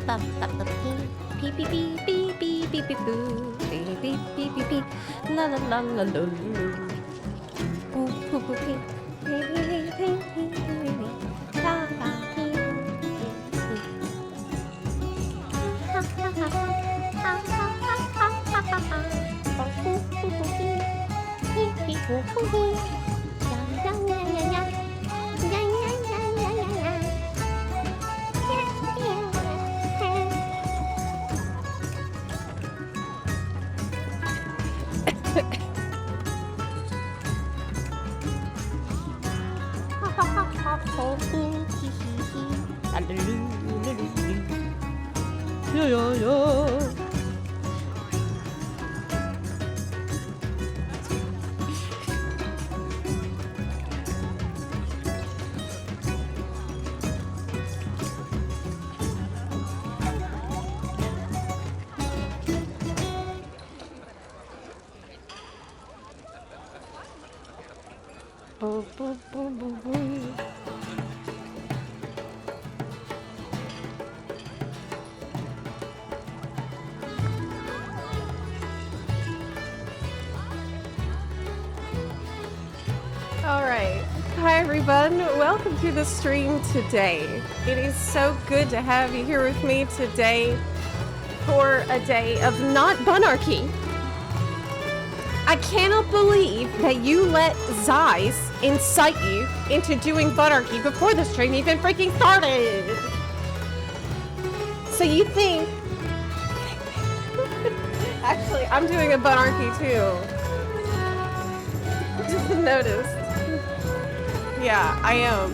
Beep beep beep beep beep beep beep boo. Beep beep beep beep beep. La la la la la. Boo boo boo beep. Beep beep beep beep beep beep. La la beep beep. Ha ha ha ha. Ha ha ha ha ha ha ha. Boo boo boo beep. Beep beep boo boo beep. Ya ya ya ya ya. Ya ya ya ya ya ya. Ya ya ya. Yeah, yeah, yeah. Boom, boom, boom, boom, boom. All right. Hi, everyone. Welcome to the stream today. It is so good to have you here with me today for a day of not bunarchy. I cannot believe that you let Zeiss incite you into doing bunarchy before the stream even freaking started. So you think... Actually, I'm doing a bunarchy too. Just noticed. Yeah, I am.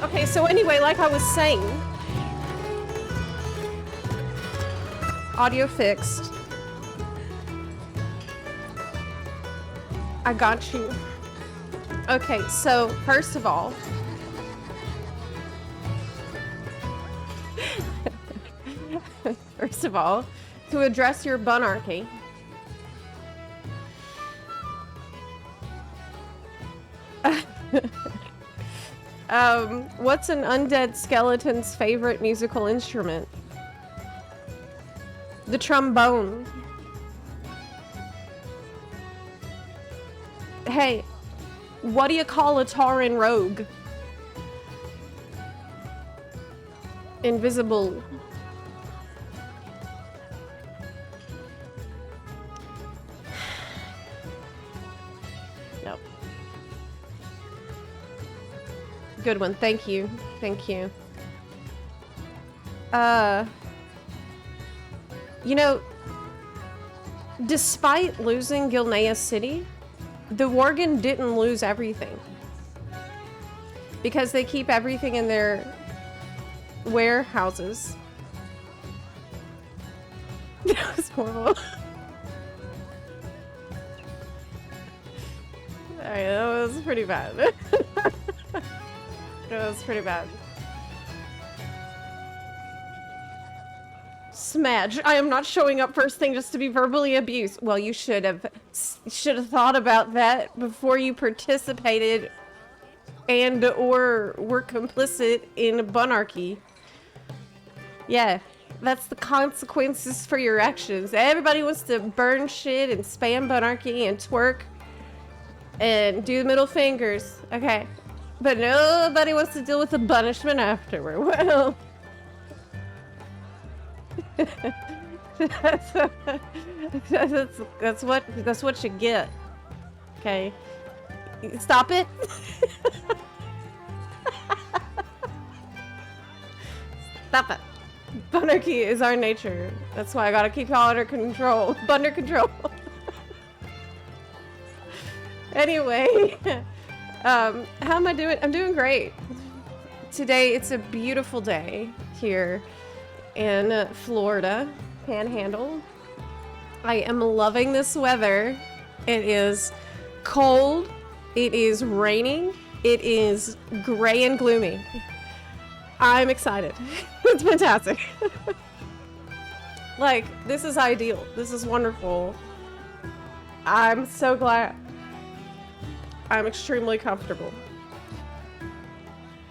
Okay, so anyway, like I was saying, audio fixed. I got you. Okay, so first of all, to address your bunarchy, what's an undead skeleton's favorite musical instrument? The trombone. Hey, what do you call a Tauren rogue? Invisible. Nope. Good one. Thank you. Thank you. You know, despite losing Gilneas City, the Worgen didn't lose everything. Because they keep everything in their warehouses. That was horrible. Alright, that was pretty bad. That was pretty bad. Smedge, I am not showing up first thing just to be verbally abused. Well, you should have thought about that before you participated and or were complicit in bunarchy. Yeah, that's the consequences for your actions. Everybody wants to burn shit and spam bunarchy and twerk and do the middle fingers. Okay, but nobody wants to deal with the punishment afterward. Well... that's what you get. Okay, stop it. Stop it. Bunarchy is our nature. That's why I gotta keep y'all under control. Under control. Anyway, how am I doing? I'm doing great. Today it's a beautiful day here in Florida, Panhandle. I am loving this weather. It is cold, it is raining, it is gray and gloomy. I'm excited. It's fantastic. Like, this is ideal. This is wonderful. I'm so glad. I'm extremely comfortable.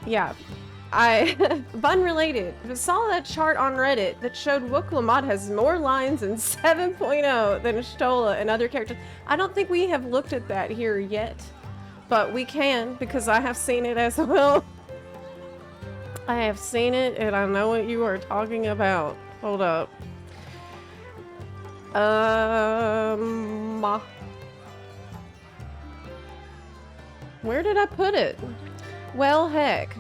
Yeah. Unrelated, I saw that chart on Reddit that showed Wooklamot has more lines in 7.0 than Stola and other characters. I don't think we have looked at that here yet, but we can because I have seen it as well. I have seen it and I know what you are talking about. Hold up. Where did I put it? Well, heck.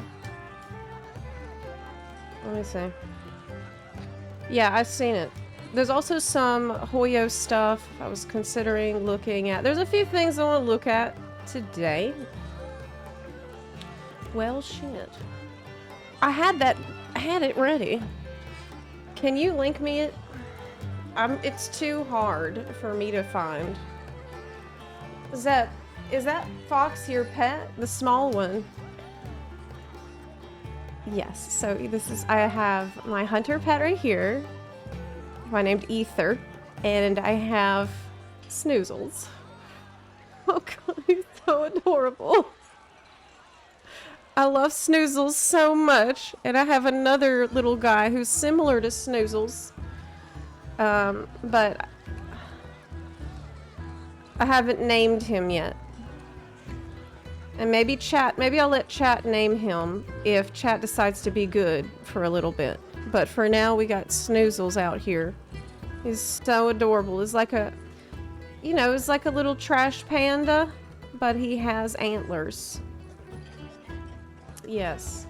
Let me see. Yeah, I've seen it. There's also some Hoyo stuff I was considering looking at. There's a few things I want to look at today. Well, shit. I had it ready. Can you link me it? It's too hard for me to find. Is that Fox your pet? The small one? Yes, so I have my hunter pet right here, who I named Ether, and I have Snoozles. Oh god, he's so adorable. I love Snoozles so much, and I have another little guy who's similar to Snoozles, but I haven't named him yet. And maybe I'll let chat name him if chat decides to be good for a little bit. But for now, we got Snoozles out here. He's so adorable. He's like a, he's like a little trash panda, but he has antlers. Yes.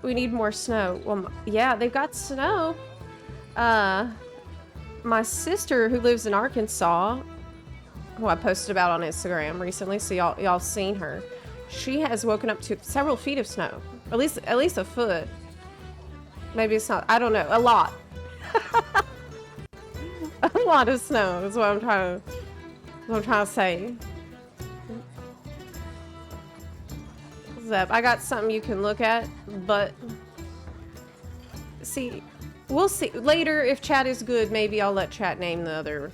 We need more snow. Well, yeah, they've got snow. My sister, who lives in Arkansas, who I posted about on Instagram recently, so y'all seen her. She has woken up to several feet of snow, at least a foot. Maybe it's not. I don't know. A lot. A lot of snow is what I'm trying to say. Zep, I got something you can look at, but see, we'll see later if chat is good. Maybe I'll let chat name the other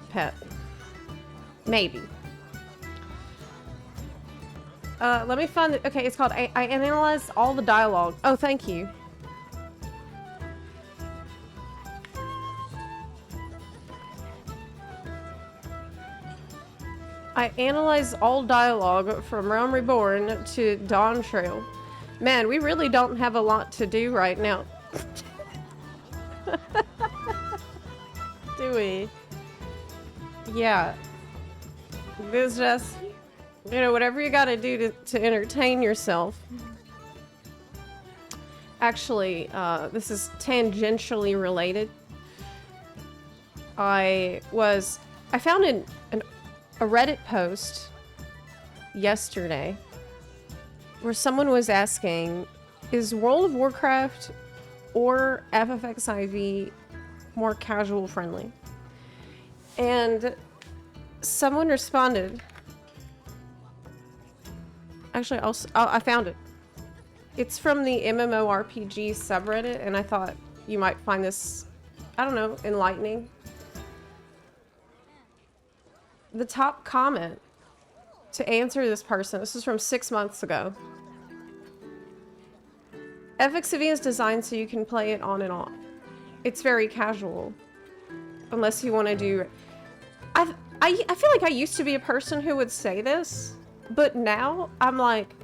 pet. Maybe. Let me find it. Okay, it's called I analyzed all the dialogue. Oh, thank you. I analyzed all dialogue from Realm Reborn to Dawn Trail. Man, we really don't have a lot to do right now. Do we? Yeah. It's just, whatever you gotta do to entertain yourself. Actually, this is tangentially related. I found a Reddit post yesterday where someone was asking, is World of Warcraft or FFXIV more casual friendly? And someone responded. Actually, I found it. It's from the MMORPG subreddit, and I thought you might find this, I don't know, enlightening. The top comment to answer this person, this is from 6 months ago. FXIV is designed so you can play it on and off. It's very casual. Unless you want to do... I feel like I used to be a person who would say this, but now I'm like...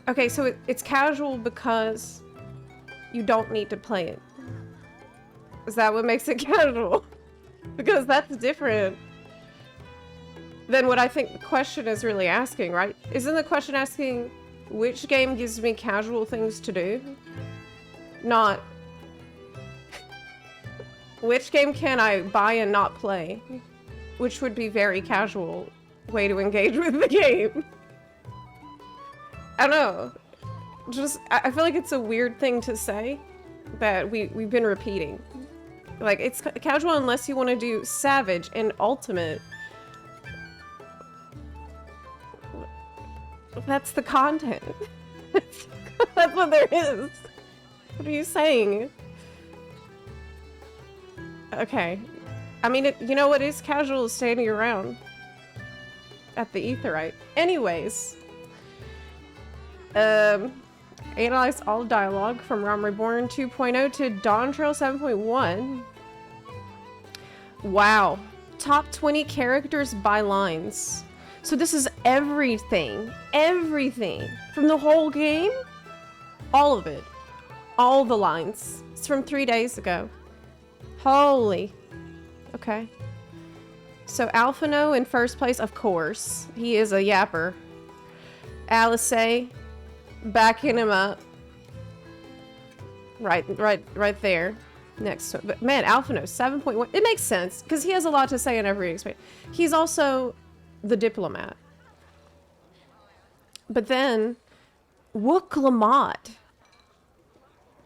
Okay, so it's casual because you don't need to play it. Is that what makes it casual? Because that's different than what I think the question is really asking, right? Isn't the question asking which game gives me casual things to do? Not which game can I buy and not play? Which would be very casual way to engage with the game. I don't know. I feel like it's a weird thing to say that we've been repeating. Like, it's casual unless you want to do Savage and Ultimate. That's the content. That's what there is. What are you saying? Okay. I mean, you know what is casual is standing around at the Aetheryte. Anyways, analyze all dialogue from Realm Reborn 2.0 to Dawn Trail 7.1. Wow. Top 20 characters by lines. So this is everything. Everything. From the whole game? All of it. All the lines. It's from 3 days ago. Holy. Okay. So Alphino in first place, of course. He is a yapper. Alice, backing him up. Right there. Next to him. But man, Alphino, 7.1. It makes sense, because he has a lot to say in every experience. He's also the diplomat. But then, Wook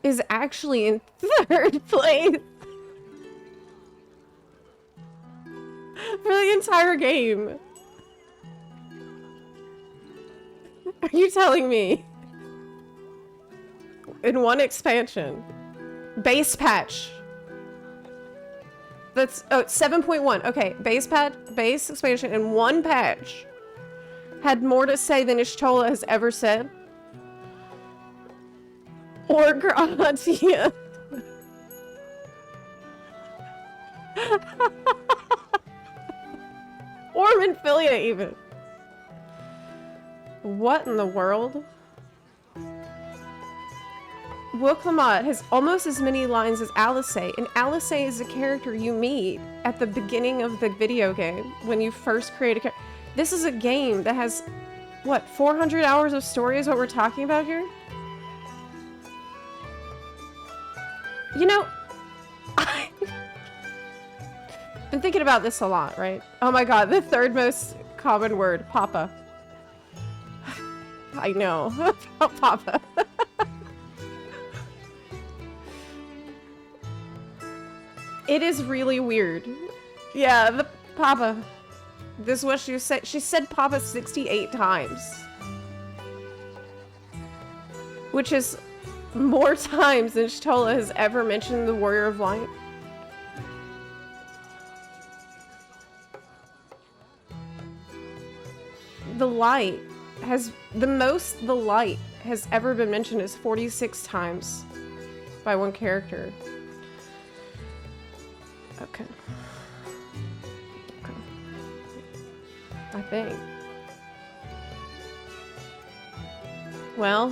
is actually in third place. For the entire game. Are you telling me? In one expansion. Base patch. That's 7.1. Okay, base expansion in one patch had more to say than Ishtola has ever said. Or Gratia. Or Minfilia, even. What in the world? Wook has almost as many lines as Alice, and Alice is a character you meet at the beginning of the video game when you first create a character. This is a game that has, what, 400 hours of story is what we're talking about here? You know, I've been thinking about this a lot, right? Oh my god, the third most common word, Papa. I know, Papa. It is really weird. Yeah, the Papa. This is what she said. She said Papa 68 times. Which is more times than Shtola has ever mentioned the Warrior of Light. The light has, the most the light has ever been mentioned is 46 times by one character. Okay. Okay. I think. Well,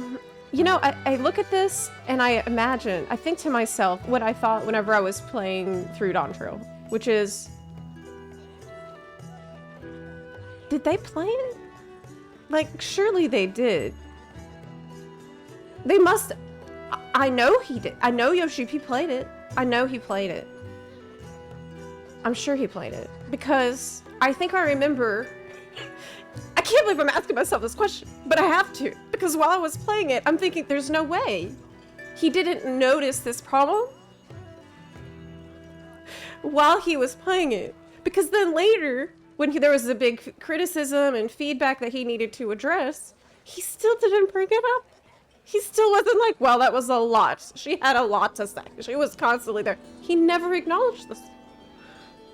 you know, I look at this and I imagine, I think to myself what I thought whenever I was playing through Dawn Trail, which is, did they play it? Like, surely they did. They must, I know he did. I know Yoshipi played it. I know he played it. I'm sure he played it because I think I remember. I can't believe I'm asking myself this question, but I have to because while I was playing it, I'm thinking there's no way he didn't notice this problem while he was playing it. Because then later, when there was a big criticism and feedback that he needed to address, he still didn't bring it up. He still wasn't like, well, that was a lot. She had a lot to say. She was constantly there. He never acknowledged this.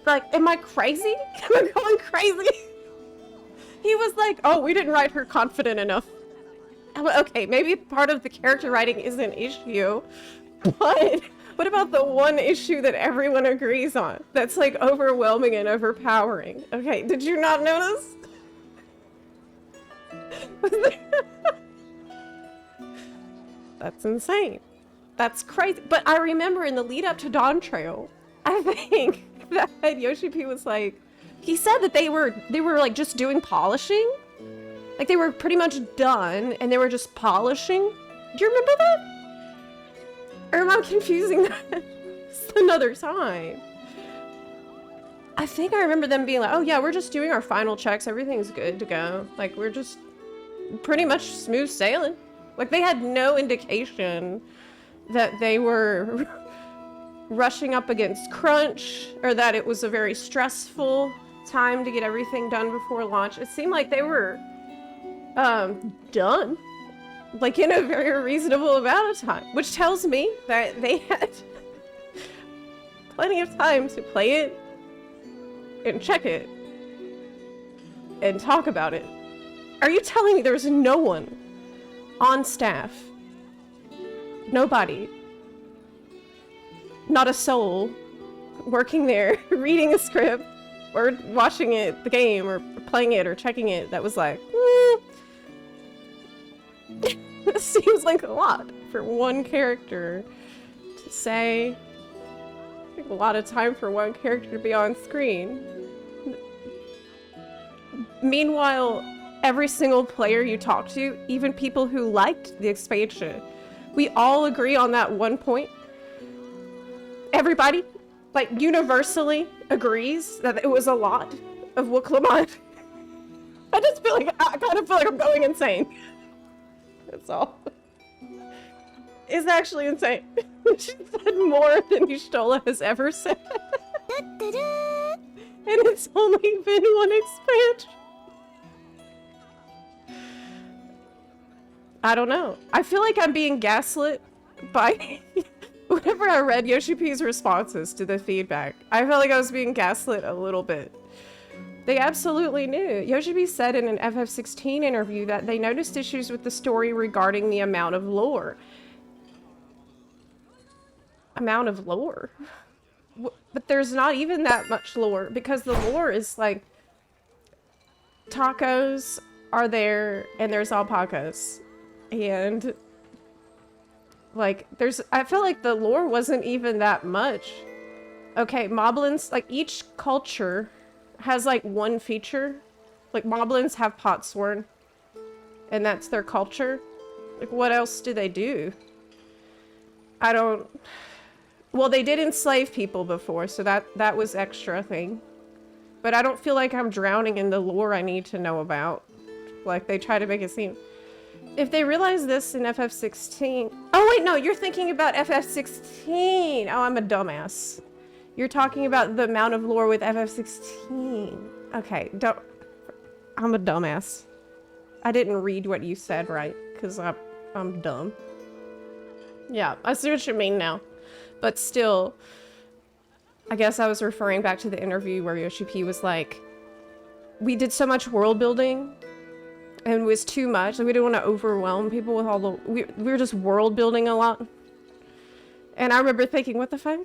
Like, am I crazy? Am I going crazy? He was like, oh, we didn't write her confident enough. Okay, maybe part of the character writing is an issue, but what about the one issue that everyone agrees on? That's like overwhelming and overpowering. Okay, did you not notice? That's insane. That's crazy. But I remember in the lead up to Dawn Trail, I think that Yoshipi was like, he said that they were like just doing polishing. Like they were pretty much done and they were just polishing. Do you remember that? Or am I confusing that? It's another time. I think I remember them being like, oh yeah, we're just doing our final checks. Everything's good to go. Like we're just pretty much smooth sailing. Like they had no indication that they were rushing up against crunch or that it was a very stressful time to get everything done before launch. It seemed like they were done like in a very reasonable amount of time, which tells me that they had plenty of time to play it and check it and talk about it. Are you telling me there's no one on staff? Nobody. Not a soul working there, reading a script, or watching it, the game, or playing it, or checking it, that was like, this seems like a lot for one character to say. A lot of time for one character to be on screen. Meanwhile, every single player you talk to, even people who liked the expansion, we all agree on that one point. Everybody, like, universally agrees that it was a lot of Wooklamon. I just feel like, I kind of feel like I'm going insane. That's all. It's actually insane. She said more than Y'shtola has ever said. And it's only been one expansion. I don't know. I feel like I'm being gaslit by... Whenever I read Yoshi P's responses to the feedback, I felt like I was being gaslit a little bit. They absolutely knew. Yoshi P said in an FF16 interview that they noticed issues with the story regarding the amount of lore. Amount of lore? But there's not even that much lore, because the lore is like... Tacos are there, and there's alpacas. And... like, I feel like the lore wasn't even that much. Okay, Moblins, like, each culture has, like, one feature. Like, Moblins have Potsworn, and that's their culture. Like, what else do they do? I don't... Well, they did enslave people before, so that was extra thing. But I don't feel like I'm drowning in the lore I need to know about. Like, they try to make it seem... If they realize this in FF16... Oh, wait, no, you're thinking about FF16. Oh, I'm a dumbass. You're talking about the amount of lore with FF16. Okay, I'm a dumbass. I didn't read what you said right, because I'm dumb. Yeah, I see what you mean now. But still, I guess I was referring back to the interview where Yoshi P was like, we did so much world building, and it was too much. Like, we didn't want to overwhelm people with all the... We were just world building a lot. And I remember thinking, what the fuck?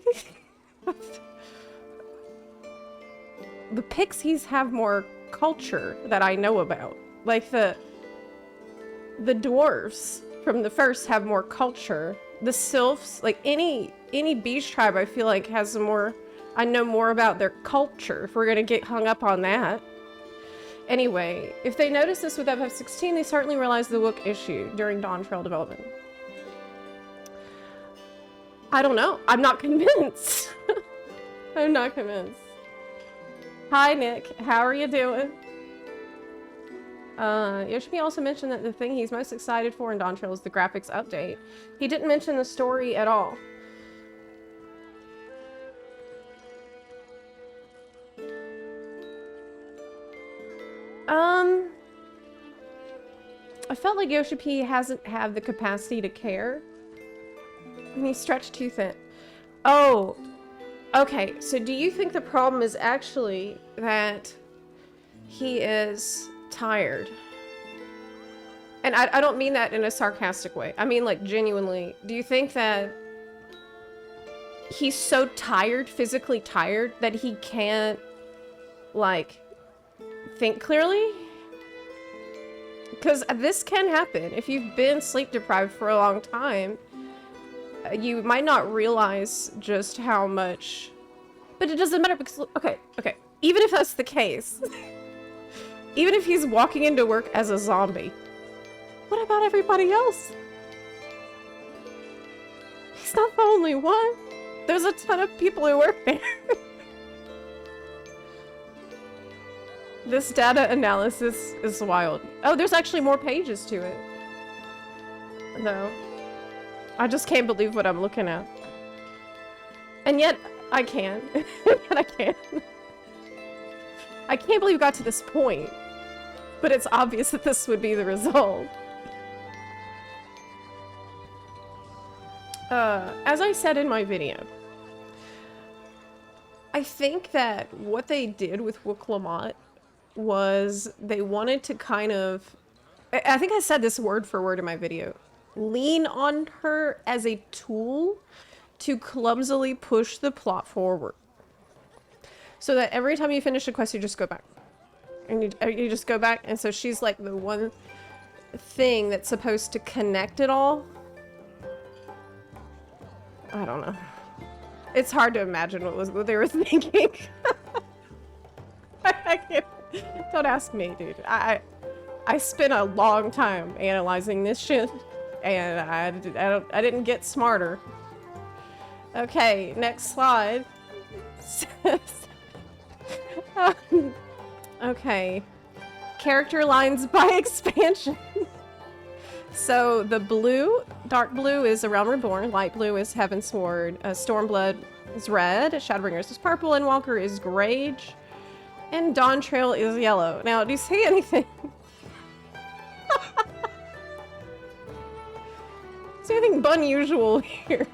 The Pixies have more culture that I know about. Like, the dwarves from the first have more culture. The sylphs, like, any beach tribe, I feel like has more... I know more about their culture, if we're gonna get hung up on that. Anyway, if they notice this with FF16, they certainly realize the Wook issue during Dawn Trail development. I don't know. I'm not convinced. I'm not convinced. Hi, Nick. How are you doing? Yoshimi also mentioned that the thing he's most excited for in Dawn Trail is the graphics update. He didn't mention the story at all. I felt like Yoshi P hasn't had the capacity to care. And he's stretched too thin. Oh, okay. So do you think the problem is actually that he is tired? And I don't mean that in a sarcastic way. I mean, like, genuinely. Do you think that he's so tired, physically tired, that he can't, like, think clearly? Because this can happen. If you've been sleep deprived for a long time, you might not realize just how much... But it doesn't matter because... Okay. Even if that's the case, even if he's walking into work as a zombie, what about everybody else? He's not the only one. There's a ton of people who work there. This data analysis is wild. Oh, there's actually more pages to it. No. I just can't believe what I'm looking at. And yet, I can. And I can. I can't believe we got to this point. But it's obvious that this would be the result. As I said in my video, I I think that what they did with Wuklamot was they wanted to kind of, I think I said this word for word in my video, lean on her as a tool to clumsily push the plot forward. So that every time you finish a quest, you just go back. And you just go back, and so she's like the one thing that's supposed to connect it all. I don't know. It's hard to imagine what they were thinking. I can't. Don't ask me, dude. I spent a long time analyzing this shit, and I didn't get smarter. Okay, next slide. Okay. Character lines by expansion. So the blue, dark blue is A Realm Reborn, light blue is Heavensward, Stormblood is red, Shadowbringers is purple, and Walker is Grage, and Dawn Trail is yellow. Now, do you see anything? See anything unusual here?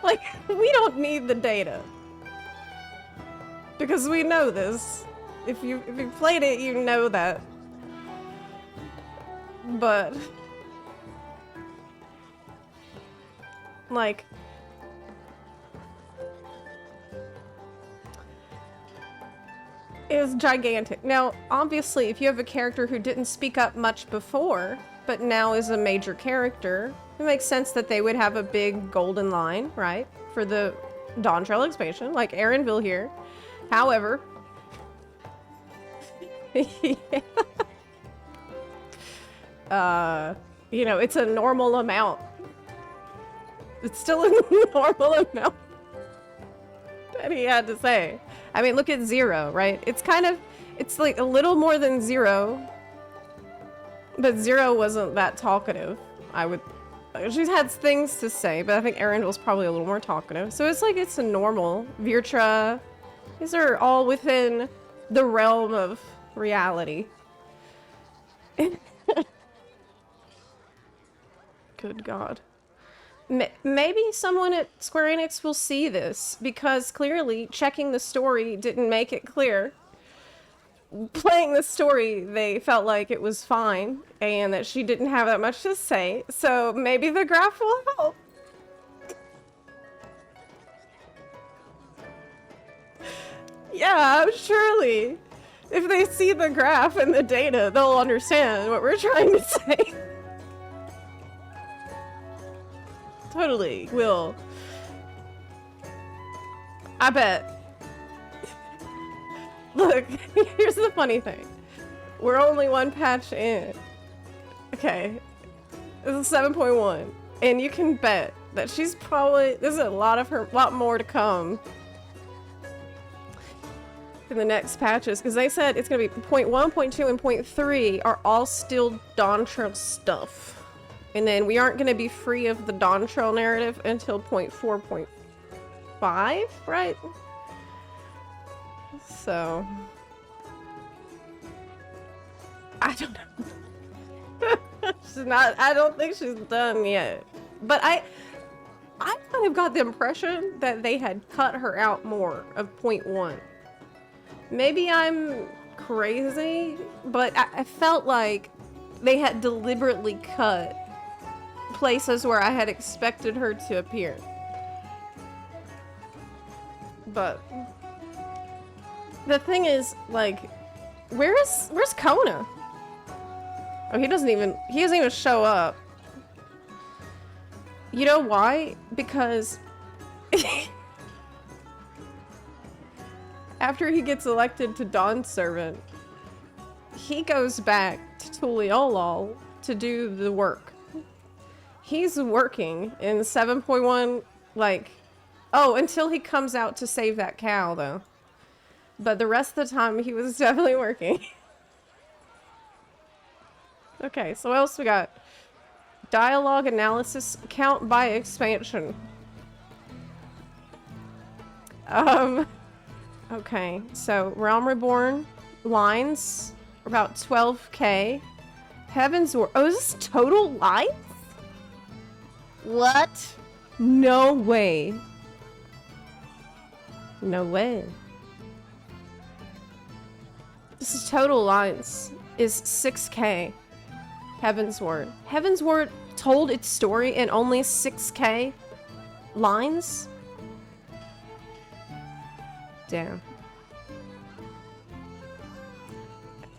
Like, we don't need the data. Because we know this. If you played it, you know that. But like it was gigantic. Now, obviously, if you have a character who didn't speak up much before, but now is a major character, it makes sense that they would have a big golden line, right? For the Dawn Trail expansion, like Erenville here. However, yeah. You know, it's a normal amount. It's still a normal amount that he had to say. I mean, look at Zero, right? It's kind of, it's like a little more than Zero, but Zero wasn't that talkative. She's had things to say, but I think Erenville's probably a little more talkative. So it's like, it's a normal. Virtra, these are all within the realm of reality. Good God. Maybe someone at Square Enix will see this, because clearly checking the story didn't make it clear. Playing the story, they felt like it was fine, and that she didn't have that much to say, so maybe the graph will help. Yeah, surely. If they see the graph and the data, they'll understand what we're trying to say. Totally will. I bet. Look, here's the funny thing. We're only one patch in. Okay. This is 7.1. And you can bet that she's probably, there's a lot more to come in the next patches, because they said it's gonna be 0.1, 0.2, and 0.3 are all still Dawn Trail stuff. And then we aren't gonna be free of the Dawn Trail narrative until 0.4, 0.5, right? So I don't know. She's not, I don't think she's done yet. But I kind of got the impression that they had cut her out more of 0.1. Maybe I'm crazy, but I felt like they had deliberately cut places where I had expected her to appear. But the thing is, like, where's Kona? Oh, he doesn't even show up. You know why? Because after he gets elected to Dawn Servant, he goes back to Tuliolol to do the work. He's working in 7.1, like, oh, until he comes out to save that cow, though. But the rest of the time, he was definitely working. Okay, so what else we got? Dialogue analysis, count by expansion. Okay, so Realm Reborn lines are about 12K. Heavensward, oh, is this total lines? What? No way. No way. This is total lines is 6K. Heaven's Word. Heaven's Word told its story in only 6K lines? Damn.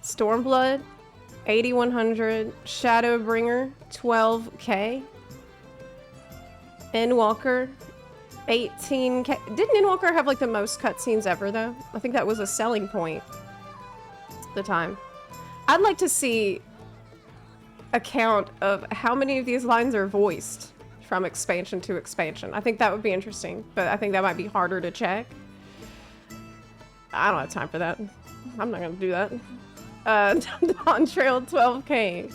Stormblood, 8100. Shadowbringer, 12K. Endwalker, 18K. Didn't Endwalker have like the most cutscenes ever though? I think that was a selling point at the time. I'd like to see a count of how many of these lines are voiced from expansion to expansion. I think that would be interesting, but I think that might be harder to check. I don't have time for that. I'm not gonna do that. Dawn Trail, 12K.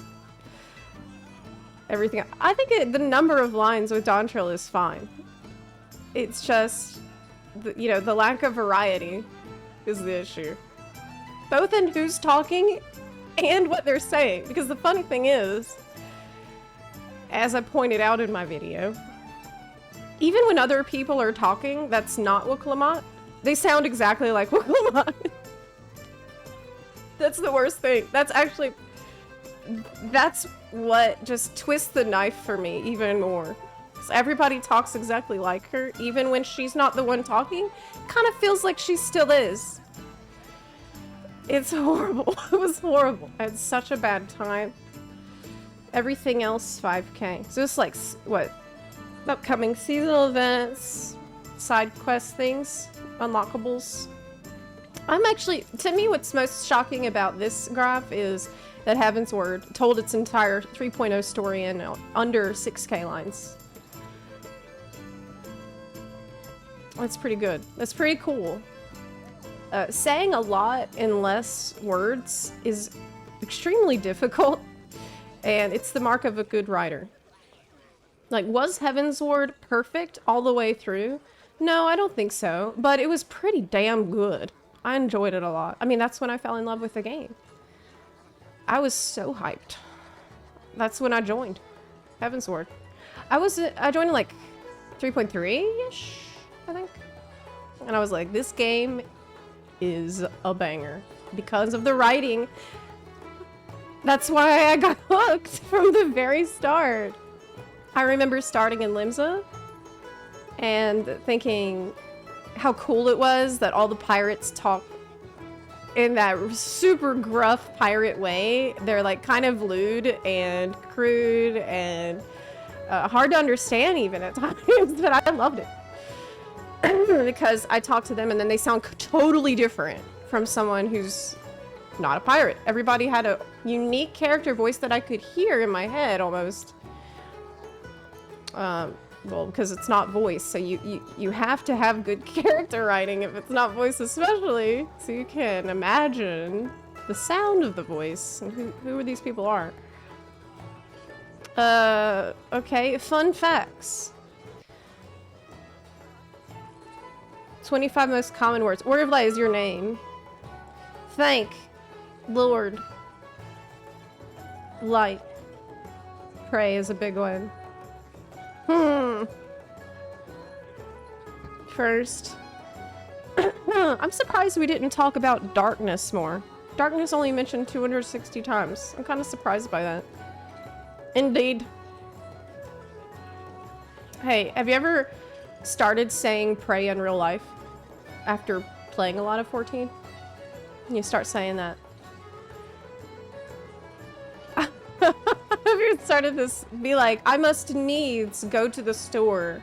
Everything. I think the number of lines with Dawn Trail is fine. It's just, you know, the lack of variety is the issue. Both in who's talking and what they're saying. Because the funny thing is, as I pointed out in my video, even when other people are talking that's not Wuklamot, they sound exactly like Wuklamot. That's the worst thing. That's what just twists the knife for me even more. So everybody talks exactly like her, even when she's not the one talking. Kind of feels like she still is. It's horrible. It was horrible. I had such a bad time. Everything else 5K. So it's like, what? Upcoming seasonal events, side quest things, unlockables. I'm actually, to me, what's most shocking about this graph is that Heaven's Word told its entire 3.0 story in under 6K lines. That's pretty good. That's pretty cool. Saying a lot in less words is extremely difficult, and it's the mark of a good writer. Like, was Heaven's Word perfect all the way through? No, I don't think so, but it was pretty damn good. I enjoyed it a lot. I mean, that's when I fell in love with the game. I was so hyped. That's when I joined Heaven's Word. I joined in like 3.3-ish, I think. And I was like, this game is a banger because of the writing. That's why I got hooked from the very start. I remember starting in Limsa and thinking how cool it was that all the pirates talk in that super gruff pirate way. They're like kind of lewd and crude and hard to understand even at times, but I loved it. Because I talk to them and then they sound totally different from someone who's not a pirate. Everybody had a unique character voice that I could hear in my head almost. Well, because it's not voice, so you have to have good character writing if it's not voice especially, so you can imagine the sound of the voice and who these people are. Okay, fun facts. 25 most common words. Word of Light is your name. Thank Lord. Light. Pray is a big one. First. I'm surprised we didn't talk about darkness more. Darkness only mentioned 260 times. I'm kind of surprised by that. Indeed. Hey, have you ever started saying pray in real life after playing a lot of 14? You start saying that. Have you started this? Be like, I must needs go to the store.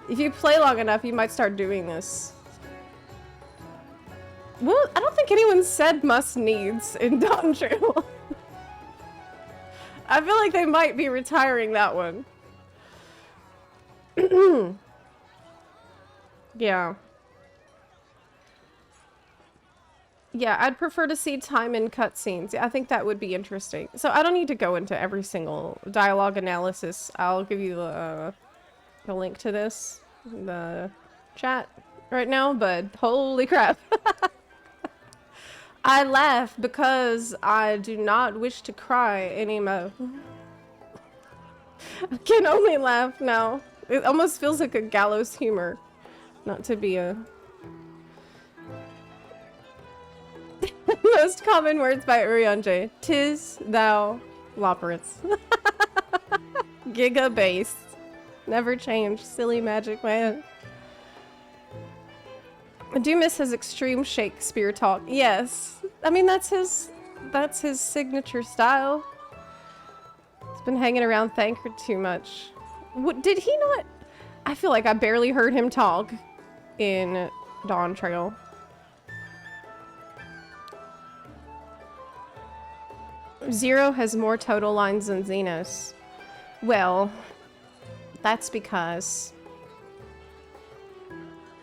If you play long enough, you might start doing this. Well, I don't think anyone said must needs in Dawn Trail. I feel like they might be retiring that one. Yeah. Yeah, I'd prefer to see time in cutscenes. I think that would be interesting. So I don't need to go into every single dialogue analysis. I'll give you the link to this in the chat right now, but holy crap. I laugh because I do not wish to cry anymore. I can only laugh now. It almost feels like a gallows humor. Not to be a... Most common words by Urianje. Tis, thou, Loperance. Giga base. Never change. Silly magic man. I do miss his extreme Shakespeare talk. Yes. I mean, that's his signature style. He's been hanging around Thancred too much. What, did he not? I feel like I barely heard him talk in Dawn Trail. Zero has more total lines than Xenos. Well, that's because...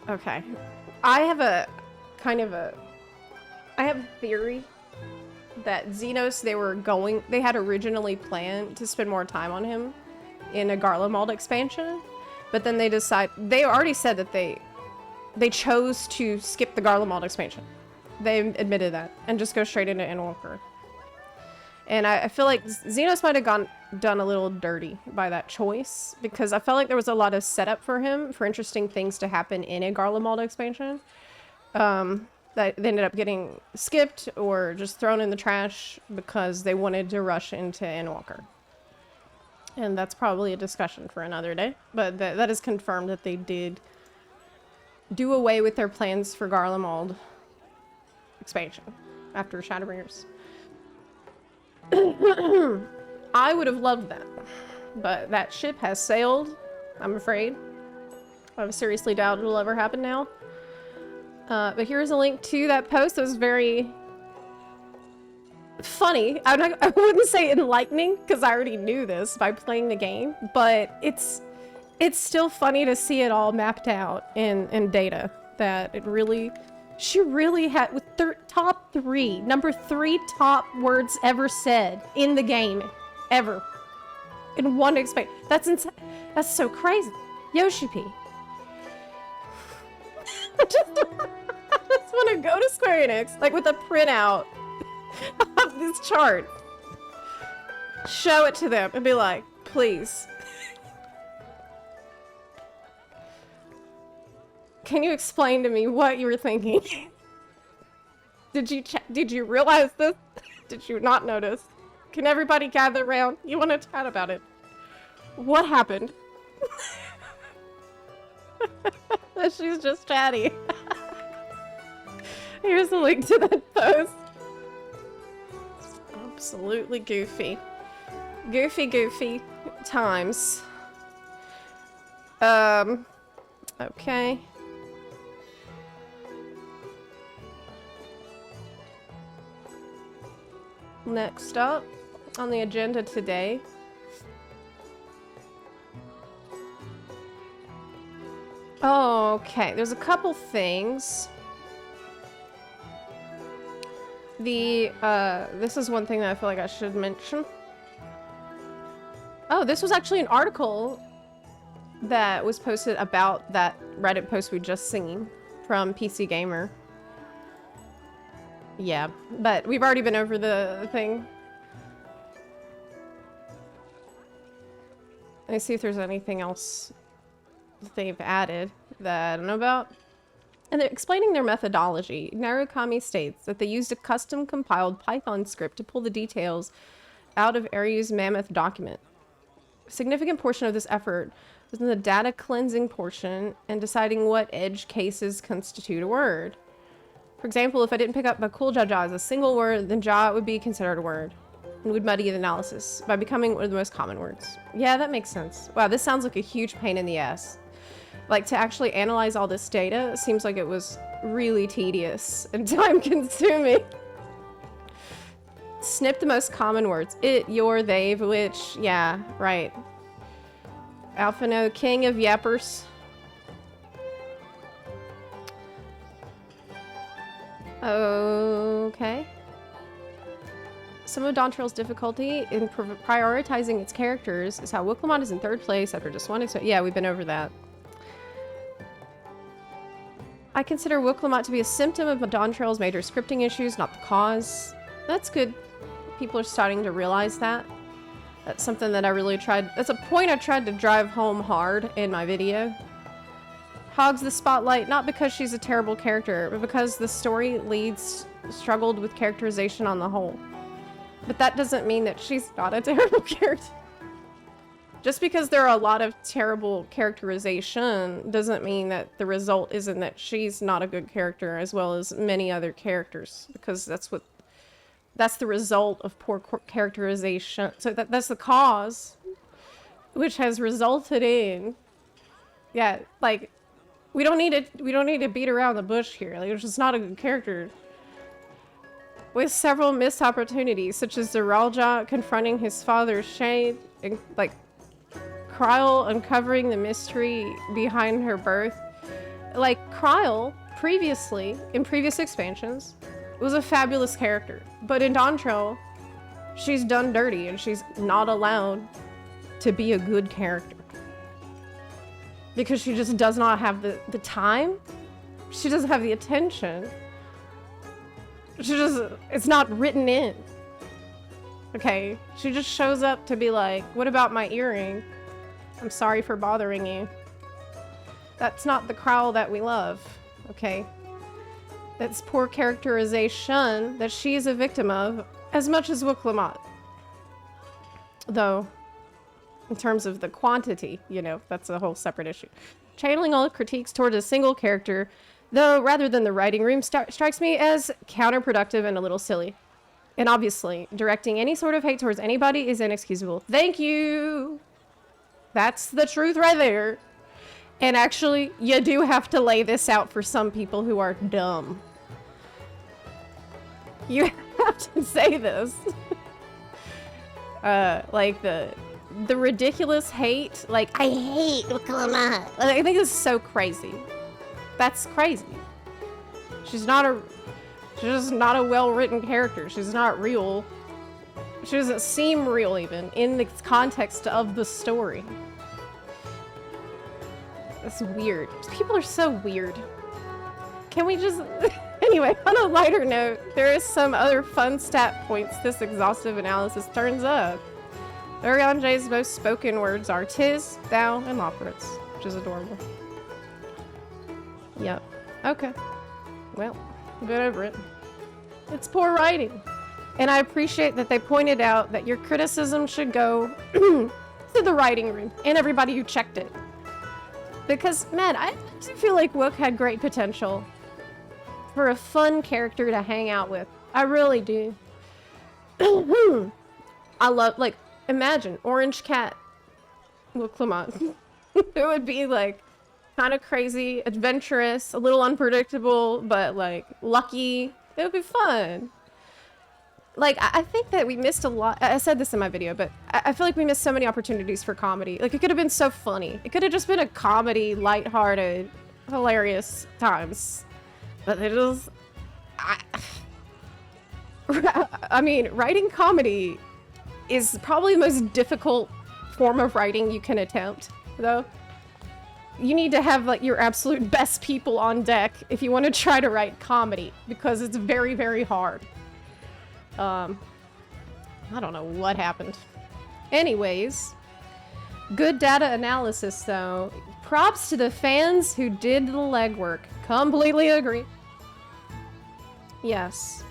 Okay. I have a theory that Xenos, they had originally planned to spend more time on him in a Garlemald expansion, but then they already said that they chose to skip the Garlemald expansion. They admitted that and just go straight into Endwalker. And I feel like Xenos might have done a little dirty by that choice, because I felt like there was a lot of setup for him for interesting things to happen in a Garlemald expansion that they ended up getting skipped or just thrown in the trash because they wanted to rush into Endwalker. And that's probably a discussion for another day, but that is confirmed that they did do away with their plans for Garlemald expansion after Shadowbringers. I would have loved that, but that ship has sailed, I'm afraid. I seriously doubt it'll ever happen now. But here's a link to that post that was very funny. I wouldn't say enlightening, because I already knew this by playing the game, but it's still funny to see it all mapped out in data. That it really... She really had, with top 3, number 3 top words ever said in the game, ever. In one expansion. That's insane. That's so crazy. Yoshi P. I just want to go to Square Enix, like with a printout of this chart. Show it to them and be like, please. Can you explain to me what you were thinking? Did you realize this? Did you not notice? Can everybody gather around? You want to chat about it? What happened? She's just chatty. Here's a link to that post. Absolutely goofy. Goofy times. Okay. Next up on the agenda today. Okay, there's a couple things. This is one thing that I feel like I should mention. Oh, this was actually an article that was posted about that Reddit post we just seen from PC Gamer. Yeah, but we've already been over the thing. Let me see if there's anything else they've added that I don't know about. And they're explaining their methodology. Narukami states that they used a custom compiled Python script to pull the details out of Aryu's mammoth document. A significant portion of this effort was in the data cleansing portion and deciding what edge cases constitute a word. For example, if I didn't pick up Bakul Jaja as a single word, then Ja would be considered a word and would muddy the analysis by becoming one of the most common words. Yeah, that makes sense. Wow, this sounds like a huge pain in the ass. Like, to actually analyze all this data seems like it was really tedious and time-consuming. Snip the most common words. It, your, they, which, yeah, right. Alphino, king of yappers. Okay. Some of Dawntrail's difficulty in prioritizing its characters is how Wiclamon is in 3rd place after just one yeah, we've been over that. I consider Wiclamot to be a symptom of Dawntrail's major scripting issues, not the cause. That's good. People are starting to realize that. That's something that I really tried. That's a point I tried to drive home hard in my video. hogs the spotlight, not because she's a terrible character, but because the story leads struggled with characterization on the whole. But that doesn't mean that she's not a terrible character. Just because there are a lot of terrible characterization doesn't mean that the result isn't that she's not a good character, as well as many other characters, because that's the result of poor characterization. So that's the cause, which has resulted in, yeah, like, we don't need to beat around the bush here. Like, it's just not a good character. With several missed opportunities, such as Zeralja confronting his father's shade, and like Kryle uncovering the mystery behind her birth. Like, Kryle, previously, in previous expansions, was a fabulous character. But in Dawntrail, she's done dirty and she's not allowed to be a good character. Because she just does not have the time. She doesn't have the attention. It's not written in. Okay, she just shows up to be like, what about my earring? I'm sorry for bothering you. That's not the Kryle that we love, okay? That's poor characterization that she is a victim of, as much as Wuklamot. Though, in terms of the quantity, you know, that's a whole separate issue. Channeling all critiques towards a single character, though, rather than the writing room, strikes me as counterproductive and a little silly. And obviously, directing any sort of hate towards anybody is inexcusable. Thank you! That's the truth right there. And actually, you do have to lay this out for some people who are dumb. You have to say this. Like the ridiculous hate, like, I hate Wuklamot. Like, I think this is so crazy. That's crazy. She's just not a well-written character. She's not real. She doesn't seem real even in the context of the story. That's weird. People are so weird. Can we just... Anyway, on a lighter note, there is some other fun stat points this exhaustive analysis turns up. Urianje's most spoken words are tis, thou, and Lopritz, which is adorable. Yep. Okay. Well, get over it. It's poor writing. And I appreciate that they pointed out that your criticism should go to the writing room and everybody who checked it. Because, man, I do feel like Wook had great potential for a fun character to hang out with. I really do. I love, like, imagine Orange Cat Wuklamot. It would be, like, kind of crazy, adventurous, a little unpredictable, but, like, lucky. It would be fun. Like, I think that we missed a lot. I said this in my video, but I feel like we missed so many opportunities for comedy. Like, it could have been so funny. It could have just been a comedy, lighthearted, hilarious times. But it is... I mean, writing comedy is probably the most difficult form of writing you can attempt, though. You need to have, like, your absolute best people on deck if you want to try to write comedy, because it's very, very hard. I don't know what happened. Anyways, good data analysis, though. Props to the fans who did the legwork. Completely agree. Yes.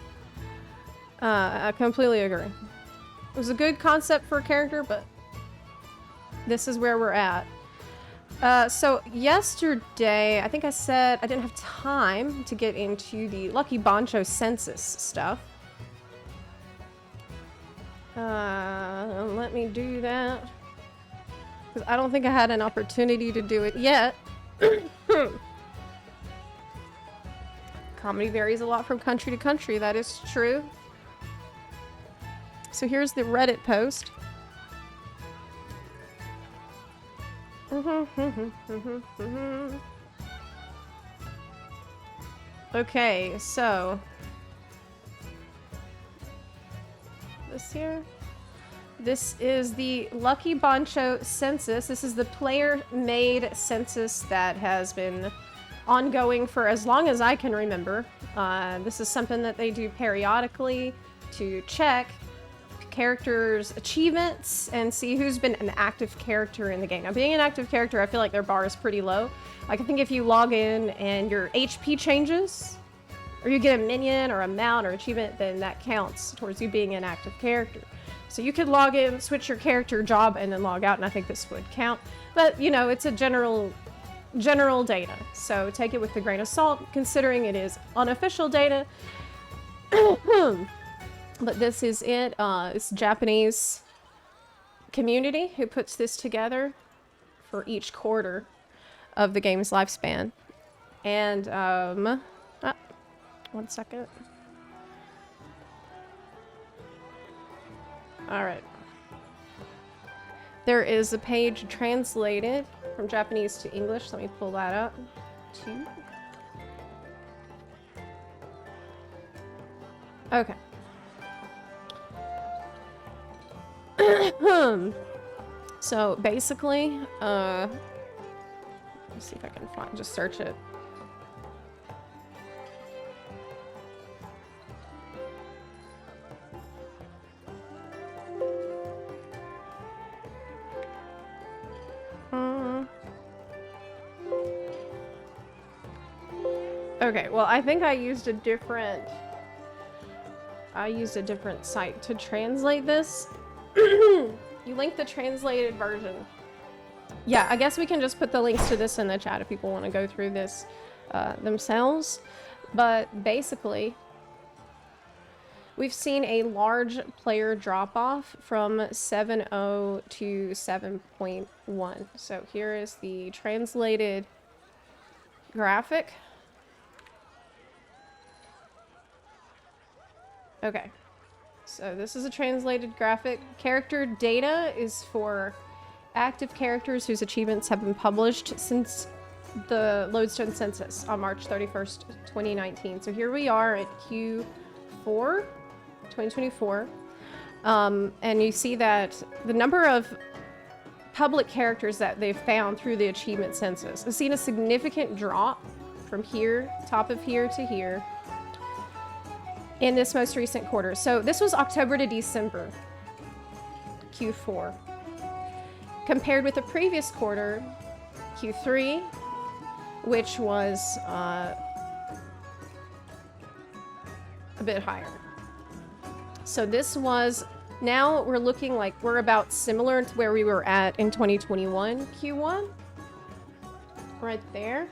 I completely agree. It was a good concept for a character, but this is where we're at. So yesterday, I think I said I didn't have time to get into the Lucky Bancho census stuff. Let me do that. Because I don't think I had an opportunity to do it yet. Comedy varies a lot from country to country, that is true. So here's the Reddit post. Okay, so... this here. This is the Lucky Bancho census. This is the player-made census that has been ongoing for as long as I can remember. This is something that they do periodically to check characters' achievements and see who's been an active character in the game. Now, being an active character, I feel like their bar is pretty low. Like, I think if you log in and your HP changes, or you get a minion or a mount or achievement, then that counts towards you being an active character. So you could log in, switch your character job, and then log out, and I think this would count. But, you know, it's a general data, so take it with a grain of salt, considering it is unofficial data. But this is it. It's Japanese community who puts this together for each quarter of the game's lifespan. And, one second. Alright. There is a page translated from Japanese to English. Let me pull that up. Okay. So basically, let's see if I can find, just search it. Okay, well, I think I used a different site to translate this. You link the translated version. Yeah, I guess we can just put the links to this in the chat if people want to go through this themselves. But basically, we've seen a large player drop-off from 7.0 to 7.1. So here is the translated graphic. Okay, so this is a translated graphic. Character data is for active characters whose achievements have been published since the Lodestone census on March 31st, 2019. So here we are at Q4, 2024. And you see that the number of public characters that they've found through the achievement census has seen a significant drop from here, top of here to here, in this most recent quarter. So this was October to December, Q4. Compared with the previous quarter, Q3, which was a bit higher. So this was, now we're looking like we're about similar to where we were at in 2021 Q1. Right there.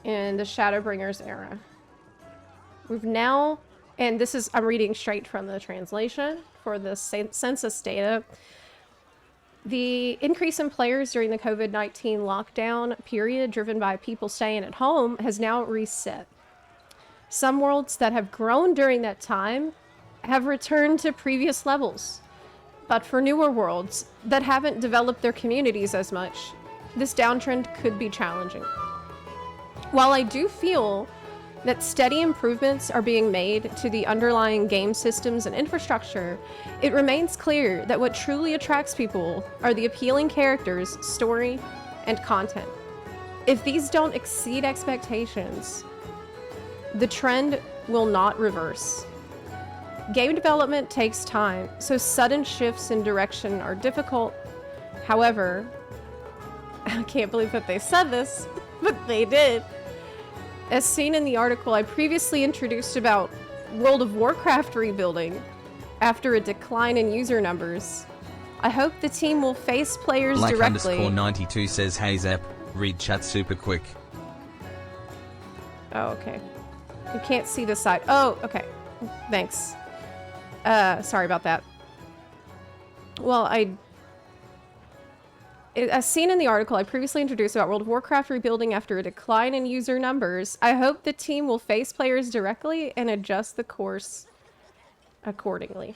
In the Shadowbringers era. We've now, and this is, I'm reading straight from the translation for the census data. The increase in players during the COVID-19 lockdown period driven by people staying at home has now reset. Some worlds that have grown during that time have returned to previous levels. But for newer worlds that haven't developed their communities as much, this downtrend could be challenging. While I do feel that steady improvements are being made to the underlying game systems and infrastructure, it remains clear that what truly attracts people are the appealing characters, story, and content. If these don't exceed expectations, the trend will not reverse. Game development takes time, so sudden shifts in direction are difficult. However, I can't believe that they said this, but they did. As seen in the article I previously introduced about World of Warcraft rebuilding after a decline in user numbers, I hope the team will face players directly. Black_92 says, hey Zep, read chat super quick. Oh, okay. You can't see the side. Oh, okay. Thanks. Sorry about that. Well, as seen in the article I previously introduced about World of Warcraft rebuilding after a decline in user numbers, I hope the team will face players directly and adjust the course accordingly.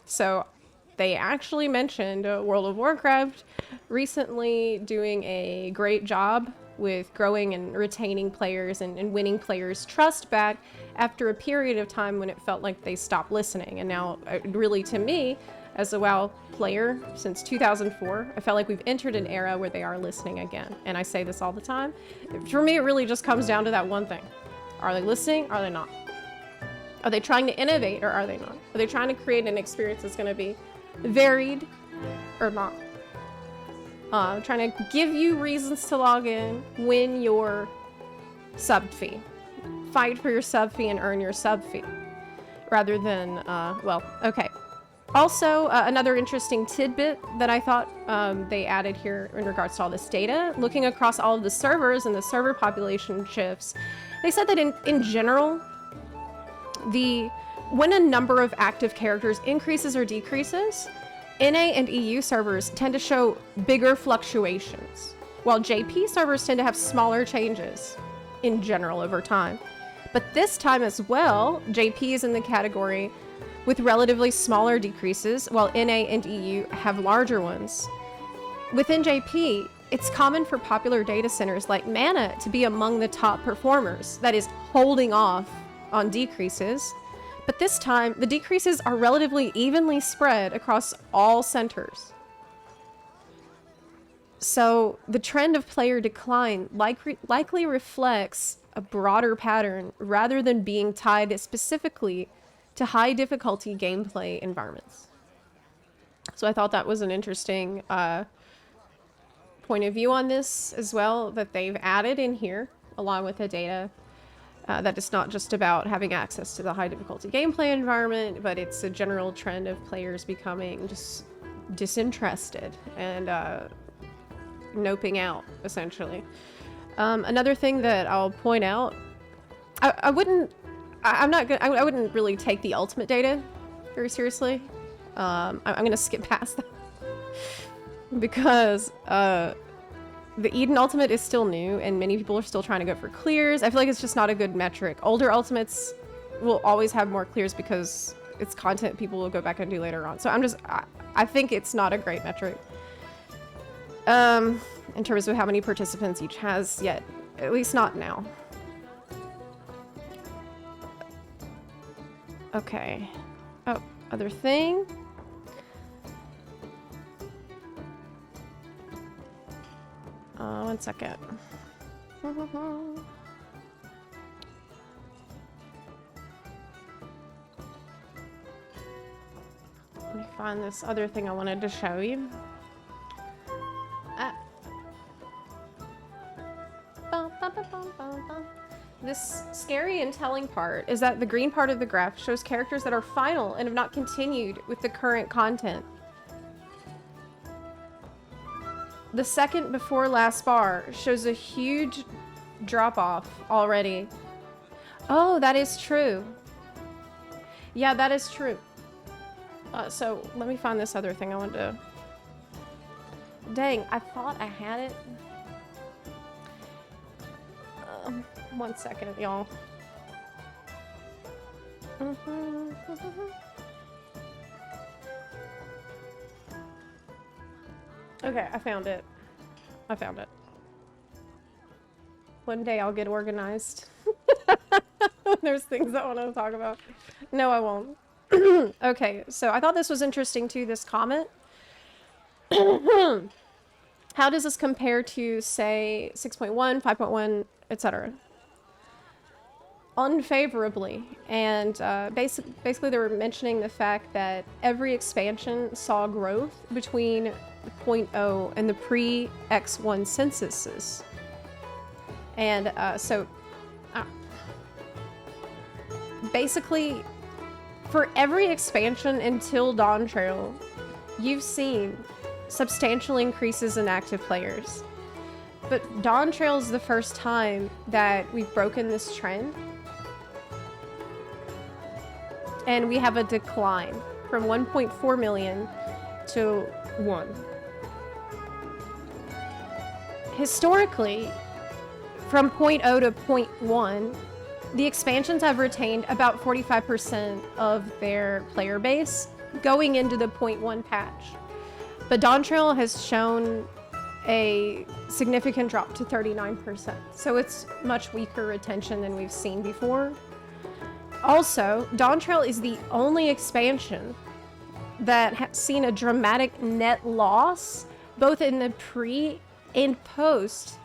So, they actually mentioned World of Warcraft recently doing a great job with growing and retaining players and winning players' trust back after a period of time when it felt like they stopped listening. And now, really to me, as a WoW player since 2004, I felt like we've entered an era where they are listening again. And I say this all the time. For me, it really just comes down to that one thing. Are they listening? Are they not? Are they trying to innovate or are they not? Are they trying to create an experience that's going to be varied or not? Trying to give you reasons to log in, win your sub fee. Fight for your sub fee and earn your sub fee. Rather than, well, okay. Also, another interesting tidbit that I thought they added here in regards to all this data, looking across all of the servers and the server population shifts, they said that in general, when a number of active characters increases or decreases, NA and EU servers tend to show bigger fluctuations, while JP servers tend to have smaller changes in general over time. But this time as well, JP is in the category with relatively smaller decreases, while NA and EU have larger ones. Within JP, it's common for popular data centers like Mana to be among the top performers, that is, holding off on decreases. But this time, the decreases are relatively evenly spread across all centers. So the trend of player decline likely reflects a broader pattern rather than being tied specifically to high difficulty gameplay environments. So I thought that was an interesting point of view on this as well, that they've added in here along with the data, that it's not just about having access to the high difficulty gameplay environment, but it's a general trend of players becoming just disinterested and noping out, essentially. Another thing that I'll point out, I wouldn't really take the ultimate data very seriously. I'm gonna skip past that because the Eden Ultimate is still new and many people are still trying to go for clears. I feel like it's just not a good metric. Older Ultimates will always have more clears because it's content people will go back and do later on. So I think it's not a great metric. In terms of how many participants each has yet, at least not now. Okay. Oh, other thing. One second. Let me find this other thing I wanted to show you. This scary and telling part is that the green part of the graph shows characters that are final and have not continued with the current content. The second before last bar shows a huge drop-off already. Oh, that is true. Yeah, that is true. So let me find this other thing I wanted to... Dang, I thought I had it. One second, y'all. Okay, I found it. I found it. One day I'll get organized. There's things I want to talk about. No, I won't. Okay, so I thought this was interesting too, this comment. How does this compare to, say, 6.1, 5.1, etc.? Unfavorably, and basically they were mentioning the fact that every expansion saw growth between the 0.0 and the pre-X1 censuses. And basically, for every expansion until Dawn Trail, you've seen substantial increases in active players. But Dawn Trail is the first time that we've broken this trend. And we have a decline from 1.4 million to 1. Historically, from 0.0 to 0.1, the expansions have retained about 45% of their player base going into the 0.1 patch. But Dawn Trail has shown a significant drop to 39%. So it's much weaker retention than we've seen before. Also, Dawn Trail is the only expansion that has seen a dramatic net loss, both in the pre and post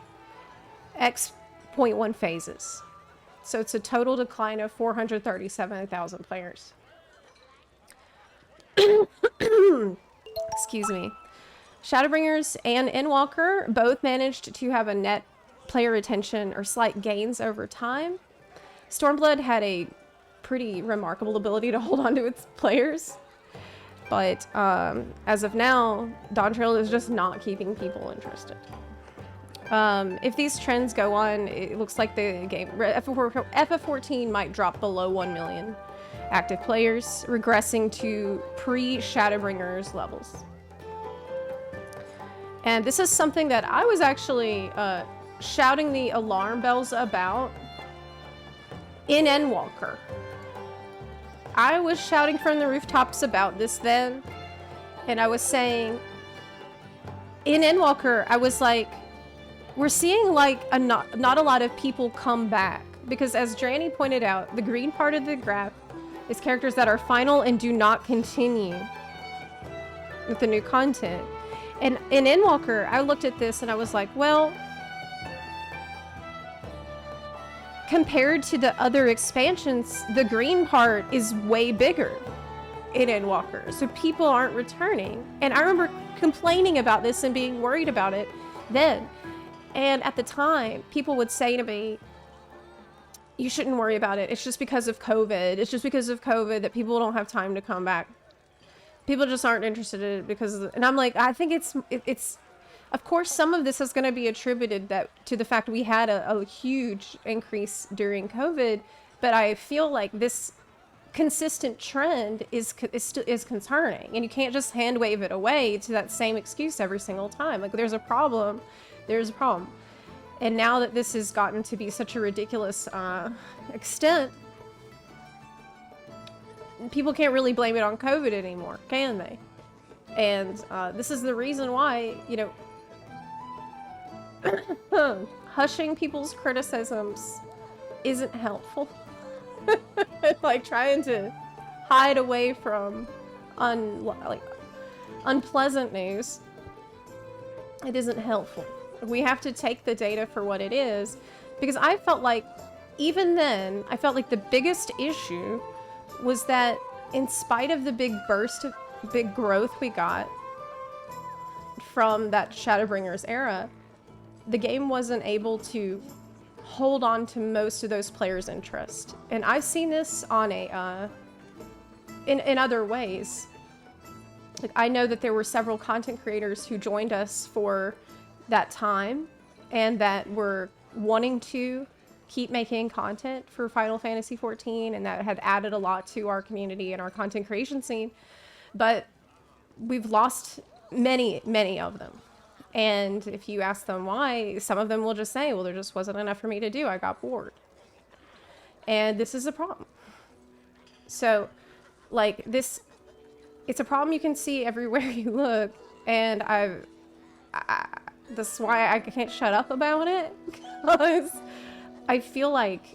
X.1 phases. So it's a total decline of 437,000 players. Excuse me. Shadowbringers and Endwalker both managed to have a net player retention or slight gains over time. Stormblood had a pretty remarkable ability to hold on to its players. But as of now, Dawntrail is just not keeping people interested. If these trends go on, it looks like the game FF14 might drop below 1 million active players, regressing to pre-Shadowbringers levels. And this is something that I was actually shouting the alarm bells about in Endwalker. I was shouting from the rooftops about this then, and I was saying, in Endwalker, I was like, we're seeing like not a lot of people come back, because as Dranny pointed out, the green part of the graph is characters that are final and do not continue with the new content. And in Endwalker, I looked at this and I was like, well, compared to the other expansions, the green part is way bigger in Endwalker, so people aren't returning. And I remember complaining about this and being worried about it then. And at the time, people would say to me, you shouldn't worry about it. It's just because of COVID. It's just because of COVID that people don't have time to come back. People just aren't interested in it because of the... And I'm like, I think it's of course, some of this is going to be attributed to the fact we had a huge increase during COVID, but I feel like this consistent trend is concerning, and you can't just hand wave it away to that same excuse every single time. Like, there's a problem. And now that this has gotten to be such a ridiculous extent, people can't really blame it on COVID anymore, can they? And this is the reason why, you know, hushing people's criticisms isn't helpful. Like, trying to hide away from unpleasant news, it isn't helpful. We have to take the data for what it is, because I felt like, even then, I felt like the biggest issue was that in spite of the big growth we got from that Shadowbringers era, the game wasn't able to hold on to most of those players' interest. And I've seen this on a in other ways. Like, I know that there were several content creators who joined us for that time and that were wanting to keep making content for Final Fantasy XIV, and that had added a lot to our community and our content creation scene. But we've lost many of them. And if you ask them why, some of them will just say, well, there just wasn't enough for me to do. I got bored. And this is a problem. So, like, it's a problem you can see everywhere you look. And that's why I can't shut up about it. Because I feel like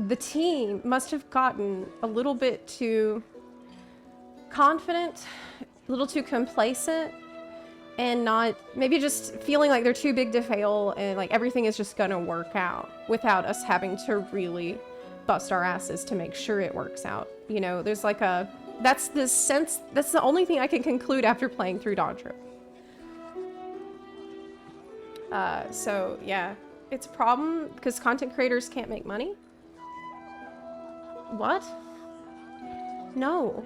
the team must have gotten a little bit too confident, a little too complacent, and not, maybe just feeling like they're too big to fail and like everything is just gonna work out without us having to really bust our asses to make sure it works out. You know, there's like that's the only thing I can conclude after playing through Dawntrail. So yeah, it's a problem because content creators can't make money. What? No.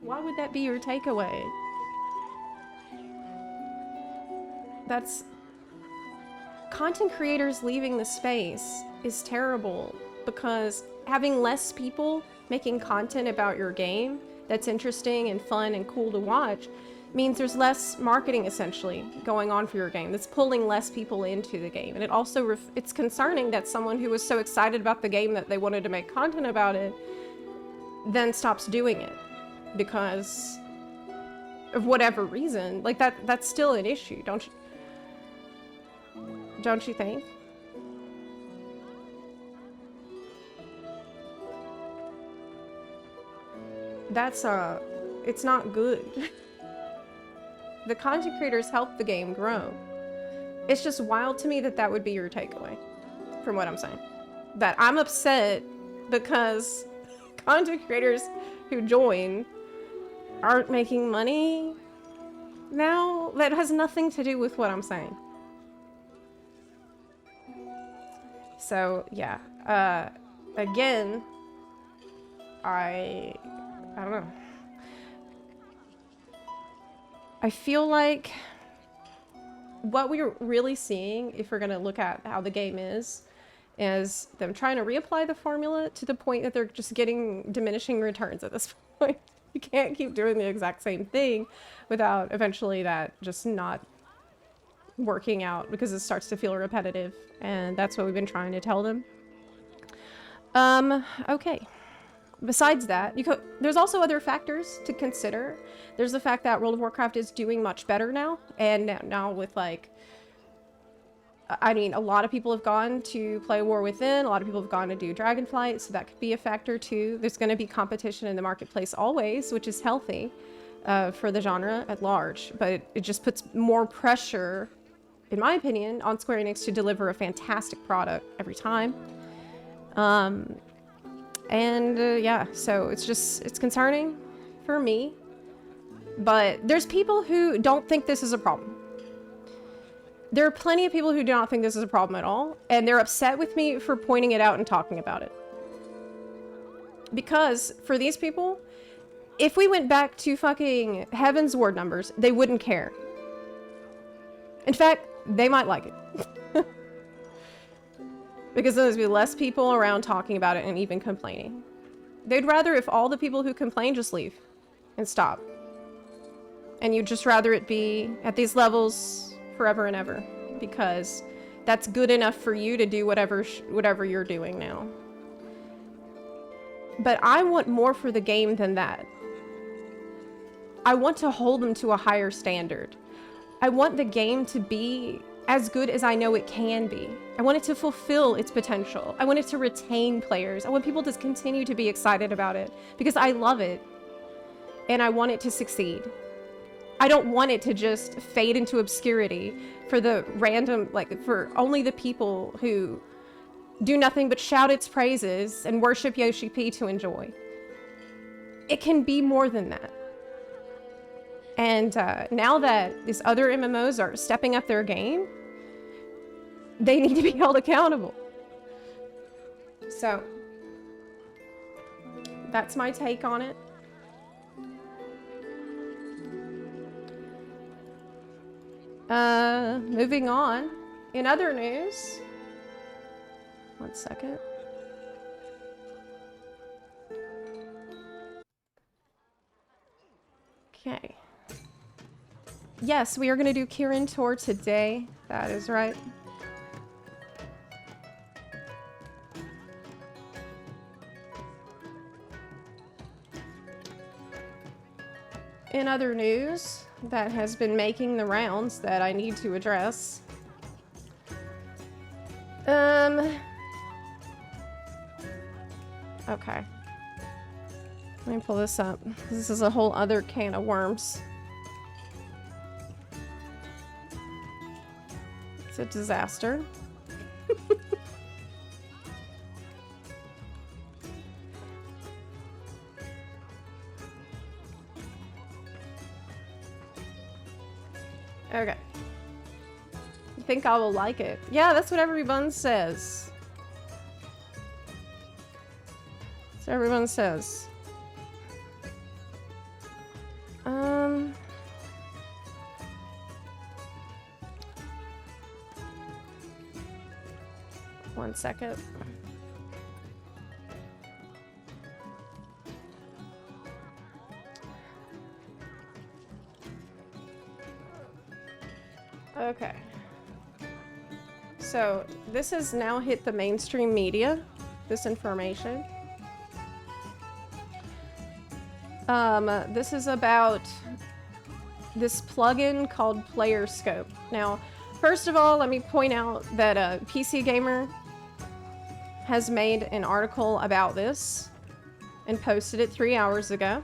Why would that be your takeaway? That's... Content creators leaving the space is terrible, because having less people making content about your game that's interesting and fun and cool to watch means there's less marketing essentially going on for your game. That's pulling less people into the game. And it also it's concerning that someone who was so excited about the game that they wanted to make content about it then stops doing it because of whatever reason. Like, that's still an issue, don't you think? That's it's not good. The content creators help the game grow. It's just wild to me that that would be your takeaway. from what I'm saying. That I'm upset because content creators who join aren't making money now. That has nothing to do with what I'm saying. So yeah, again, I don't know. I feel like what we're really seeing, if we're gonna look at how the game is them trying to reapply the formula to the point that they're just getting diminishing returns at this point. You can't keep doing the exact same thing without eventually that just not working out, because it starts to feel repetitive, and that's what we've been trying to tell them. Okay. Besides that, there's also other factors to consider. There's the fact that World of Warcraft is doing much better now, and now with like, I mean, a lot of people have gone to play War Within, a lot of people have gone to do Dragonflight, so that could be a factor too. There's going to be competition in the marketplace always, which is healthy for the genre at large, but it just puts more pressure, in my opinion, on Square Enix to deliver a fantastic product every time. Yeah, so it's concerning for me, but there's people who don't think this is a problem. There are plenty of people who do not think this is a problem at all, and they're upset with me for pointing it out and talking about it. Because for these people, if we went back to fucking Heaven's Ward numbers, they wouldn't care. In fact, they might like it. Because there's be less people around talking about it and even complaining. They'd rather if all the people who complain just leave and stop. And you'd just rather it be at these levels forever and ever, because that's good enough for you to do whatever you're doing now. But I want more for the game than that. I want to hold them to a higher standard. I want the game to be as good as I know it can be. I want it to fulfill its potential. I want it to retain players. I want people to continue to be excited about it because I love it and I want it to succeed. I don't want it to just fade into obscurity for the random, like for only the people who do nothing but shout its praises and worship Yoshi P to enjoy. It can be more than that. And now that these other MMOs are stepping up their game, they need to be held accountable. So, that's my take on it. Moving on. In other news, one second. Okay. Yes, we are going to do Kirin tour today. That is right. In other news that has been making the rounds that I need to address. Okay. Let me pull this up. This is a whole other can of worms. It's a disaster. Okay. I think I will like it. Yeah, that's what everyone says. That's what everyone says. One second. Okay. So, this has now hit the mainstream media, this information. This is about this plugin called Player Scope. Now, first of all, let me point out that PC Gamer has made an article about this and posted it 3 hours ago.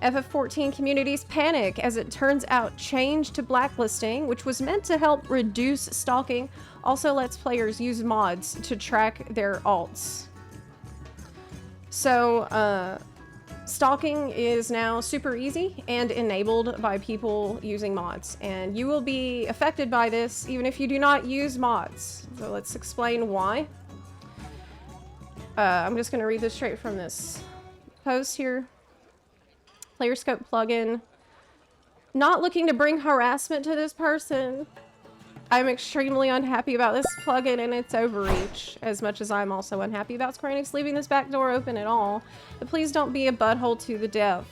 FF14 communities panic as it turns out change to blacklisting, which was meant to help reduce stalking, also lets players use mods to track their alts. So, stalking is now super easy and enabled by people using mods, and you will be affected by this even if you do not use mods. So let's explain why. I'm just going to read this straight from this post here. Player scope plugin. Not looking to bring harassment to this person. I'm extremely unhappy about this plugin and its overreach, as much as I'm also unhappy about Square Enix leaving this back door open at all. But please don't be a butthole to the dev.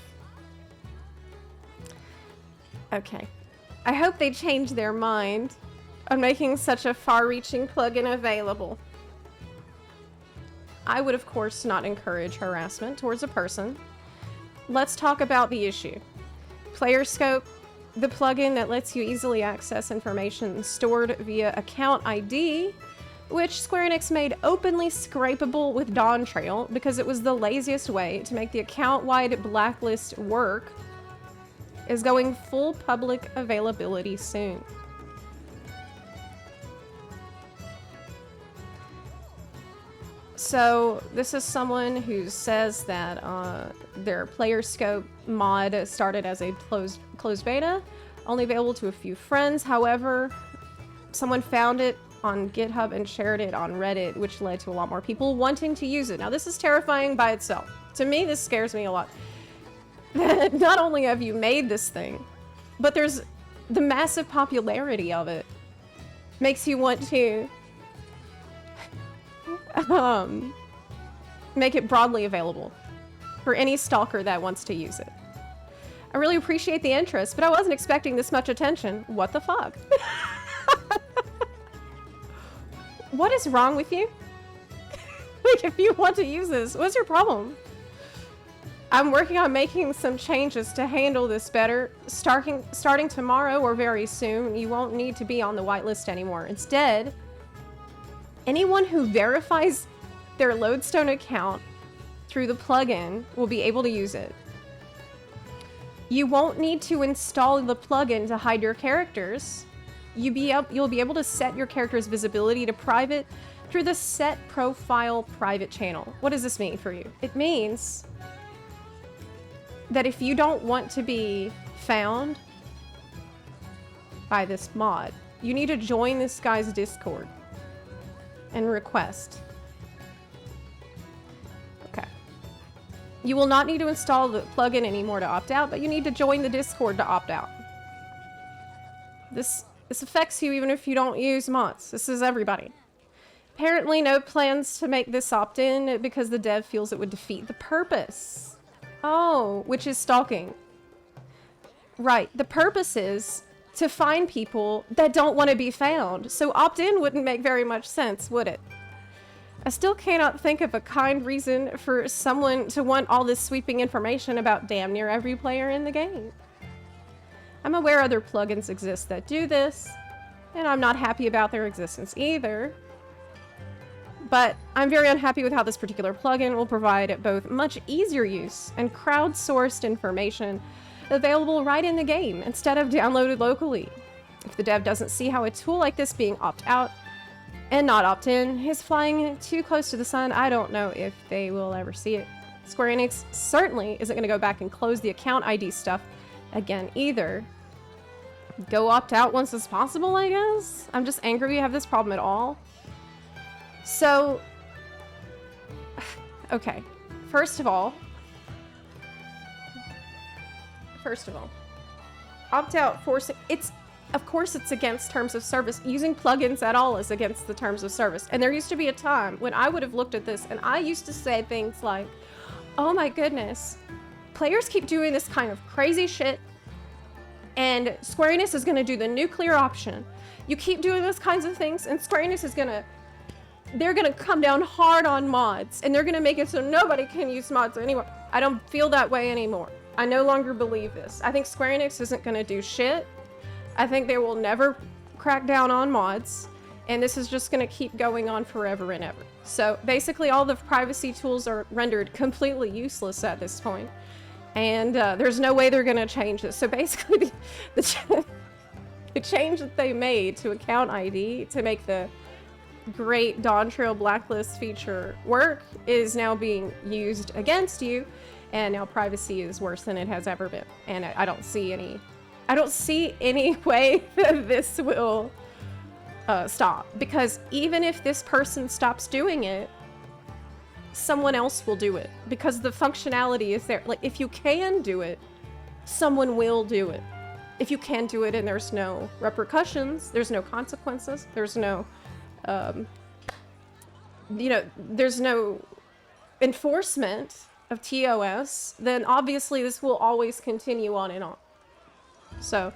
Okay. I hope they change their mind on making such a far-reaching plugin available. I would, of course, not encourage harassment towards a person. Let's talk about the issue. Player Scope, the plugin that lets you easily access information stored via account ID, which Square Enix made openly scrapable with Dawn Trail because it was the laziest way to make the account-wide blacklist work, is going full public availability soon. So this is someone who says that their Player Scope mod started as a closed beta, only available to a few friends. However, someone found it on GitHub and shared it on Reddit, which led to a lot more people wanting to use it. Now, this is terrifying by itself. To me, this scares me a lot. Not only have you made this thing, but there's the massive popularity of it makes you want to make it broadly available for any stalker that wants to use it. I really appreciate the interest, but I wasn't expecting this much attention. What the fuck? What is wrong with you? Like, if you want to use this, what's your problem? I'm working on making some changes to handle this better. Starting tomorrow or very soon, you won't need to be on the whitelist anymore. Instead, anyone who verifies their Lodestone account through the plugin will be able to use it. You won't need to install the plugin to hide your characters. You'll be able to set your character's visibility to private through the Set Profile private channel. What does this mean for you? It means that if you don't want to be found by this mod, you need to join this guy's Discord and request. Okay. You will not need to install the plugin anymore to opt out, but you need to join the Discord to opt out. This affects you even if you don't use mods. This is everybody. Apparently no plans to make this opt-in because the dev feels it would defeat the purpose. Oh, which is stalking. Right, the purpose is to find people that don't want to be found. So opt-in wouldn't make very much sense, would it? I still cannot think of a kind reason for someone to want all this sweeping information about damn near every player in the game. I'm aware other plugins exist that do this, and I'm not happy about their existence either. But I'm very unhappy with how this particular plugin will provide both much easier use and crowdsourced information available right in the game instead of downloaded locally. If the dev doesn't see how a tool like this being opt-out and not opt-in is flying too close to the sun, I don't know if they will ever see it. Square Enix certainly isn't going to go back and close the account ID stuff again either. Go opt out once it's possible, I guess? I'm just angry we have this problem at all. So, okay, first of all, opt out forcing, of course it's against terms of service. Using plugins at all is against the terms of service. And there used to be a time when I would have looked at this and I used to say things like, oh my goodness, players keep doing this kind of crazy shit and Square Enix is gonna do the nuclear option. You keep doing those kinds of things and Square Enix is they're gonna come down hard on mods and they're gonna make it so nobody can use mods anymore. I don't feel that way anymore. I no longer believe this. I think Square Enix isn't gonna do shit. I think they will never crack down on mods and this is just gonna keep going on forever and ever. So basically all the privacy tools are rendered completely useless at this point. And there's no way they're going to change this. So basically, the change that they made to account ID to make the great Dawn Trail blacklist feature work is now being used against you, and now privacy is worse than it has ever been. And I don't see any way that this will stop, because even if this person stops doing it, someone else will do it, because the functionality is there. Like, if you can do it, someone will do it. If you can do it and there's no repercussions, there's no consequences, there's no there's no enforcement of TOS, then obviously this will always continue on and on. So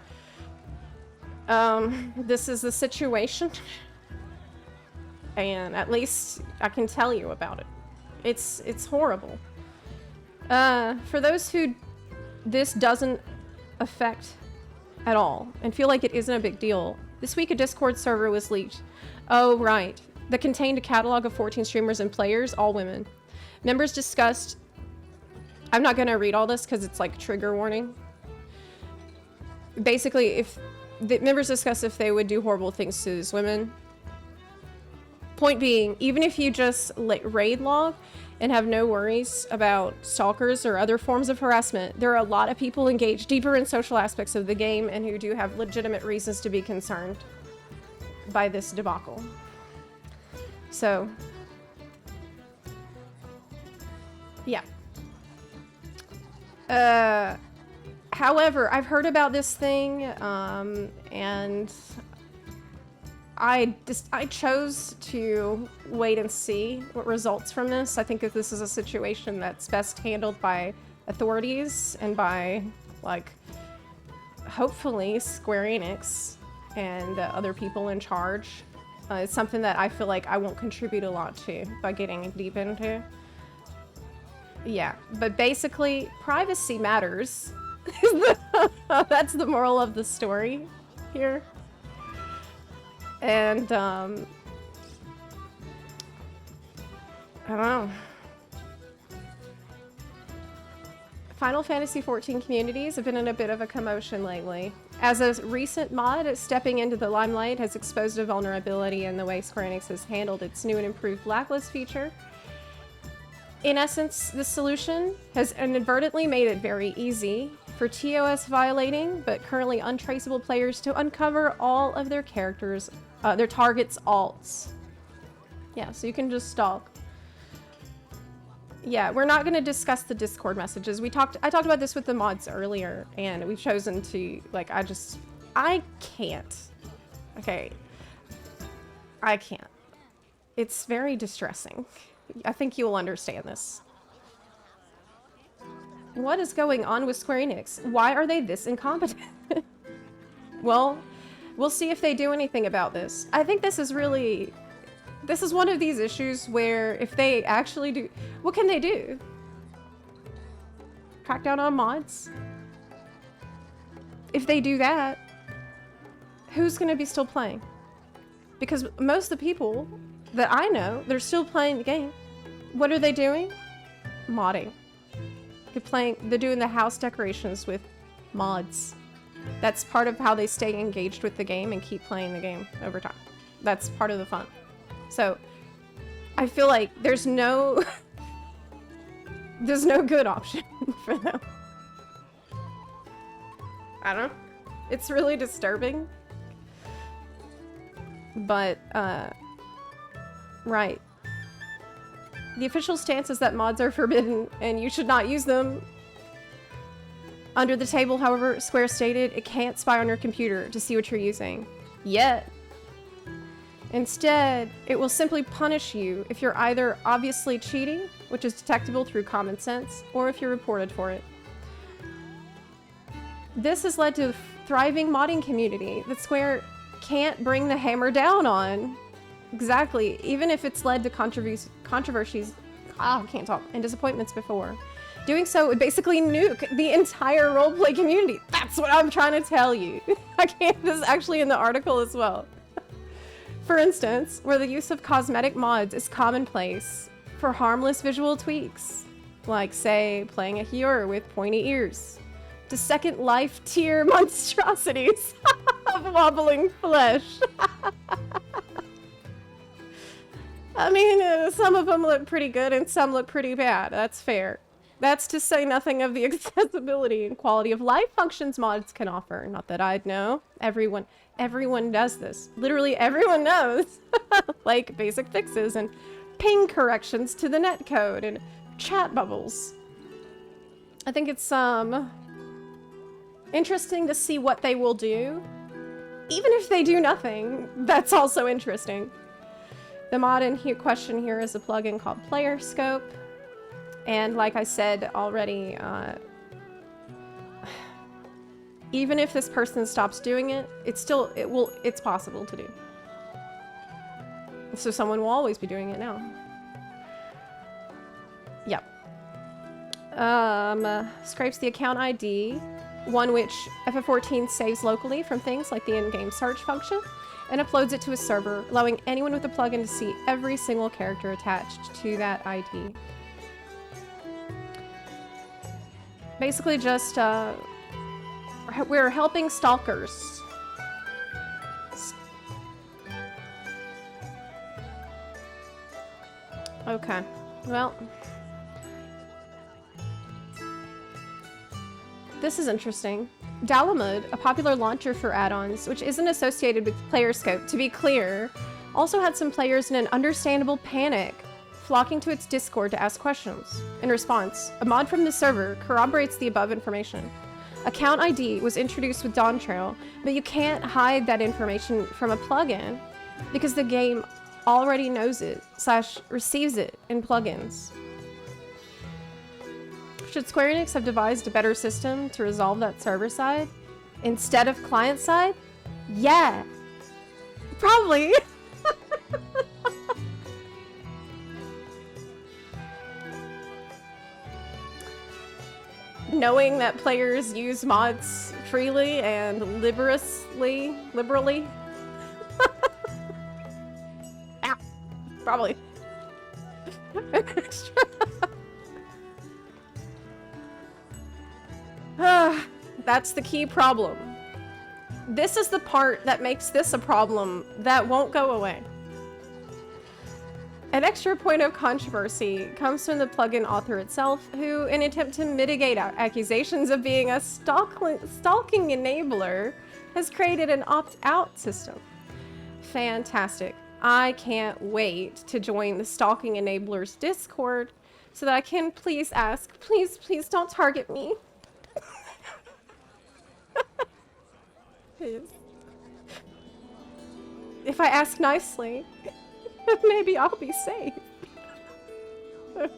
this is the situation, and at least I can tell you about it. It's horrible. For those who this doesn't affect at all and feel like it isn't a big deal, this week a Discord server was leaked. Oh, right. That contained a catalog of 14 streamers and players, all women. Members discussed... I'm not going to read all this because it's like trigger warning. Basically, if the members discussed if they would do horrible things to these women. Point being, even if you just raid log and have no worries about stalkers or other forms of harassment, there are a lot of people engaged deeper in social aspects of the game and who do have legitimate reasons to be concerned by this debacle. So, yeah. However, I've heard about this thing, and I chose to wait and see what results from this. I think that this is a situation that's best handled by authorities and by, like, hopefully Square Enix and other people in charge. It's something that I feel like I won't contribute a lot to by getting deep into. Yeah, but basically, privacy matters. That's the moral of the story here. And, I don't know. Final Fantasy XIV communities have been in a bit of a commotion lately, as a recent mod stepping into the limelight has exposed a vulnerability in the way Square Enix has handled its new and improved blacklist feature. In essence, this solution has inadvertently made it very easy for TOS violating but currently untraceable players to uncover all of their characters, their targets' alts. Yeah, so you can just stalk. Yeah, we're not going to discuss the Discord messages. I talked about this with the mods earlier, and we've chosen to, like, I can't. Okay. I can't. It's very distressing. I think you'll understand this. What is going on with Square Enix? Why are they this incompetent? Well, we'll see if they do anything about this. I think this is one of these issues where if they actually do... What can they do? Crack down on mods? If they do that, who's going to be still playing? Because most of the people that I know, they're still playing the game. What are they doing? Modding. They're doing the house decorations with mods. That's part of how they stay engaged with the game and keep playing the game over time. That's part of the fun. So, I feel like there's no good option for them. I don't know. It's really disturbing. But, right. The official stance is that mods are forbidden and you should not use them. Under the table, however, Square stated it can't spy on your computer to see what you're using. Yet. Instead, it will simply punish you if you're either obviously cheating, which is detectable through common sense, or if you're reported for it. This has led to a thriving modding community that Square can't bring the hammer down on. Exactly, even if it's led to controversies, I can't talk, and disappointments before. Doing so would basically nuke the entire roleplay community. That's what I'm trying to tell you. This is actually in the article as well. For instance, where the use of cosmetic mods is commonplace for harmless visual tweaks. Like, say, playing a Hior with pointy ears. To Second Life tier monstrosities of wobbling flesh. I mean, some of them look pretty good and some look pretty bad. That's fair. That's to say nothing of the accessibility and quality of life functions mods can offer. Not that I'd know. Everyone does this. Literally everyone knows. Like basic fixes and ping corrections to the netcode and chat bubbles. I think it's interesting to see what they will do. Even if they do nothing, that's also interesting. The mod in question here is a plugin called Player Scope. And like I said already, even if this person stops doing it, it's possible to do. So someone will always be doing it now. Yep. Scrapes the account ID, one which FF14 saves locally from things like the in-game search function, and uploads it to a server, allowing anyone with a plugin to see every single character attached to that ID. Basically just, we're helping stalkers. Okay, well. This is interesting. Dalamud, a popular launcher for add-ons, which isn't associated with Player Scope, to be clear, also had some players in an understandable panic, flocking to its Discord to ask questions. In response, a mod from the server corroborates the above information. Account ID was introduced with Dawn Trail, but you can't hide that information from a plugin because the game already knows it / receives it in plugins. Should Square Enix have devised a better system to resolve that server side instead of client side? Yeah, probably. Knowing that players use mods freely and liberally. Ow. Probably. That's the key problem. This is the part that makes this a problem that won't go away. An extra point of controversy comes from the plugin author itself, who, in an attempt to mitigate accusations of being a stalking enabler, has created an opt-out system. Fantastic. I can't wait to join the Stalking Enablers Discord so that I can please ask, please don't target me. If I ask nicely, maybe I'll be safe.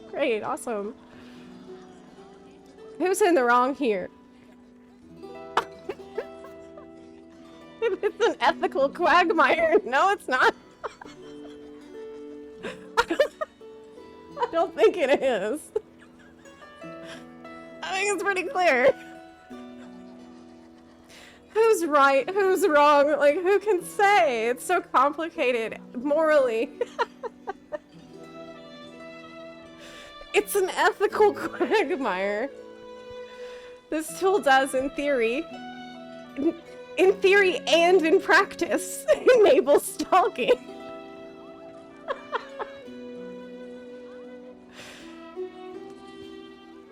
Great, awesome. Who's in the wrong here? It's an ethical quagmire. No, it's not. I don't think it is. I think it's pretty clear. Who's right? Who's wrong? Like, who can say? It's so complicated morally. It's an ethical quagmire. This tool does, in theory and in practice, enable stalking.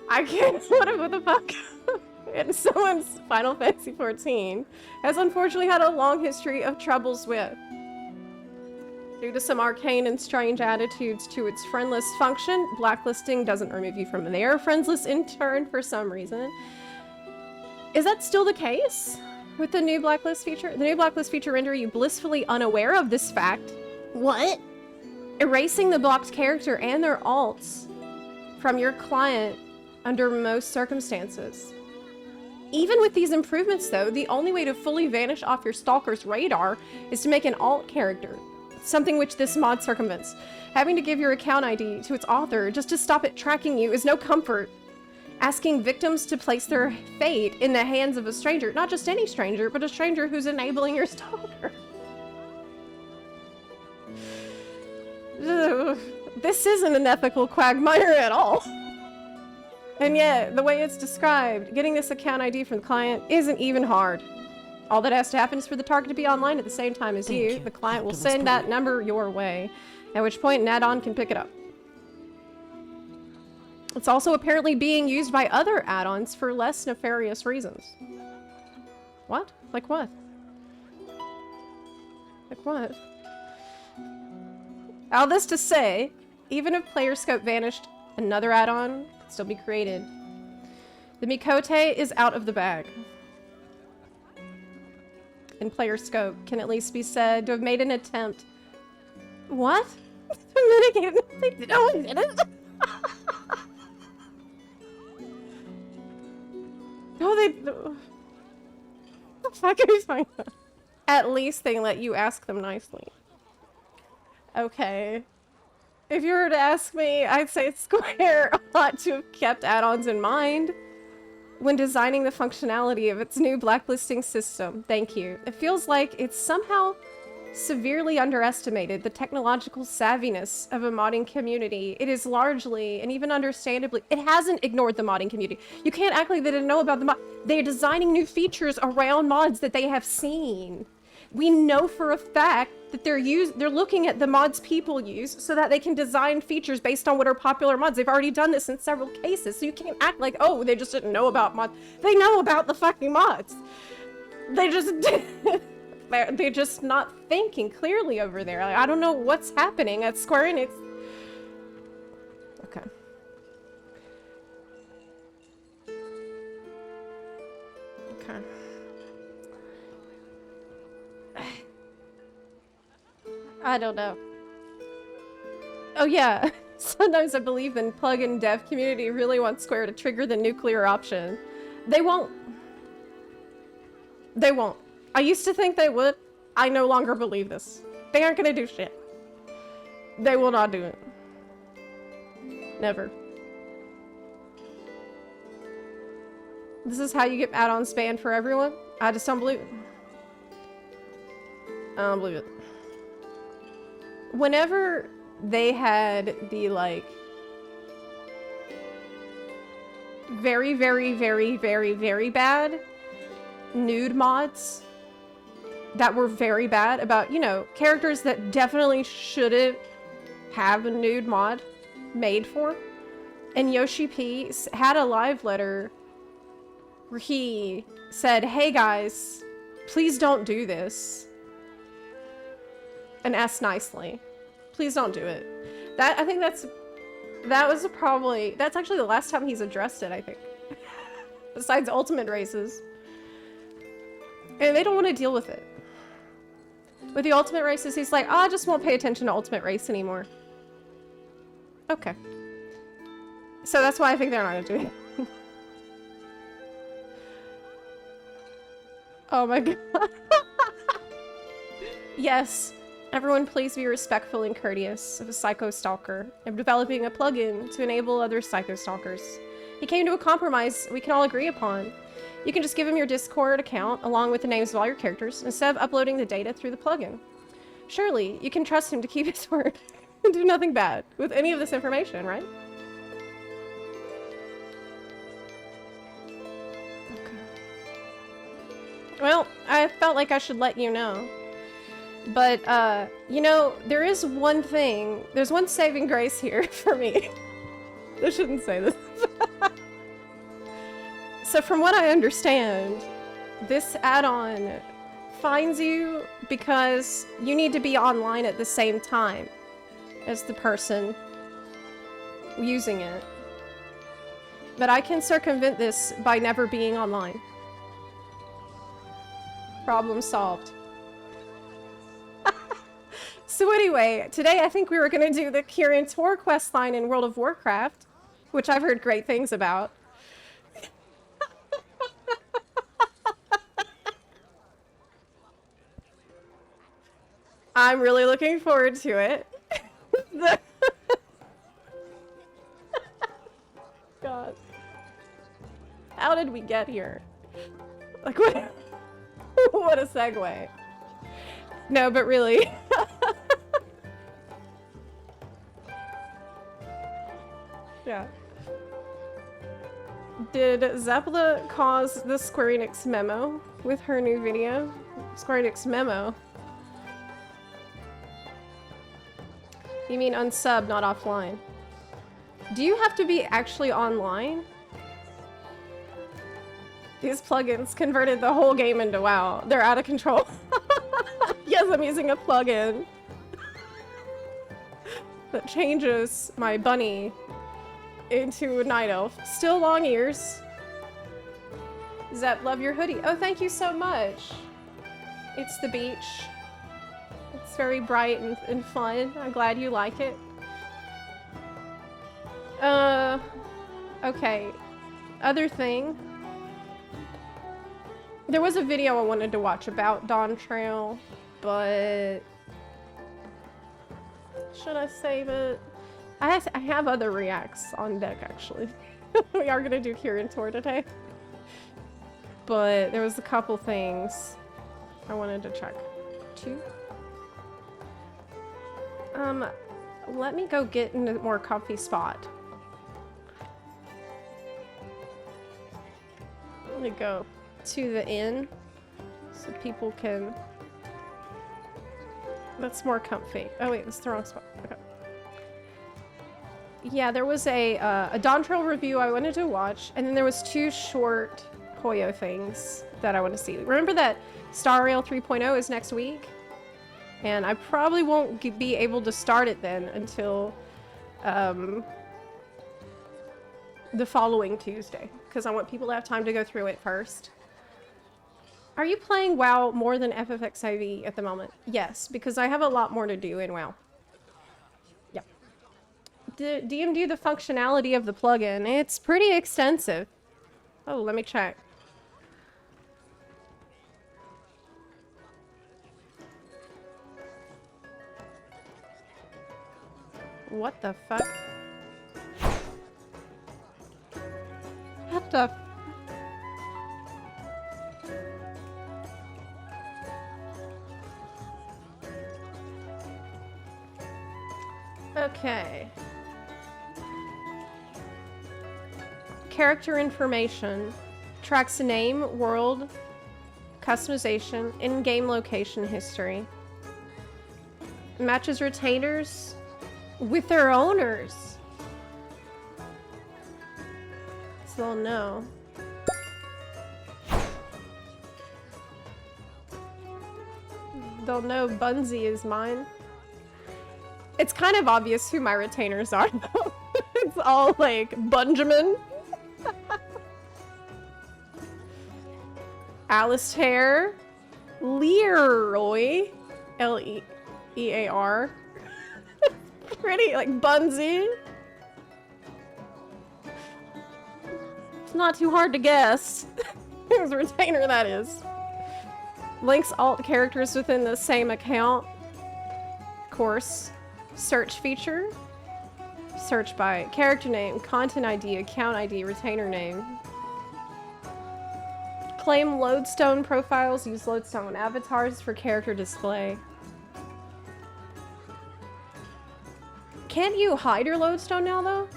I can't. What the fuck? And someone's Final Fantasy XIV has unfortunately had a long history of troubles with. Due to some arcane and strange attitudes to its friend list function, blacklisting doesn't remove you from their friends list in turn for some reason. Is that still the case with the new blacklist feature? The new blacklist feature render you blissfully unaware of this fact. What? Erasing the blocked character and their alts from your client under most circumstances. Even with these improvements, though, the only way to fully vanish off your stalker's radar is to make an alt character, something which this mod circumvents. Having to give your account ID to its author just to stop it tracking you is no comfort. Asking victims to place their fate in the hands of a stranger, not just any stranger, but a stranger who's enabling your stalker. This isn't an ethical quagmire at all. And yet, the way it's described, getting this account ID from the client isn't even hard. All that has to happen is for the target to be online at the same time as you. The client will send that number your way, at which point an add-on can pick it up. It's also apparently being used by other add-ons for less nefarious reasons. What? Like what? Like what? All this to say, even if player scope vanished, another add-on can still be created. The Mikote is out of the bag. And player scope can at least be said to have made an attempt. What? To mitigate? No one did it. No, they. What the fuck are you talking about? At least they let you ask them nicely. Okay. If you were to ask me, I'd say Square ought to have kept add-ons in mind when designing the functionality of its new blacklisting system. Thank you. It feels like it's somehow severely underestimated the technological savviness of a modding community. It is largely, and even understandably, it hasn't ignored the modding community. You can't act like they didn't know about the mod. They're designing new features around mods that they have seen. We know for a fact that they're looking at the mods people use so that they can design features based on what are popular mods. They've already done this in several cases, so you can't act like, oh, they just didn't know about mods. They know about the fucking mods. They just they're just not thinking clearly over there. Like, I don't know what's happening at Square Enix. Okay. Okay. I don't know. Oh yeah, sometimes I believe the plugin dev community really wants Square to trigger the nuclear option. They won't. They won't. I used to think they would. I no longer believe this. They aren't gonna do shit. They will not do it. Never. This is how you get add-ons banned for everyone? I just don't believe it. I don't believe it. Whenever they had the, like, very, very, very, very, very bad nude mods that were very bad about, you know, characters that definitely shouldn't have a nude mod made for. And Yoshi P had a live letter where he said, hey guys, please don't do this. And asked nicely. Please don't do it. I think that's actually the last time he's addressed it, I think. Besides Ultimate Races. And they don't want to deal with it. With the Ultimate Races, he's like, oh, I just won't pay attention to Ultimate Race anymore. Okay. So that's why I think they're not gonna do it. Oh my god. Yes. Everyone please be respectful and courteous of a psycho stalker. I'm developing a plugin to enable other psycho stalkers. He came to a compromise we can all agree upon. You can just give him your Discord account along with the names of all your characters instead of uploading the data through the plugin. Surely, you can trust him to keep his word and do nothing bad with any of this information, right? Okay. Well, I felt like I should let you know. But, you know, there is one thing. There's one saving grace here for me. I shouldn't say this. So from what I understand, this add-on finds you because you need to be online at the same time as the person using it. But I can circumvent this by never being online. Problem solved. So anyway, today I think we were going to do the Kirin Tour questline in World of Warcraft, which I've heard great things about. I'm really looking forward to it. God. How did we get here? Like, what? What a segue. No, but really. Yeah. Did Zepla cause the Square Enix memo with her new video? Square Enix memo? You mean unsub, not offline? Do you have to be actually online? These plugins converted the whole game into WoW. They're out of control. Yes, I'm using a plugin that changes my bunny into a night elf. Still long ears. Zep, love your hoodie. Oh, thank you so much. It's the beach. It's very bright and fun. I'm glad you like it. Okay. Other thing. There was a video I wanted to watch about Dawn Trail, but should I save it? I have other reacts on deck, actually. We are gonna do Kirin tour today. But there was a couple things I wanted to check. Two? Let me go get in a more comfy spot. Let me go to the inn so people can... That's more comfy. Oh wait, that's the wrong spot. Okay. Yeah, there was a Dawn Trail review I wanted to watch, and then there was 2 short Hoyo things that I want to see. Remember that Star Rail 3.0 is next week? And I probably won't be able to start it then until the following Tuesday, because I want people to have time to go through it first. Are you playing WoW more than FFXIV at the moment? Yes, because I have a lot more to do in WoW. Yep. DMD the functionality of the plugin. It's pretty extensive. Oh, let me check. What the fuck? What the f- Okay. Character information. Tracks name, world, customization, in-game location history. Matches retainers with their owners. So they'll know. They'll know Bunzy is mine. It's kind of obvious who my retainers are, though. It's all like Benjamin, Alistair, Leroy, Lear. Pretty like Bunzy. It's not too hard to guess whose retainer that is. Links alt characters within the same account. Of course. Search feature. Search by character name, content ID, account ID, retainer name. Claim lodestone profiles. Use lodestone avatars for character display. Can't you hide your lodestone now, though?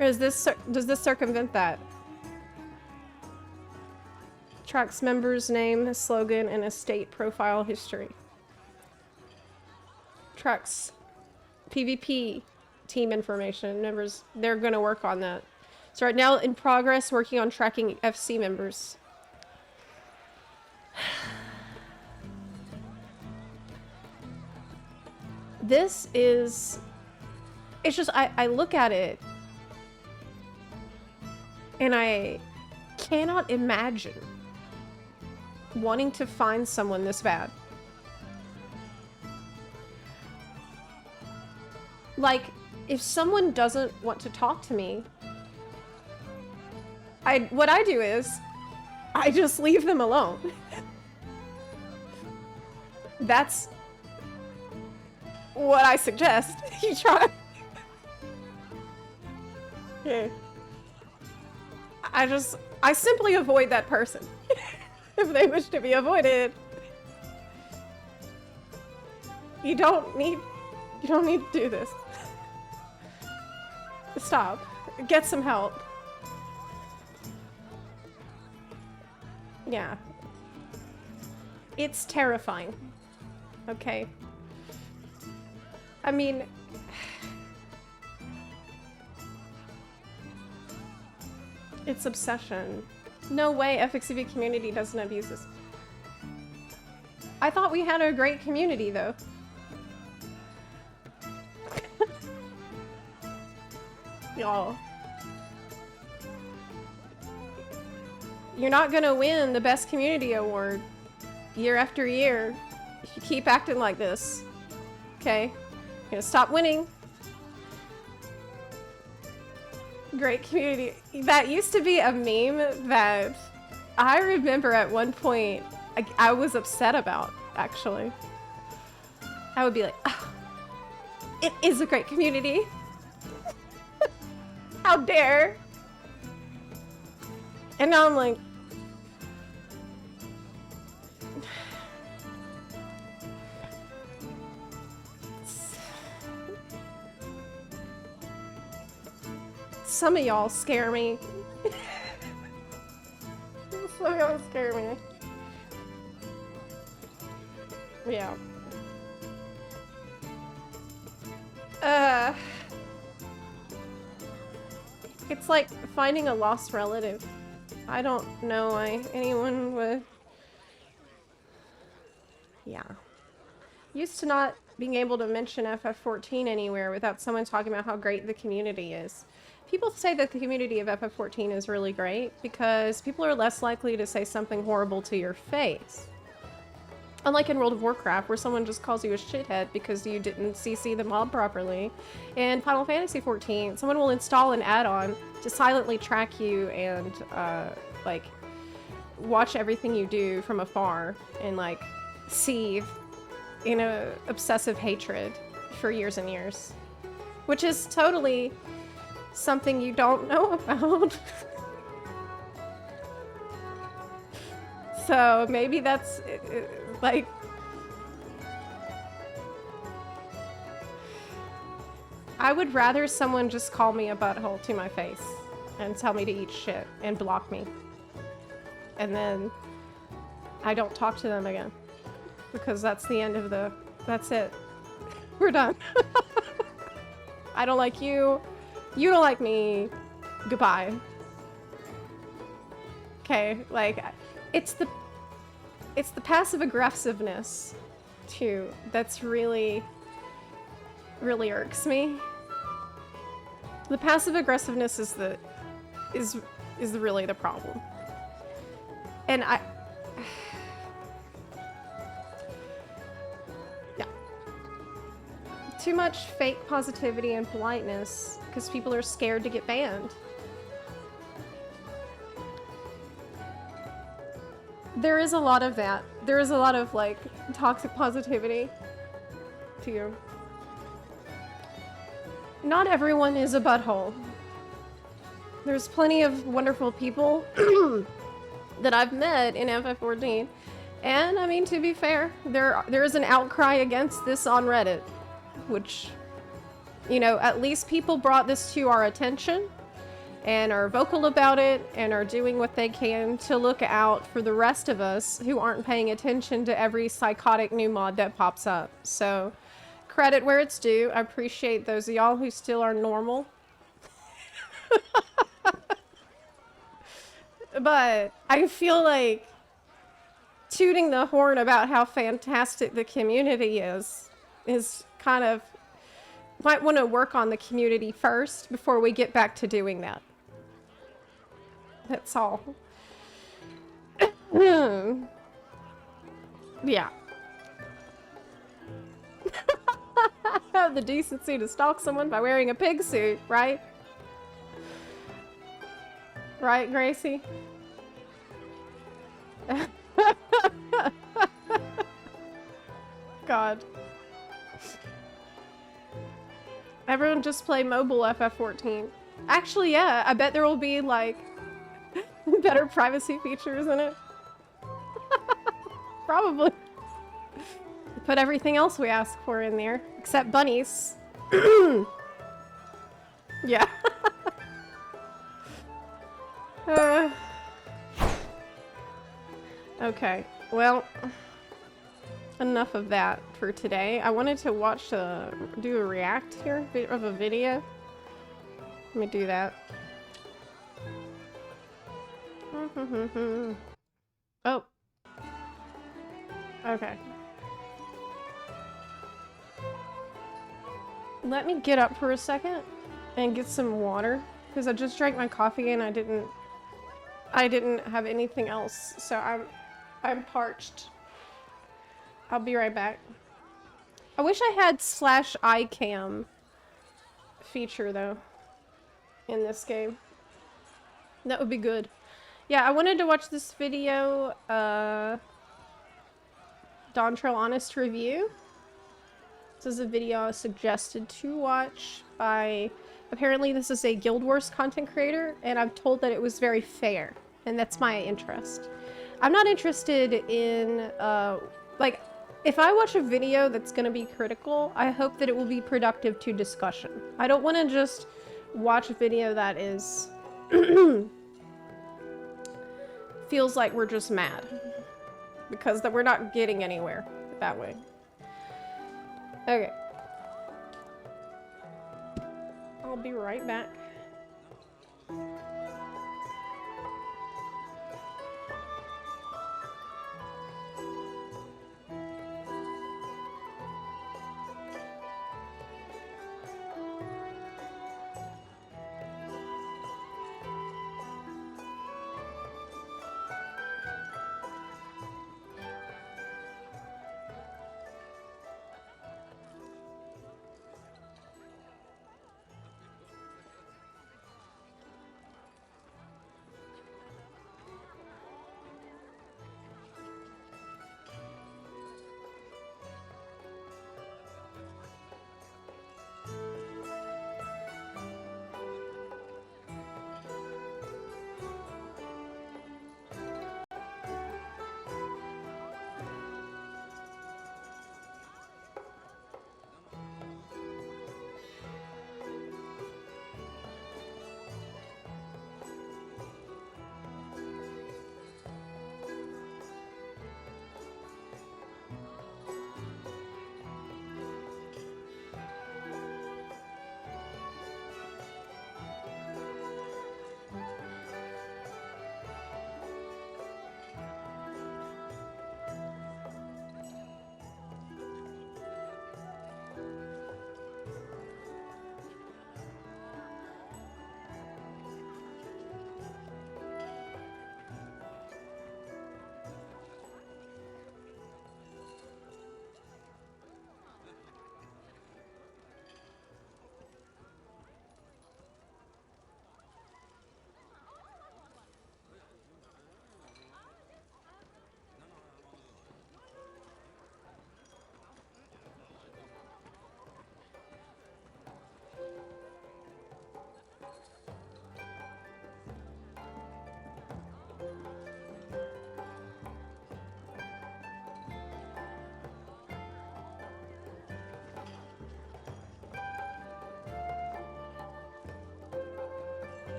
Or is this does this circumvent that? Tracks members' name, slogan, and estate profile history. Tracks PvP team information. Members, they're going to work on that. So right now, in progress, working on tracking FC members. This is... It's just, I look at it, and I cannot imagine wanting to find someone this bad. Like, if someone doesn't want to talk to me, what I do is, I just leave them alone. That's what I suggest. You try. Okay. I simply avoid that person. If they wish to be avoided. You don't need to do this. Stop. Get some help. Yeah. It's terrifying. Okay. I mean... It's obsession. No way FXCV community doesn't abuse this. I thought we had a great community, though. Y'all. You're not gonna win the best community award year after year if you keep acting like this. Okay? You're gonna stop winning. Great community. That used to be a meme that I remember at one point I was upset about, actually. I would be like, oh, it is a great community. How dare? And now I'm like, some of y'all scare me. Some of y'all scare me. Yeah. It's like finding a lost relative. I don't know why anyone would... Yeah. Used to not being able to mention FF14 anywhere without someone talking about how great the community is. People say that the community of FF14 is really great because people are less likely to say something horrible to your face. Unlike in World of Warcraft, where someone just calls you a shithead because you didn't CC the mob properly. In Final Fantasy XIV, someone will install an add-on to silently track you and, like, watch everything you do from afar and, like, seethe in a obsessive hatred for years and years. Which is totally something you don't know about. So maybe that's, like... I would rather someone just call me a butthole to my face and tell me to eat shit and block me. And then I don't talk to them again. Because that's the end of the... That's it. We're done. I don't like you. You don't like me. Goodbye. Okay, like... It's the passive aggressiveness, too, that's really irks me. The passive aggressiveness is really the problem. And yeah. Too much fake positivity and politeness because people are scared to get banned. There is a lot of that. There is a lot of, like, toxic positivity, too. Not everyone is a butthole. There's plenty of wonderful people that I've met in FF14. And, I mean, to be fair, there is an outcry against this on Reddit. Which, you know, at least people brought this to our attention. And are vocal about it, and are doing what they can to look out for the rest of us who aren't paying attention to every psychotic new mod that pops up. So, credit where it's due. I appreciate those of y'all who still are normal. But I feel like tooting the horn about how fantastic the community is kind of... Might want to work on the community first before we get back to doing that. That's all. Yeah. Have the decency to stalk someone by wearing a pig suit, right? Right, Gracie? God. Everyone just play mobile FF14. Actually, yeah, I bet there will be, like, better privacy features in it. Probably. Put everything else we ask for in there, except bunnies. Yeah. Okay, well, enough of that for today. I wanted to watch do a react here of a video. Let me do that. Oh. Okay. Let me get up for a second and get some water because I just drank my coffee and I didn't have anything else, so I'm parched. I'll be right back. I wish I had /iCam feature though in this game. That would be good. Yeah, I wanted to watch this video, Dawn Trail Honest Review. This is a video I was suggested to watch by, apparently this is a Guild Wars content creator, and I'm told that it was very fair, and that's my interest. I'm not interested in, like, if I watch a video that's gonna be critical, I hope that it will be productive to discussion. I don't want to just watch a video that is, feels like we're just mad, because that we're not getting anywhere that way. Okay. I'll be right back.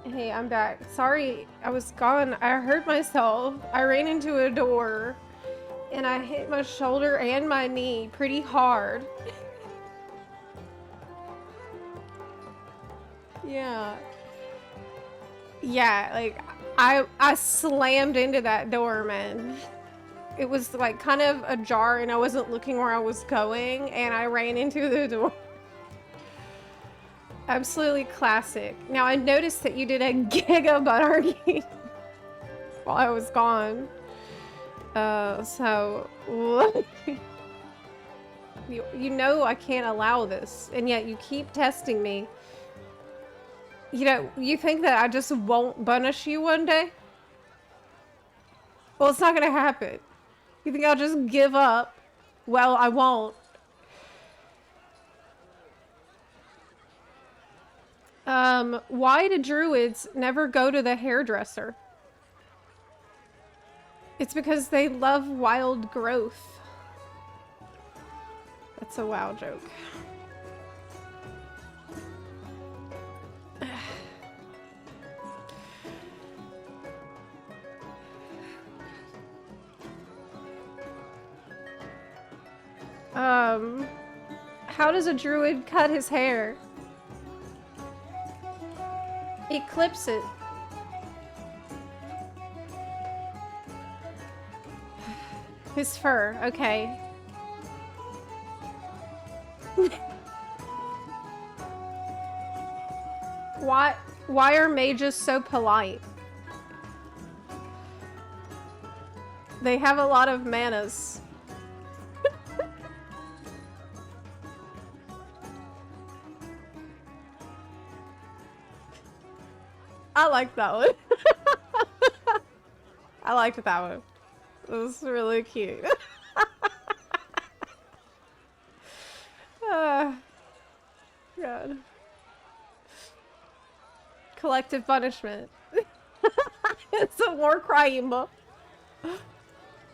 Hey, I'm back. Sorry, I was gone. I hurt myself. I ran into a door and I hit my shoulder and my knee pretty hard. Yeah. Yeah, like I slammed into that door, man. It was like kind of ajar and I wasn't looking where I was going and I ran into the door. Absolutely classic. Now I noticed that you did a giga bunarchy while I was gone. So you know I can't allow this, and yet you keep testing me. You know, you think that I just won't punish you one day? Well, it's not gonna happen. You think I'll just give up? Well, I won't. Why do druids never go to the hairdresser? It's because they love wild growth. That's a WoW joke. How does a druid cut his hair? He clips it. His fur, okay. Why are mages so polite? They have a lot of manas. I like that one. I liked that one. It was really cute. God. Collective punishment. It's a war crime.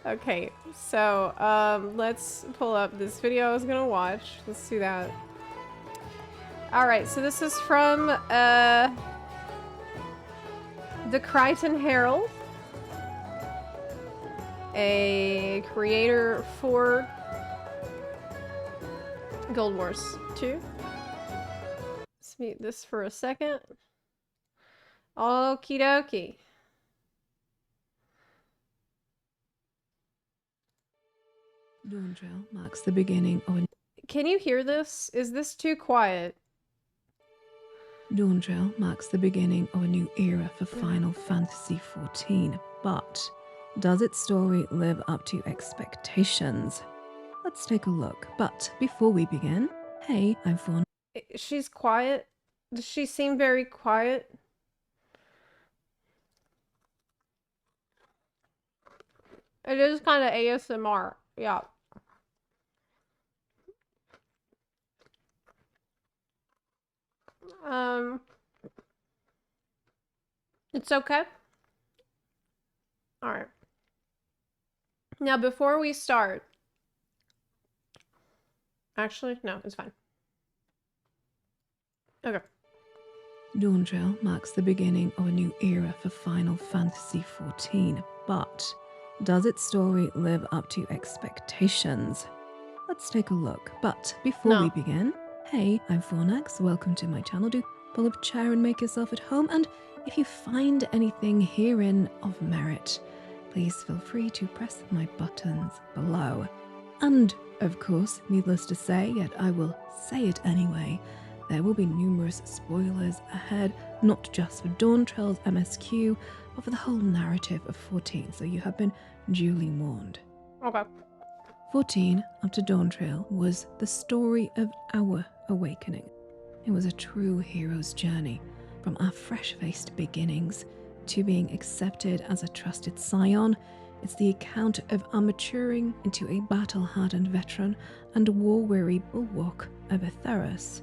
Okay, so let's pull up this video I was gonna watch. Let's do that. Alright, so this is from the Crichton Herald, a creator for Guild Wars 2. Let's mute this for a second. Okie dokie. Dawn Trail marks the beginning of a... Can you hear this? Is this too quiet? Dawn Trail marks the beginning of a new era for Final Fantasy XIV, but does its story live up to expectations? Let's take a look, but before we begin, hey, I'm Fawn. She's quiet. Does she seem very quiet? It is kind of ASMR, yeah. It's okay. All right. Now, before we start, actually, no, it's fine. Okay. Dawn Trail marks the beginning of a new era for Final Fantasy XIV, but does its story live up to expectations? Let's take a look, but before we begin, hey, I'm Fornax, welcome to my channel. Do pull up a chair and make yourself at home, and if you find anything herein of merit, please feel free to press my buttons below. And, of course, needless to say, yet I will say it anyway, there will be numerous spoilers ahead, not just for Dawn Trail's MSQ, but for the whole narrative of 14, so you have been duly warned. Okay. 14, up to Dawn Trail, was the story of our awakening. It was a true hero's journey, from our fresh-faced beginnings to being accepted as a trusted scion. It's the account of our maturing into a battle-hardened veteran and war-weary bulwark of Etheros.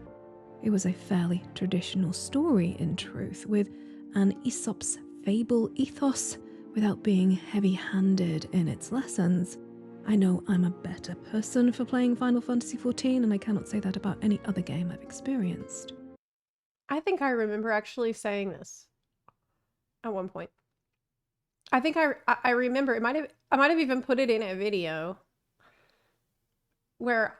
It was a fairly traditional story, in truth, with an Aesop's fable ethos without being heavy-handed in its lessons. I know I'm a better person for playing Final Fantasy XIV, and I cannot say that about any other game I've experienced. I think I remember actually saying this. at one point. I think I remember I might have even put it in a video where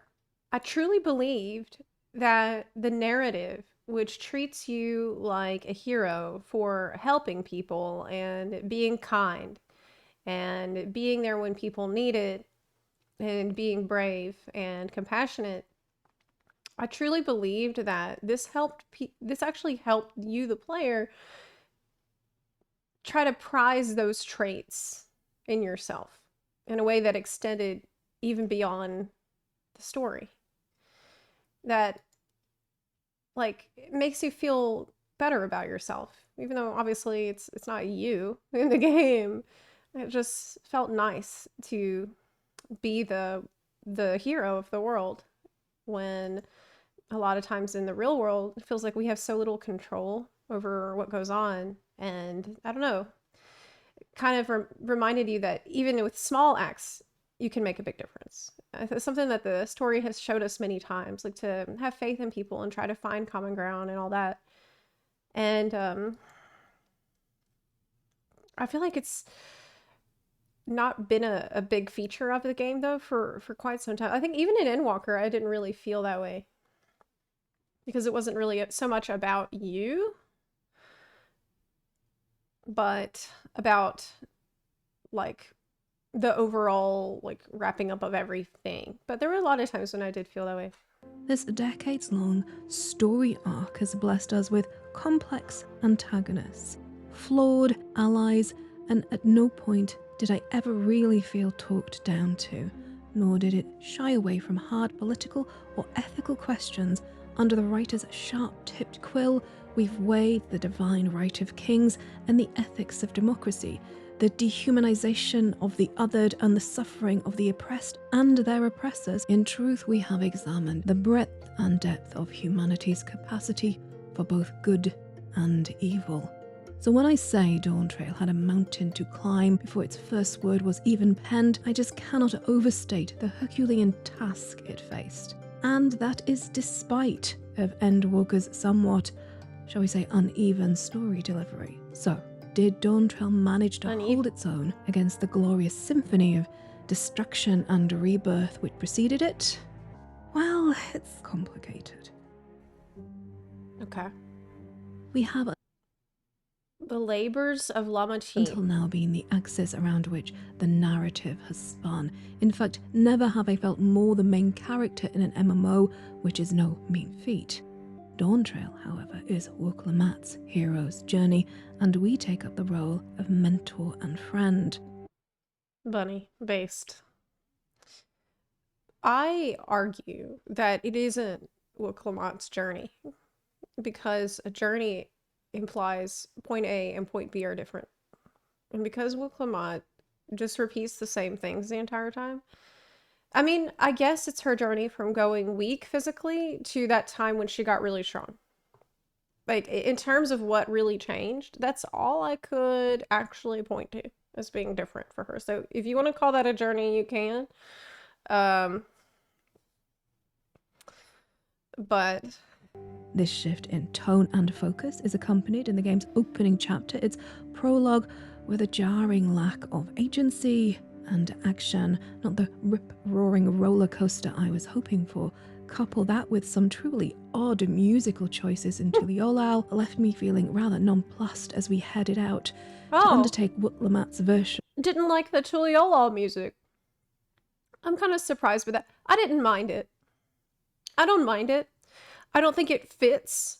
I truly believed that the narrative, which treats you like a hero for helping people and being kind and being there when people need it and being brave and compassionate, I truly believed that this actually helped you, the player, try to prize those traits in yourself in a way that extended even beyond the story. That, like, it makes you feel better about yourself, even though obviously it's not you in the game. It just felt nice to be the hero of the world, when a lot of times in the real world it feels like we have so little control over what goes on. And I don't know, kind of reminded you that even with small acts, you can make a big difference. It's something that the story has showed us many times, like to have faith in people and try to find common ground and all that. And I feel like it's not been a big feature of the game though for quite some time. I think even in Endwalker I didn't really feel that way, because it wasn't really so much about you, but about like the overall like wrapping up of everything. But there were a lot of times when I did feel that way. This decades-long story arc has blessed us with complex antagonists, flawed allies, and at no point did I ever really feel talked down to, nor did it shy away from hard political or ethical questions. Under the writer's sharp-tipped quill, we've weighed the divine right of kings and the ethics of democracy, the dehumanization of the othered and the suffering of the oppressed and their oppressors. In truth, we have examined the breadth and depth of humanity's capacity for both good and evil. So when I say Dawntrail had a mountain to climb before its first word was even penned, I just cannot overstate the Herculean task it faced. And that is despite of Endwalker's somewhat, shall we say, uneven story delivery. So, did Dawntrail manage to hold its own against the glorious symphony of destruction and rebirth which preceded it? Well, it's complicated. Okay. We have the labors of Lamaty'e until now been the axis around which the narrative has spun. In fact, never have I felt more the main character in an MMO, which is no mean feat. Dawntrail, however, is Warcraft's hero's journey, and we take up the role of mentor and friend. Bunny based. I argue that it isn't Warcraft's journey, because a journey implies point A and point B are different. And because Warcraft just repeats the same things the entire time, I mean, I guess it's her journey from going weak physically to that time when she got really strong. Like, in terms of what really changed, that's all I could actually point to as being different for her. So if you want to call that a journey, you can. But this shift in tone and focus is accompanied in the game's opening chapter, its prologue, with a jarring lack of agency and action, not the rip-roaring roller coaster I was hoping for. Couple that with some truly odd musical choices in Tuliolal left me feeling rather nonplussed as we headed out to undertake Wutlamat's version. Didn't like the Tuliolal music. I'm kind of surprised with that. I didn't mind it. I don't mind it. I don't think it fits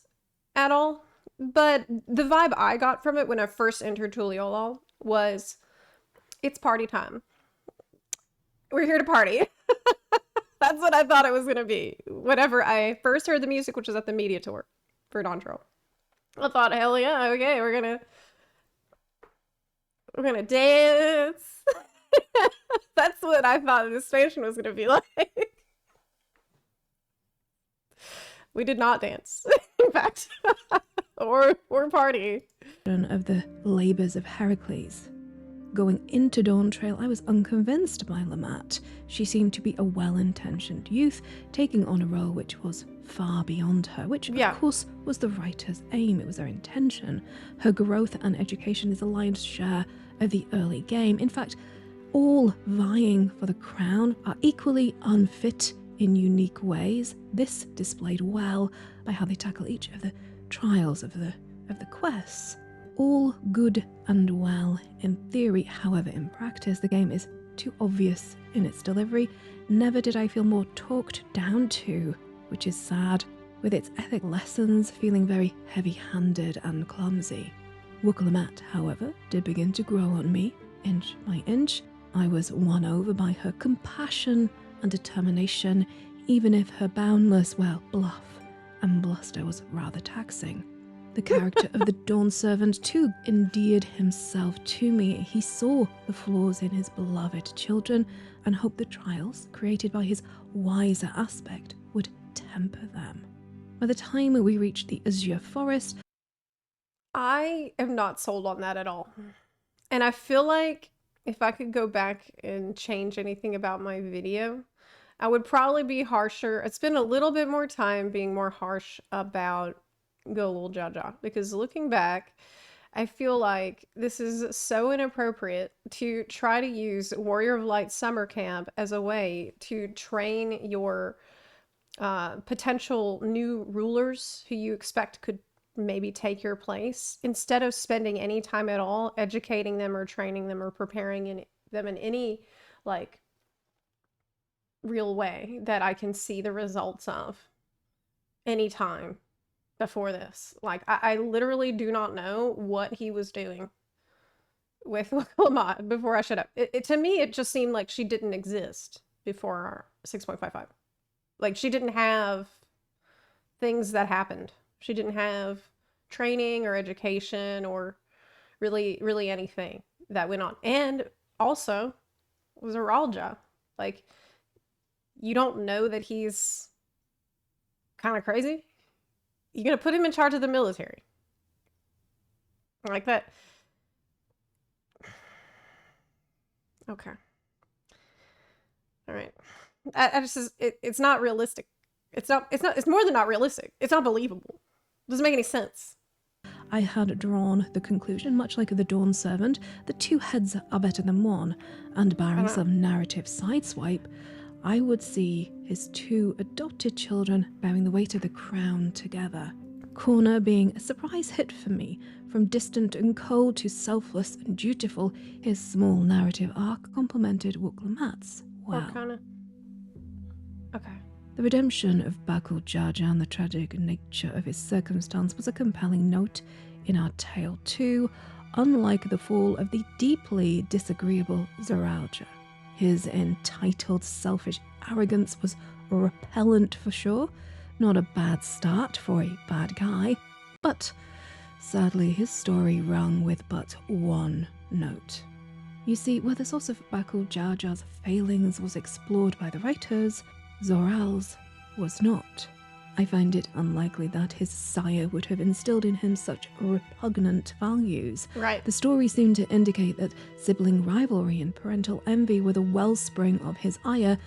at all, but the vibe I got from it when I first entered Tuliolal was, it's party time. We're here to party. That's what I thought it was going to be. Whenever I first heard the music, which was at the media tour for Dawntrail, I thought, hell yeah, okay, we're gonna dance. That's what I thought this station was going to be like. We did not dance, in fact, or party. Of the labors of Heracles. Going into Dawntrail, I was unconvinced by Lamat. She seemed to be a well-intentioned youth, taking on a role which was far beyond her, which Yeah. of course was the writer's aim, it was their intention. Her growth and education is the lion's share of the early game. In fact, all vying for the crown are equally unfit in unique ways. This displayed well by how they tackle each of the trials of the quests. All good and well in theory, however in practice the game is too obvious in its delivery. Never did I feel more talked down to, which is sad, with its ethic lessons feeling very heavy-handed and clumsy. Wookalamat, however, did begin to grow on me, inch by inch. I was won over by her compassion and determination, even if her boundless, bluff and bluster was rather taxing. The character of the Dawn Servant too endeared himself to me. He saw the flaws in his beloved children and hoped the trials created by his wiser aspect would temper them. By the time we reached the Azure Forest, I am not sold on that at all. And I feel like if I could go back and change anything about my video, I would probably be harsher. I'd spend a little bit more time being more harsh about Golul Jaja, because looking back, I feel like this is so inappropriate to try to use Warrior of Light Summer Camp as a way to train your potential new rulers who you expect could maybe take your place, instead of spending any time at all educating them or training them or preparing them in any like real way that I can see the results of anytime before this. Like, I literally do not know what he was doing with Lamont before I shut up. To me, it just seemed like she didn't exist before 6.55. Like, she didn't have things that happened. She didn't have training or education or really anything that went on. And also, was Aralja. Like, you don't know that he's kind of crazy? You're gonna put him in charge of the military like that? Okay, all right. I just it's not realistic. It's more than not realistic. It's not believable. It doesn't make any sense. I had drawn the conclusion, much like the Dawn Servant, that two heads are better than one, and barring some narrative sideswipe, I would see his two adopted children bearing the weight of the crown together. Corner being a surprise hit for me, from distant and cold to selfless and dutiful, his small narrative arc complemented Wookalamat's well. Okay. The redemption of Bakul Jaja and the tragic nature of his circumstance was a compelling note in our tale too, unlike the fall of the deeply disagreeable Zoralja. His entitled, selfish arrogance was repellent for sure, not a bad start for a bad guy, but sadly his story rung with but one note. You see, where the source of Bakul Jaja's failings was explored by the writers, Zoral's was not. I find it unlikely that his sire would have instilled in him such repugnant values. Right. The story seemed to indicate that sibling rivalry and parental envy were the wellspring of his ire,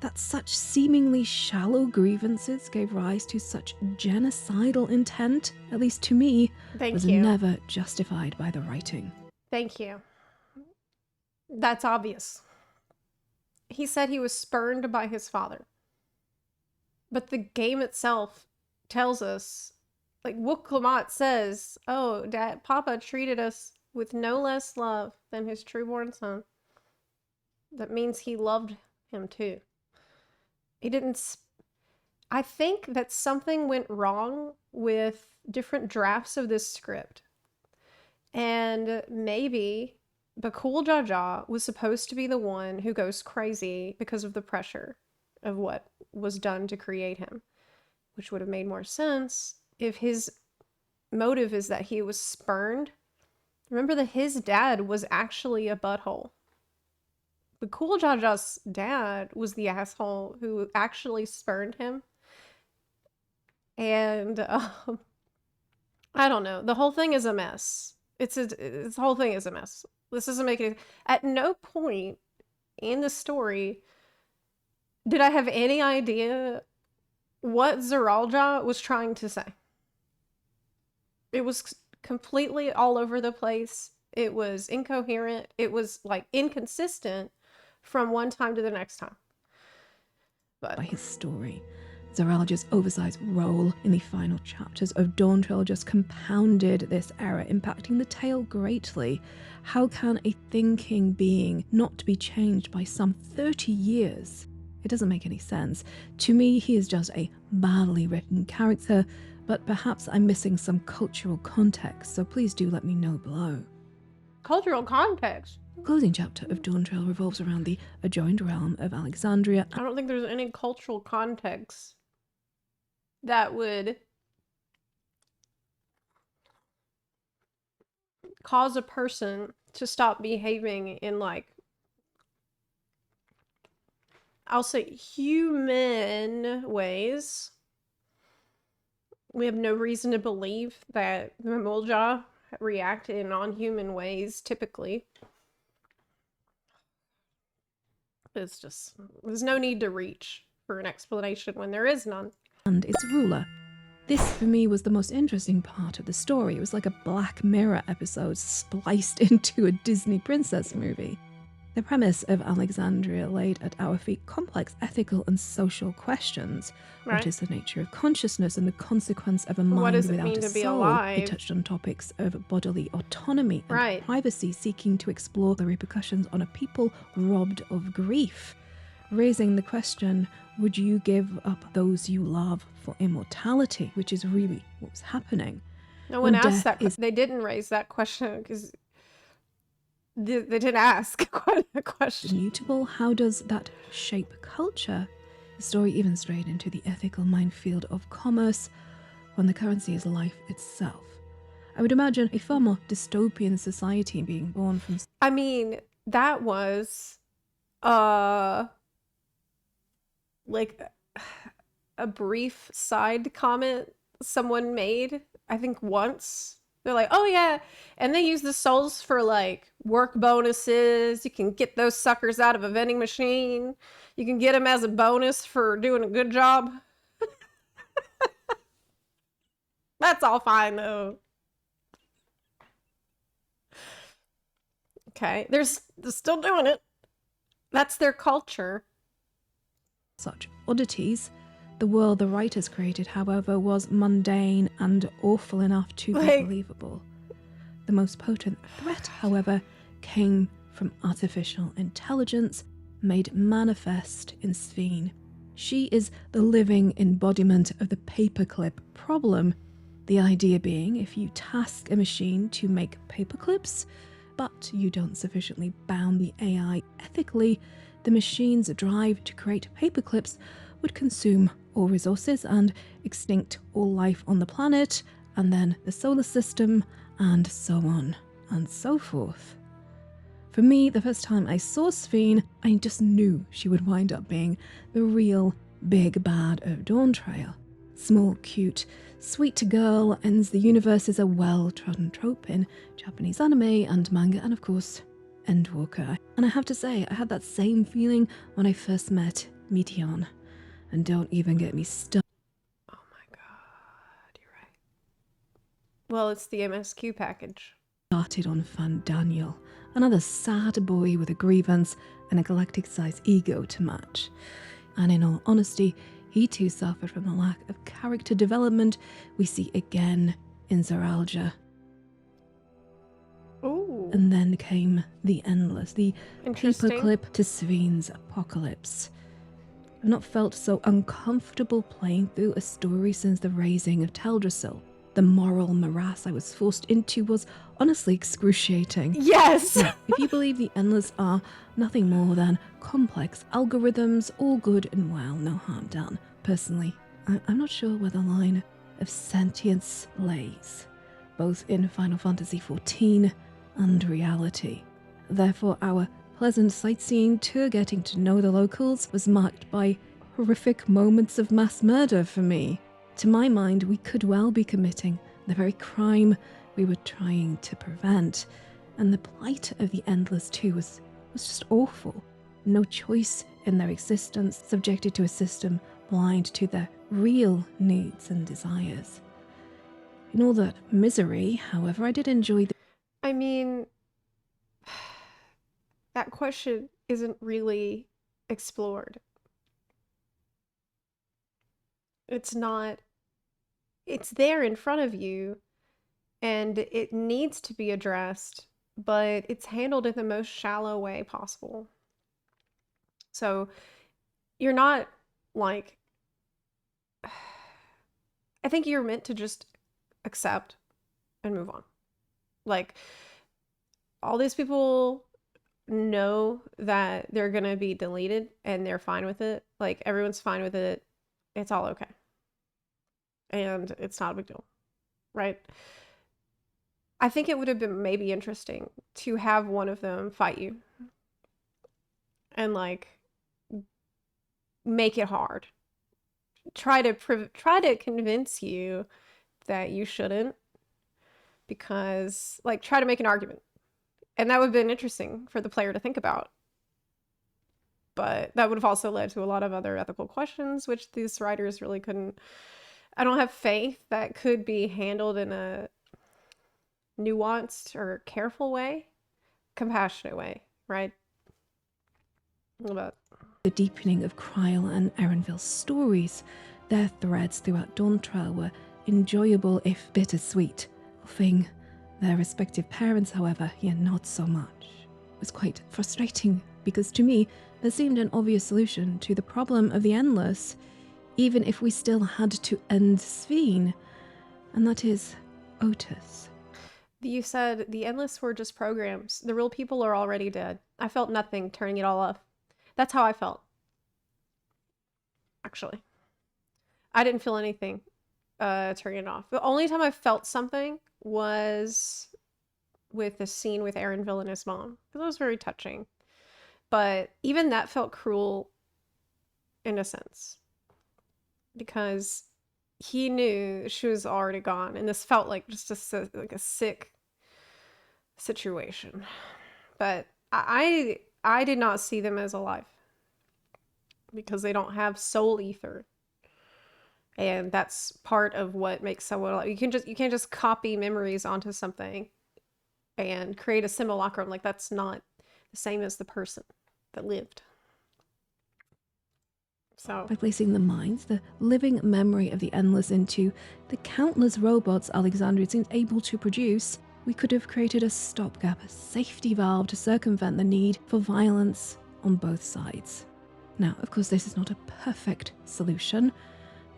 that such seemingly shallow grievances gave rise to such genocidal intent, at least to me, was never justified by the writing. Thank you. That's obvious. He said he was spurned by his father. But the game itself tells us, like Wookalamat says, oh, Papa treated us with no less love than his trueborn son. That means he loved him too. He didn't... I think that something went wrong with different drafts of this script. And maybe Bakul Jaja was supposed to be the one who goes crazy because of the pressure of what was done to create him, which would have made more sense if his motive is that he was spurned. Remember that his dad was actually a butthole. Bakul Jaja's dad was the asshole who actually spurned him. And I don't know. The whole thing is a mess. This whole thing is a mess. This doesn't make any. At no point in the story did I have any idea what Zeralja was trying to say. It was completely all over the place. It was incoherent. It was like inconsistent from one time to the next time. But by his story. Zeralja's oversized role in the final chapters of Dawn Trail just compounded this error, impacting the tale greatly. How can a thinking being not be changed by some 30 years? It doesn't make any sense. To me, he is just a badly written character, but perhaps I'm missing some cultural context, so please do let me know below. Cultural context? The closing chapter of Dawn Trail revolves around the adjoined realm of Alexandria. I don't think there's any cultural context that would cause a person to stop behaving in, like, I'll say human ways. We have no reason to believe that the Mulja react in non-human ways typically. It's just, there's no need to reach for an explanation when there is none. And its ruler. This, for me, was the most interesting part of the story. It was like a Black Mirror episode spliced into a Disney princess movie. The premise of Alexandria laid at our feet complex ethical and social questions. Right. What is the nature of consciousness and the consequence of a mind What does it without mean a to be soul? alive? It touched on topics of bodily autonomy and Right. privacy, seeking to explore the repercussions on a people robbed of grief. Raising the question, would you give up those you love for immortality? Which is really what was happening. No one When asked death that. is- They didn't raise that question because they didn't ask quite a question. Mutable, how does that shape culture? The story even strayed into the ethical minefield of commerce when the currency is life itself. I would imagine a far more dystopian society being born from... I mean, that was like a brief side comment someone made, I think once. They're like, oh yeah, and they use the souls for like work bonuses. You can get those suckers out of a vending machine. You can get them as a bonus for doing a good job. That's all fine though. Okay, they're still doing it. That's their culture. Such oddities. The world the writers created, however, was mundane and awful enough to be Like- believable. The most potent threat, however, came from artificial intelligence made manifest in Sphene. She is the living embodiment of the paperclip problem. The idea being, if you task a machine to make paperclips, but you don't sufficiently bound the AI ethically, the machine's drive to create paperclips would consume all resources and extinct all life on the planet, and then the solar system, and so on and so forth. For me, the first time I saw Sphene, I just knew she would wind up being the real big bad of Dawn Trail. Small, cute, sweet girl ends the universe is a well-trodden trope in Japanese anime and manga, and of course, Endwalker. And I have to say, I had that same feeling when I first met Meteon. And don't even get me started. Oh my god, you're right. Well, it's the MSQ package. Started on Fan Daniel, another sad boy with a grievance and a galactic-sized ego to match. And in all honesty, he too suffered from the lack of character development we see again in Zeralja. Ooh. And then came the Endless, the Interesting. paperclip to Sphene's apocalypse. I've not felt so uncomfortable playing through a story since the raising of Teldrassil. The moral morass I was forced into was honestly excruciating. Yes! Now, if you believe the Endless are nothing more than complex algorithms, all good and well, no harm done. Personally, I'm not sure where the line of sentience lays, both in Final Fantasy XIV and reality. Therefore, our pleasant sightseeing tour getting to know the locals was marked by horrific moments of mass murder for me. To my mind, we could well be committing the very crime we were trying to prevent. And the plight of the Endless too was just awful. No choice in their existence, subjected to a system blind to their real needs and desires. In all that misery, however, I did enjoy the... I mean, that question isn't really explored. It's not, it's there in front of you and it needs to be addressed, but it's handled in the most shallow way possible. So you're not like, I think you're meant to just accept and move on. Like, all these people know that they're gonna be deleted and they're fine with it. Like, everyone's fine with it. It's all okay. And it's not a big deal, right? I think it would have been maybe interesting to have one of them fight you and like make it hard. Try to convince you that you shouldn't, because like try to make an argument. And that would have been interesting for the player to think about. But that would have also led to a lot of other ethical questions, which these writers really couldn't. I don't have faith that could be handled in a nuanced or careful way, compassionate way, right? But the deepening of Kryl and Erenville's stories. Their threads throughout Dawntrail were enjoyable if bittersweet. Offing their respective parents, however, not so much. It was quite frustrating because to me, there seemed an obvious solution to the problem of the Endless, even if we still had to end Sphene, and that is Otis. You said the Endless were just programs. The real people are already dead. I felt nothing turning it all off. That's how I felt. Actually. I didn't feel anything turning it off. The only time I felt something was with the scene with Erenville and his mom. It was very touching. But even that felt cruel in a sense. Because he knew she was already gone. And this felt like just a sick situation. But I did not see them as alive. Because they don't have soul ether. And that's part of what makes someone alive. You can't just copy memories onto something and create a simulacrum. Like, that's not the same as the person that lived. So by placing the minds, the living memory of the Endless into the countless robots Alexandria seems able to produce, we could have created a stopgap, a safety valve to circumvent the need for violence on both sides. Now, of course, this is not a perfect solution,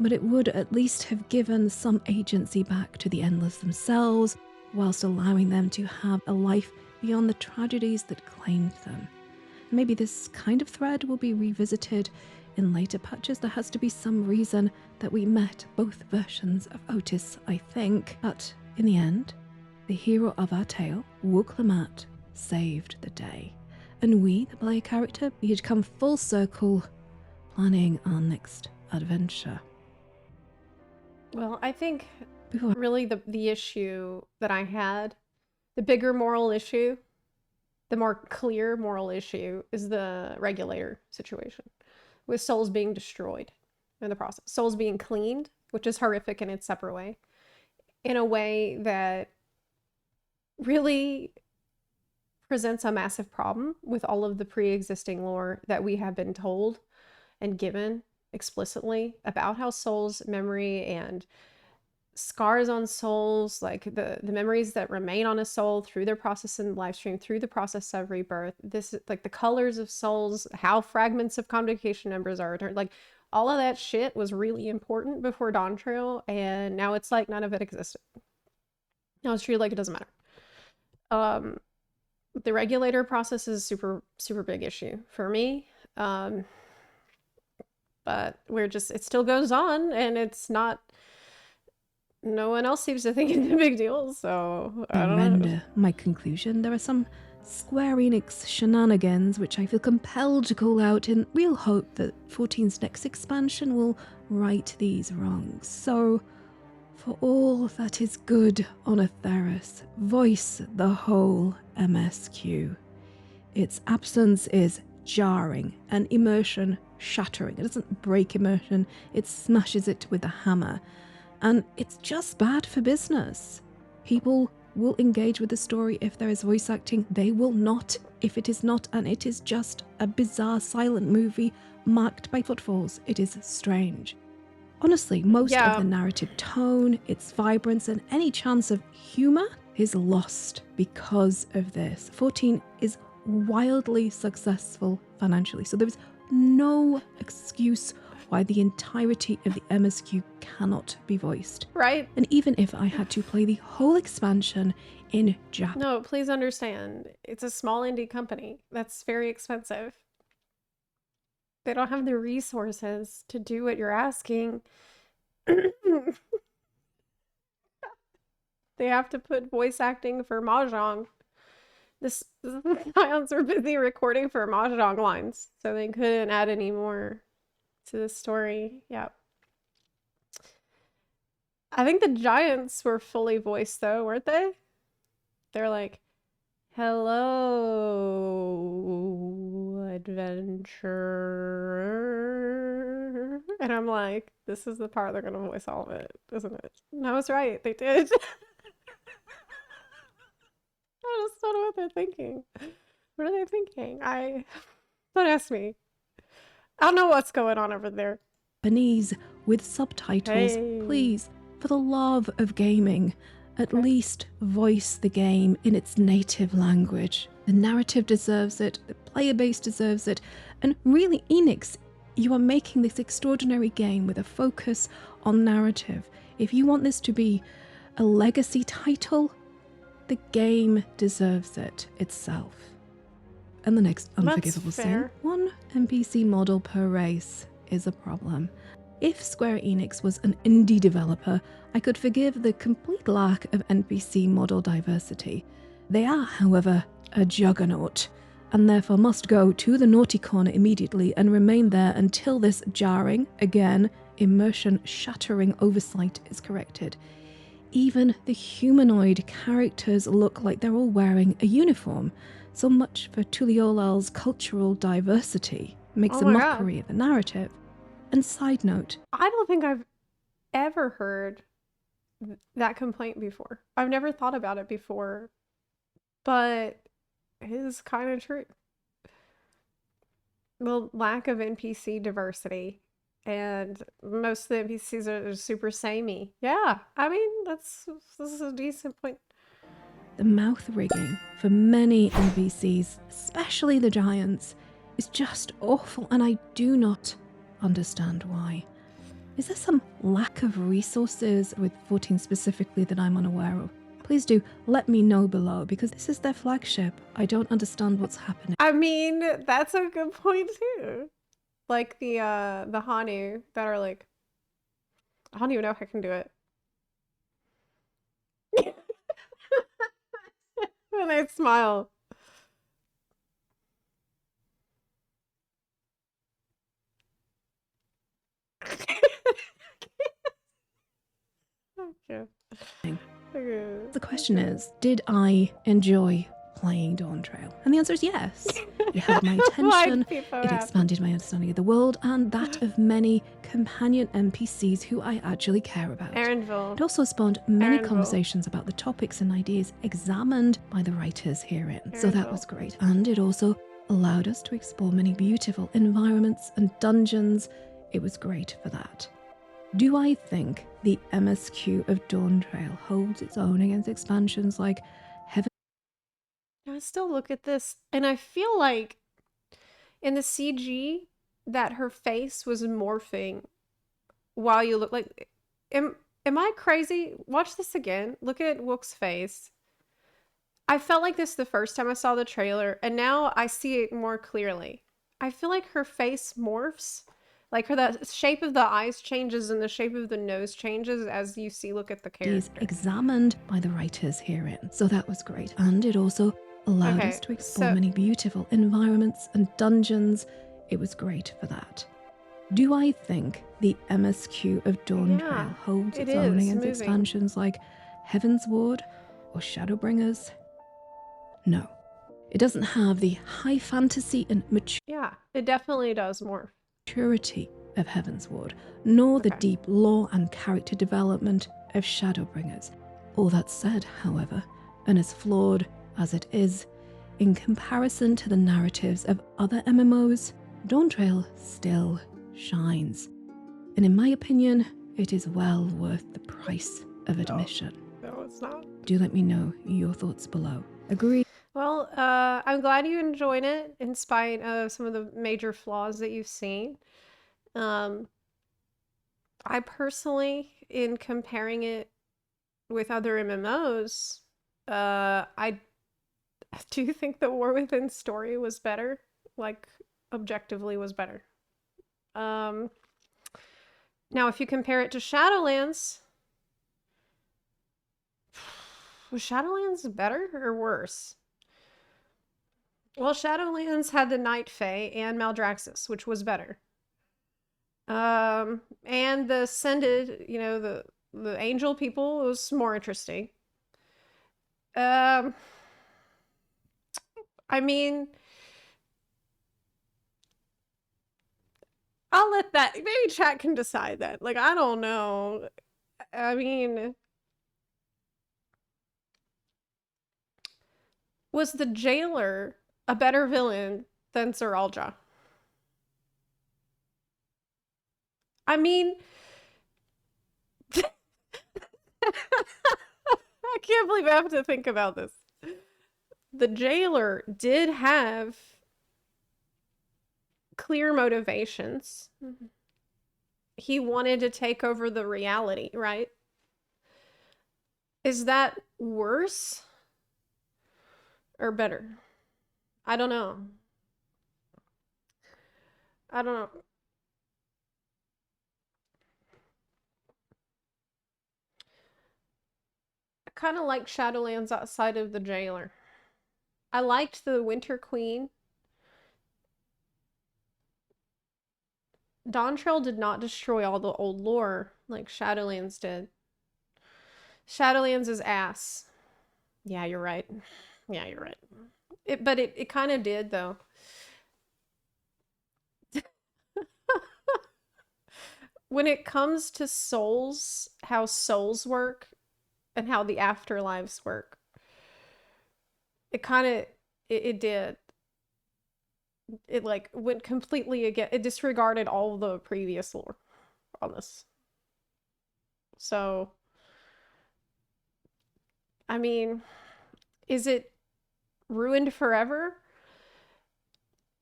but it would at least have given some agency back to the Endless themselves, whilst allowing them to have a life beyond the tragedies that claimed them. Maybe this kind of thread will be revisited in later patches. There has to be some reason that we met both versions of Otis, I think. But in the end, the hero of our tale, Wuklemat, saved the day. And we, the player character, we had come full circle, planning our next adventure. well, I think really the issue that I had, the bigger moral issue, the more clear moral issue is the regulator situation with souls being destroyed in the process. Souls being cleaned, which is horrific in its separate way, in a way that really presents a massive problem with all of the pre-existing lore that we have been told and given explicitly about how souls, memory, and scars on souls, like the memories that remain on a soul through their process in live stream, through the process of rebirth, this, like the colors of souls, how fragments of convocation numbers are returned, like all of that shit was really important before Dawntrail, and now it's like none of it existed. Now it's treated like it doesn't matter. The regulator process is super big issue for me. But it still goes on, and it's not, no one else seems to think it's a big deal, so I don't know. My conclusion, there are some Square Enix shenanigans which I feel compelled to call out in real hope that 14's next expansion will right these wrongs. So, For all that is good on Etheris, voice the whole MSQ. Its absence is jarring and immersion shattering. It doesn't break immersion, it smashes it with a hammer. And it's just bad for business. People will engage with the story if there is voice acting. They will not if it is not, and it is just a bizarre silent movie marked by footfalls. It is strange. Honestly, most of the narrative tone, its vibrance, and any chance of humour is lost because of this. 14 is wildly successful financially, so there's no excuse why the entirety of the MSQ cannot be voiced. Right? And even if I had to play the whole expansion in Japanese... No, please understand. It's a small indie company. That's very expensive. They don't have the resources to do what you're asking. They have to put voice acting for Mahjong. The Scions were busy recording for Mahjong lines, so they couldn't add any more to the story. Yep. I think the giants were fully voiced though, weren't they? They're like, hello, adventurer. And I'm like, this is the part they're gonna voice all of it, isn't it? And I was right, they did. I just don't know what they're thinking. What are they thinking? Don't ask me. I don't know what's going on over there. with subtitles. Hey. Please, for the love of gaming, at least voice the game in its native language. The narrative deserves it, the player base deserves it, and really, Enix, you are making this extraordinary game with a focus on narrative. If you want this to be a legacy title, the game deserves it itself. And the next unforgivable sin, one NPC model per race is a problem. If Square Enix was an indie developer, I could forgive the complete lack of NPC model diversity. They are, however, a juggernaut, and therefore must go to the naughty corner immediately and remain there until this jarring, again, immersion-shattering oversight is corrected. Even the humanoid characters look like they're all wearing a uniform. So much for Tuliola's cultural diversity. Makes a mockery of the narrative. And side note, I don't think I've ever heard that complaint before. I've never thought about it before, but it is kind of true. The lack of NPC diversity, and most of the NPCs are super samey. Yeah, I mean, this is a decent point. The mouth rigging for many NPCs, especially the giants, is just awful, and I do not understand why. Is there some lack of resources with 14 specifically that I'm unaware of? Please do let me know below, because this is their flagship. I don't understand what's happening. I mean, that's a good point too. Like the Hanu that are like, I don't even know if I can do it. When I smile. Okay. The question is, did I enjoy playing Dawn Trail? And the answer is yes. It held my attention, it expanded my understanding of the world and that of many companion NPCs who I actually care about. Erinville. It also spawned many conversations about the topics and ideas examined by the writers herein. So that was great. And it also allowed us to explore many beautiful environments and dungeons. It was great for that. Do I think the MSQ of Dawn Trail holds its own against expansions like Heaven? I still look at this and I feel like in the CG that her face was morphing while you look like... Am I crazy? Watch this again. Look at Wook's face. I felt like this the first time I saw the trailer, and now I see it more clearly. I feel like her face morphs. Like the shape of the eyes changes and the shape of the nose changes as you look at the character. Is examined by the writers herein. So that was great. And it also allowed us to explore many beautiful environments and dungeons. It was great for that. Do I think the MSQ of Dawn Yeah, Trail holds it its own is against moving. expansions like Heaven's Ward or Shadowbringers? No. It doesn't have the high fantasy and Yeah, it definitely does more. maturity of Heaven's Ward, nor the Okay. deep lore and character development of Shadowbringers. All that said, however, and as flawed as it is, in comparison to the narratives of other MMOs, Dawn Trail still shines. And in my opinion, it is well worth the price of admission. No, it's not. Do let me know your thoughts below. Agree? Well, I'm glad you enjoyed it in spite of some of the major flaws that you've seen. I personally, in comparing it with other MMOs, I do think the War Within story was better. Like, objectively was better. Now, if you compare it to Shadowlands, was Shadowlands better or worse? Well, Shadowlands had the Night Fae and Maldraxxus, which was better. And the Ascended, you know, the angel people was more interesting. I mean, I'll let that, maybe chat can decide that. Like, I don't know. I mean, was the jailer a better villain than Sir Alja? I mean, I can't believe I have to think about this. The jailer did have clear motivations. He wanted to take over the reality, right? Is that worse or better? I don't know. I don't know. I kind of like Shadowlands outside of the jailer. I liked the Winter Queen. Dawntrail did not destroy all the old lore like Shadowlands did. Shadowlands is ass. Yeah, you're right. Yeah, you're right. But it kind of did, though. When it comes to souls, how souls work and how the afterlives work, it kind of, it did. It like went completely again. It disregarded all the previous lore on this. So, I mean, is it ruined forever?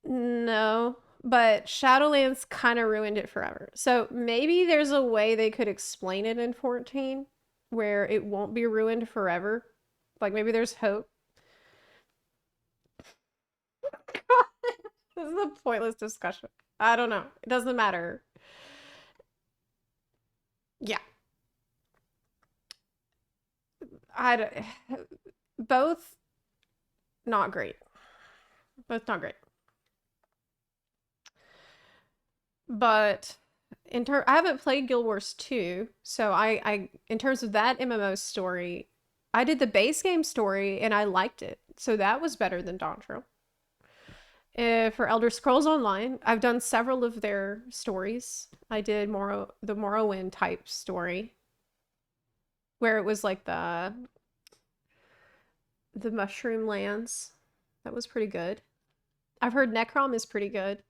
No, but Shadowlands kind of ruined it forever. So maybe there's a way they could explain it in 14 where it won't be ruined forever. Like maybe there's hope. This is a pointless discussion. I don't know. It doesn't matter. Yeah. I don't, both not great. Both not great. But I haven't played Guild Wars 2, so I in terms of that MMO story, I did the base game story and I liked it. So that was better than Dawntrail. For Elder Scrolls Online, I've done several of their stories. I did the Morrowind type story, where it was like the Mushroom Lands. That was pretty good. I've heard Necrom is pretty good.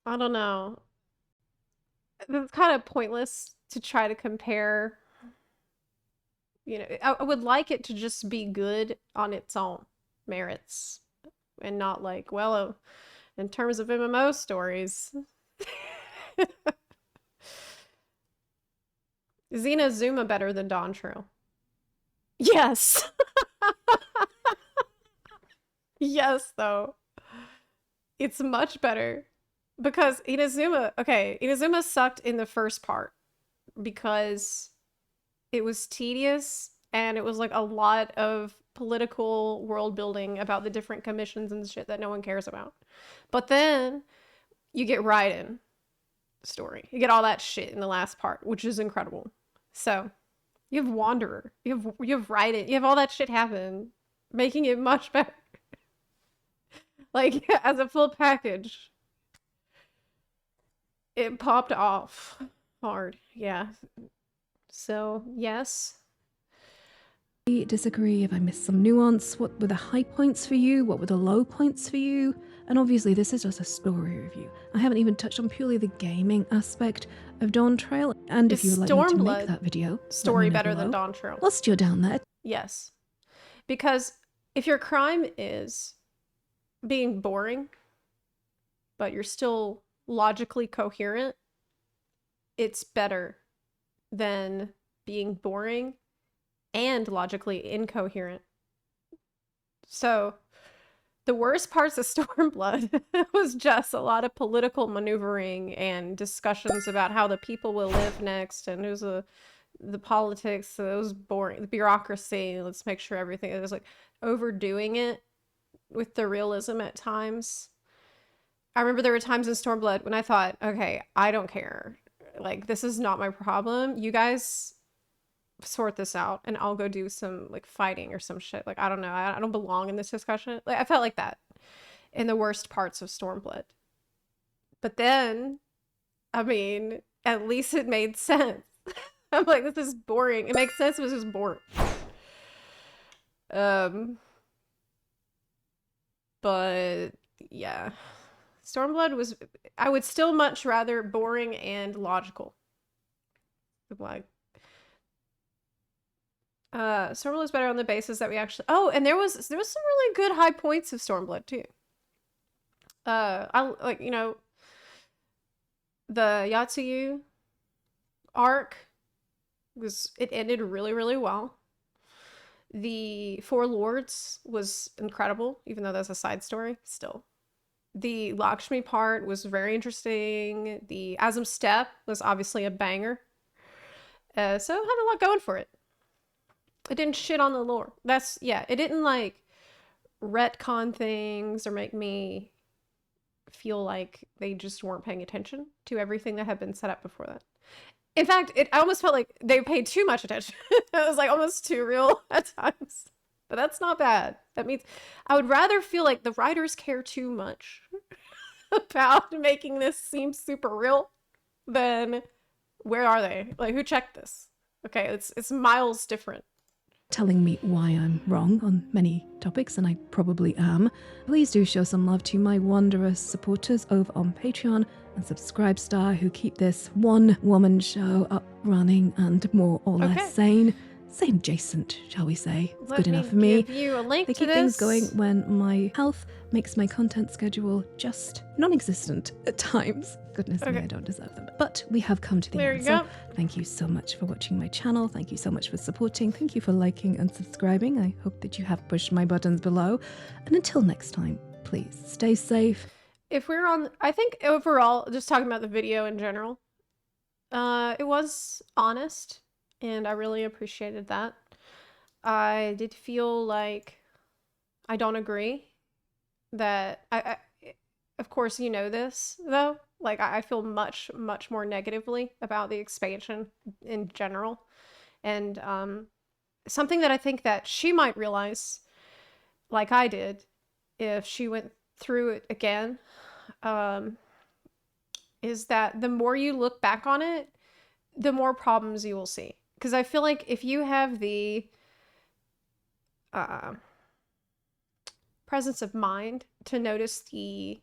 I don't know. It's kind of pointless to try to compare. You know, I would like it to just be good on its own merits and not like, well, in terms of MMO stories. Xena Zuma better than Dawntrail. Yes. Yes, though. It's much better. Because Inazuma sucked in the first part because it was tedious and it was like a lot of political world building about the different commissions and shit that no one cares about. But then you get Raiden story. You get all that shit in the last part, which is incredible. So you have Wanderer, you have Raiden, you have all that shit happen, making it much better. Like, as a full package, it popped off hard. Yeah. So yes. Disagree if I missed some nuance. What were the high points for you? What were the low points for you? And obviously this is just a story review. I haven't even touched on purely the gaming aspect of Dawn Trail. And if you would like me to make that video, story better than Dawn Trail. Whilst you're down there. Yes. Because if your crime is being boring, but you're still logically coherent, it's better than being boring and logically incoherent. So the worst parts of Stormblood was just a lot of political maneuvering and discussions about how the people will live next, and there's the politics. So it was boring. The bureaucracy. Let's make sure everything. It was like overdoing it with the realism at times. I remember there were times in Stormblood when I thought, okay, I don't care. Like, this is not my problem. You guys sort this out and I'll go do some like fighting or some shit. Like, I don't know. I don't belong in this discussion. Like, I felt like that in the worst parts of Stormblood. But then, I mean, at least it made sense. I'm like, this is boring. It makes sense, but it's just boring. But yeah. Stormblood was, I would still much rather boring and logical. Like, Stormblood was better on the basis that we actually, oh, and there was some really good high points of Stormblood too. I like, you know, the Yatsuyu arc it ended really, really well. The Four Lords was incredible, even though that's a side story still. The Lakshmi part was very interesting. The Asm Step was obviously a banger. So it had a lot going for it. It didn't shit on the lore. It didn't like retcon things or make me feel like they just weren't paying attention to everything that had been set up before that. In fact, I almost felt like they paid too much attention. It was like almost too real at times. But that's not bad. That means I would rather feel like the writers care too much about making this seem super real than where are they? Like, who checked this? Okay, it's miles different. Telling me why I'm wrong on many topics, and I probably am. Please do show some love to my wondrous supporters over on Patreon and Subscribestar who keep this one-woman show up running and more or less sane. Same adjacent, shall we say. It's good enough for me. Give you a link they to keep this. things going when my health makes my content schedule just non-existent at times. Goodness me, I don't deserve them. But we have come to the end. So thank you so much for watching my channel. Thank you so much for supporting. Thank you for liking and subscribing. I hope that you have pushed my buttons below. And until next time, please stay safe. If we're on, I think overall, just talking about the video in general, it was honest. And I really appreciated that. I did feel like I don't agree that I of course, you know this though, like I feel much more negatively about the expansion in general. And something that I think that she might realize, like I did, if she went through it again, is that the more you look back on it, the more problems you will see. Because I feel like if you have the presence of mind to notice the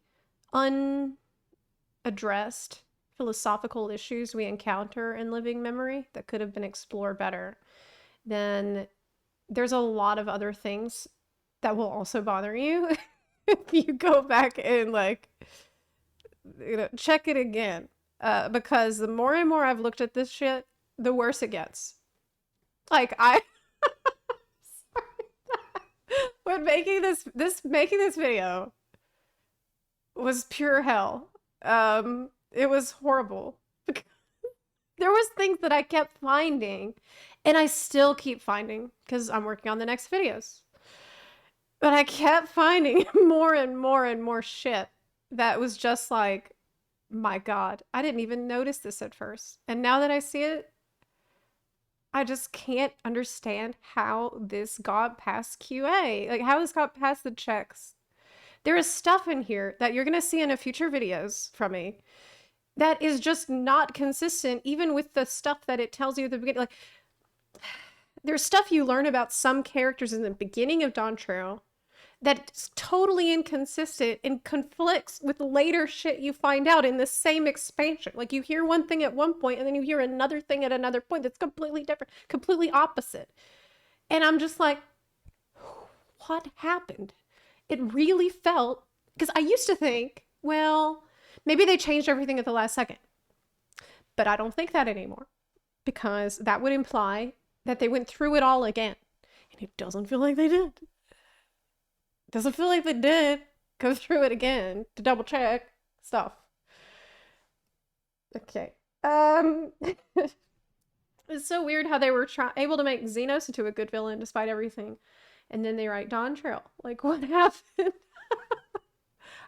unaddressed philosophical issues we encounter in living memory that could have been explored better, then there's a lot of other things that will also bother you if you go back and, like, you know, check it again. Because the more and more I've looked at this shit, the worse it gets. Like, when making this video was pure hell. It was horrible. There was things that I kept finding, and I still keep finding because I'm working on the next videos. But I kept finding more and more and more shit that was just like, my God, I didn't even notice this at first. And now that I see it, I just can't understand how this got past QA. Like, how this got past the checks. There is stuff in here that you're going to see in a future videos from me that is just not consistent, even with the stuff that it tells you at the beginning. Like, there's stuff you learn about some characters in the beginning of Dawn Trail that's totally inconsistent and conflicts with later shit you find out in the same expansion. Like, you hear one thing at one point and then you hear another thing at another point that's completely different, completely opposite. And I'm just like, what happened? It really felt, because I used to think, well, maybe they changed everything at the last second. But I don't think that anymore, because that would imply that they went through it all again. And it doesn't feel like they did. Doesn't feel like they did go through it again to double check stuff. Okay. It's so weird how they were able to make Xenos into a good villain despite everything. And then they write Dawn Trail. Like, what happened?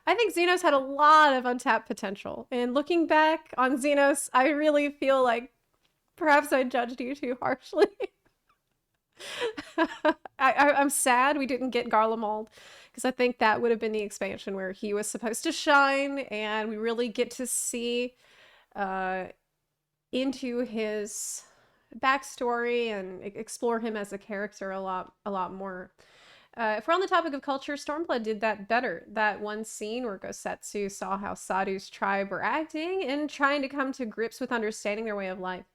I think Xenos had a lot of untapped potential. And looking back on Xenos, I really feel like perhaps I judged you too harshly. I'm sad we didn't get Garlemald, because I think that would have been the expansion where he was supposed to shine, and we really get to see into his backstory and explore him as a character a lot more. If we're on the topic of culture, Stormblood did that better. That one scene where Gosetsu saw how Sadu's tribe were acting and trying to come to grips with understanding their way of life.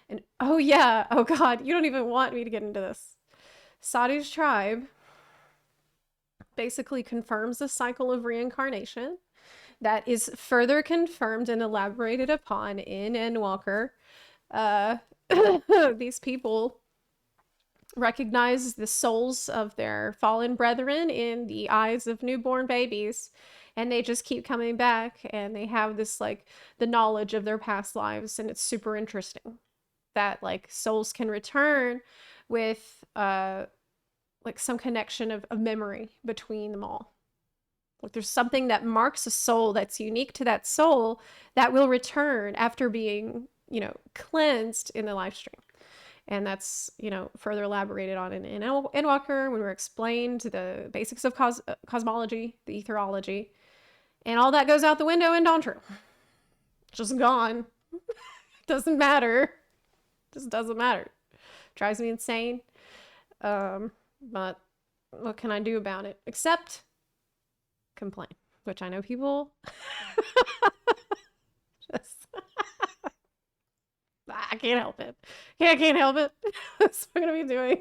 And oh yeah, oh god, you don't even want me to get into this. Sadu's tribe basically confirms the cycle of reincarnation that is further confirmed and elaborated upon in Endwalker. These people recognize the souls of their fallen brethren in the eyes of newborn babies, and they just keep coming back, and they have this, like, the knowledge of their past lives, and it's super interesting that, like, souls can return with like some connection of memory between them all. Like, there's something that marks a soul that's unique to that soul that will return after being, you know, cleansed in the live stream. And that's, you know, further elaborated on in Endwalker when we're explained the basics of cosmology, the etherology, and all that goes out the window in Dawn Trail. Just gone. Doesn't matter. Just doesn't matter. Drives me insane. But what can I do about it? Except complain, which I know people just I can't help it. I can't help it. That's what I'm gonna be doing.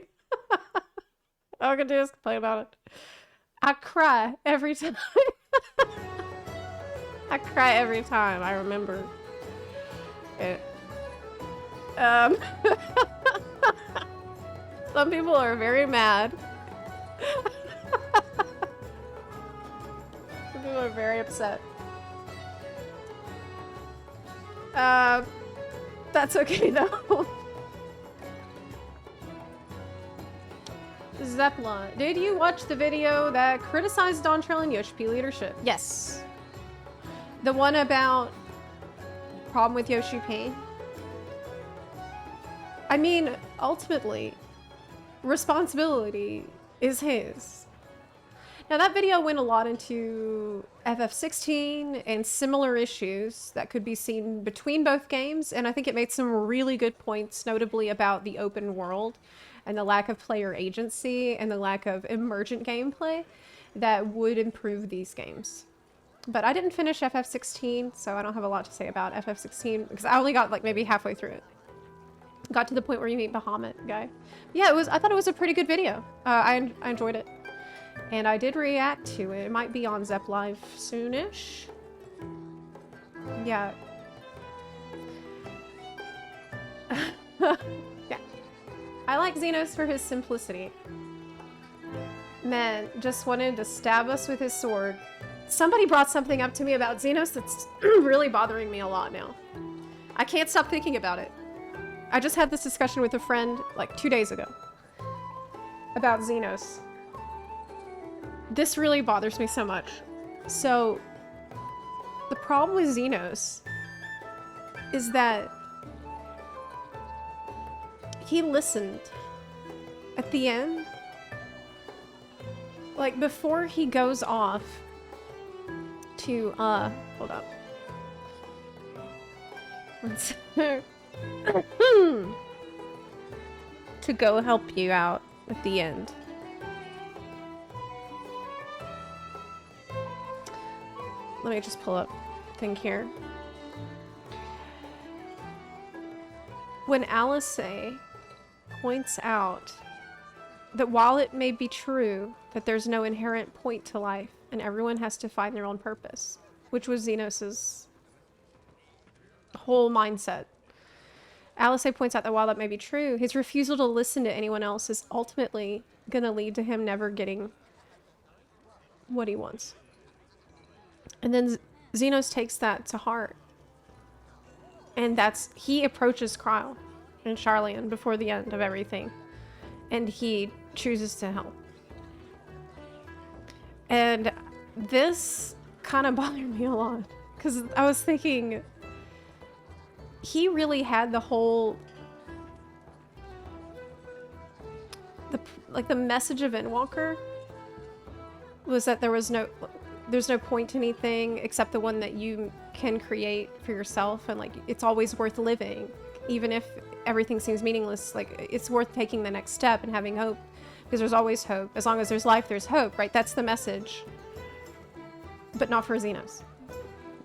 All I'm gonna do is complain about it. I cry every time. I cry every time I remember it. Some people are very mad. Some people are very upset. That's okay though. Zepla, did you watch the video that criticized Dawn Trail and Yoshi P leadership? Yes. The one about problem with Yoshi P? I mean, ultimately, responsibility is his. Now, that video went a lot into FF16 and similar issues that could be seen between both games, and I think it made some really good points, notably about the open world and the lack of player agency and the lack of emergent gameplay that would improve these games. But I didn't finish FF16, so I don't have a lot to say about FF16 because I only got like maybe halfway through it. Got to the point where you meet Bahamut guy. Yeah, it was. I thought it was a pretty good video. I enjoyed it, and I did react to it. It might be on Zep Live soonish. Yeah. Yeah. I like Xenos for his simplicity. Man, just wanted to stab us with his sword. Somebody brought something up to me about Xenos that's really bothering me a lot now. I can't stop thinking about it. I just had this discussion with a friend like 2 days ago about Xenos. This really bothers me so much. So The problem with Xenos is that he listened at the end. Like, before he goes off to, hold up. To go help you out at the end. Let me just pull up thing here. When Alice points out that while it may be true that there's no inherent point to life and everyone has to find their own purpose, which was Xenos's whole mindset. Alice points out that while that may be true, his refusal to listen to anyone else is ultimately going to lead to him never getting what he wants. And then Xenos takes that to heart. And he approaches Kryle and Charlian before the end of everything. And he chooses to help. And this kind of bothered me a lot. Because I was thinking, he really had the whole... the message of Endwalker was that there's no point to anything except the one that you can create for yourself, and like it's always worth living, even if everything seems meaningless. Like, it's worth taking the next step and having hope, because there's always hope. As long as there's life, there's hope, right? That's the message. But not for Xenos.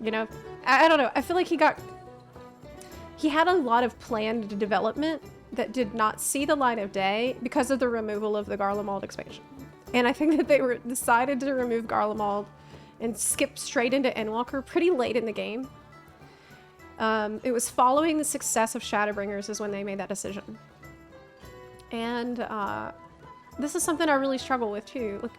You know? I don't know. I feel like he had a lot of planned development that did not see the light of day because of the removal of the Garlemald expansion. And I think that they decided to remove Garlemald and skip straight into Endwalker pretty late in the game. It was following the success of Shadowbringers is when they made that decision. And this is something I really struggle with too. Like,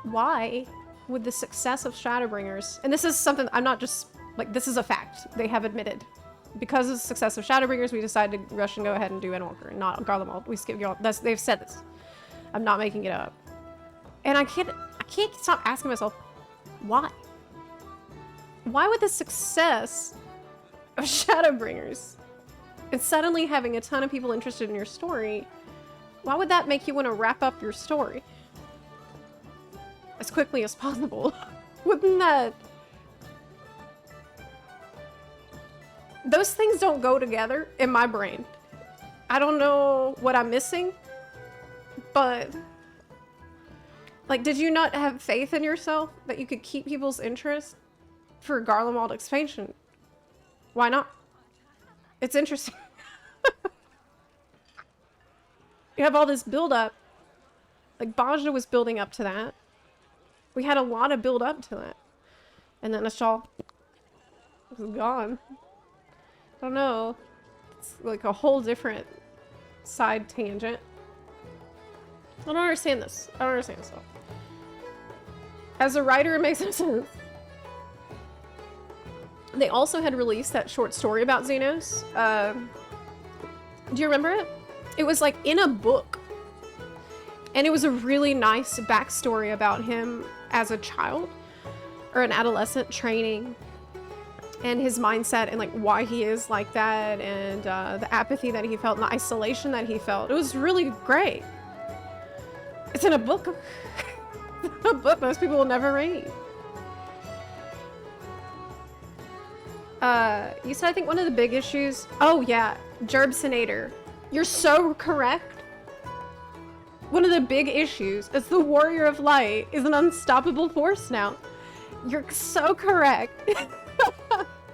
why would the success of Shadowbringers, and this is something I'm not just, like, this is a fact, they have admitted. Because of the success of Shadowbringers, we decided to rush and go ahead and do Endwalker and not Garlemald. We skipped Garlemald. They've said this. I'm not making it up. And I can't stop asking myself, why? Why would the success of Shadowbringers and suddenly having a ton of people interested in your story, why would that make you want to wrap up your story as quickly as possible? Wouldn't that... Those things don't go together in my brain. I don't know what I'm missing, but... like, did you not have faith in yourself that you could keep people's interest for Garlemald expansion? Why not? It's interesting. You have all this build-up. Like, Bajra was building up to that. We had a lot of build-up to that. And then Ashal was gone. I don't know. It's like a whole different side tangent. I don't understand this. I don't understand this at all. As a writer, it makes no sense. They also had released that short story about Xenos. Do you remember it? It was like in a book. And it was a really nice backstory about him as a child or an adolescent training. And his mindset and like why he is like that, and the apathy that he felt and the isolation that he felt. It was really great. It's in a book. A book most people will never read. You said I think one of the big issues... Oh yeah, Gerbsinator. You're so correct. One of the big issues is the Warrior of Light is an unstoppable force now. You're so correct.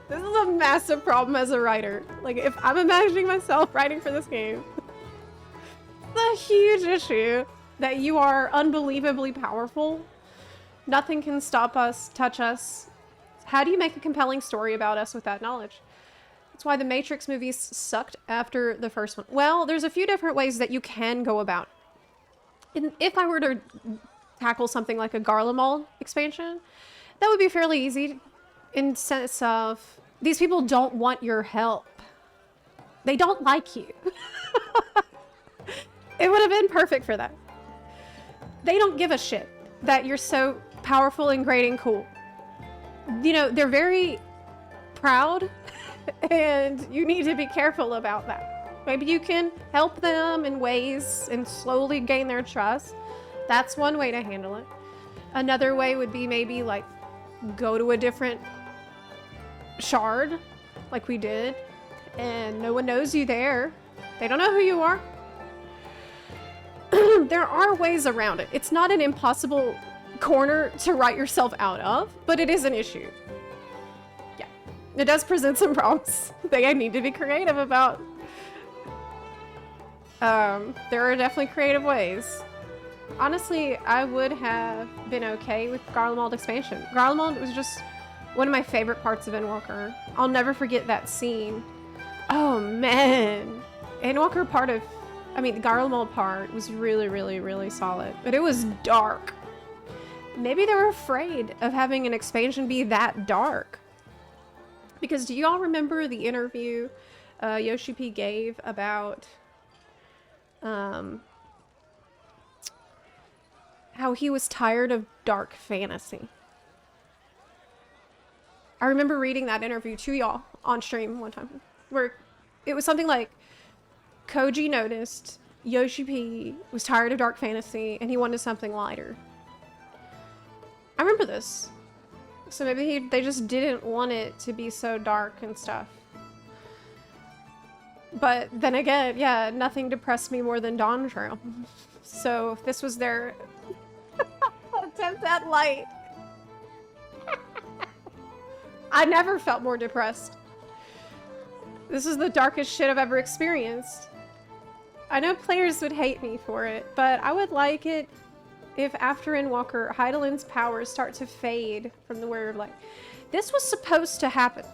This is a massive problem as a writer. Like, if I'm imagining myself writing for this game, it's a huge issue that you are unbelievably powerful. Nothing can stop us, touch us. How do you make a compelling story about us with that knowledge? That's why the Matrix movies sucked after the first one. Well, there's a few different ways that you can go about it. And if I were to tackle something like a Garlemald expansion, that would be fairly easy in sense of these people don't want your help. They don't like you. It would have been perfect for that. They don't give a shit that you're so powerful and great and cool. you know, they're very proud and you need to be careful about that. Maybe you can help them in ways and slowly gain their trust. That's one way to handle it. Another way would be maybe like go to a different shard like we did and no one knows you there. They don't know who you are. There are ways around it. It's not an impossible corner to write yourself out of, but it is an issue. Yeah, it does present some problems that I need to be creative about. There are definitely creative ways. Honestly, I would have been okay with Garlemald expansion. Garlemald was just one of my favorite parts of Endwalker. I'll never forget that scene. Oh man, Endwalker part of, I mean, the Garlemald part was really, really, really solid, but it was dark. Maybe they were afraid of having an expansion be that dark. Because do y'all remember the interview Yoshi P gave about how he was tired of dark fantasy? I remember reading that interview to y'all on stream one time, where it was something like Koji noticed Yoshi P was tired of dark fantasy and he wanted something lighter. I remember this. So maybe they just didn't want it to be so dark and stuff. But then again, yeah, nothing depressed me more than Dawn Trail. So if this was their attempt at light. I never felt more depressed. This is the darkest shit I've ever experienced. I know players would hate me for it, but I would like it if after Endwalker, Hydaelyn's powers start to fade from the Warrior of Light. This was supposed to happen.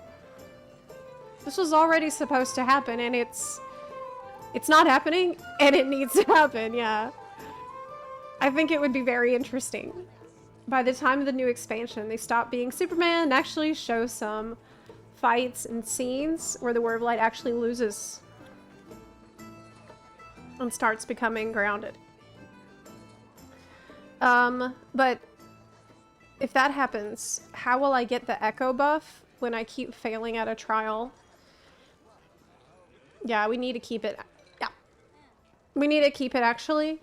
This was already supposed to happen, and it's not happening, and it needs to happen, yeah. I think it would be very interesting. By the time of the new expansion, they stop being Superman and actually show some fights and scenes where the Warrior of Light actually loses and starts becoming grounded. But if that happens, how will I get the echo buff when I keep failing at a trial? Yeah, we need to keep it. Yeah. We need to keep it, actually.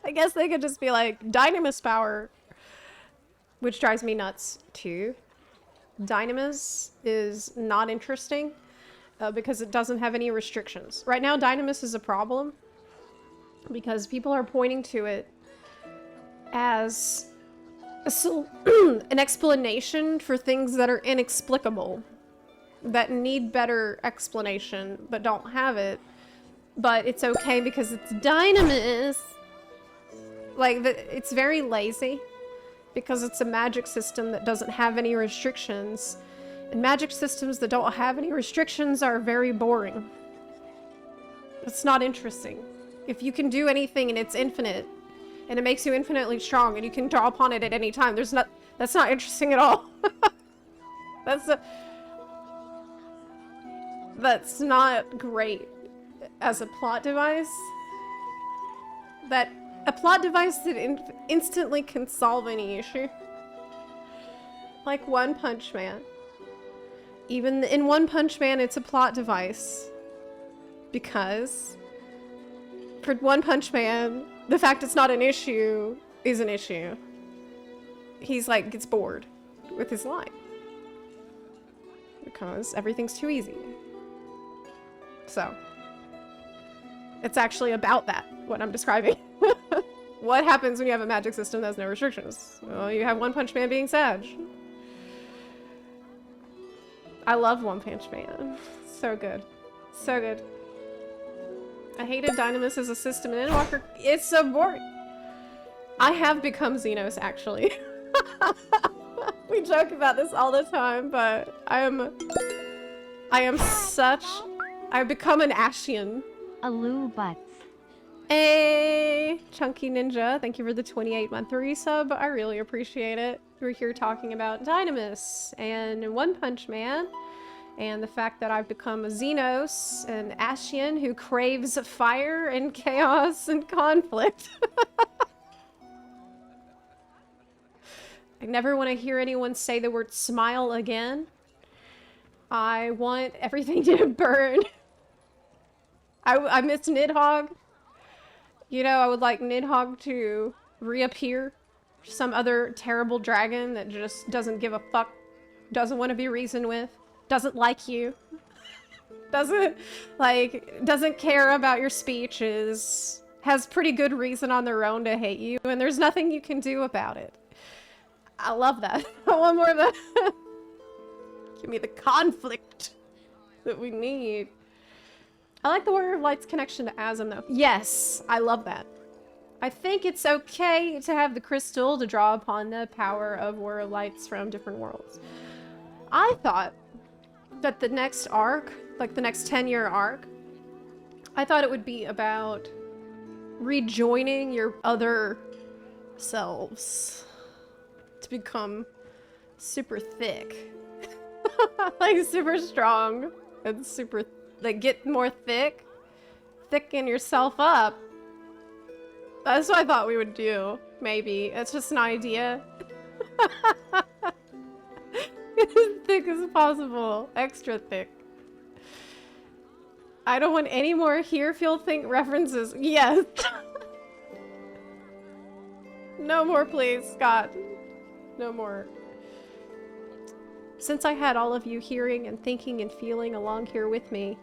I guess they could just be like, Dynamis power. Which drives me nuts, too. Dynamis is not interesting because it doesn't have any restrictions. Right now, Dynamis is a problem because people are pointing to it as an explanation for things that are inexplicable, that need better explanation, but don't have it. But it's okay because it's Dynamis. Like, it's very lazy because it's a magic system that doesn't have any restrictions. And magic systems that don't have any restrictions are very boring. It's not interesting. If you can do anything and it's infinite, and it makes you infinitely strong, and you can draw upon it at any time, that's not interesting at all. That's not great as a plot device. A plot device that instantly can solve any issue. Like One Punch Man. Even in One Punch Man, it's a plot device. Because for One Punch Man, the fact it's not an issue is an issue. He's like, gets bored with his life. Because everything's too easy. So, it's actually about that, what I'm describing. What happens when you have a magic system that has no restrictions? Well, you have One Punch Man being Sag. I love One Punch Man. So good. So good. I hated Dynamis as a system in Endwalker. It's so boring. I have become Xenos, actually. We joke about this all the time, but I've become an Ashian. Aloo butts. Hey, Chunky Ninja, thank you for the 28-month resub. I really appreciate it. We're here talking about Dynamis and One Punch Man, and the fact that I've become a Xenos, an Ashian who craves fire and chaos and conflict. I never want to hear anyone say the word smile again. I want everything to burn. I miss Nidhogg. You know, I would like Nidhogg to reappear. Some other terrible dragon that just doesn't give a fuck. Doesn't want to be reasoned with. Doesn't like you. Doesn't care about your speeches. Has pretty good reason on their own to hate you. And there's nothing you can do about it. I love that. I want more of that. Give me the conflict that we need. I like the Warrior of Light's connection to Azim, though. Yes, I love that. I think it's okay to have the crystal to draw upon the power of Warrior of Lights from different worlds. I thought that the next arc, like the next 10-year arc, I thought it would be about rejoining your other selves to become super thick. Like super strong and super, like get more thick. Thicken yourself up. That's what I thought we would do. Maybe. It's just an idea. Get as thick as possible. Extra thick. I don't want any more Here, Feel, Think references. Yes. No more, please, Scott. No more. Since I had all of you hearing and thinking and feeling along here with me,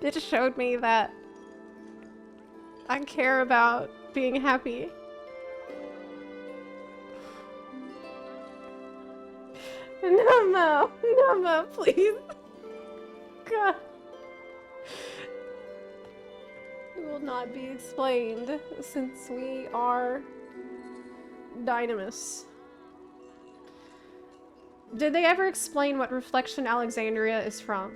it showed me that I care about being happy. No, please. God. It will not be explained since we are dynamis. Did they ever explain what Reflection Alexandria is from?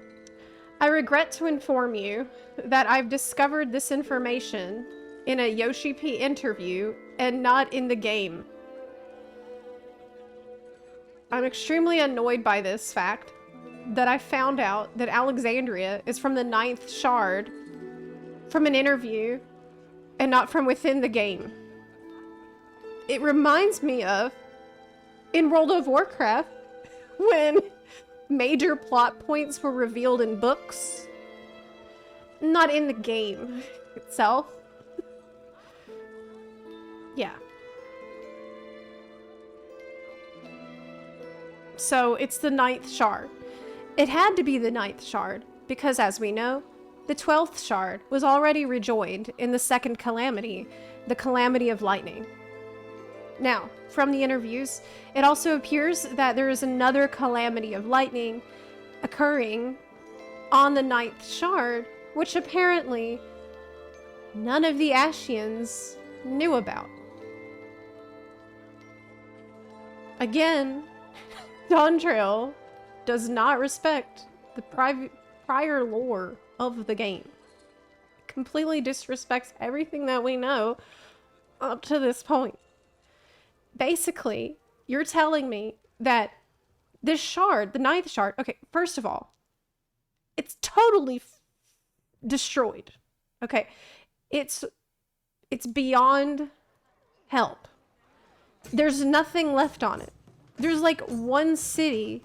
I regret to inform you that I've discovered this information in a Yoshi P interview and not in the game. I'm extremely annoyed by this fact that I found out that Alexandria is from the 9th shard from an interview and not from within the game. It reminds me of in World of Warcraft when major plot points were revealed in books, not in the game itself. Yeah. So it's the 9th shard. It had to be the 9th shard because, as we know, the 12th shard was already rejoined in the second calamity, the Calamity of Lightning. Now, from the interviews, it also appears that there is another Calamity of Lightning occurring on the 9th shard, which apparently none of the Ashians knew about. Again, Dawntrail does not respect the prior lore of the game. It completely disrespects everything that we know up to this point. Basically, you're telling me that this shard, the 9th shard, okay, first of all, it's totally destroyed. Okay, it's beyond help. There's nothing left on it. There's like one city.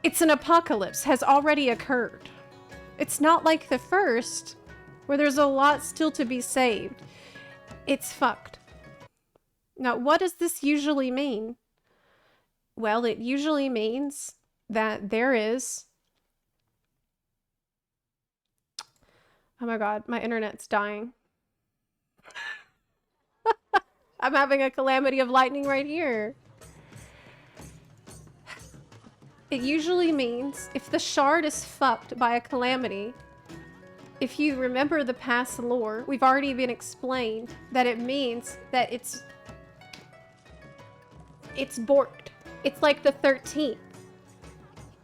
It's an apocalypse has already occurred. It's not like the first, where there's a lot still to be saved. It's fucked. Now, what does this usually mean? Well, it usually means that there is... Oh my god, my internet's dying. I'm having a calamity of lightning right here. It usually means if the shard is fucked by a calamity, if you remember the past lore, we've already been explained that it means that it's borked. It's like the 13th.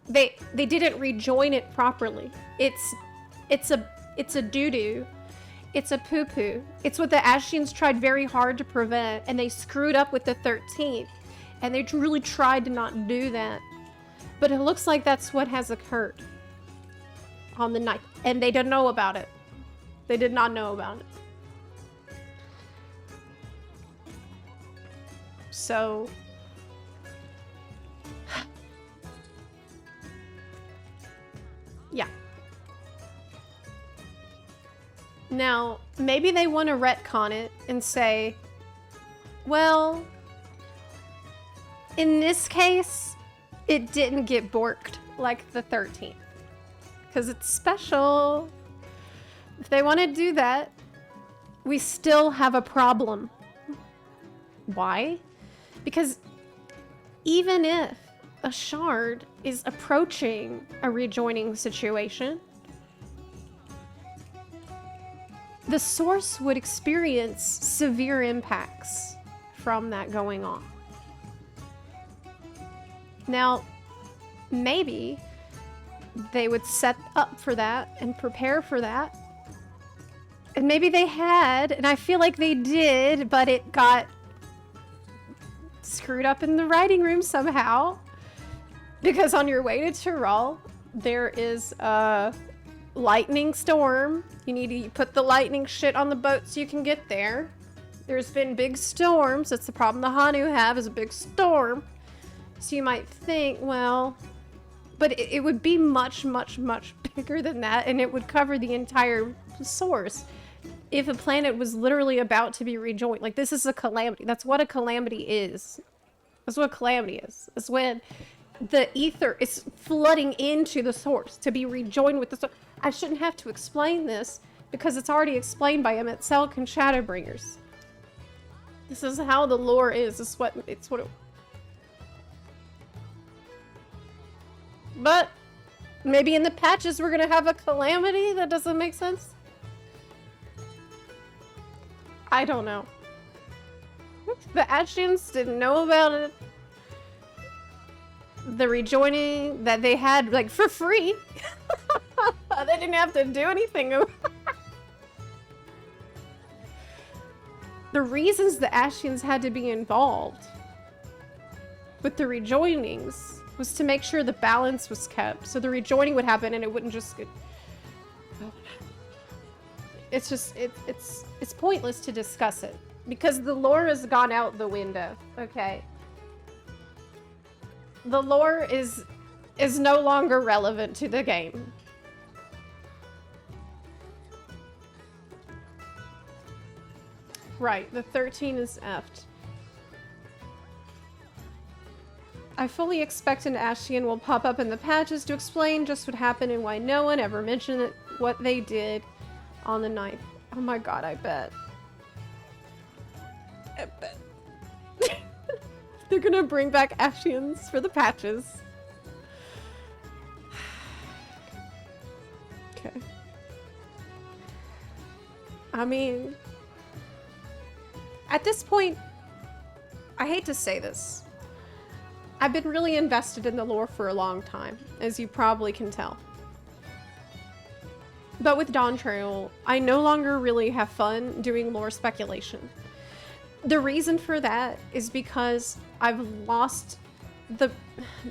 They didn't rejoin it properly. It's a doo-doo. It's a poo-poo. It's what the Ashians tried very hard to prevent, and they screwed up with the 13th, and they really tried to not do that. But it looks like that's what has occurred on the 9th, and they didn't know about it. They did not know about it. So... yeah. Now, maybe they want to retcon it and say, well, in this case, it didn't get borked like the 13th. Because it's special. If they want to do that, we still have a problem. Why? Because even if a shard is approaching a rejoining situation, the source would experience severe impacts from that going on. Now, maybe they would set up for that and prepare for that. And maybe they had, and I feel like they did, but it got screwed up in the writing room somehow. Because on your way to Tyrol, there is a lightning storm. You need to put the lightning shit on the boat so you can get there. There's been big storms. That's the problem the Hanu have, is a big storm. So you might think, well, but it would be much, much, much bigger than that, and it would cover the entire source. If a planet was literally about to be rejoined, like this is a calamity. That's what a calamity is. That's what a calamity is. It's when the ether is flooding into the source to be rejoined with the source. I shouldn't have to explain this because it's already explained by Emmett Selk and Shadowbringers. This is how the lore is. It's what it. But maybe in the patches we're gonna have a calamity? That doesn't make sense. I don't know. The Ashians didn't know about it. The rejoining that they had, like, for free. They didn't have to do anything. The reasons the Ashians had to be involved with the rejoinings was to make sure the balance was kept. So the rejoining would happen and it wouldn't just get... It's just, it's pointless to discuss it. Because the lore has gone out the window, okay? The lore is no longer relevant to the game. Right, the 13 is effed. I fully expect an Ashian will pop up in the patches to explain just what happened and why no one ever mentioned it, what they did on the 9th. Oh my god, I bet. I bet. They're gonna bring back Ashians for the patches. Okay. I mean, at this point, I hate to say this. I've been really invested in the lore for a long time, as you probably can tell. But with Dawn Trail, I no longer really have fun doing lore speculation. The reason for that is because I've lost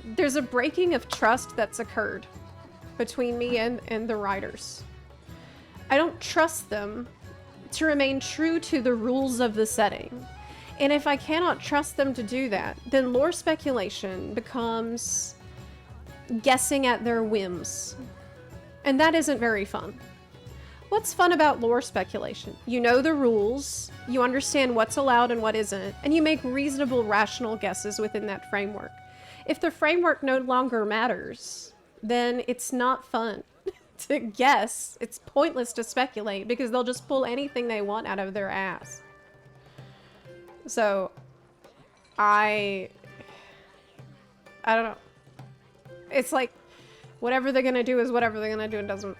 there's a breaking of trust that's occurred between me and the writers. I don't trust them to remain true to the rules of the setting. And if I cannot trust them to do that, then lore speculation becomes guessing at their whims. And that isn't very fun. What's fun about lore speculation? You know the rules, you understand what's allowed and what isn't, and you make reasonable, rational guesses within that framework. If the framework no longer matters, then it's not fun to guess. It's pointless to speculate because they'll just pull anything they want out of their ass. So, I don't know. It's like, whatever they're gonna do is whatever they're gonna do. It doesn't...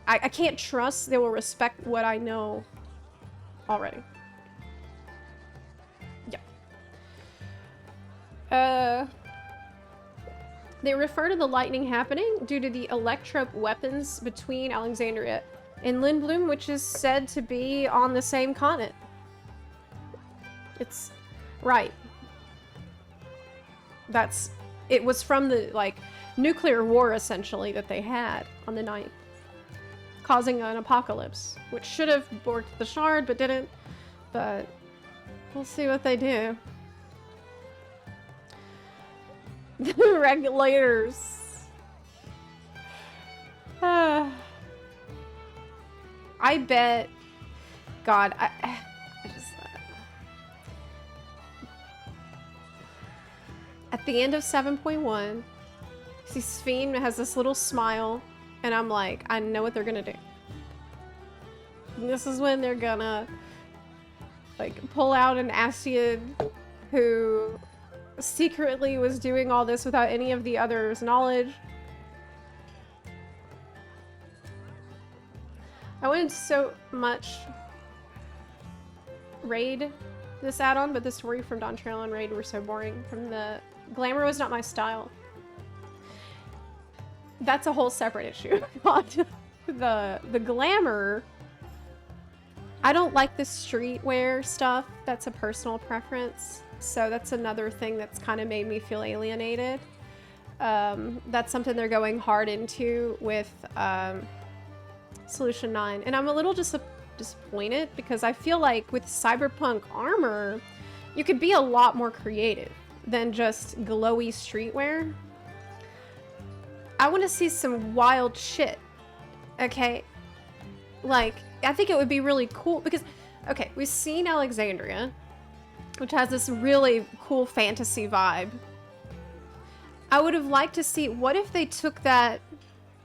I can't trust they will respect what I know already. Yeah. They refer to the lightning happening due to the electrope weapons between Alexandria and Lindblum, which is said to be on the same continent. It's... right. That's... it was from the, like, nuclear war, essentially, that they had on the 9th. Causing an apocalypse, which should have borked the shard, but didn't. But We'll see what they do. The regulators. I bet. God, I just. At the end of 7.1, see Sphene has this little smile, and I'm like, I know what they're gonna do. And this is when they're gonna, like, pull out an Asciad who secretly was doing all this without any of the others' knowledge. I wanted so much raid this add-on, but the story from Dawn Trail and raid were so boring. From the glamour was not my style. That's a whole separate issue. the glamour, I don't like the streetwear stuff. That's a personal preference. So that's another thing that's kind of made me feel alienated. That's something they're going hard into with Solution 9. And I'm a little disappointed because I feel like with cyberpunk armor, you could be a lot more creative than just glowy streetwear. I want to see some wild shit. Okay? Like, I think it would be really cool because, okay, we've seen Alexandria, which has this really cool fantasy vibe. I would have liked to see, what if they took that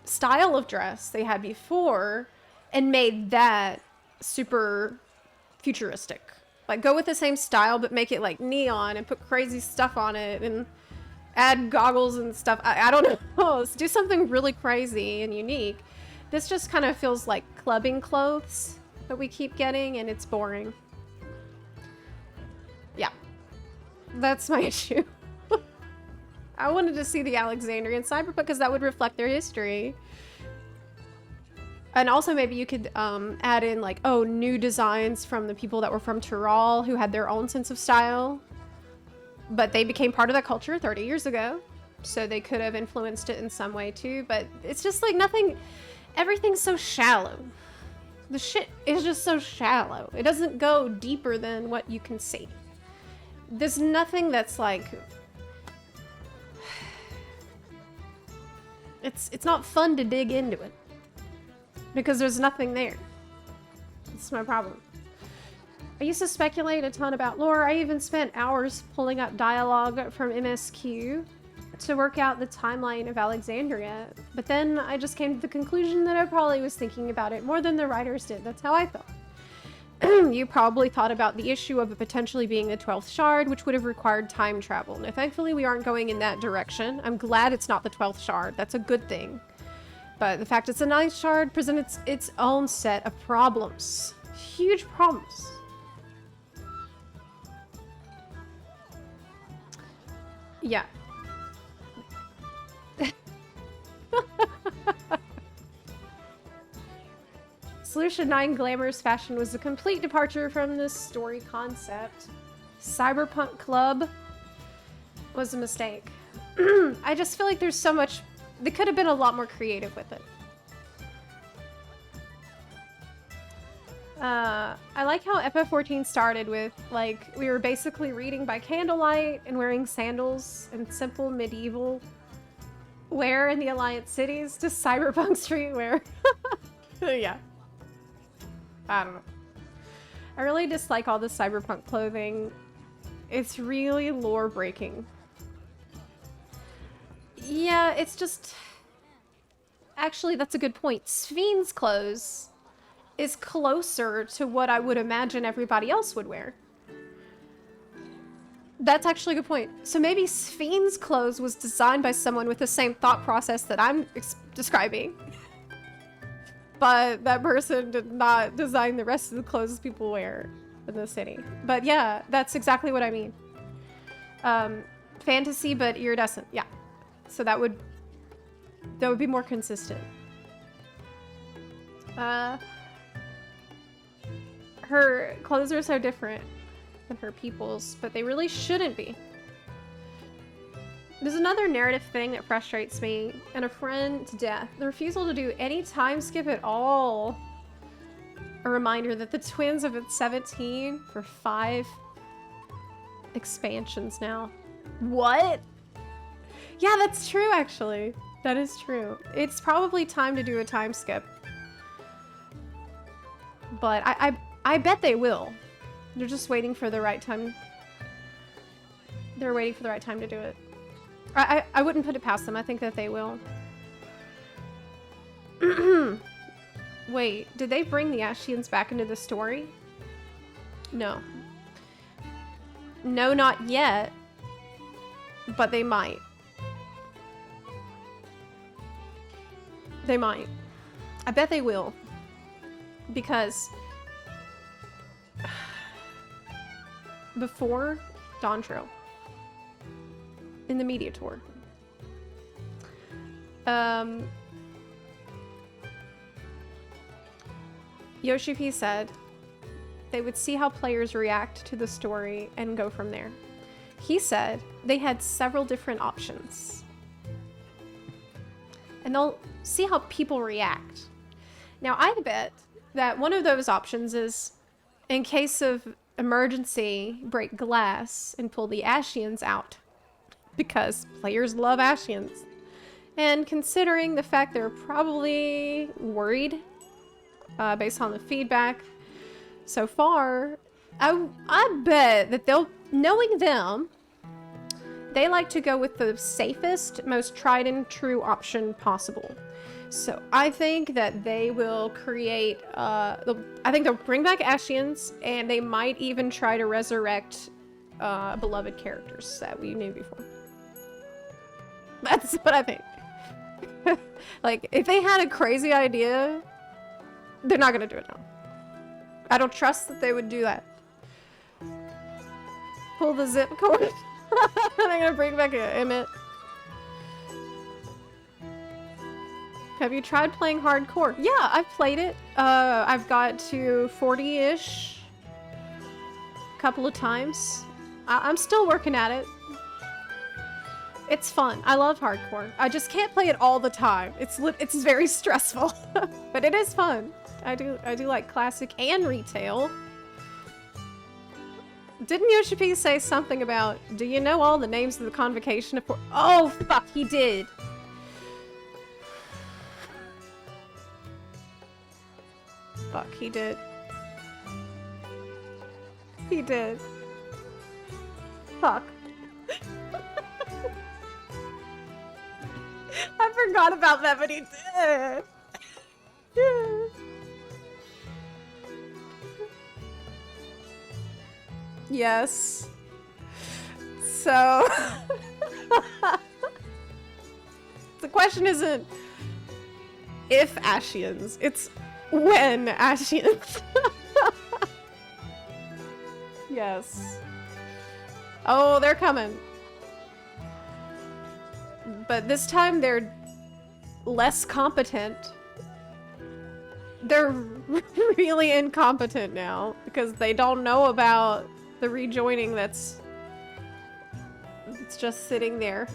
style of dress they had before and made that super futuristic? Like, go with the same style, but make it like neon and put crazy stuff on it and add goggles and stuff. I don't know. Let's do something really crazy and unique. This just kind of feels like clubbing clothes that we keep getting, and it's boring. Yeah. That's my issue. I wanted to see the Alexandrian cyberpunk because that would reflect their history. And also maybe you could add in like, oh, new designs from the people that were from Tyrol who had their own sense of style. But they became part of that culture 30 years ago. So they could have influenced it in some way too. But it's just like nothing, everything's so shallow. The shit is just so shallow. It doesn't go deeper than what you can see. There's nothing that's like, it's not fun to dig into it. Because there's nothing there. That's my problem. I used to speculate a ton about lore. I even spent hours pulling up dialogue from MSQ to work out the timeline of Alexandria. But then I just came to the conclusion that I probably was thinking about it more than the writers did. That's how I felt. You probably thought about the issue of it potentially being the 12th shard, which would have required time travel. Now, thankfully, we aren't going in that direction. I'm glad it's not the 12th shard. That's a good thing. But the fact it's a 9th shard presents its own set of problems. Huge problems. Yeah. Solution 9 Glamour's fashion was a complete departure from this story concept. Cyberpunk Club was a mistake. I just feel like there's so much. They could have been a lot more creative with it. I like how FF14 started with, like, we were basically reading by candlelight and wearing sandals and simple medieval wear in the Alliance cities to cyberpunk streetwear. Yeah. I don't know. I really dislike all the cyberpunk clothing. It's really lore breaking. Yeah, it's just... Actually, that's a good point. Sphene's clothes is closer to what I would imagine everybody else would wear. That's actually a good point. So maybe Sphene's clothes was designed by someone with the same thought process that I'm describing. But that person did not design the rest of the clothes people wear in the city. But yeah, that's exactly what I mean. Fantasy, but iridescent. Yeah. So that would be more consistent. Her clothes are so different than her people's, but they really shouldn't be. There's another narrative thing that frustrates me and a friend to death. The refusal to do any time skip at all. A reminder that the twins have been 17 for 5 expansions now. What? Yeah, that's true, actually. That is true. It's probably time to do a time skip. But I bet they will. They're just waiting for the right time. They're waiting for the right time to do it. I wouldn't put it past them. I think that they will. Wait, did they bring the Ashians back into the story? No. No, not yet. But they might. They might. I bet they will. Because before Dawn Trail, in the media tour, Yoshi P said they would see how players react to the story and go from there. He said they had several different options. And they'll see how people react. Now, I bet that one of those options is, in case of emergency, break glass and pull the Ashians out. Because players love Ashians. And considering the fact they're probably worried, based on the feedback so far, I bet that they'll, knowing them, they like to go with the safest, most tried and true option possible. So I think that they will create, I think they'll bring back Ashians, and they might even try to resurrect beloved characters that we knew before. That's what I think. Like, if they had a crazy idea, they're not gonna do it now. I don't trust that they would do that. Pull the zip cord. They're gonna bring back Emmett. Have you tried playing hardcore? Yeah, I've played it. I've got to 40-ish a couple of times. I'm still working at it. It's fun. I love hardcore. I just can't play it all the time. It's very stressful, but it is fun. I do like classic and retail. Didn't Yoshi say something about, do you know all the names of the convocation of... Oh, fuck, he did. Fuck, he did. He did. Fuck. I forgot about that, but he did. Yes. So... the question isn't if Ashians, it's when Ashians. Yes. Oh, they're coming. But this time they're less competent. They're really incompetent now because they don't know about the rejoining that's just sitting there.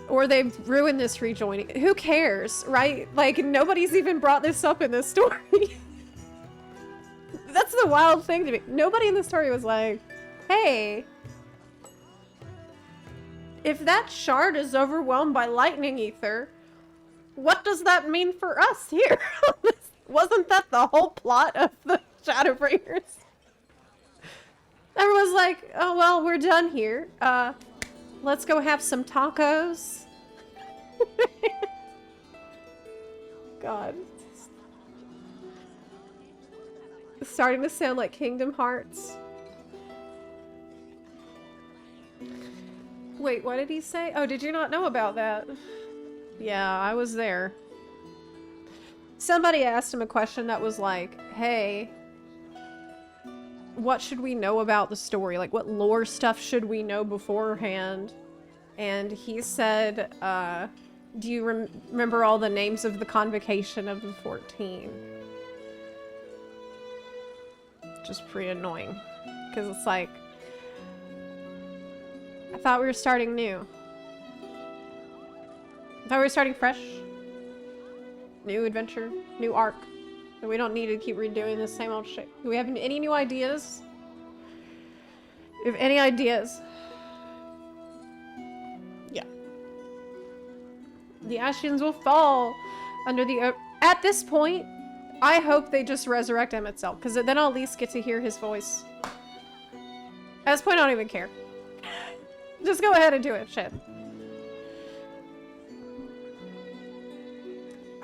Or they've ruined this rejoining. Who cares, right? Like, nobody's even brought this up in this story. That's the wild thing to me. Nobody in the story was like, hey, if that shard is overwhelmed by lightning ether, what does that mean for us here? Wasn't that the whole plot of the Shadowbringers? Everyone's like, oh, well, we're done here. Let's go have some tacos. God. It's starting to sound like Kingdom Hearts. Wait, what did he say? Oh, did you not know about that? Yeah, I was there. Somebody asked him a question that was like, hey, what should we know about the story? Like, what lore stuff should we know beforehand? And he said, do you remember all the names of the convocation of the 14? Just pretty annoying. Because it's like, I thought we were starting new. I thought we were starting fresh. New adventure, new arc. And we don't need to keep redoing the same old shit. Do we have any new ideas? You have any ideas? Yeah. The Ashians will fall under the... At this point, I hope they just resurrect him itself, because then I'll at least get to hear his voice. At this point, I don't even care. Just go ahead and do it, shit.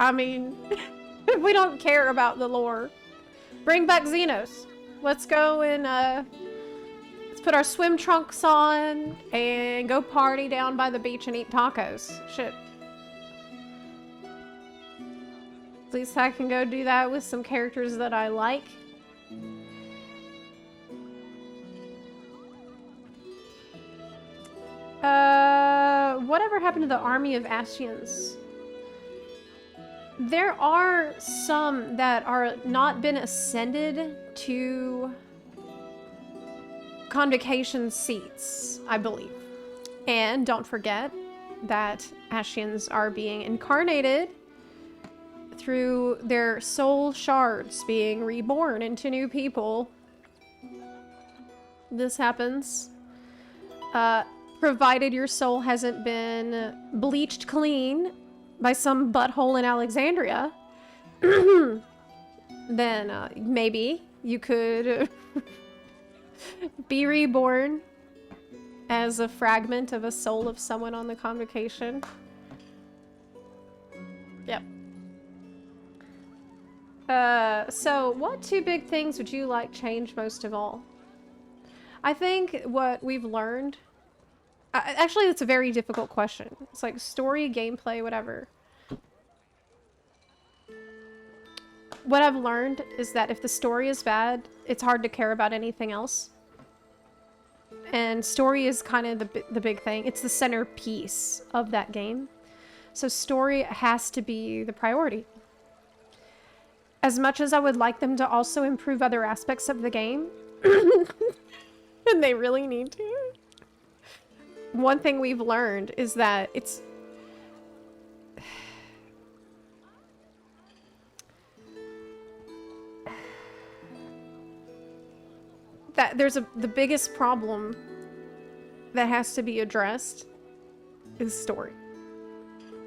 I mean, we don't care about the lore. Bring back Xenos. Let's go and, let's put our swim trunks on and go party down by the beach and eat tacos. Shit. At least I can go do that with some characters that I like. Whatever happened to the army of Ashians? There are some that are not been ascended to convocation seats, I believe. And don't forget that Ashians are being incarnated through their soul shards being reborn into new people. This happens. Provided your soul hasn't been bleached clean by some butthole in Alexandria, then maybe you could be reborn as a fragment of a soul of someone on the convocation. Yep. So what two big things would you like change most of all? I think what we've learned... actually, that's a very difficult question. It's like story, gameplay, whatever. What I've learned is that if the story is bad, it's hard to care about anything else. And story is kind of the big thing. It's the centerpiece of that game. So story has to be the priority. As much as I would like them to also improve other aspects of the game, and they really need to, one thing we've learned is that it's... that there's the biggest problem that has to be addressed is story.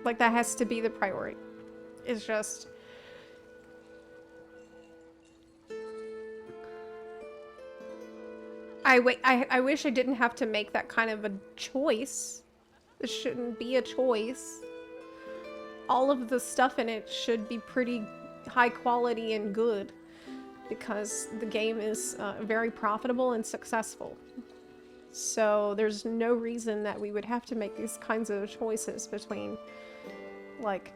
Like, that has to be the priority. It's just... I wish I didn't have to make that kind of a choice. It shouldn't be a choice. All of the stuff in it should be pretty high quality and good, because the game is very profitable and successful. So there's no reason that we would have to make these kinds of choices between, like...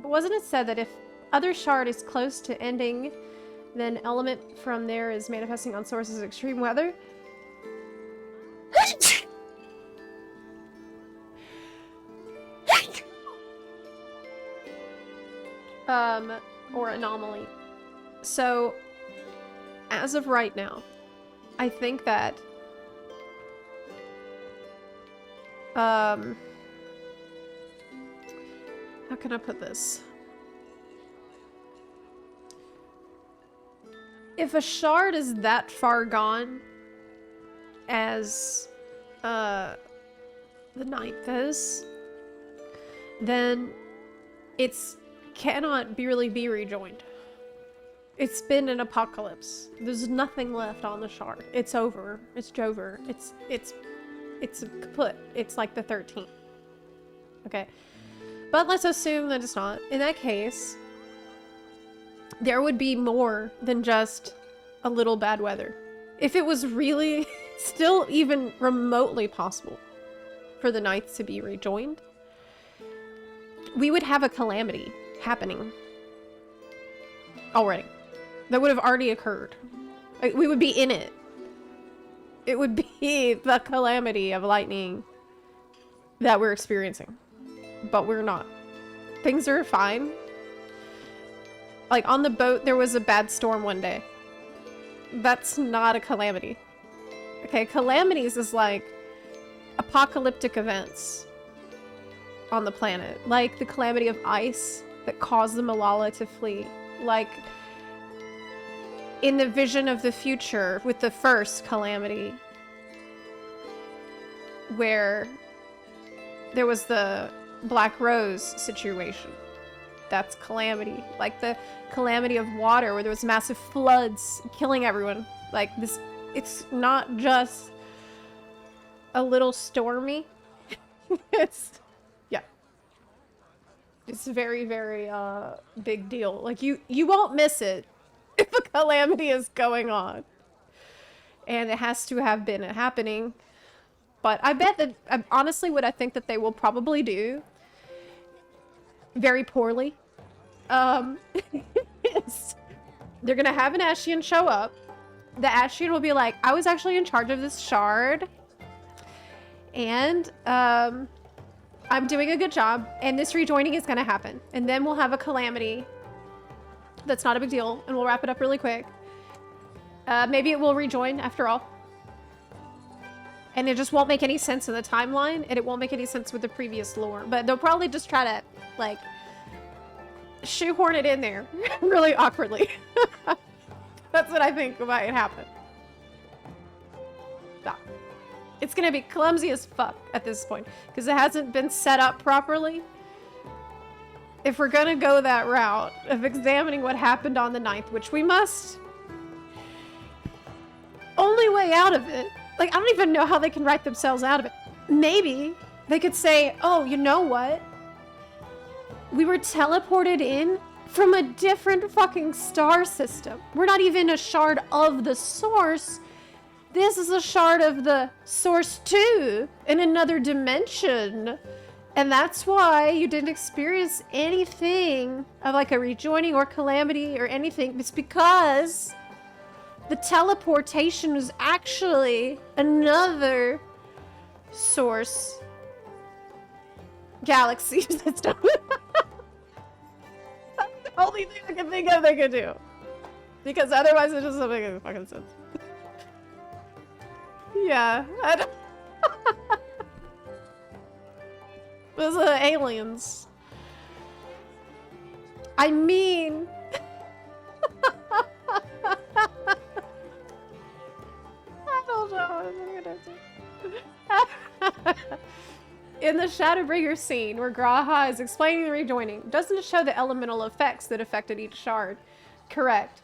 But wasn't it said that if other shard is close to ending, then element from there is manifesting on sources of extreme weather? Or anomaly. So, as of right now, I think that how can I put this? If a shard is that far gone as the ninth is, then it's cannot really be rejoined. It's been an apocalypse. There's nothing left on the shard. It's over. It's Jover. It's kaput. It's like the 13th. Okay. But let's assume that it's not. In that case, there would be more than just a little bad weather. If it was really still even remotely possible for the Knights to be rejoined, we would have a calamity happening already. That would have already occurred. We would be in it. It would be the calamity of lightning that we're experiencing. But we're not. Things are fine. Like, on the boat, there was a bad storm one day. That's not a calamity. Okay, calamities is like apocalyptic events on the planet. Like the calamity of ice that caused the Malala to flee. Like in the vision of the future with the first calamity, where there was the Black Rose situation. That's calamity. Like the calamity of water, where there was massive floods killing everyone. Like this, it's not just a little stormy. It's, yeah. It's a very, very big deal. Like you won't miss it if a calamity is going on. And it has to have been happening. But I bet that, honestly, what I think that they will probably do very poorly is they're gonna have an Ashian show up. The Ashian will be like, I was actually in charge of this shard, and I'm doing a good job, and this rejoining is gonna happen. And then we'll have a calamity that's not a big deal, and we'll wrap it up really quick. Maybe it will rejoin after all. And it just won't make any sense in the timeline, and it won't make any sense with the previous lore. But they'll probably just try to, like, shoehorn it in there really awkwardly. That's what I think might happen. Yeah. It's gonna be clumsy as fuck at this point, because it hasn't been set up properly. If we're gonna go that route of examining what happened on the 9th, which we must, only way out of it, like, I don't even know how they can write themselves out of it. Maybe they could say, oh, you know what? We were teleported in from a different fucking star system. We're not even a shard of the source. This is a shard of the source too, in another dimension. And that's why you didn't experience anything of like a rejoining or calamity or anything. It's because the teleportation was actually another source galaxy system. That's the only thing I can think of they could do. Because otherwise it just doesn't make any fucking sense. Yeah, I don't... Those are aliens. I mean... In the Shadowbringer scene where Graha is explaining the rejoining, doesn't it show the elemental effects that affected each shard? Correct.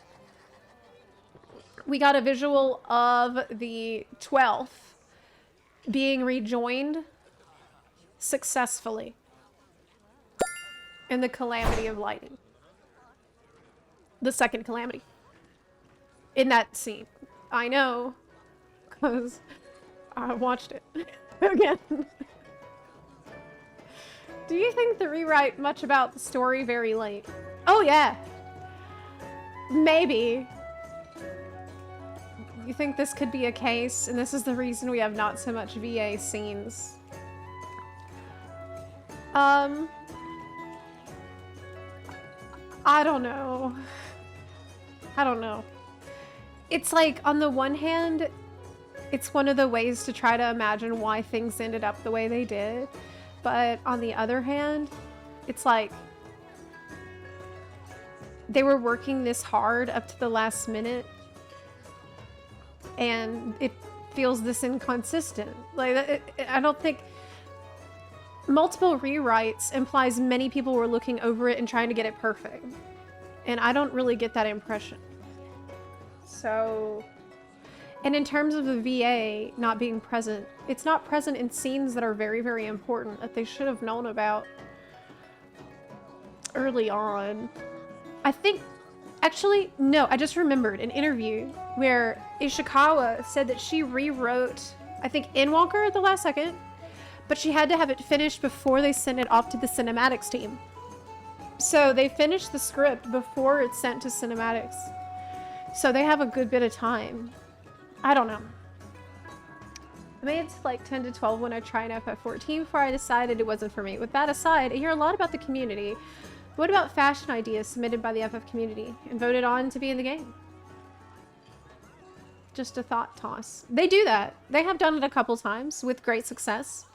We got a visual of the 12th being rejoined successfully in the Calamity of Lightning. The second Calamity. In that scene. I know. Because I watched it again. Do you think the rewrite much about the story very late? Oh yeah. Maybe. You think this could be a case, and this is the reason we have not so much VA scenes? I don't know. I don't know. It's like, on the one hand, it's one of the ways to try to imagine why things ended up the way they did. But on the other hand, it's like they were working this hard up to the last minute and it feels this inconsistent. Like, I don't think multiple rewrites implies many people were looking over it and trying to get it perfect. And I don't really get that impression. So... And in terms of the VA not being present, it's not present in scenes that are very, very important that they should have known about early on. I think, actually, no, I just remembered an interview where Ishikawa said that she rewrote, I think, Endwalker at the last second, but she had to have it finished before they sent it off to the cinematics team. So they finished the script before it's sent to cinematics. So they have a good bit of time. I don't know. I made it to like 10 to 12 when I tried FF14 before I decided it wasn't for me. With that aside, I hear a lot about the community. What about fashion ideas submitted by the FF community and voted on to be in the game? Just a thought toss. They do that. They have done it a couple times with great success.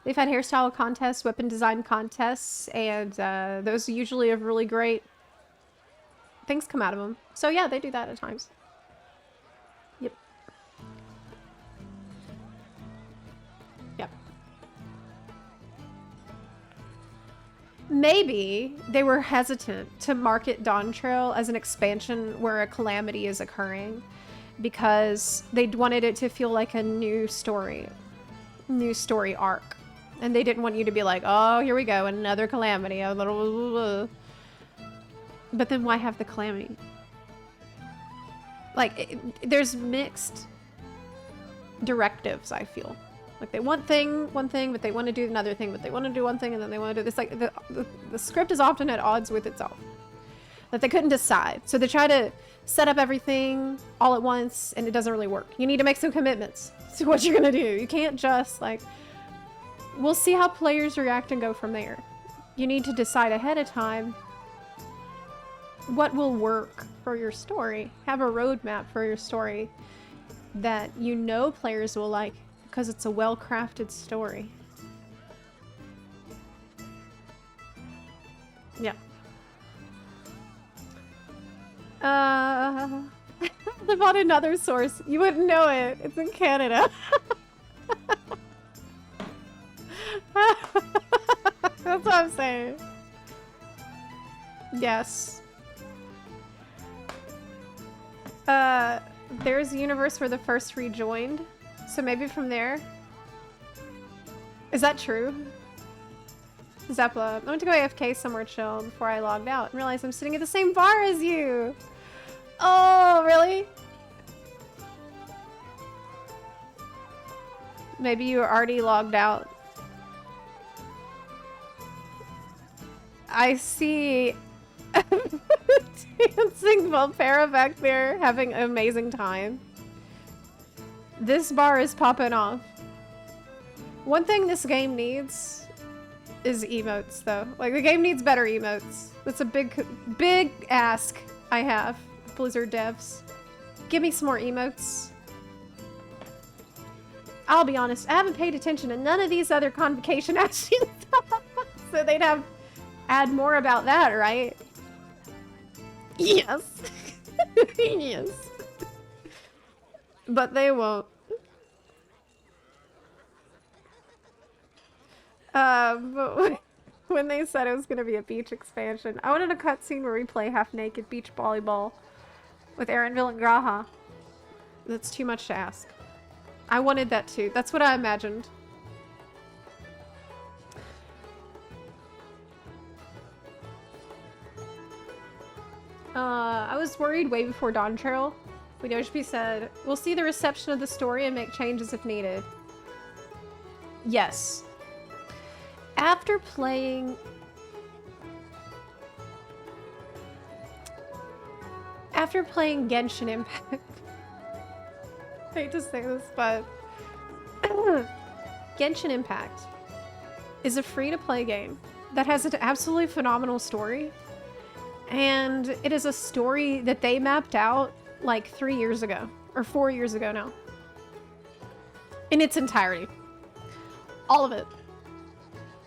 They've had hairstyle contests, weapon design contests, and those usually have really great things come out of them. So yeah, they do that at times. maybe they were hesitant to market Dawn Trail as an expansion where a calamity is occurring because they wanted it to feel like a new story arc. And they didn't want you to be like, oh, here we go, another calamity, a little... But then why have the calamity? Like, there's mixed directives, I feel. Like, they want one thing, but they want to do another thing, but they want to do one thing, and then they want to do this. Like, the script is often at odds with itself. That they couldn't decide. So they try to set up everything all at once, and it doesn't really work. You need to make some commitments to what you're going to do. You can't just, like... We'll see how players react and go from there. You need to decide ahead of time what will work for your story. Have a roadmap for your story that you know players will like because it's a well-crafted story. Yeah. Live on another source. You wouldn't know it. It's in Canada. That's what I'm saying. Yes. There's a universe where the first rejoined. So maybe from there. Is that true? Zepla. I went to go AFK somewhere chill before I logged out and realized I'm sitting at the same bar as you. Oh, really? Maybe you were already logged out. I see dancing Volpera back there having an amazing time. This bar is popping off. One thing this game needs is emotes, though. Like, the game needs better emotes. That's a big ask I have, Blizzard devs. Give me some more emotes. I'll be honest, I haven't paid attention to none of these other convocation actions. So they'd have... add more about that, right? Yes. Yes. But they won't. But when they said it was going to be a beach expansion, I wanted a cutscene where we play half-naked beach volleyball with Erenville and Graha. That's too much to ask. I wanted that too. That's what I imagined. I was worried way before Dawn Trail. Widoshpi said, we'll see the reception of the story and make changes if needed. Yes. After playing... Genshin Impact... I hate to say this, but... Genshin Impact is a free-to-play game that has an absolutely phenomenal story. And it is a story that they mapped out like 3 years ago, or 4 years ago now. In its entirety. All of it.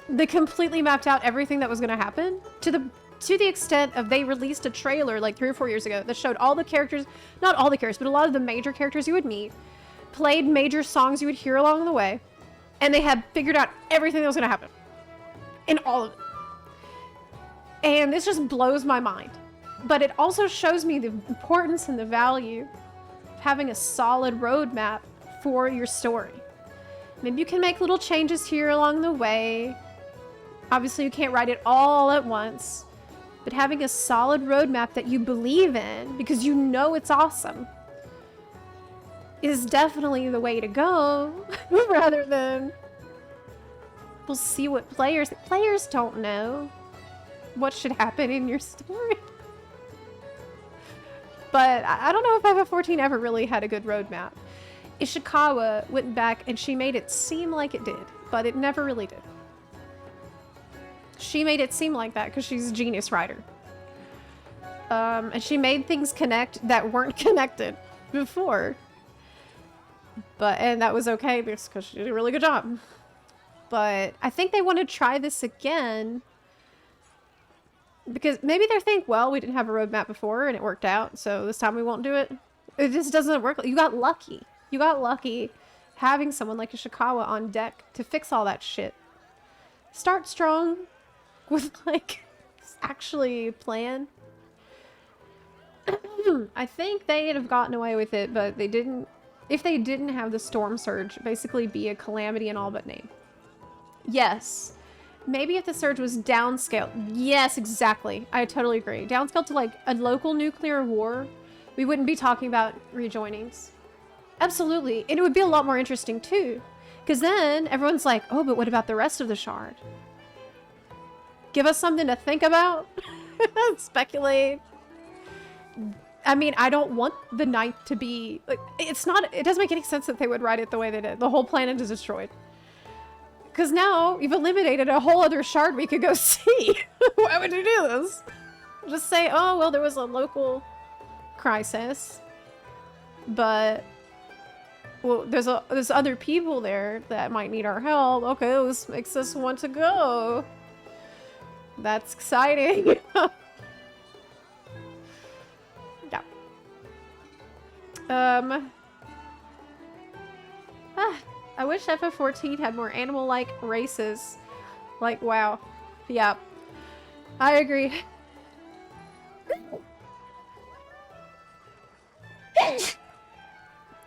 They completely mapped out everything that was going to happen to the extent of they released a trailer like 3 or 4 years ago that showed all the characters, not all the characters, but a lot of the major characters you would meet, played major songs you would hear along the way, and they had figured out everything that was going to happen. In all of it. And this just blows my mind. But it also shows me the importance and the value of having a solid roadmap for your story. Maybe you can make little changes here along the way. Obviously, you can't write it all at once. But having a solid roadmap that you believe in, because you know it's awesome, is definitely the way to go. Rather than... We'll see what players don't know what should happen in your story. But I don't know if FF14 ever really had a good roadmap. Ishikawa went back and she made it seem like it did, but it never really did. She made it seem like that because she's a genius writer. And she made things connect that weren't connected before. And that was okay because she did a really good job. But I think they want to try this again because maybe they think, well, we didn't have a roadmap before and it worked out, so this time we won't do it. It just doesn't work. You got lucky. You got lucky having someone like Ishikawa on deck to fix all that shit. Start strong. with like actually plan. I think they'd have gotten away with it, but they didn't. If they didn't have the storm surge basically be a calamity in all but name. Yes. Maybe if the surge was downscaled. Yes, exactly. I totally agree. Downscaled to like a local nuclear war, we wouldn't be talking about rejoinings. Absolutely. And it would be a lot more interesting too. Because then everyone's like, oh, but what about the rest of the shard? Give us something to think about. Speculate. I mean, I don't want the ninth to be like, it doesn't make any sense that they would write it the way they did. The whole planet is destroyed. Because now you've eliminated a whole other shard we could go see. Why would you do this? Just say, oh, well, there was a local crisis. But, well, there's other people there that might need our help. Okay, this makes us want to go. That's exciting. Yeah. I wish FF14 had more animal-like races. Like, wow. Yeah. I agree.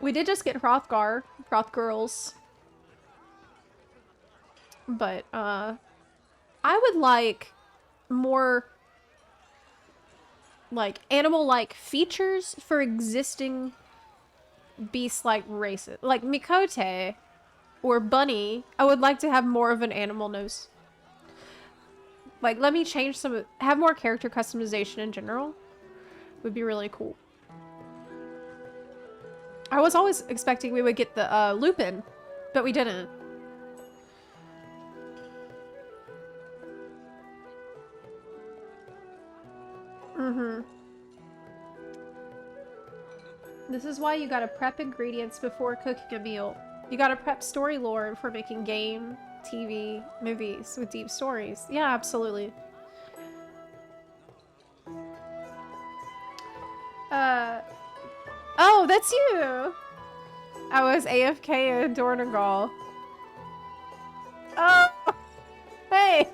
We did just get Hrothgar. Hrothgirls. But, I would like more, like, animal-like features for existing beast-like races. Like, Mikote or Bunny, I would like to have more of an animal nose. Like, let me change some, have more character customization in general. Would be really cool. I was always expecting we would get the Lupin, but we didn't. This is why you gotta prep ingredients before cooking a meal. You gotta prep story lore before making game, TV, movies with deep stories. Yeah, absolutely. Oh, that's you! I was AFK in Dornagal. Oh! Hey!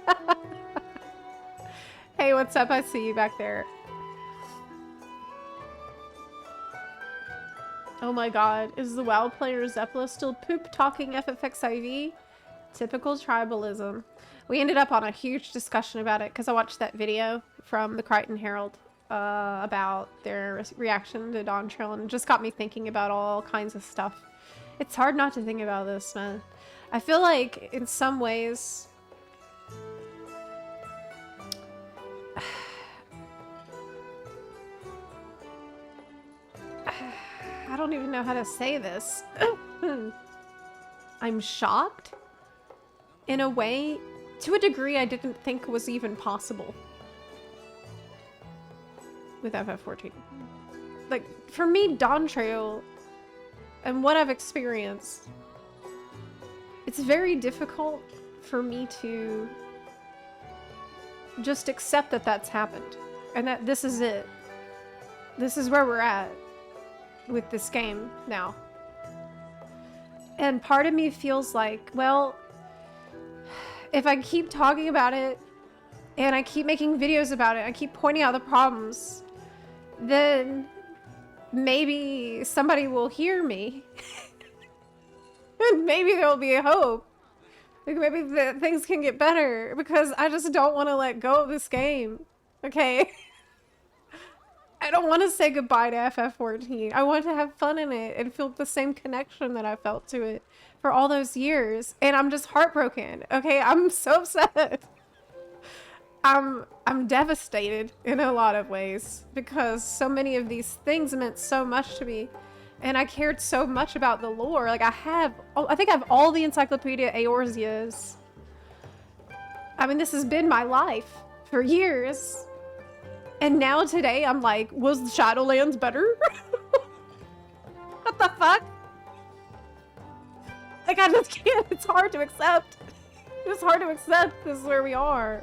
Hey, what's up? I see you back there. Oh my god, is the WoW player Zepla still poop-talking FFXIV? Typical tribalism. We ended up on a huge discussion about it because I watched that video from the Crichton Herald about their reaction to Dawn Trail, and it just got me thinking about all kinds of stuff. It's hard not to think about this, man. I feel like in some ways I don't even know how to say this. I'm shocked in a way, to a degree I didn't think was even possible with FF14. Like, for me, Dawn Trail and what I've experienced, it's very difficult for me to just accept that that's happened and that this is it. This is where we're at with this game now. And part of me feels like, well, if I keep talking about it and I keep making videos about it, I keep pointing out the problems, then maybe somebody will hear me. And maybe there'll be a hope. Like maybe things can get better, because I just don't want to let go of this game. Okay? I don't want to say goodbye to FF14. I want to have fun in it and feel the same connection that I felt to it for all those years. And I'm just heartbroken. Okay, I'm so upset. I'm devastated in a lot of ways because so many of these things meant so much to me. And I cared so much about the lore. Like I think I have all the Encyclopedia Eorzeas. I mean, this has been my life for years. And now today, I'm like, was Shadowlands better? What the fuck? Like, I just can't. It's hard to accept. It's hard to accept this is where we are.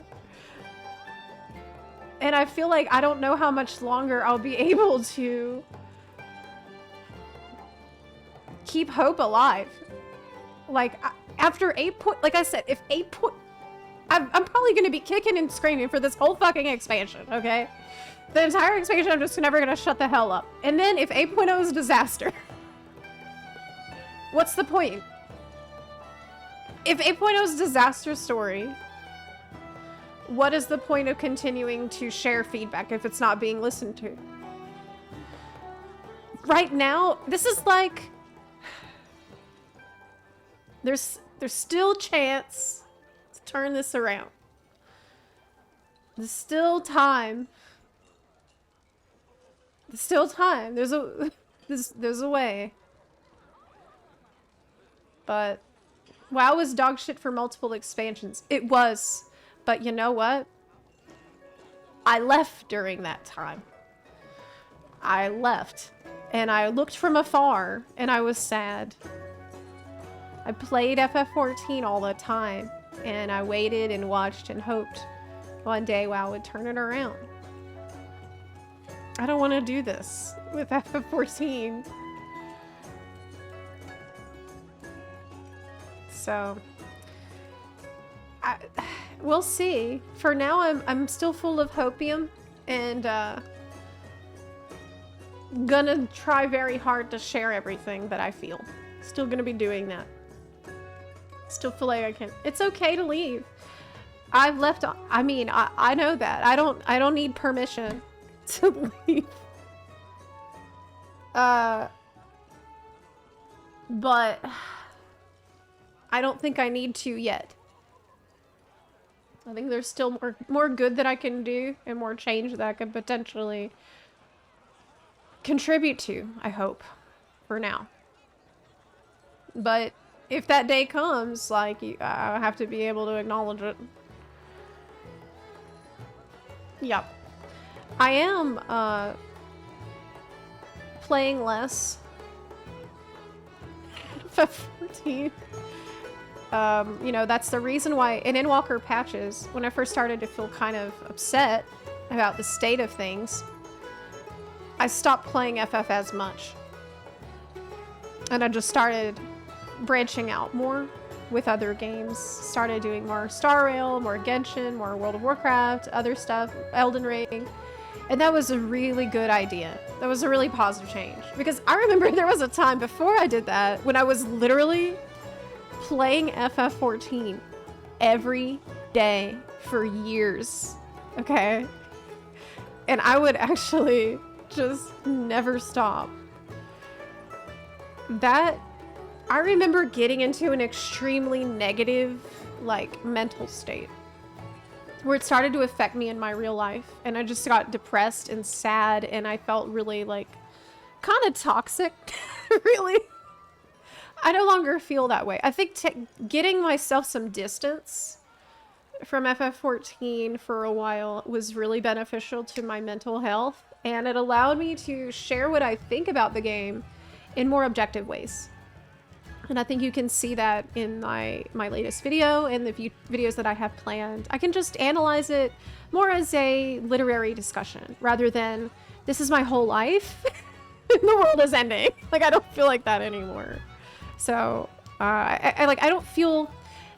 And I feel like I don't know how much longer I'll be able to keep hope alive. Like, after 8 point, like I said, if 8 point, I'm probably probably going to be kicking and screaming for this whole fucking expansion, okay? The entire expansion, I'm just never going to shut the hell up. And then if 8.0 is a disaster, what's the point? If 8.0 is a disaster story, what is the point of continuing to share feedback if it's not being listened to? Right now, this is like... There's still chance to turn this around. There's still time. There's still time. There's a way. But WoW was dog shit for multiple expansions. It was. But you know what? I left during that time. I left. And I looked from afar, and I was sad. I played FF14 all the time, and I waited and watched and hoped one day WoW would turn it around. I don't want to do this with FF14. So, we'll see. For now, I'm still full of hopium, and gonna try very hard to share everything that I feel. Still gonna be doing that. Still feel like I can. It's okay to leave. I've left. I mean, I know that. I don't need permission to leave. But I don't think I need to yet. I think there's still more good that I can do and more change that I could potentially contribute to, I hope, for now. But if that day comes, like, I have to be able to acknowledge it. Yep. I am, playing less. FF14. You know, that's the reason why in Endwalker patches, when I first started to feel kind of upset about the state of things, I stopped playing FF as much. And I just started branching out more with other games. Started doing more Star Rail, more Genshin, more World of Warcraft, other stuff, Elden Ring. And that was a really good idea. That was a really positive change. Because I remember there was a time before I did that when I was literally playing FF14 every day for years. Okay? And I would actually just never stop. That, I remember getting into an extremely negative, like, mental state where it started to affect me in my real life, and I just got depressed and sad, and I felt really, like, kind of toxic. Really. I no longer feel that way. I think getting myself some distance from FF14 for a while was really beneficial to my mental health, and it allowed me to share what I think about the game in more objective ways. And I think you can see that in my latest video and the videos that I have planned. I can just analyze it more as a literary discussion rather than this is my whole life and the world is ending. Like, I don't feel like that anymore. So I don't feel...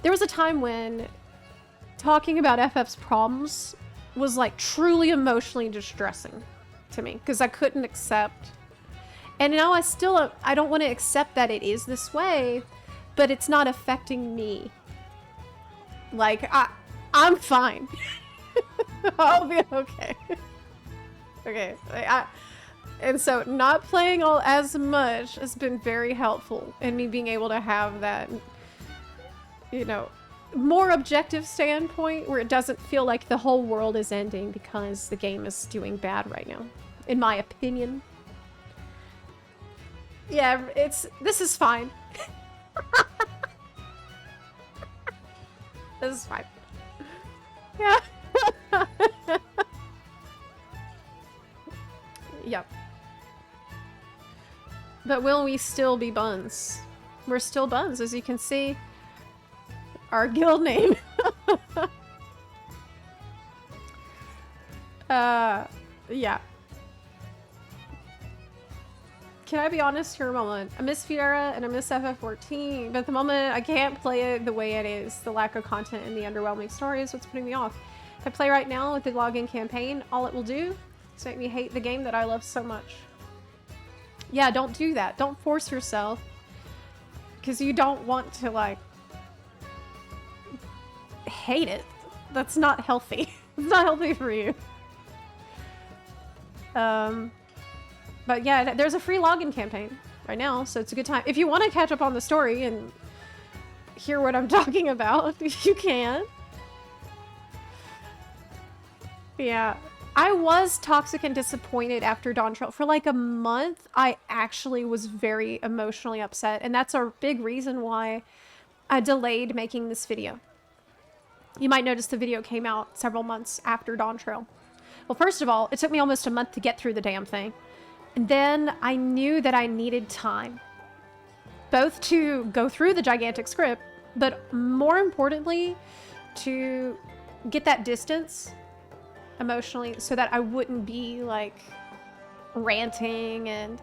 There was a time when talking about FF's problems was like truly emotionally distressing to me because I couldn't accept. And now I don't want to accept that it is this way, but it's not affecting me. Like, I'm fine. I'll be okay. Okay. And so not playing as much has been very helpful in me being able to have that, you know, more objective standpoint where it doesn't feel like the whole world is ending because the game is doing bad right now, in my opinion. Yeah, this is fine. This is fine. Yeah. Yep. But will we still be buns? We're still buns, as you can see. Our guild name. Yeah. can I be honest here a moment? I miss Fiera and I miss FF14, but at the moment I can't play it the way it is. The lack of content and the underwhelming story is what's putting me off. If I play right now with the login campaign, all it will do is make me hate the game that I love so much. Yeah, don't do that. Don't force yourself. Because you don't want to, like, hate it. That's not healthy. It's not healthy for you. But yeah, there's a free login campaign right now, so it's a good time. If you want to catch up on the story and hear what I'm talking about, you can. Yeah. I was toxic and disappointed after Dawn Trail. For like a month, I actually was very emotionally upset, and that's a big reason why I delayed making this video. You might notice the video came out several months after Dawn Trail. Well, first of all, it took me almost a month to get through the damn thing. And then I knew that I needed time. Both to go through the gigantic script, but more importantly, to get that distance emotionally so that I wouldn't be like ranting and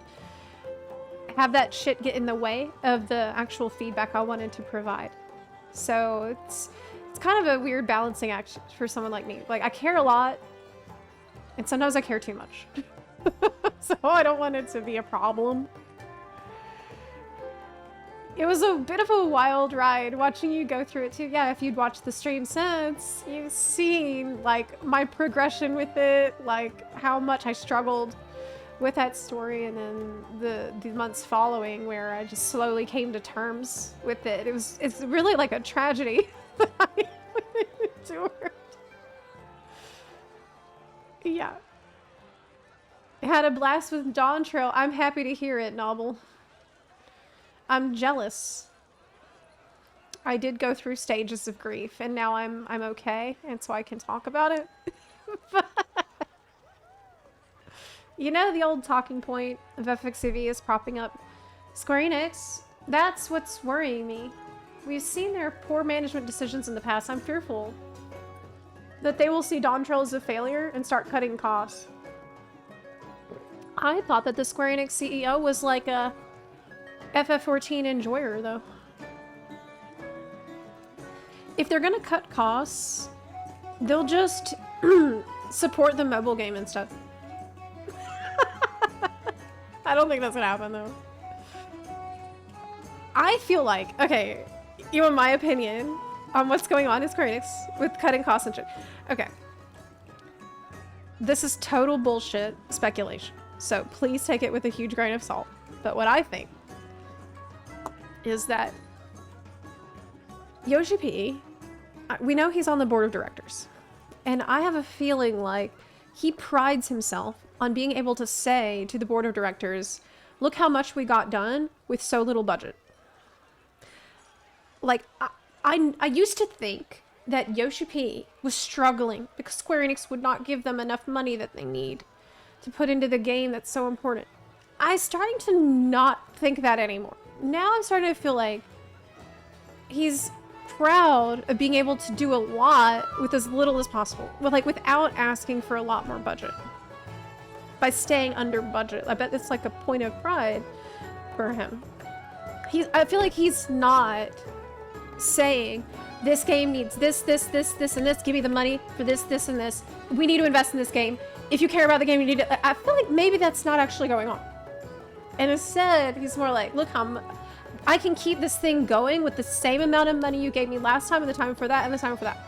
have that shit get in the way of the actual feedback I wanted to provide. So it's kind of a weird balancing act for someone like me. Like, I care a lot, and sometimes I care too much. So I don't want it to be a problem. It was a bit of a wild ride watching you go through it too. Yeah, if you'd watched the stream since, you've seen like my progression with it, like how much I struggled with that story, and then the months following where I just slowly came to terms with it. It's really like a tragedy that I endured. Yeah. I had a blast with Dawn Trail. I'm happy to hear it, Novel. I'm jealous. I did go through stages of grief, and now I'm okay, and so I can talk about it. You know, the old talking point of FXCV is propping up Square Enix. That's what's worrying me. We've seen their poor management decisions in the past. I'm fearful that they will see Dawn Trail as a failure and start cutting costs. I thought that the Square Enix CEO was like a FF14 enjoyer, though. If they're gonna cut costs, they'll just support the mobile game instead. I don't think that's gonna happen, though. I feel like, okay, you want my opinion on what's going on in Square Enix with cutting costs and shit. Okay. This is total bullshit speculation, so please take it with a huge grain of salt. But what I think is that Yoshi P, we know he's on the board of directors, and I have a feeling like he prides himself on being able to say to the board of directors, look how much we got done with so little budget. Like, I used to think that Yoshi P was struggling because Square Enix would not give them enough money that they need to put into the game that's so important. I'm starting to not think that anymore. Now I'm starting to feel like he's proud of being able to do a lot with as little as possible, without asking for a lot more budget. By staying under budget. I bet it's like a point of pride for him. I feel like he's not saying, this game needs this, and this. Give me the money for this, and this. We need to invest in this game. If you care about the game, you need to... I feel like maybe that's not actually going on. And instead, he's more like, look how I can keep this thing going with the same amount of money you gave me last time, and the time for that, and the time for that.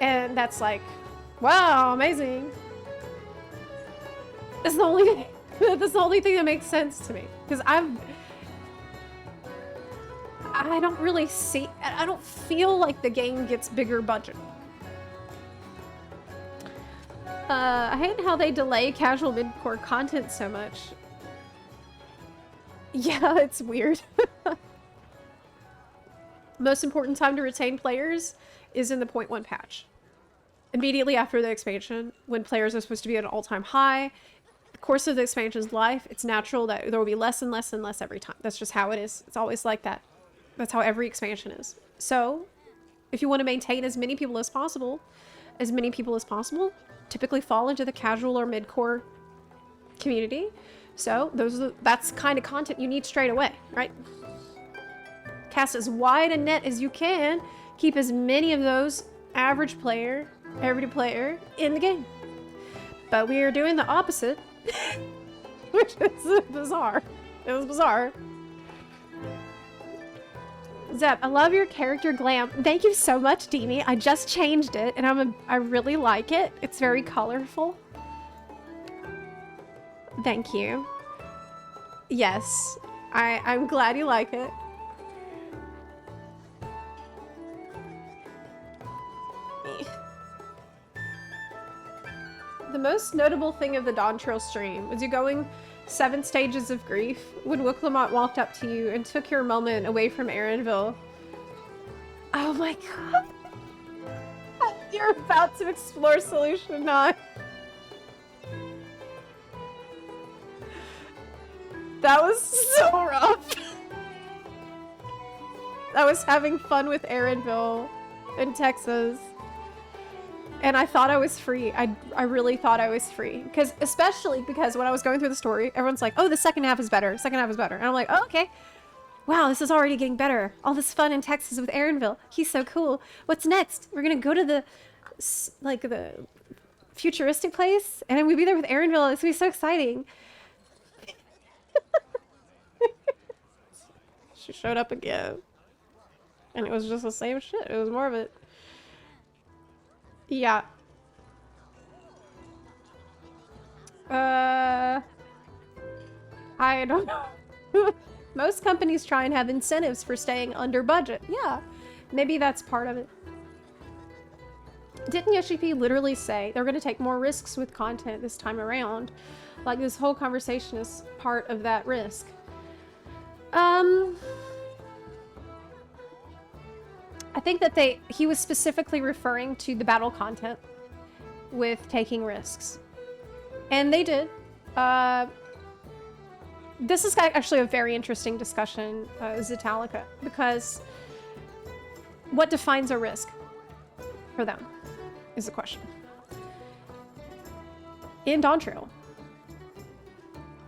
And that's like, wow, amazing. That's the only thing that makes sense to me. Because I don't really see... I don't feel like the game gets bigger budget. I hate how they delay casual mid-core content so much. Yeah, it's weird. Most important time to retain players is in the 0.1 patch. Immediately after the expansion, when players are supposed to be at an all-time high, the course of the expansion's life, it's natural that there will be less and less and less every time. That's just how it is. It's always like that. That's how every expansion is. So, if you want to maintain as many people as possible typically fall into the casual or mid-core community So that's kind of content you need straight away, right? Cast as wide a net as you can. Keep as many of those average player, everyday player in the game. But we are doing the opposite, which is bizarre. It was bizarre. Zep, I love your character glam. Thank you so much, Deanie. I just changed it, and I really like it. It's very colorful. Thank you. Yes, I'm glad you like it. The most notable thing of the Dawn Trail stream was you going 7 stages of grief when Wicklemont walked up to you and took your moment away from Erinville. Oh my god. You're about to explore Solution 9. That was so rough. I was having fun with Erinville in Texas. And I thought I was free. I really thought I was free. Especially because when I was going through the story, everyone's like, oh, the second half is better. Second half is better. And I'm like, oh, okay. Wow, this is already getting better. All this fun in Texas with Erinville. He's so cool. What's next? We're going to go to the futuristic place. And then we'll be there with Erinville. It's going to be so exciting. She showed up again. And it was just the same shit. It was more of it. Yeah. I don't know. Most companies try and have incentives for staying under budget. Yeah, maybe that's part of it. Didn't Yoshi P literally say they're going to take more risks with content this time around? Like, this whole conversation is part of that risk. I think that he was specifically referring to the battle content with taking risks. And they did. This is actually a very interesting discussion, Zetalica, because what defines a risk for them is the question. In Dawn Trail,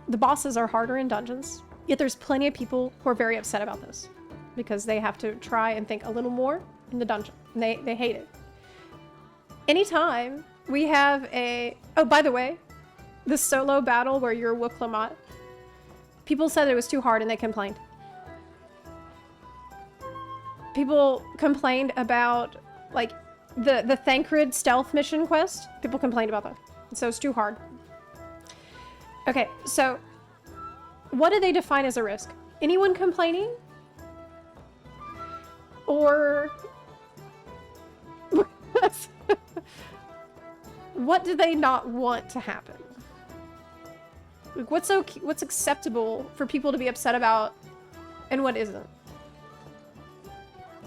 the bosses are harder in dungeons, yet there's plenty of people who are very upset about this, because they have to try and think a little more in the dungeon. And they hate it. Anytime we have a... Oh, by the way, the solo battle where you're Wicklemont, people said it was too hard and they complained. People complained about, like, the Thancred stealth mission quest. People complained about that. So it's too hard. Okay, so what do they define as a risk? Anyone complaining? Or what do they not want to happen? Like, what's acceptable for people to be upset about and what isn't?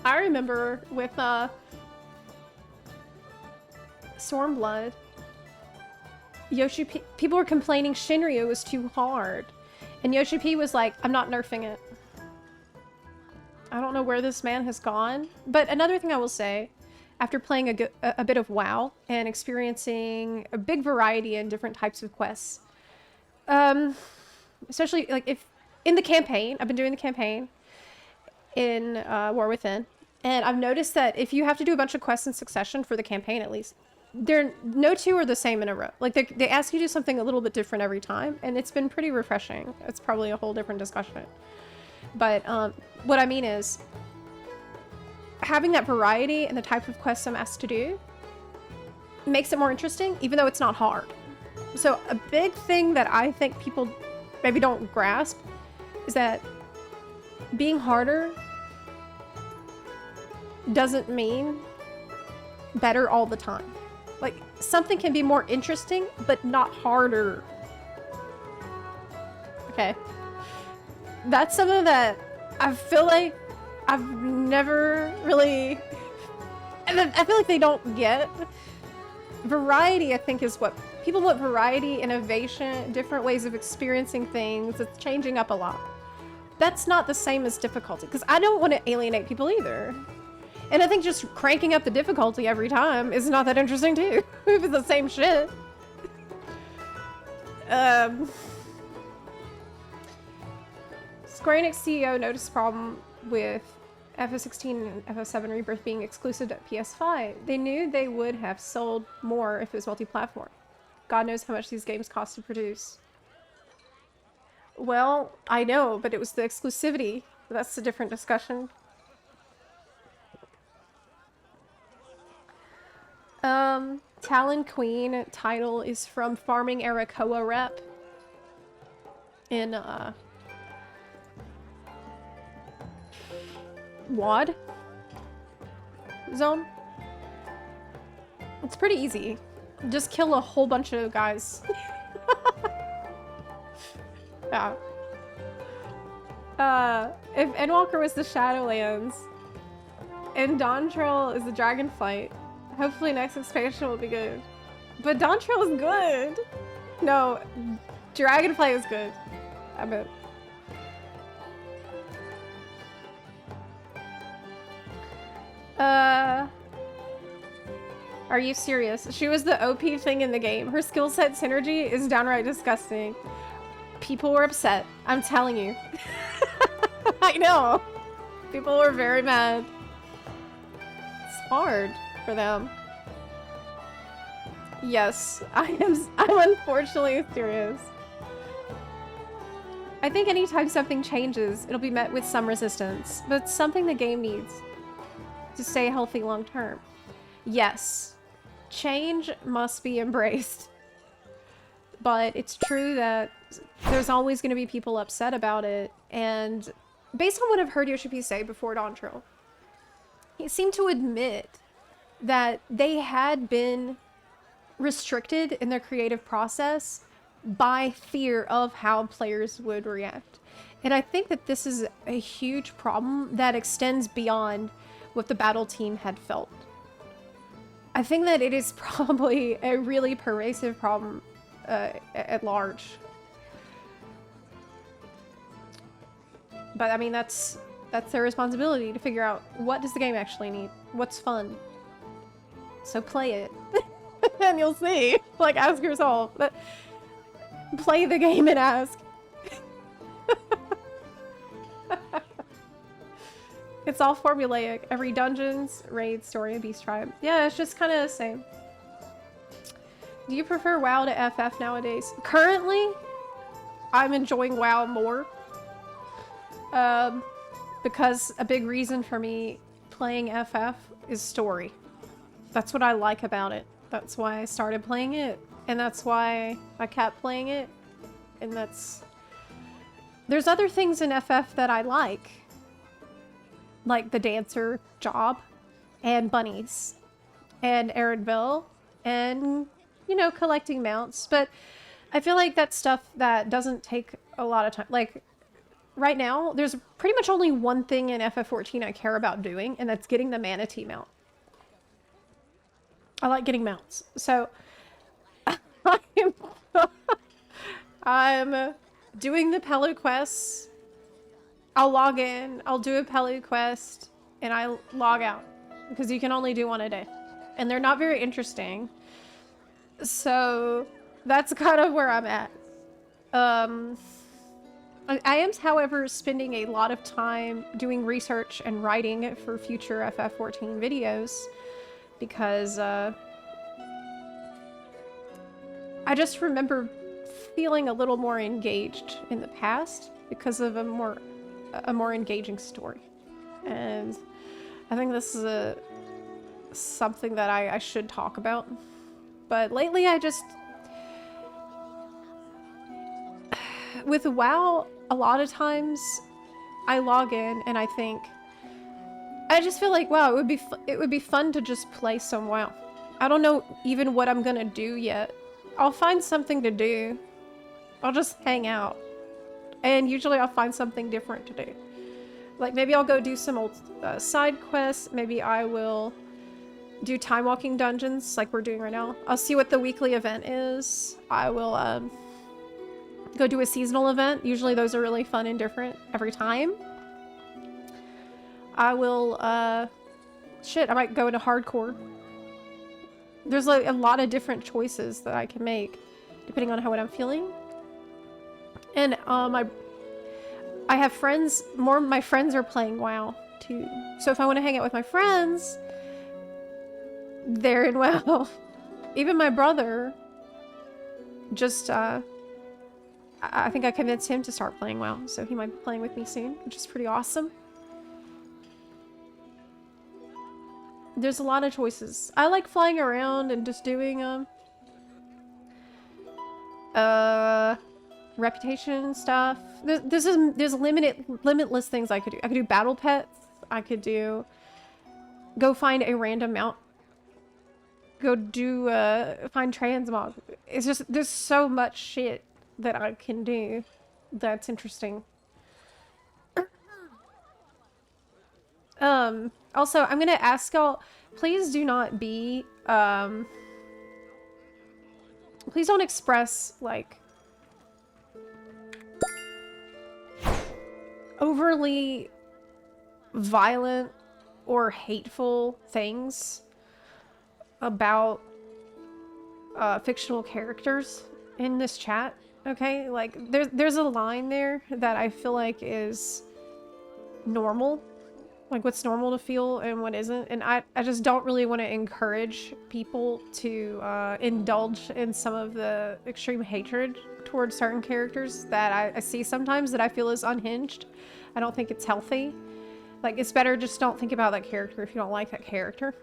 I remember with Stormblood, Yoshi P, people were complaining Shinryu was too hard. And Yoshi P was like, I'm not nerfing it. I don't know where this man has gone. But another thing I will say, after playing a bit of WoW and experiencing a big variety in different types of quests, especially like if in the campaign, I've been doing the campaign in War Within, and I've noticed that if you have to do a bunch of quests in succession for the campaign, at least, no two are the same in a row. Like they ask you to do something a little bit different every time, and it's been pretty refreshing. It's probably a whole different discussion. But what I mean is, having that variety and the type of quests I'm asked to do makes it more interesting, even though it's not hard. So a big thing that I think people maybe don't grasp is that being harder doesn't mean better all the time. Like, something can be more interesting, but not harder. Okay. That's something that I feel like I've never really... I feel like they don't get. Variety, I think, is what... People want variety, innovation, different ways of experiencing things. It's changing up a lot. That's not the same as difficulty, because I don't want to alienate people either. And I think just cranking up the difficulty every time is not that interesting too, if it's the same shit. Square Enix CEO noticed a problem with FF16 and FF7 Rebirth being exclusive to PS5. They knew they would have sold more if it was multi-platform. God knows how much these games cost to produce. Well, I know, but it was the exclusivity. That's a different discussion. Talon Queen title is from Farming Era Koa Rep in WAD zone. It's pretty easy. Just kill a whole bunch of guys. Yeah. If Endwalker was the Shadowlands and Dawntrail is the Dragonflight, hopefully next expansion will be good. But Dawntrail is good. No, Dragonflight is good. I bet. Are you serious? She was the OP thing in the game. Her skill set synergy is downright disgusting. People were upset. I'm telling you. I know. People were very mad. It's hard for them. Yes, I'm unfortunately serious. I think anytime something changes, it'll be met with some resistance, but it's something the game needs to stay healthy long term. Yes, change must be embraced. But it's true that there's always going to be people upset about it, and based on what I've heard Yoshi say before Dawntrail, he seemed to admit that they had been restricted in their creative process by fear of how players would react. And I think that this is a huge problem that extends beyond what the battle team had felt. I think that it is probably a really pervasive problem at large. But I mean, that's their responsibility to figure out what does the game actually need, what's fun. So play it, and you'll see. Like, ask yourself. But play the game and ask. It's all formulaic. Every dungeons, raid, story, and beast tribe. Yeah, it's just kind of the same. Do you prefer WoW to FF nowadays? Currently, I'm enjoying WoW more. Because a big reason for me playing FF is story. That's what I like about it. That's why I started playing it. And that's why I kept playing it. And that's... There's other things in FF that I like. Like the dancer job. And bunnies. And Erenville. And, you know, collecting mounts. But I feel like that's stuff that doesn't take a lot of time. Like, right now, there's pretty much only one thing in FF14 I care about doing, and that's getting the manatee mount. I like getting mounts. So, I'm doing the Pelu quests. I'll log in, I'll do a Pelu quest, and I log out. Because you can only do one a day. And they're not very interesting. So, that's kind of where I'm at. I am, however, spending a lot of time doing research and writing for future FF14 videos because I just remember feeling a little more engaged in the past because of a more engaging story, and I think this is something that I should talk about. But lately, I just with WoW, a lot of times I log in and I think, I just feel like, wow, it would be fun to just play some WoW. I don't know even what I'm gonna do yet. I'll find something to do. I'll just hang out. And usually I'll find something different to do. Like maybe I'll go do some old side quests. Maybe I will do time walking dungeons like we're doing right now. I'll see what the weekly event is. I will go do a seasonal event. Usually those are really fun and different every time. I will, shit, I might go into hardcore. There's like a lot of different choices that I can make depending on what I'm feeling. And I I have friends, more of my friends are playing WoW too. So if I want to hang out with my friends, they're in WoW. Even my brother just, I think I convinced him to start playing WoW, so he might be playing with me soon, which is pretty awesome. There's a lot of choices. I like flying around and just doing, reputation stuff. There's limitless things I could do. I could do battle pets. I could do, go find a random mount. Go do, find transmog. It's just, there's so much shit that I can do that's interesting. Also, I'm gonna ask y'all, please do not be, please don't express, like, overly violent or hateful things about fictional characters in this chat, okay? Like, there's a line there that I feel like is normal, like what's normal to feel and what isn't, and I just don't really want to encourage people to indulge in some of the extreme hatred towards certain characters that I see sometimes that I feel is unhinged. I don't think it's healthy. Like, it's better just don't think about that character if you don't like that character.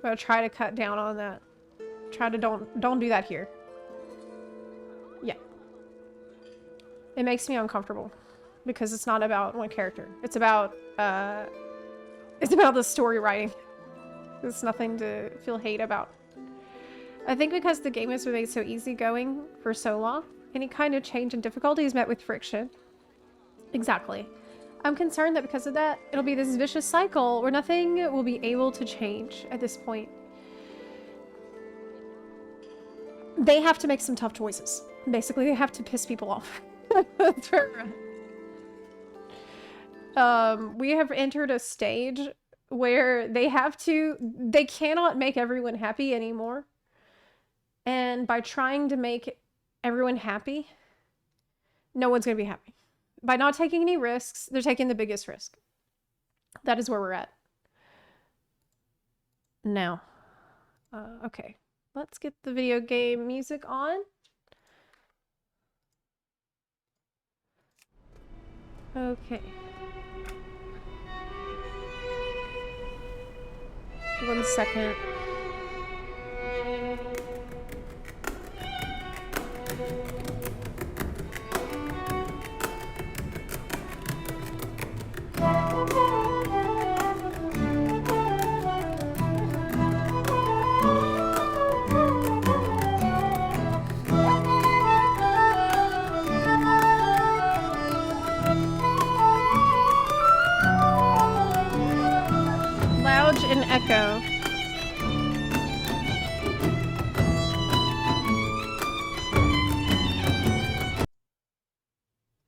But try to cut down on that. Try to don't do that here. Yeah. It makes me uncomfortable because it's not about one character. It's about the story writing. It's nothing to feel hate about. I think because the game has been made so easygoing for so long, any kind of change in difficulty is met with friction. Exactly. I'm concerned that because of that, it'll be this vicious cycle where nothing will be able to change at this point. They have to make some tough choices. Basically, they have to piss people off. We have entered a stage where they cannot make everyone happy anymore. And by trying to make everyone happy, no one's going to be happy. By not taking any risks, they're taking the biggest risk. That is where we're at. Now. Okay. Let's get the video game music on. Okay. 1 second. Loud and echo.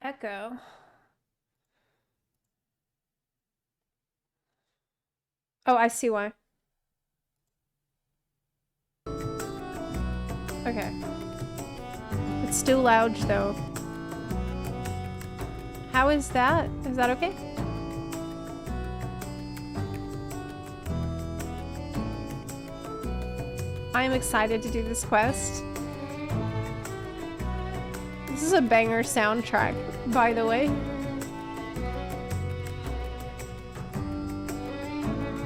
Echo. Oh, I see why. Okay. It's still loud though. How is that? Is that okay? I am excited to do this quest. This is a banger soundtrack, by the way.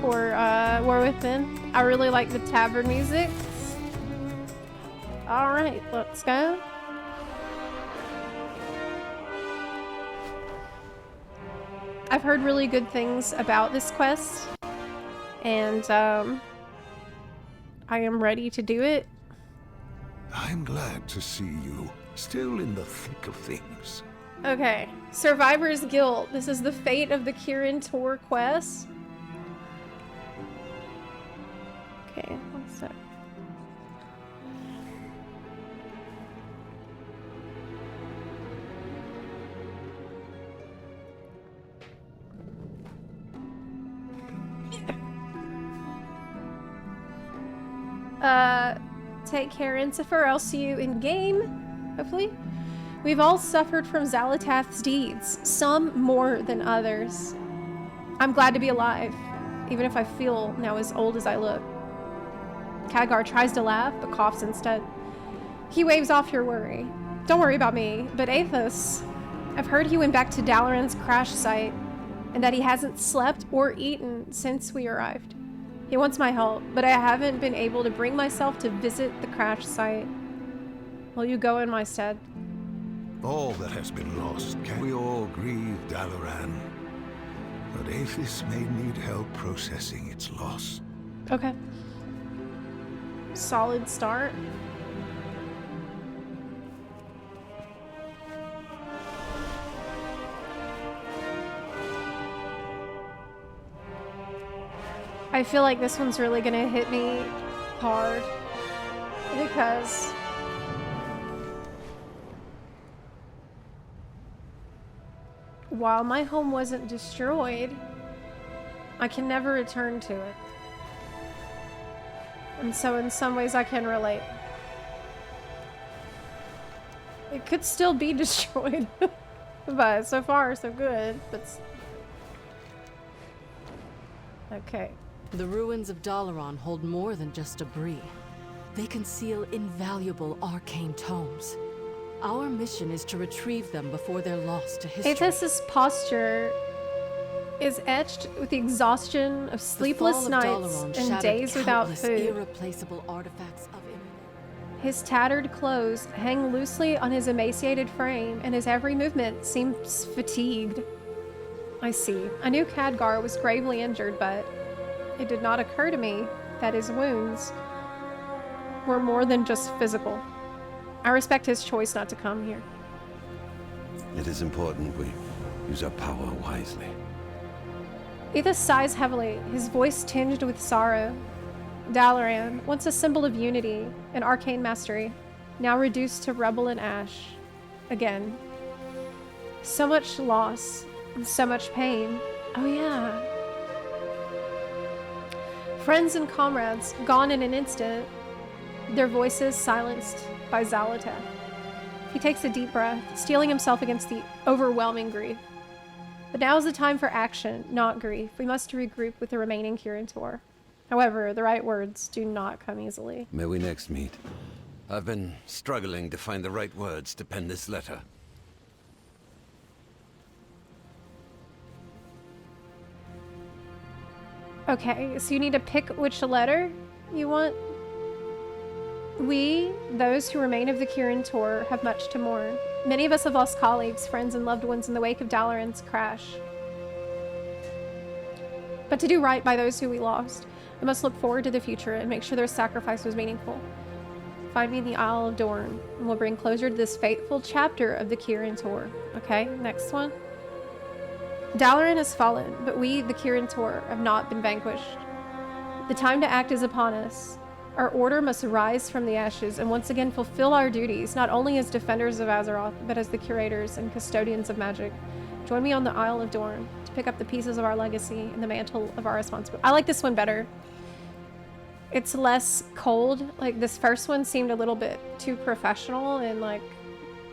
For War Within. I really like the tavern music. Alright, let's go. I've heard really good things about this quest. And I am ready to do it. I'm glad to see you still in the thick of things. Okay, Survivor's Guild. This is the fate of the Kirin Tour quest. Okay, one sec. Take care, Ensifer. I'll see you in game, hopefully. We've all suffered from Xalatath's deeds, some more than others. I'm glad to be alive, even if I feel now as old as I look. Khadgar tries to laugh, but coughs instead. He waves off your worry. Don't worry about me, but Athos, I've heard he went back to Dalaran's crash site, and that he hasn't slept or eaten since we arrived. He wants my help, but I haven't been able to bring myself to visit the crash site. Will you go in my stead? All that has been lost, can we all grieve Dalaran? But Athos may need help processing its loss. Okay. Solid start. I feel like this one's really gonna hit me hard because while my home wasn't destroyed, I can never return to it. And so in some ways I can relate. It could still be destroyed, but so far so good, but... Okay. The ruins of Dalaran hold more than just debris. They conceal invaluable arcane tomes. Our mission is to retrieve them before they're lost to history. Athos's posture is etched with the exhaustion of sleepless nights and days without food. Irreplaceable artifacts of His tattered clothes hang loosely on his emaciated frame, and his every movement seems fatigued. I see. I knew Khadgar was gravely injured, but it did not occur to me that his wounds were more than just physical. I respect his choice not to come here. It is important we use our power wisely. Athos sighs heavily, his voice tinged with sorrow. Dalaran, once a symbol of unity and arcane mastery, now reduced to rubble and ash. Again. So much loss, and so much pain. Oh yeah. Friends and comrades, gone in an instant, their voices silenced by Xalatath. He takes a deep breath, steeling himself against the overwhelming grief. But now is the time for action, not grief. We must regroup with the remaining Kirin Tor. However, the right words do not come easily. May we next meet. I've been struggling to find the right words to pen this letter. Okay, so you need to pick which letter you want. We, those who remain of the Kirin Tor, have much to mourn. Many of us have lost colleagues, friends, and loved ones in the wake of Dalaran's crash. But to do right by those who we lost, we must look forward to the future and make sure their sacrifice was meaningful. Find me in the Isle of Dorn, and we'll bring closure to this fateful chapter of the Kirin Tor. Okay, next one. Dalaran has fallen, but we, the Kirin Tor, have not been vanquished. The time to act is upon us. Our order must rise from the ashes and once again fulfill our duties, not only as defenders of Azeroth, but as the curators and custodians of magic. Join me on the Isle of Dorn to pick up the pieces of our legacy and the mantle of our responsibility. I like this one better. It's less cold. Like, this first one seemed a little bit too professional and, like,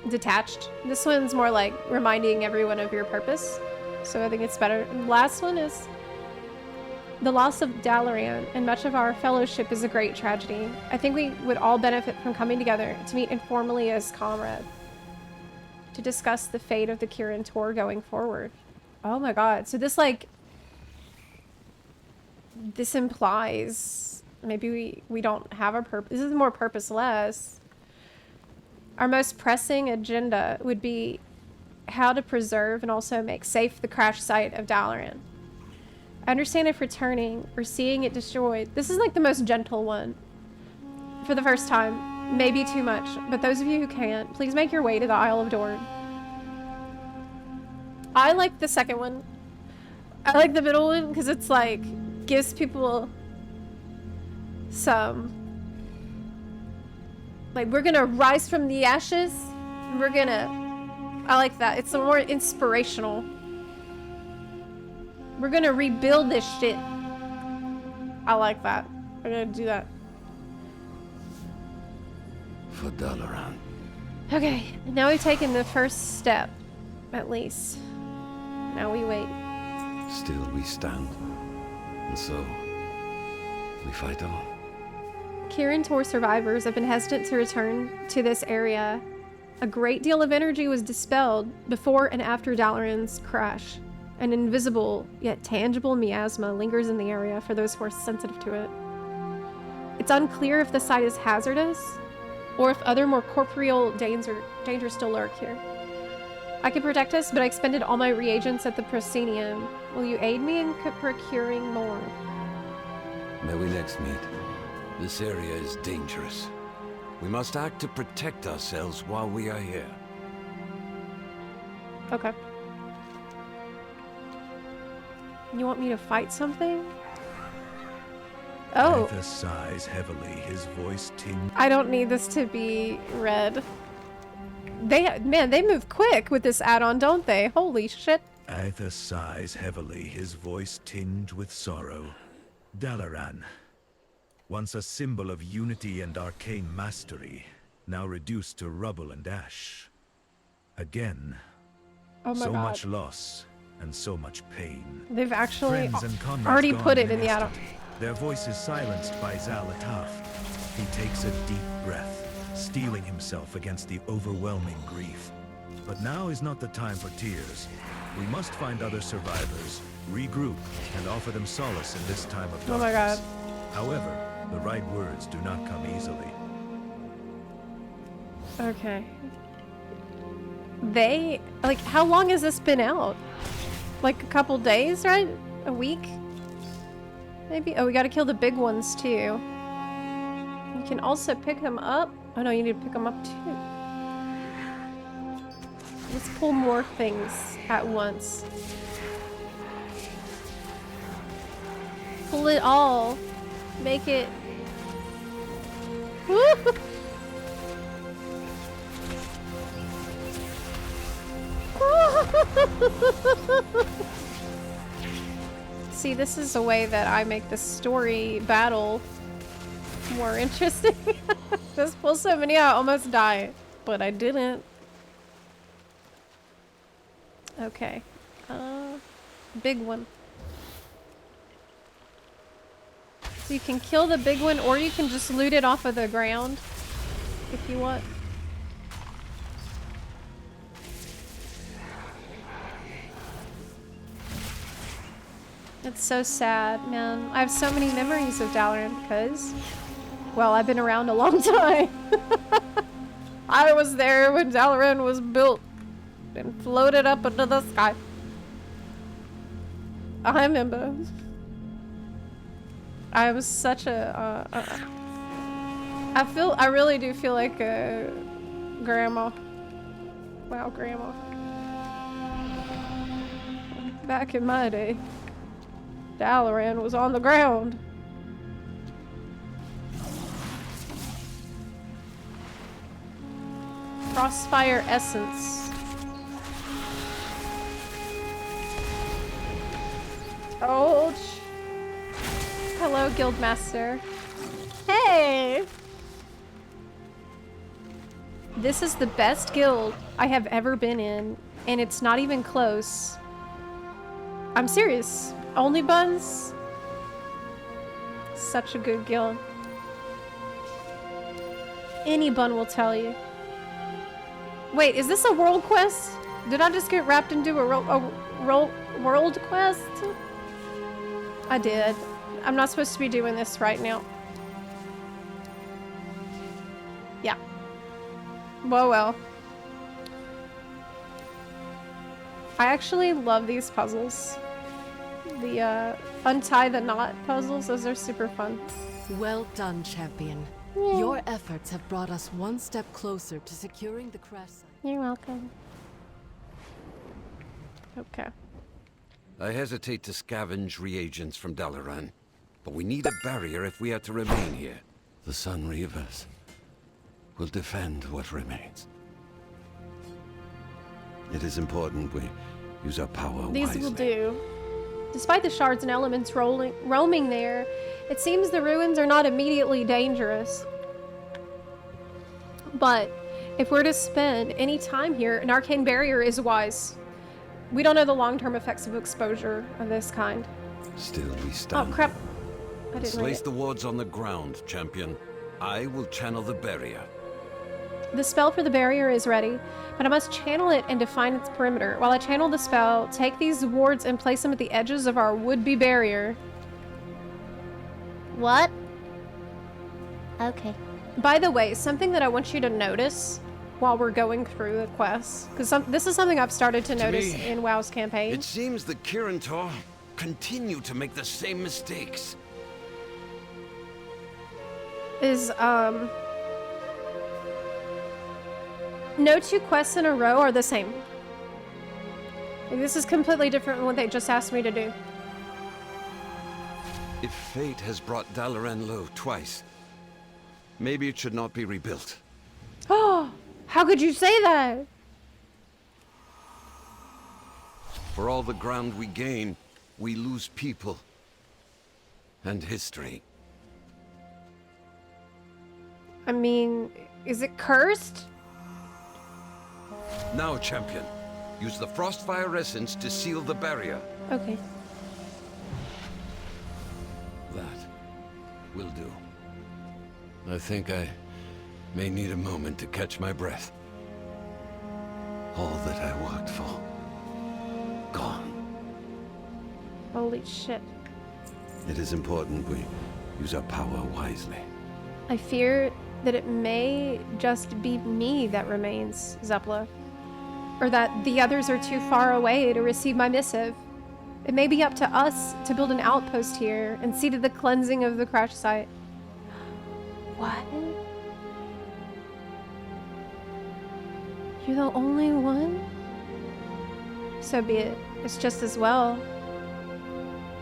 detached. This one's more like reminding everyone of your purpose. So I think it's better. And the last one is... The loss of Dalaran and much of our fellowship is a great tragedy. I think we would all benefit from coming together to meet informally as comrades to discuss the fate of the Kirin Tor going forward. Oh my god. So this, like... This implies... Maybe we don't have a purpose. This is more purposeless. Our most pressing agenda would be how to preserve and also make safe the crash site of Dalaran. I understand if returning or seeing it destroyed. This is like the most gentle one. For the first time. Maybe too much. But those of you who can't, please make your way to the Isle of Dorn. I like the second one. I like the middle one because it's like, gives people some... Like, we're gonna rise from the ashes. And we're gonna... I like that. It's a more inspirational... We're gonna rebuild this shit. I like that. We're gonna do that. For Dalaran, Okay, now we've taken the first step, at least. Now we wait. Still we stand. And so, we fight on. Kirin tour survivors have been hesitant to return to this area. A great deal of energy was dispelled before and after Dalaran's crash. An invisible, yet tangible miasma lingers in the area for those who are sensitive to it. It's unclear if the site is hazardous, or if other more corporeal dangers still lurk here. I can protect us, but I expended all my reagents at the proscenium. Will you aid me in procuring more? May we next meet. This area is dangerous. We must act to protect ourselves while we are here. Okay. You want me to fight something? Oh. Arthur sighs heavily, his voice tinged. I don't need this to be red. They move quick with this add-on, don't they? Holy shit. Arthur sighs heavily, his voice tinged with sorrow. Dalaran, once a symbol of unity and arcane mastery, now reduced to rubble and ash. Again, Oh my so god. much loss and so much pain. They've actually Friends and comrades already gone put it an in the add-on. instant. Their voices silenced by Zalataf. He takes a deep breath, steeling himself against the overwhelming grief. But now is not the time for tears. We must find other survivors, regroup, and offer them solace in this time of darkness. Oh my god. However, the right words do not come easily. Okay. How long has this been out? Like a couple days, right? A week? Maybe? Oh, we gotta kill the big ones too. You can also pick them up. Oh no, you need to pick them up too. Let's pull more things at once. Pull it all. Make it... Woo! See, this is a way that I make the story battle more interesting. Just pull so many out, I almost die. But I didn't. Okay. Big one. So you can kill the big one, or you can just loot it off of the ground if you want. It's so sad, man. I have so many memories of Dalaran because, well, I've been around a long time. I was there when Dalaran was built and floated up into the sky. I remember. I was such a, I really do feel like a grandma. Wow, grandma. Back in my day, Dalaran was on the ground. Crossfire essence. Ouch. Hello, Guildmaster. Hey! This is the best guild I have ever been in, and it's not even close. I'm serious. Only Buns? Such a good guild. Any bun will tell you. Wait, is this a world quest? Did I just get wrapped into a world quest? I did. I'm not supposed to be doing this right now. Yeah. Well. I actually love these puzzles. The untie the knot puzzles, those are super fun. Well done, champion. Yeah. Your efforts have brought us one step closer to securing the crash site. You're welcome. Okay. I hesitate to scavenge reagents from Dalaran, but we need a barrier if we are to remain here. The Sun Reavers will defend what remains. It is important we use our power wisely. These will do. Despite the shards and elements roaming there, it seems the ruins are not immediately dangerous. But If we're to spend any time here, an arcane barrier is wise. We don't know the long-term effects of exposure of this kind. Still we Oh, stand. crap. I didn't read Place it. the wards on the ground, champion. I will channel the barrier. The spell for the barrier is ready, but I must channel it and define its perimeter. While I channel the spell, take these wards and place them at the edges of our would-be barrier. What? Okay. By the way, something that I want you to notice while we're going through the quests, because this is something I've started to notice me, in WoW's campaign, It seems the Kirin continue to make the same mistakes. is, no two quests in a row are the same. Like, this is completely different than what they just asked me to do. If fate has brought Dalaran low twice, maybe it should not be rebuilt. Oh, how could you say that? For all the ground we gain, we lose people and history. I mean, is it cursed? Now, champion, use the Frostfire Essence to seal the barrier. Okay. That will do. I think I may need a moment to catch my breath. All that I worked for, gone. Holy shit. It is important we use our power wisely. I fear that it may just be me that remains, Zepla. Or that the others are too far away to receive my missive. It may be up to us to build an outpost here and see to the cleansing of the crash site. What? You're the only one? So be it. It's just as well.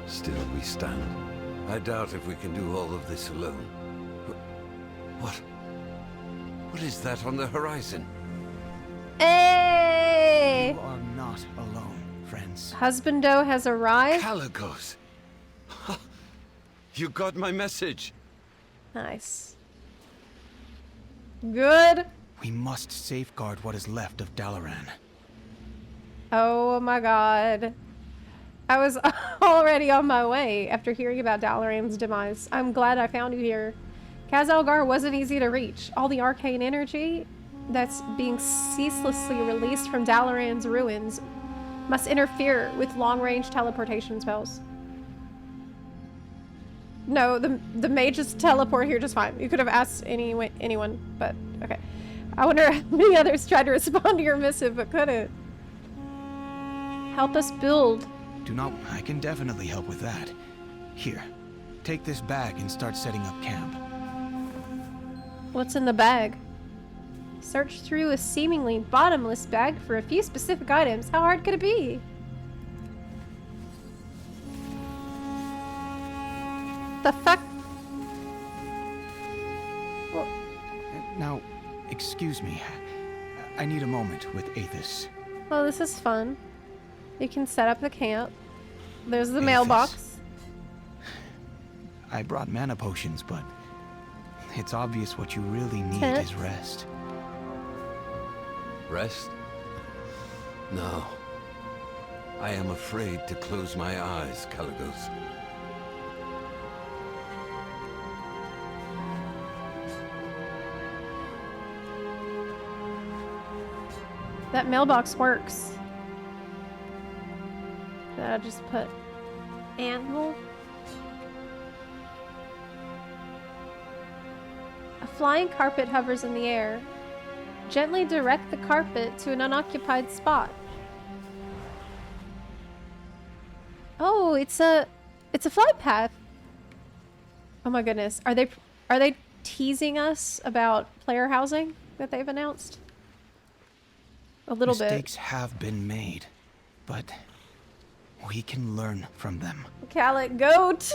Still we stand. I doubt if we can do all of this alone. What? What is that on the horizon? Hey! You are not alone, friends. Husbando has arrived. Caligos! You got my message! Nice. Good. We must safeguard what is left of Dalaran. Oh my god. I was already on my way after hearing about Dalaran's demise. I'm glad I found you here. Khazalgar wasn't easy to reach. All the arcane energy that's being ceaselessly released from Dalaran's ruins must interfere with long-range teleportation spells. No, the mages teleport here just fine. You could have asked anyone, but okay. I wonder how many others tried to respond to your missive but couldn't. Help us build. I can definitely help with that. Here, take this bag and start setting up camp. What's in the bag? Search through a seemingly bottomless bag for a few specific items. How hard could it be? The fuck? Now, excuse me. I need a moment with Aethys. Well, this is fun. You can set up the camp. There's the Aethys. mailbox. I brought mana potions, but it's obvious what you really need Tent. is rest. Rest? No. I am afraid to close my eyes, Caligos. That mailbox works. That I just put animal. A flying carpet hovers in the air. Gently direct the carpet to an unoccupied spot. Oh, it's a flight path. Oh my goodness. Are they teasing us about player housing that they've announced? A little Mistakes have been made, but we can learn from them. bit. Calic goat.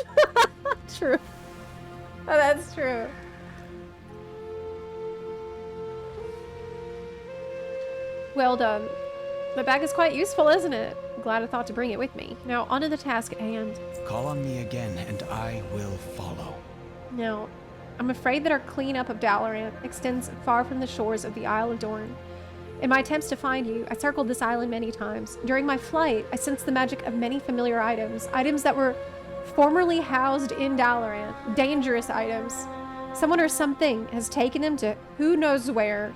True. Oh, that's true. Well done. My bag is quite useful, isn't it? Glad I thought to bring it with me. Now, onto the task at hand. Call on me again, and I will follow. Now, I'm afraid that our cleanup of Dalaran extends far from the shores of the Isle of Dorne. In my attempts to find you, I circled this island many times. During my flight, I sensed the magic of many familiar items, items that were formerly housed in Dalaran, dangerous items. Someone or something has taken them to who knows where.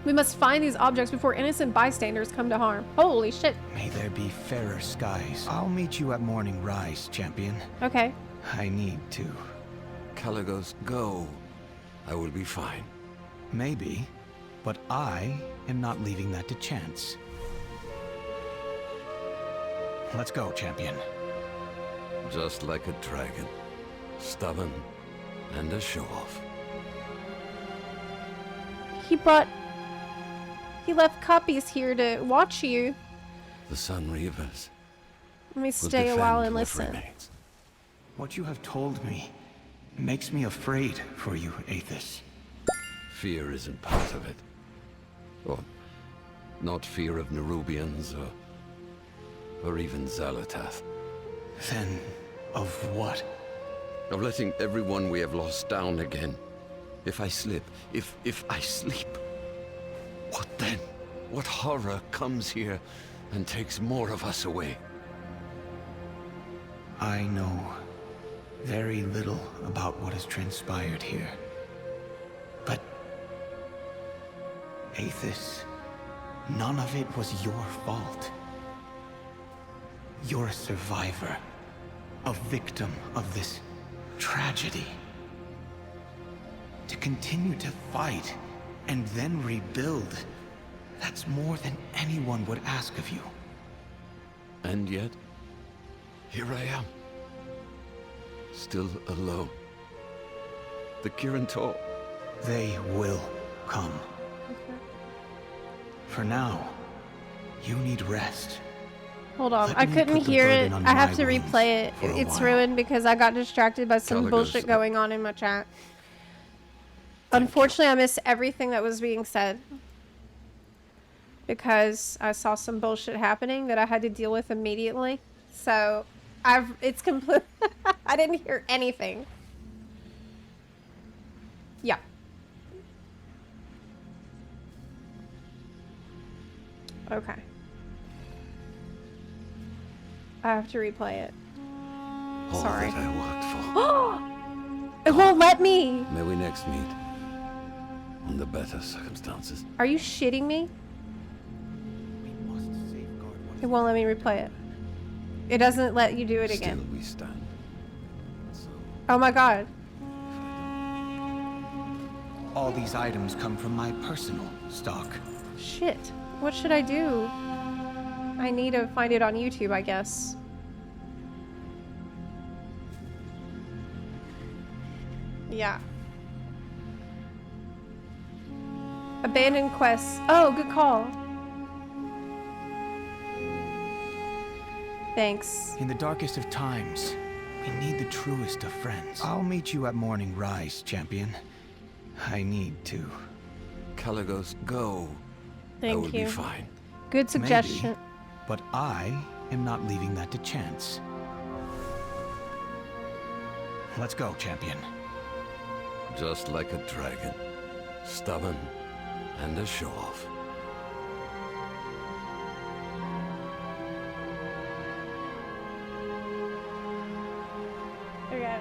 We must find these objects before innocent bystanders come to harm. Holy shit. May there be fairer skies. I'll meet you at morning rise, champion. Okay. I need to. Caligos, go. I will be fine. Maybe, but I am not leaving that to chance. Let's go, champion. Just like a dragon. Stubborn and a show-off. He left copies here to watch you. The Sun Reavers. Let me will stay a while defend and what listen. remains. What you have told me makes me afraid for you, Aethys. Fear isn't part of it. Or not fear of Nerubians or even Xalatath. Then, of what? Of letting everyone we have lost down again. If I slip, if I sleep, what then? What horror comes here and takes more of us away? I know very little about what has transpired here. But, Aethys, none of it was your fault. You're a survivor, a victim of this tragedy. To continue to fight and then rebuild, that's more than anyone would ask of you. And yet, here I am. Still alone. The Kirin Tor. They will come. For now, you need rest. Hold on, Let I me couldn't put the hear it. burden on I have my to wounds replay it. for a It's while. ruined because I got distracted by some Caligos, bullshit going on in my chat. Unfortunately, I missed everything that was being said. Because I saw some bullshit happening that I had to deal with immediately. So, it's complete. I didn't hear anything. Yeah. Okay. I have to replay it. All Sorry. that I worked for. It won't let me. May we next meet under better circumstances. Are you shitting me? We must safeguard what It won't let me replay it. It doesn't let you do it again. Still we stand. So, Oh my god. all these items come from my personal stock. Shit. What should I do? I need to find it on YouTube, I guess. Yeah. Abandoned quests. Oh, good call. Thanks. In the darkest of times, we need the truest of friends. I'll meet you at morning rise, champion. I need to. Caligos, go. I Thank will you. be fine. Good suggestion. Maybe, but I am not leaving that to chance. Let's go, champion. Just like a dragon. Stubborn and a show-off. Okay.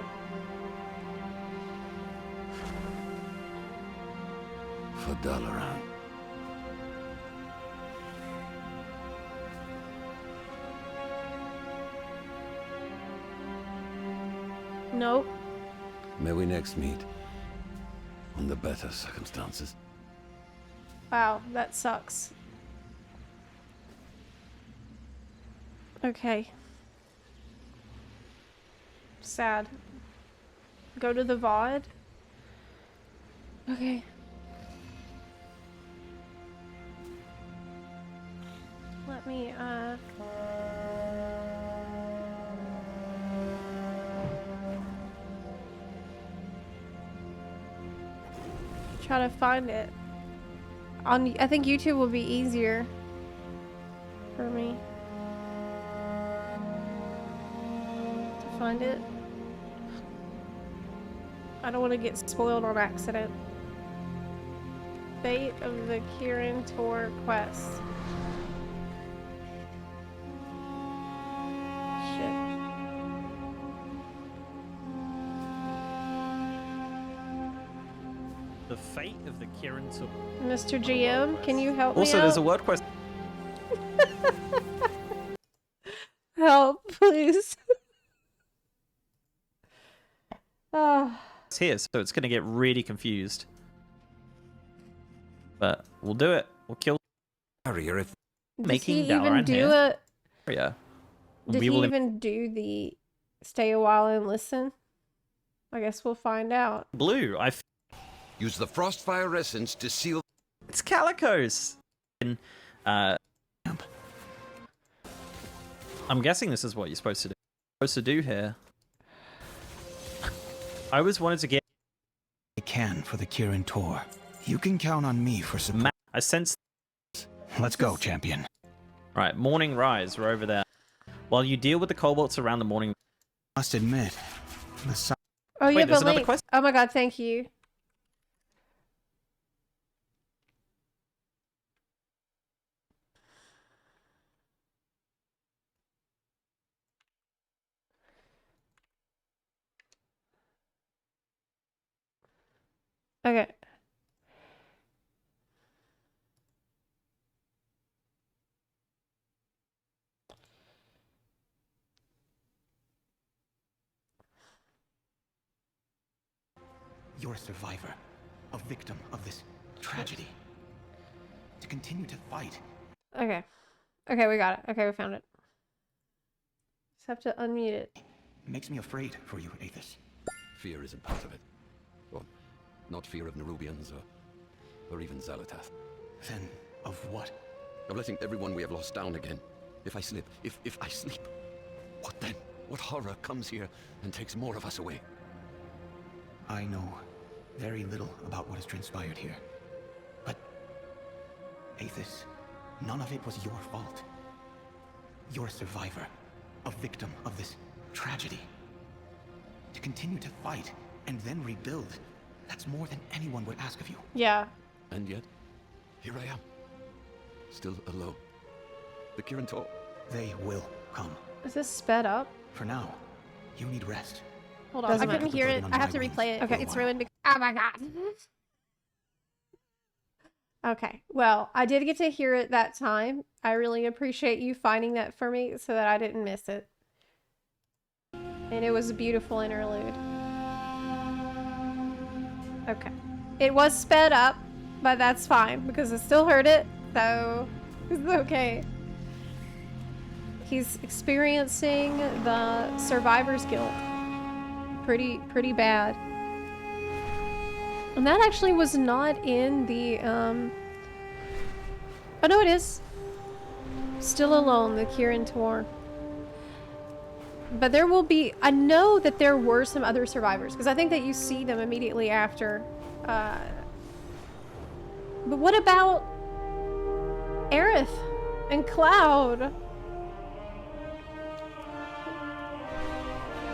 For Dalaran. Nope. May we next meet under better circumstances. Wow, that sucks. Okay. Sad. Go to the VOD? Okay. Let me, try to find it. I think YouTube will be easier for me to find it. I don't want to get spoiled on accident. Fate of the Kirin Tour quest. Shit. The fate of the Kirin Tour. Mr. GM, can you help Also, me there's a out? word quest Help, please. Ah. here, so it's gonna get really confused. But we'll do it. We'll kill Barrier if Did making he even Dalaran do here. it? Yeah. Did We he will even do the stay a while and listen? I guess we'll find out. blue. use the Frostfire essence to seal. It's Calicos. I'm guessing this is what you're supposed to do. Here. I always wanted to get. I can for the Kirin Tour. You can count on me for support. I sense. Let's go, champion. Right, Morning Rise. We're over there. While you deal with the kobolds around the morning. Must admit, the si- Oh, you Wait, have there's a another link. quest? Oh my god, thank you. Okay. You're a survivor, a victim of this tragedy. To continue to fight. Okay. Okay, we got it. Okay, we found it. Just have to unmute it. Makes me afraid for you, Aethys. Fear isn't part of it. Well, not fear of Nerubians or even Xalatath. Then, of what? Of letting everyone we have lost down again. If I slip, if I sleep, what then? What horror comes here and takes more of us away? I know very little about what has transpired here. But, Aethys, none of it was your fault. You're a survivor, a victim of this tragedy. To continue to fight and then rebuild, that's more than anyone would ask of you. Yeah. And yet, here I am. Still alone. The Kirin Tour. They will come. Is this sped up? For now, you need rest. Hold on. Doesn't I couldn't matter. hear Put it. it on I have to my replay it. wings for a It's while. ruined. Oh my god. Okay. Well, I did get to hear it that time. I really appreciate you finding that for me so that I didn't miss it. And it was a beautiful interlude. Okay. It was sped up, but that's fine because I still heard it, so it's okay. He's experiencing the survivor's guilt. Pretty bad. And that actually was not in the, oh no, it is. Still Alone, the Kirin Tour. But there will be, I know that there were some other survivors, because I think that you see them immediately after. But what about Aerith and Cloud?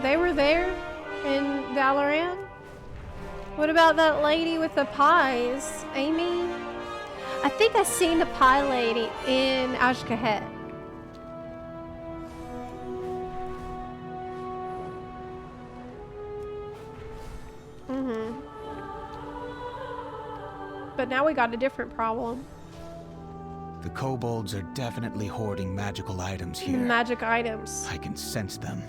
They were there in Dalaran? What about that lady with the pies? Amy? I think I seen the pie lady in Ashkahet. But now we got a different problem. The kobolds are definitely hoarding magical items here. Magic items. I can sense them.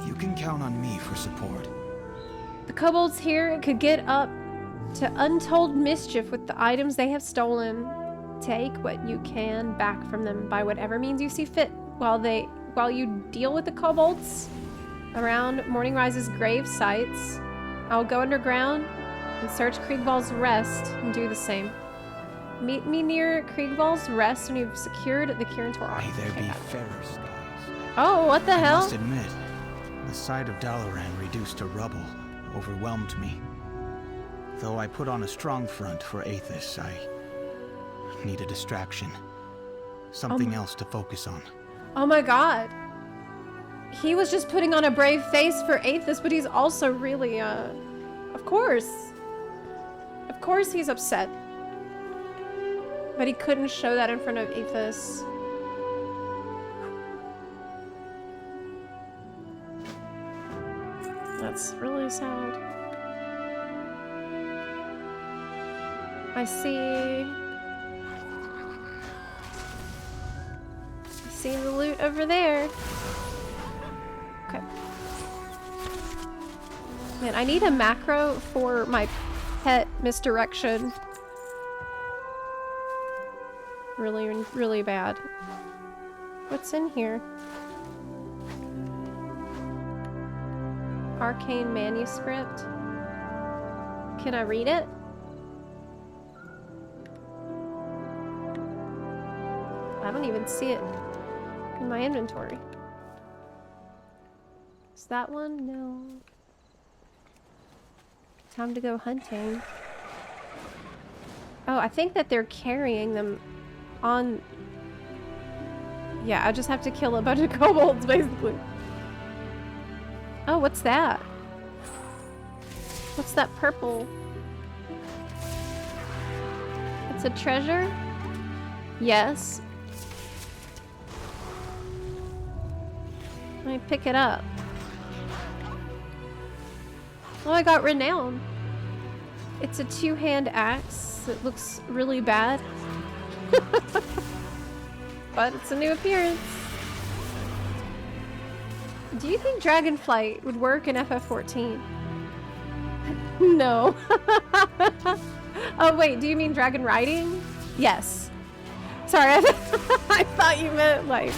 You can count on me for support. The kobolds here could get up to untold mischief with the items they have stolen. Take what you can back from them by whatever means you see fit while you deal with the kobolds around Morning Rise's grave sites. I'll go underground and search Kriegwald's Rest and do the same. Meet me near Kriegwald's Rest when you've secured the Kirin Tour. May there Okay, be got it. fairer skies. Oh, what the I hell? must admit, the sight of Dalaran reduced to rubble overwhelmed me. Though I put on a strong front for Aethys, I need a distraction. Something else to focus on. Oh my god. He was just putting on a brave face for Aethys, but he's also really, of course. Of course he's upset. But he couldn't show that in front of Aethys. That's really sad. I see the loot over there. Okay. Man, I need a macro for my pet misdirection. Really, really bad. What's in here? Arcane manuscript. Can I read it? I don't even see it in my inventory. Is that one? No. Time to go hunting. Oh, I think that they're carrying them on... Yeah, I just have to kill a bunch of kobolds, basically. Oh, what's that? What's that purple? It's a treasure? Yes. Let me pick it up. Oh, I got renown. It's a two-hand axe. It looks really bad. But it's a new appearance. Do you think Dragonflight would work in FF14? No. Oh wait, do you mean dragon riding? Yes. Sorry, I thought you meant like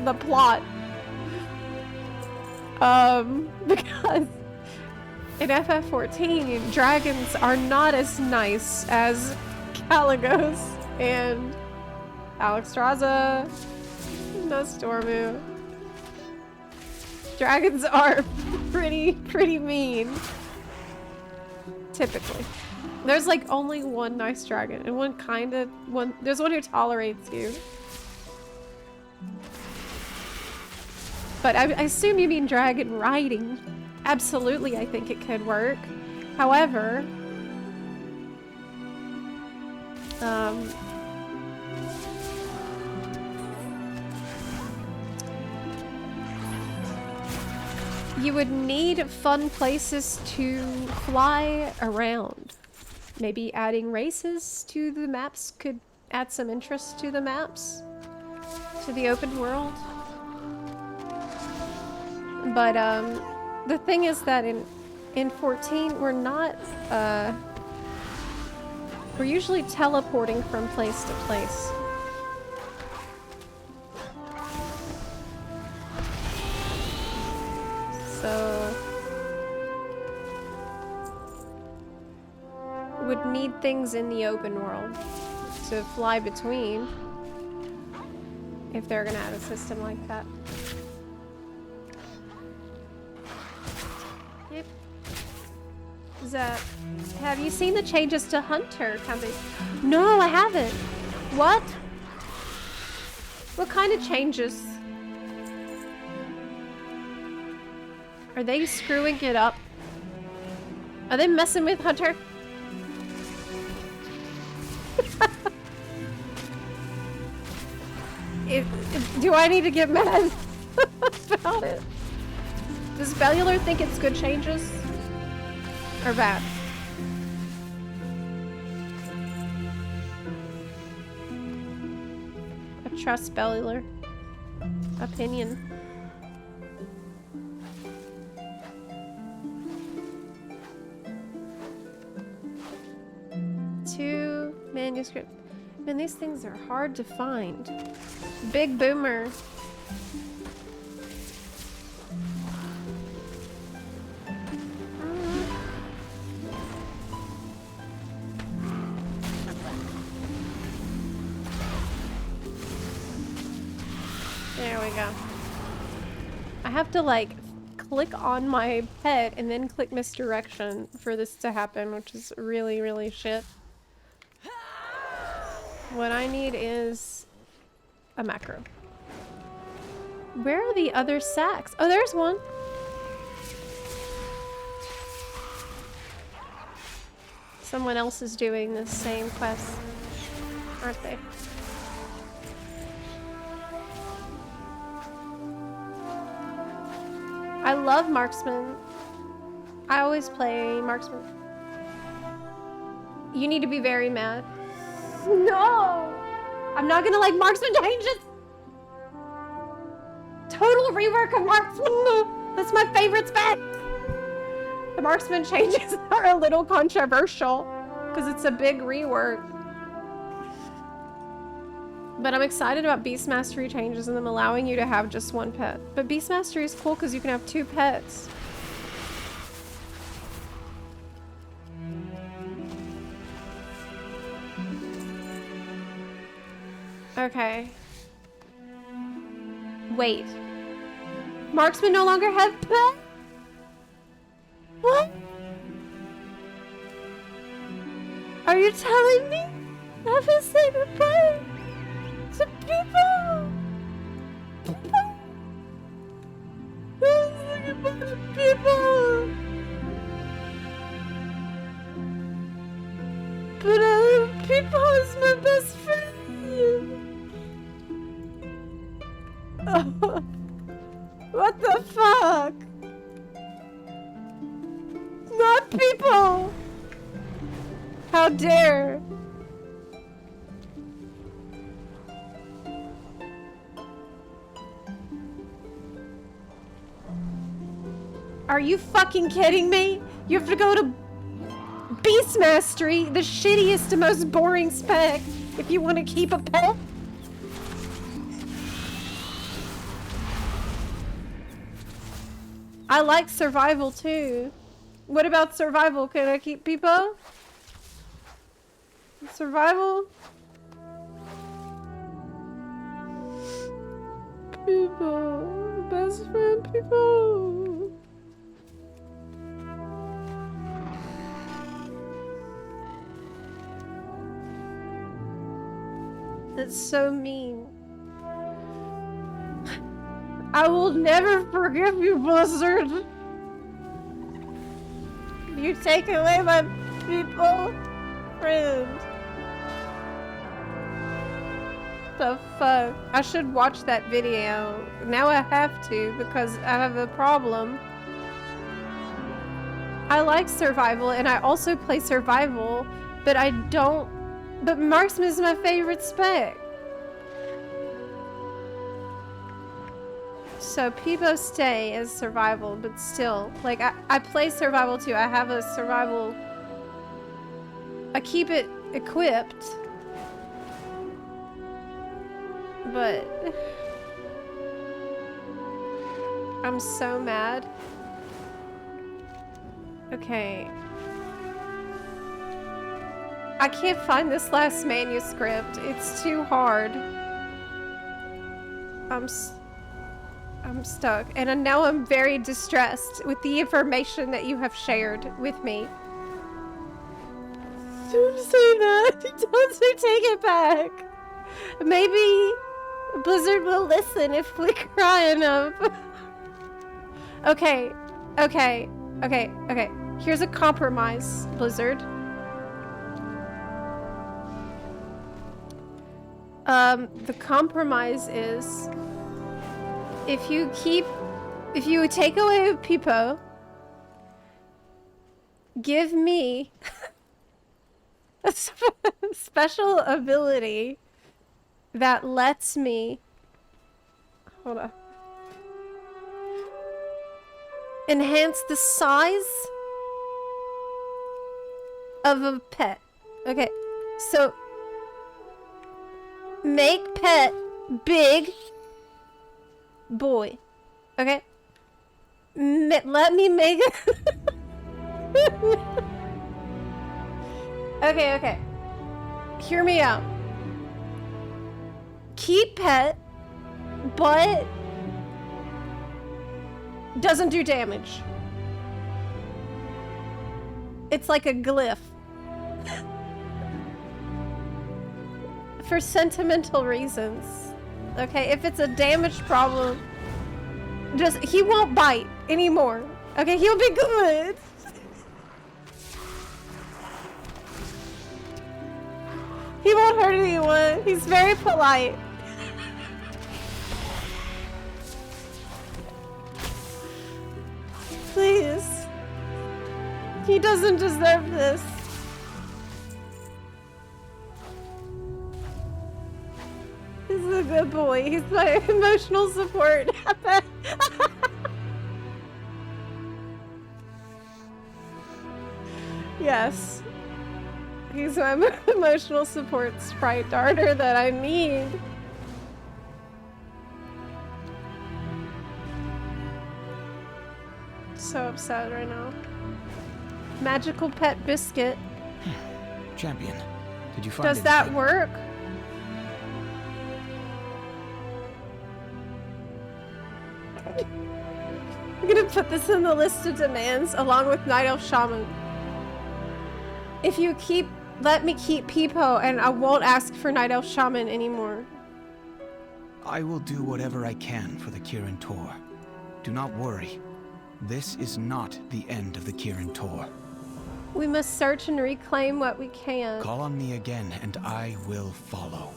the plot. Because in FF14, dragons are not as nice as Caligos and Alexstrasza, Nostormu. Dragons are pretty mean. Typically. There's like only one nice dragon, and there's one who tolerates you. But I assume you mean dragon riding. Absolutely, I think it could work. However, you would need fun places to fly around. Maybe adding races to the maps could add some interest to the maps, to the open world. But the thing is that in 14 we're not we're usually teleporting from place to place. So would need things in the open world to fly between if they're gonna add a system like that. Yep. Zep, have you seen the changes to Hunter coming? No, I haven't. What? What kind of changes? Are they screwing it up? Are they messing with Hunter? Do I need to get mad about it? Does Bellular think it's good changes? Or bad? I trust Bellular opinion. Two manuscript. Man, these things are hard to find. Big boomer. There we go. I have to like click on my pet and then click misdirection for this to happen, which is really, really shit. What I need is a macro. Where are the other sacks? Oh, there's one. Someone else is doing the same quest, aren't they? I love marksman. I always play marksman. You need to be very mad. No! I'm not gonna like marksman changes! Total rework of marksman! That's my favorite spec! The marksman changes are a little controversial because it's a big rework. But I'm excited about Beast Mastery changes and them allowing you to have just one pet. But Beast Mastery is cool because you can have 2 pets. Okay. Wait. Marksmen no longer have pets? What? Are you telling me I have to say goodbye to people? I have to say goodbye to people. But people is my best friend. Oh. What the fuck? Not people! How dare! Are you fucking kidding me? You have to go to Beast Mastery, the shittiest and most boring spec, if you want to keep a pet? I like survival too. What about survival? Can I keep people? Survival? People. Best friend people. That's so mean. I will never forgive you, Blizzard. You take away my people, friend. The fuck? I should watch that video. Now I have to because I have a problem. I like survival and I also play survival, but I don't. But marksman is my favorite spec. So Peebo stay as survival, but still, like, I play survival too. I have a survival. I keep it equipped. But I'm so mad. Okay. I can't find this last manuscript. It's too hard. I'm stuck, and now I'm very distressed with the information that you have shared with me. Don't say that. Don't say take it back. Maybe Blizzard will listen if we cry enough. Okay. Here's a compromise, Blizzard. The compromise is if you take away Peebo, give me a special ability that lets me, hold on, enhance the size of a pet. Okay, so make pet big boy. Okay, let me make it. Okay. Hear me out. Keep pet, but doesn't do damage. It's like a glyph. For sentimental reasons. Okay, if it's a damage problem, He won't bite anymore. Okay, he'll be good. He won't hurt anyone. He's very polite. Please. He doesn't deserve this. He's a good boy. He's my emotional support. Yes. He's my emotional support sprite darter that I need. So upset right now. Magical pet biscuit. Champion, did you find Does that anything? work? I'm gonna put this in the list of demands along with Night Elf Shaman. If you let me keep Peepo and I won't ask for Night Elf Shaman anymore. I will do whatever I can for the Kirin Tor. Do not worry. This is not the end of the Kirin Tor. We must search and reclaim what we can. Call on me again and I will follow.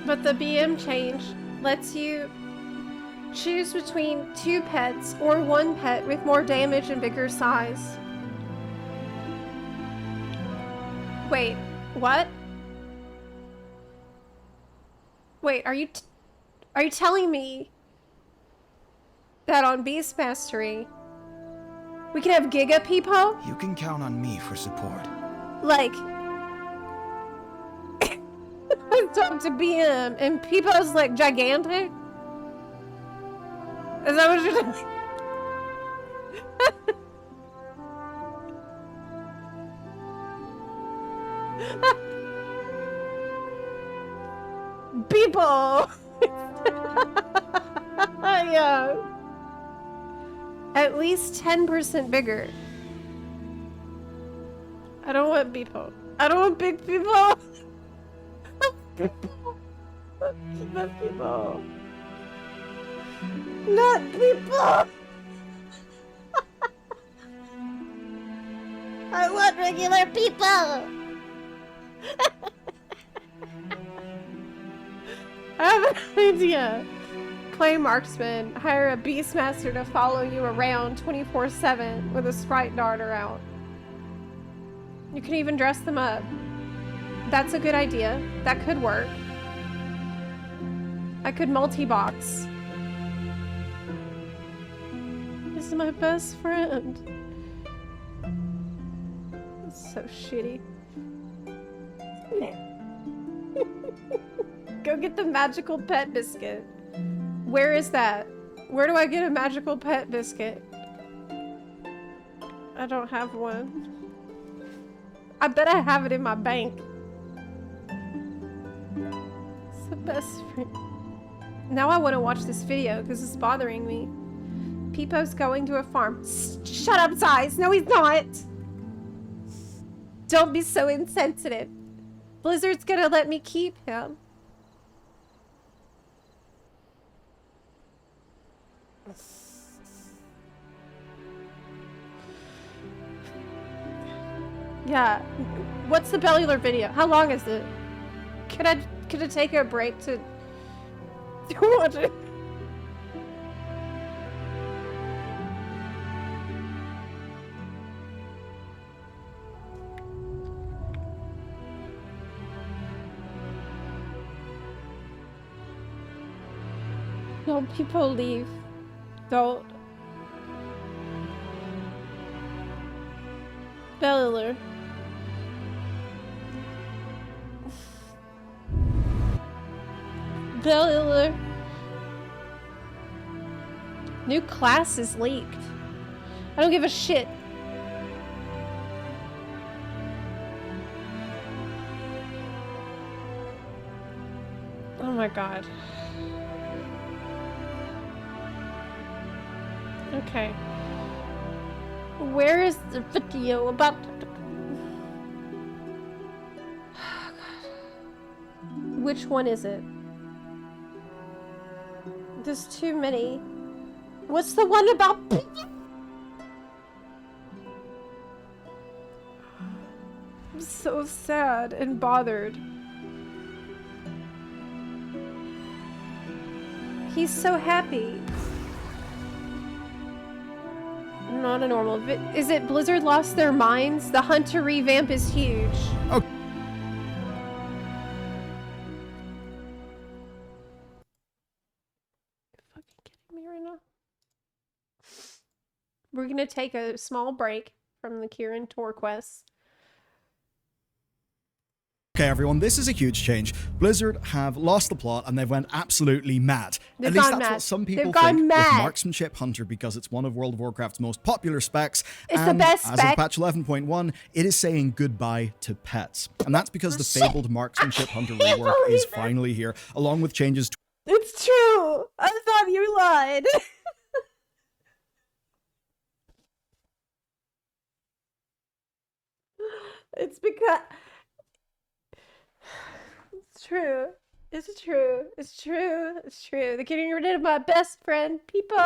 But the BM change lets you choose between 2 pets or 1 pet with more damage and bigger size. Wait, what? Wait, are you telling me that on Beast Mastery we can have Giga Peepo? You can count on me for support. Like, I talked to BM and Peepo's like gigantic? Is that what you're doing? People! Yeah. At least 10% bigger. I don't want people. I don't want big people. Not people. Not people. I want regular people. I have an idea. Play marksman. Hire a beastmaster to follow you around 24/7 with a sprite darter out. You can even dress them up. That's a good idea. That could work. I could multi-box. This is my best friend. It's so shitty. Go get the magical pet biscuit. Where is that? Where do I get a magical pet biscuit? I don't have one. I bet I have it in my bank. It's the best friend. Now I want to watch this video because it's bothering me. Peepo's going to a farm. Shut up, Size. No, he's not. Don't be so insensitive. Blizzard's gonna let me keep him. Yeah. What's the Bellular video? How long is it? Could I take a break to watch it? No, people leave. Don't. Bellular. Bellular. New class is leaked. I don't give a shit. Oh my god. Okay. Where is the video about... Which one is it? There's too many. What's the one about? I'm so sad and bothered. He's so happy. Not a normal. Is it Blizzard lost their minds? The Hunter revamp is huge. Oh. Fucking kidding me right now? We're gonna take a small break from the Kirin tour quests. Okay, everyone, this is a huge change. Blizzard have lost the plot and they've went absolutely mad. They've At least gone that's mad. what some people They've gone think mad. with Marksmanship Hunter, because it's one of World of Warcraft's most popular specs. It's and the best as of spec. patch 11.1, it is saying goodbye to pets. And that's because the fabled Marksmanship Hunter rework is finally here, along with changes to It's true. I thought you lied. It's because it's true. It's true. It's true. It's true. They're getting rid of my best friend, people.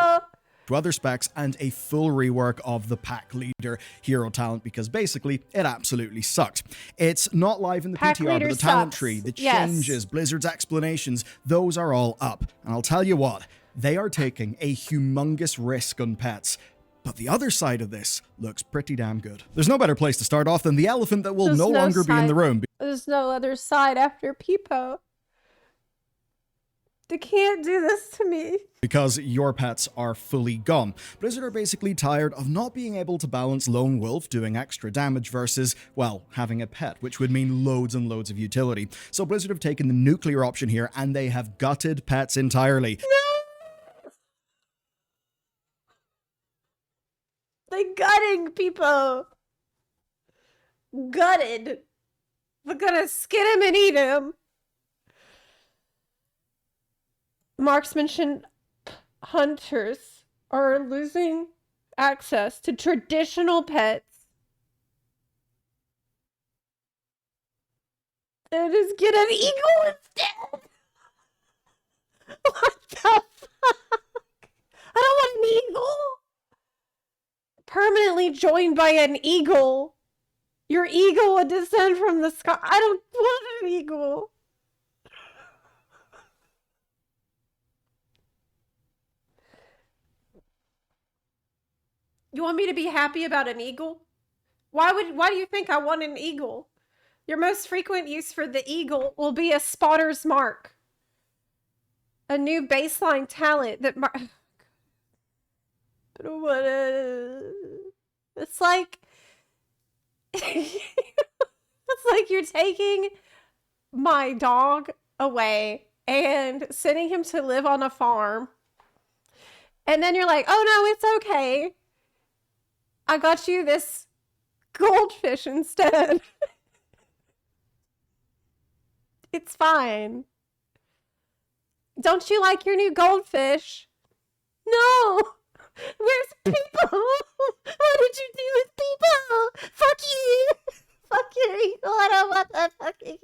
other specs and a full rework of the pack leader hero talent, because basically it absolutely sucked. It's not live in the Pack PTR, but leader the talent sucks. tree, the Yes. changes, Blizzard's explanations, those are all up. And I'll tell you what, they are taking a humongous risk on pets. But the other side of this looks pretty damn good. There's no better place to start off than the elephant that will There's no no longer be in side. the room. There's no other side after Peepo. They can't do this to me. Because your pets are fully gone. Blizzard are basically tired of not being able to balance Lone Wolf doing extra damage versus, well, having a pet, which would mean loads and loads of utility. So Blizzard have taken the nuclear option here, and they have gutted pets entirely. They're gutting people. Gutted. We're gonna skin him and eat him. Marksmanship hunters are losing access to traditional pets. And just get an eagle instead. What the fuck? I don't want an eagle. Permanently joined by an eagle. Your eagle would descend from the sky. I don't want an eagle. You want me to be happy about an eagle? Why do you think I want an eagle? Your most frequent use for the eagle will be a spotter's mark. A new baseline talent that what it's like it's like you're taking my dog away and sending him to live on a farm, and then you're like, oh no, it's okay, I got you this goldfish instead. It's fine. Don't you like your new goldfish? No. Where's people? What did you do with people? Fuck you. Fuck your eagle. I don't want that fucking...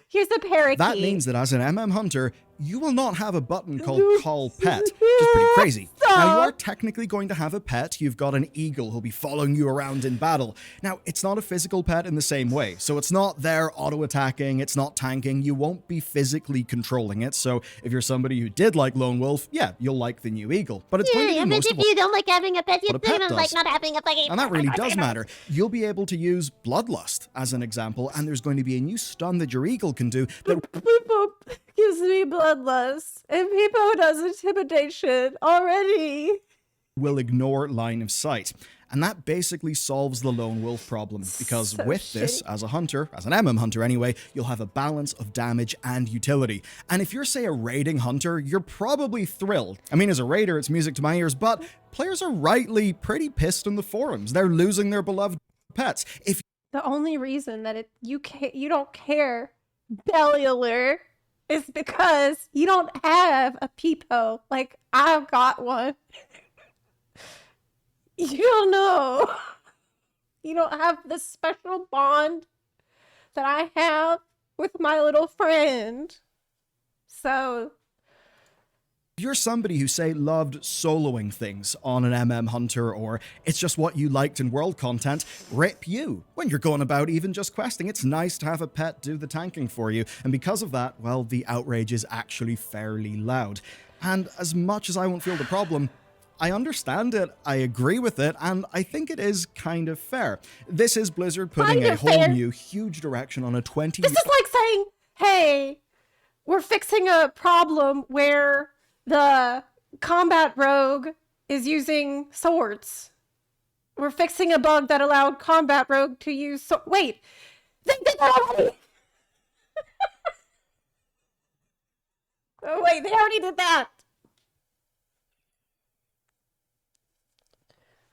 Here's a parakeet. That means that as an MM hunter, you will not have a button called Call Pet, which is pretty crazy. Now, you are technically going to have a pet. You've got an eagle who'll be following you around in battle. Now, it's not a physical pet in the same way, so it's not there auto-attacking, it's not tanking, you won't be physically controlling it, so if you're somebody who did like Lone Wolf, yeah, you'll like the new eagle. But it's going to be most of you don't like having a pet, you what a pet don't like does. not having a fucking... And that really does matter. You'll be able to use Bloodlust as an example, and there's going to be a new stun that your eagle can do that People gives me bloodlust, and people does intimidation already. will ignore line of sight. And that basically solves the Lone Wolf problem, because So with this, shitty. as a hunter, as an MM hunter anyway, you'll have a balance of damage and utility. And if you're, say, a raiding hunter, you're probably thrilled. I mean, as a raider, it's music to my ears, but players are rightly pretty pissed in the forums. They're losing their beloved pets. If The only reason that you don't care, Bellular, is because you don't have a peepo. Like, I've got one. You don't know. You don't have the special bond that I have with my little friend. So If you're somebody who, say, loved soloing things on an Hunter, or it's just what you liked in world content, rip you. When you're going about even just questing, it's nice to have a pet do the tanking for you, and because of that, well, the outrage is actually fairly loud. And as much as I won't feel the problem, I understand it, I agree with it, and I think it is kind of fair. This is Blizzard putting a whole new, huge direction on a 20... This is like saying, hey, we're fixing a problem where the combat rogue is using swords. We're fixing a bug that allowed combat rogue to use wait! They did that already! Oh wait, they already did that!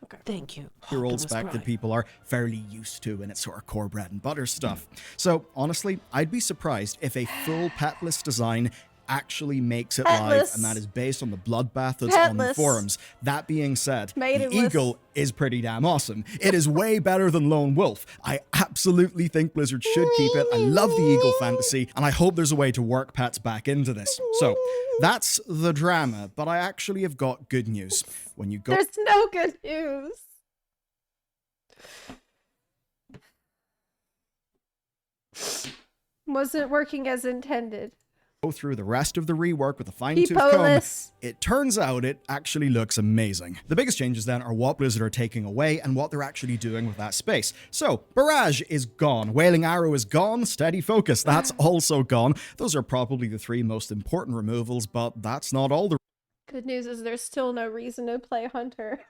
Okay. Thank you. Old spec that people are fairly used to, and it's sort of core bread and butter stuff. So honestly, I'd be surprised if a full petless design actually makes it live, and that is based on the bloodbath that's on the forums. That being said, the Eagle is pretty damn awesome. It is way better than Lone Wolf. I absolutely think Blizzard should keep it. I love the Eagle fantasy, and I hope there's a way to work pets back into this. So that's the drama, but I actually have got good news. When you go— There's no good news. Wasn't working as intended. Through the rest of the rework with a fine-tooth comb, it turns out it actually looks amazing. The biggest changes then are what Blizzard are taking away and what they're actually doing with that space. So, Barrage is gone, Wailing Arrow is gone, Steady Focus, that's also gone. Those are probably the three most important removals, but that's not all the good news is there's still no reason to play Hunter.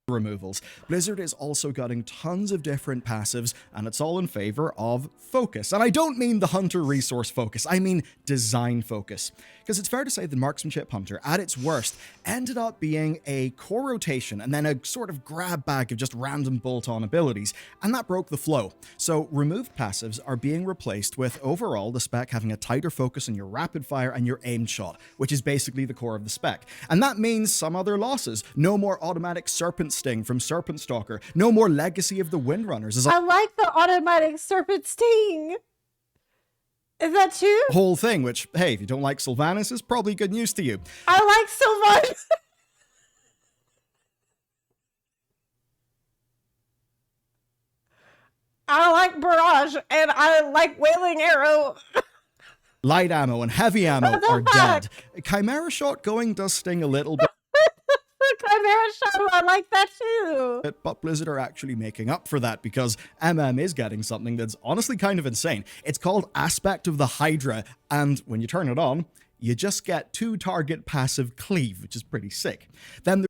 removals. Blizzard is also getting tons of different passives, and it's all in favor of focus. And I don't mean the Hunter resource focus, I mean design focus. Because it's fair to say that Marksmanship Hunter, at its worst, ended up being a core rotation and then a sort of grab bag of just random bolt-on abilities, and that broke the flow. So removed passives are being replaced with overall the spec having a tighter focus on your rapid fire and your aimed shot, which is basically the core of the spec. And that means some other losses. No more automatic Serpent Sting from Serpent Stalker. No more Legacy of the Windrunners. I like the automatic Serpent Sting. Is that too? Whole thing, which, hey, if you don't like Sylvanas, is probably good news to you. I like Sylvanas. I like Barrage, and I like Wailing Arrow. Light ammo and heavy ammo are dead. Chimera Shot going does sting a little bit. Chimera Shot, I like that too. But Blizzard are actually making up for that, because is getting something that's honestly kind of insane. It's called Aspect of the Hydra, and when you turn it on, you just get 2-target passive cleave, which is pretty sick. Then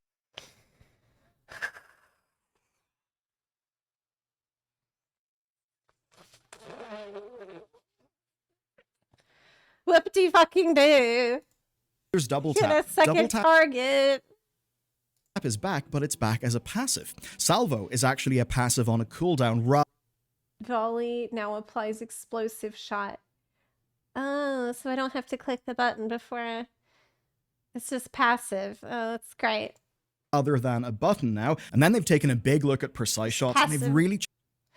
Whoopty fucking do. there's double Get tap. a second Double tap target. is back, but it's back as a passive. Salvo is actually a passive on a cooldown. Volley now applies explosive shot. Oh, so I don't have to click the button before it's just passive. Oh, that's great. Other than a button now. And then they've taken a big look at precise shots, and they've really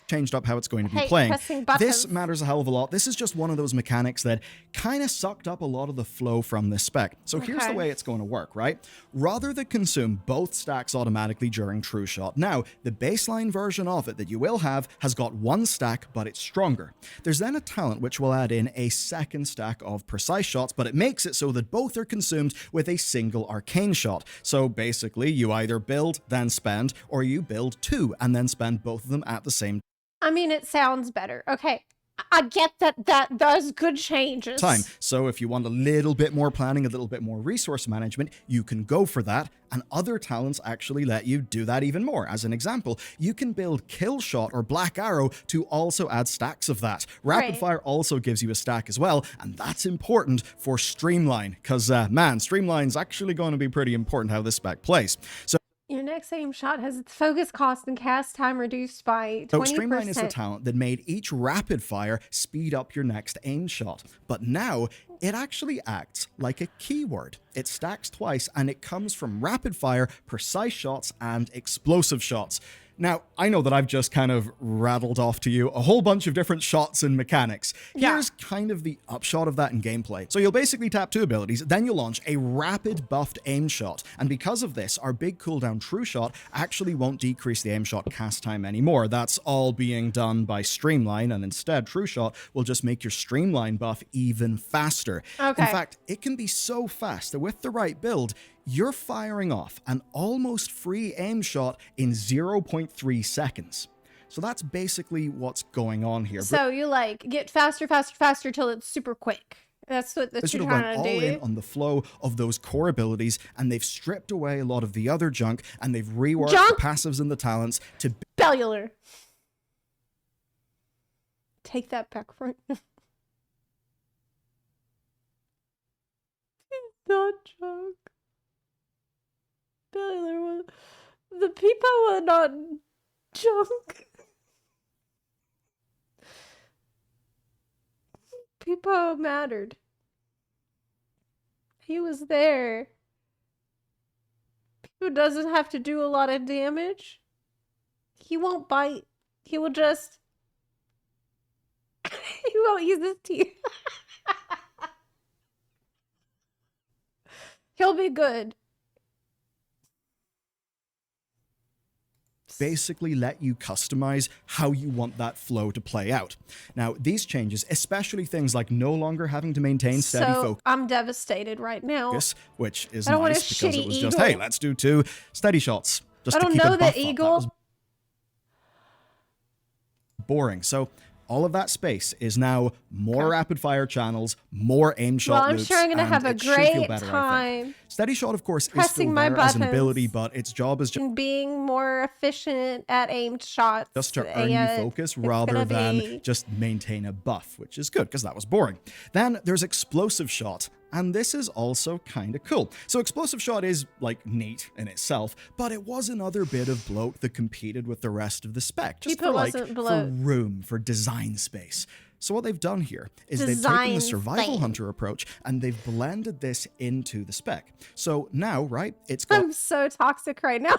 changed up how it's going to be playing. This matters a hell of a lot. This is just one of those mechanics that kind of sucked up a lot of the flow from this spec. So here's the way it's going to work, right? Rather than consume both stacks automatically during True Shot, now the baseline version of it that you will have has got one stack, but it's stronger. There's then a talent which will add in a second stack of precise shots, but it makes it so that both are consumed with a single arcane shot. So basically, you either build, then spend, or you build two and then spend both of them at the same I mean, it sounds better. Okay, I get that does good changes. So if you want a little bit more planning, a little bit more resource management, you can go for that, and other talents actually let you do that even more. As an example, you can build Kill Shot or Black Arrow to also add stacks of that. Rapid Fire also gives you a stack as well, and that's important for Streamline, because man, Streamline's actually going to be pretty important how this spec plays. So your next aim shot has its focus cost and cast time reduced by 20%. So Streamline is the talent that made each rapid fire speed up your next aim shot. But now, it actually acts like a keyword. It stacks twice, and it comes from rapid fire, precise shots, and explosive shots. Now, I know that I've just kind of rattled off to you a whole bunch of different shots and mechanics. Here's kind of the upshot of that in gameplay. So you'll basically tap 2 abilities, then you'll launch a rapid buffed aim shot. And because of this, our big cooldown true shot actually won't decrease the aim shot cast time anymore. That's all being done by Streamline, and instead true shot will just make your Streamline buff even faster. Okay. In fact, it can be so fast that with the right build, you're firing off an almost free aim shot in 0.3 seconds. So that's basically what's going on here. So you like get faster, faster, faster till it's super quick. That's what They sort you're of went trying all to do. in on the flow of those core abilities, and they've stripped away a lot of the other junk, and they've reworked Junk? the passives and the talents to Cellular. Take that back from not junk. Cellular. The people were not junk. People mattered. He was there. People doesn't have to do a lot of damage. He won't bite. He will just... he won't use his teeth. He'll be good. basically let you customize how you want that flow to play out. Now, these changes, especially things like no longer having to maintain steady focus, I'm devastated right now. which is I don't want a nice because shitty it was just, eagle. hey, let's do 2 steady shots. Just I to don't keep know a the buff up. That eagle. was boring. So all of that space is now more rapid fire channels, more aim shot Well, I'm loops, sure I'm gonna and have a it should feel great better, I time think. Steady shot, of course, is still pressing my there as an buttons ability, but its job is and being more efficient at aimed shots. just to earn you and focus it's rather gonna than be- just maintain a buff, which is good because that was boring. Then there's explosive shot, and this is also kind of cool. So explosive shot is like neat in itself, but it was another bit of bloat that competed with the rest of the spec, just People for like wasn't for bloat. room, for design space. So what they've done here is they've taken Design the survival space. hunter approach and they've blended this into the spec. So now, right, it's got I'm so toxic right now.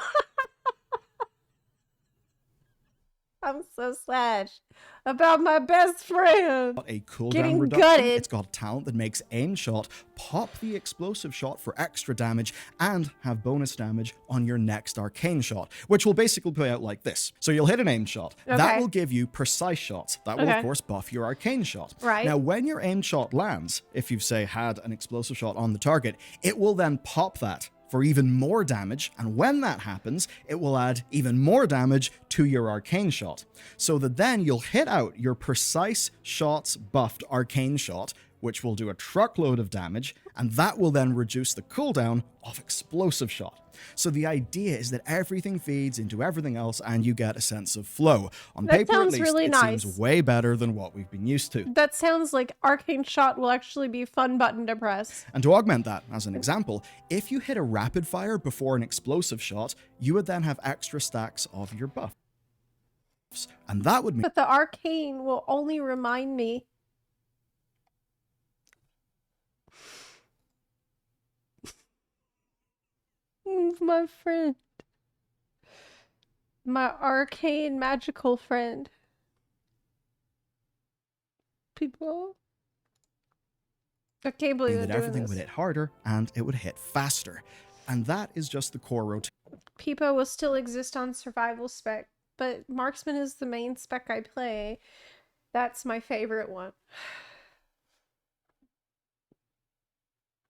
I'm so sad about my best friend. a cooldown Getting reduction. gutted. It's got a talent that makes aim shot pop the explosive shot for extra damage and have bonus damage on your next arcane shot, which will basically play out like this. So you'll hit an aim shot. That Okay. will give you precise shots. That will, Okay. of course, buff your arcane shot. Right. Now, when your aim shot lands, if you've, say, had an explosive shot on the target, it will then pop that for even more damage, and when that happens, it will add even more damage to your arcane shot, so that then you'll hit out your precise shots buffed arcane shot, which will do a truckload of damage, and that will then reduce the cooldown of explosive shot. So the idea is that everything feeds into everything else, and you get a sense of flow. On That paper, at sounds least, really it nice. seems way better than what we've been used to. That sounds like arcane shot will actually be a fun button to press. And to augment that, as an example, if you hit a rapid fire before an explosive shot, you would then have extra stacks of your buffs. And that would mean But the arcane will only remind me of my friend. My arcane magical friend. People. I can't believe they're that doing everything this. would hit harder and it would hit faster. And that is just the core rotation. Peepo will still exist on survival spec, but marksman is the main spec I play. That's my favorite one.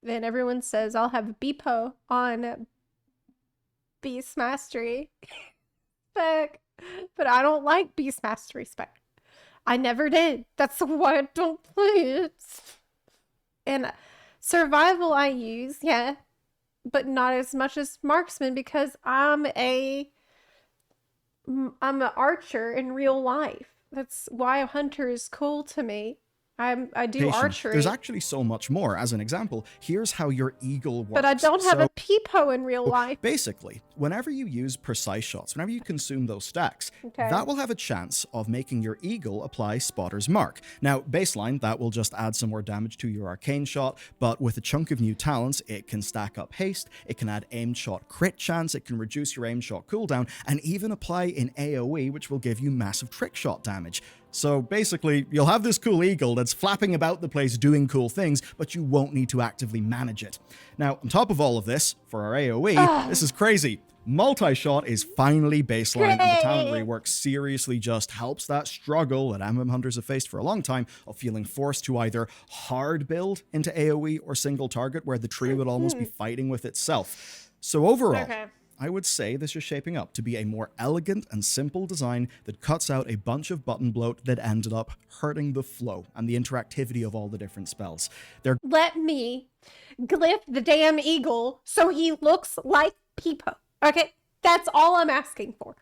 Then everyone says I'll have Beepo on Beast Mastery spec, but I don't like Beast Mastery spec. I never did. That's why I don't play it. And survival I use, yeah, but not as much as marksman because I'm an archer in real life. That's why a hunter is cool to me. I do archery. There's actually so much more. As an example, here's how your eagle works. But I don't have a peepo in real life. Basically, whenever you use precise shots, whenever you consume those stacks, Okay. that will have a chance of making your eagle apply Spotter's Mark. Now, baseline, that will just add some more damage to your arcane shot, but with a chunk of new talents, it can stack up haste, it can add aimed shot crit chance, it can reduce your aimed shot cooldown, and even apply in AoE, which will give you massive trick shot damage. So basically, you'll have this cool eagle that's flapping about the place doing cool things, but you won't need to actively manage it. Now, on top of all of this, for our AoE, this is crazy. Multi-shot is finally baseline, and the talent rework seriously just helps that struggle that MM hunters have faced for a long time of feeling forced to either hard build into AoE or single target, where the tree would almost be fighting with itself. So overall, I would say this is shaping up to be a more elegant and simple design that cuts out a bunch of button bloat that ended up hurting the flow and the interactivity of all the different spells. Let me glyph the damn eagle so he looks like Peepo. Okay? That's all I'm asking for.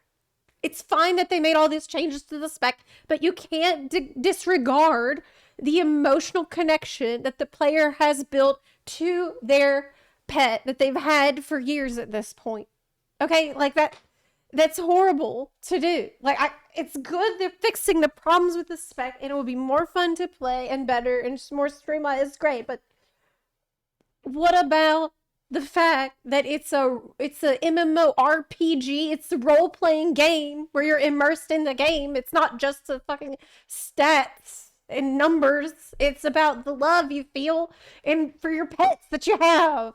It's fine that they made all these changes to the spec, but you can't disregard the emotional connection that the player has built to their pet that they've had for years at this point. Okay, like that's horrible to do. Like, it's good they're fixing the problems with the spec, and it will be more fun to play and better and just more streamlined. It's great, but what about the fact that it's a MMORPG? It's a role-playing game where you're immersed in the game. It's not just the fucking stats and numbers. It's about the love you feel and for your pets that you have.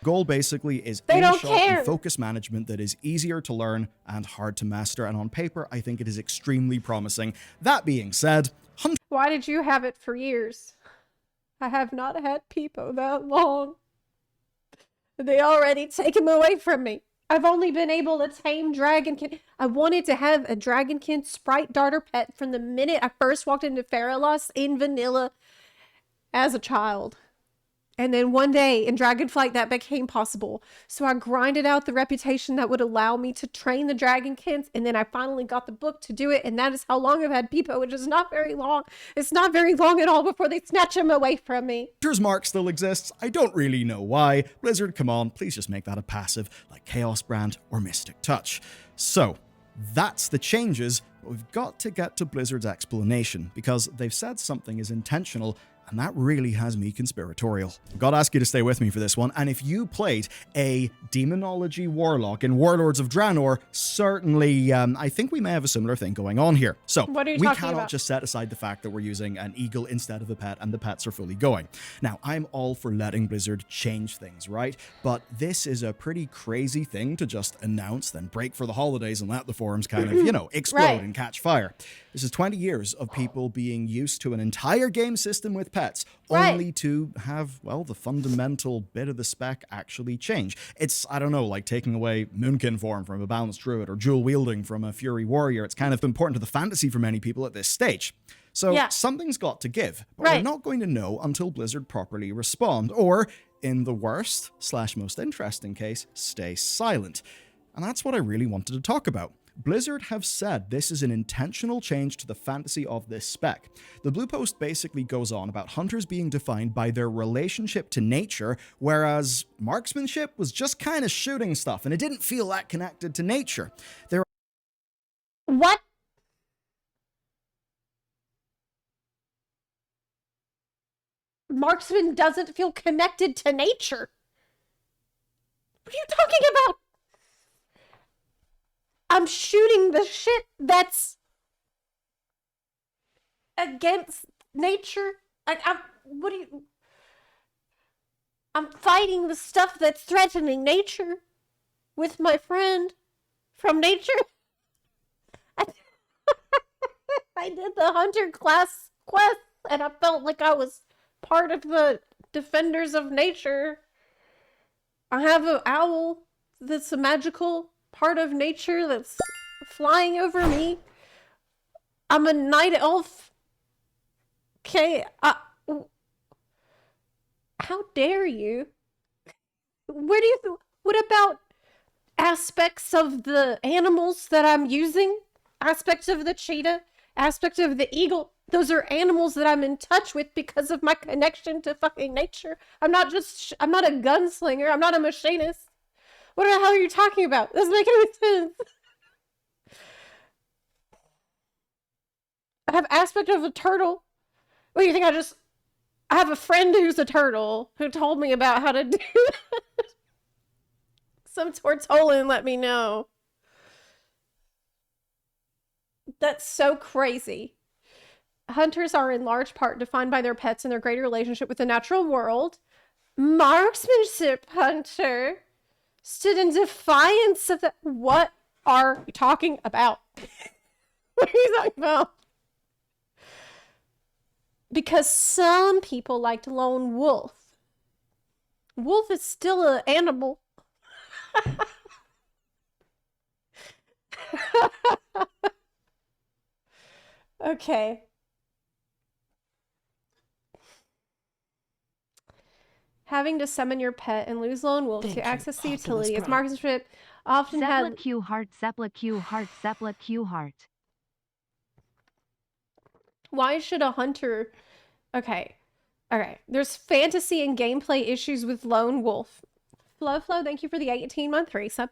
Goal basically is shot and focus management that is easier to learn and hard to master, and on paper I think it is extremely promising. That being said, why did you have it for years? I have not had Peepo that long. They already take him away from me. I've only been able to tame Dragonkin. I wanted to have a Dragonkin sprite darter pet from the minute I first walked into Faralos in vanilla as a child. And then one day in Dragonflight that became possible. So I grinded out the reputation that would allow me to train the Dragonkins, and then I finally got the book to do it, and that is how long I've had Peepo, which is not very long. It's not very long at all before they snatch him away from me. Hunter's Mark still exists. I don't really know why. Blizzard, come on, please just make that a passive, like Chaos Brand or Mystic Touch. So, that's the changes, but we've got to get to Blizzard's explanation, because they've said something is intentional, and that really has me conspiratorial. I've got to ask you to stay with me for this one, and if you played a Demonology Warlock in Warlords of Draenor, certainly, I think we may have a similar thing going on here. So, we cannot just set aside the fact that we're using an eagle instead of a pet, and the pets are fully going. Now, I'm all for letting Blizzard change things, right? But this is a pretty crazy thing to just announce, then break for the holidays and let the forums kind of, explode and catch fire. This is 20 years of people being used to an entire game system with pets, only to have, well, the fundamental bit of the spec actually change. It's, I don't know, like taking away Moonkin form from a balanced druid or dual wielding from a fury warrior. It's kind of important to the fantasy for many people at this stage. So something's got to give, but we're not going to know until Blizzard properly respond, or in the worst / most interesting case, stay silent. And that's what I really wanted to talk about. Blizzard have said this is an intentional change to the fantasy of this spec. The Blue Post basically goes on about hunters being defined by their relationship to nature, whereas marksmanship was just kind of shooting stuff, and it didn't feel that connected to nature. What? Marksman doesn't feel connected to nature? What are you talking about? I'm shooting the shit that's against nature. I'm fighting the stuff that's threatening nature with my friend from nature. I did the hunter class quest, and I felt like I was part of the defenders of nature. I have an owl that's a magical part of nature that's flying over me. I'm a night elf. Okay, how dare you? What about aspects of the animals that I'm using? Aspects of the cheetah? Aspects of the eagle? Those are animals that I'm in touch with because of my connection to fucking nature. I'm not a gunslinger. I'm not a machinist. What the hell are you talking about? Doesn't make any sense. I have aspect of a turtle. What do you think? I have a friend who's a turtle who told me about how to do that. Some Tortolan let me know. That's so crazy. Hunters are in large part defined by their pets and their greater relationship with the natural world. Marksmanship, Hunter, stood in defiance of that. What are you talking about? What are you talking about? Because some people liked lone wolf. Wolf is still an animal. Okay. Having to summon your pet and lose lone wolf to access the utility as marksmanship often had... Zepla Q heart, Zepla Q heart, Zepla Q heart. Why should a hunter... Okay. There's fantasy and gameplay issues with lone wolf. Flo, thank you for the 18-month resub.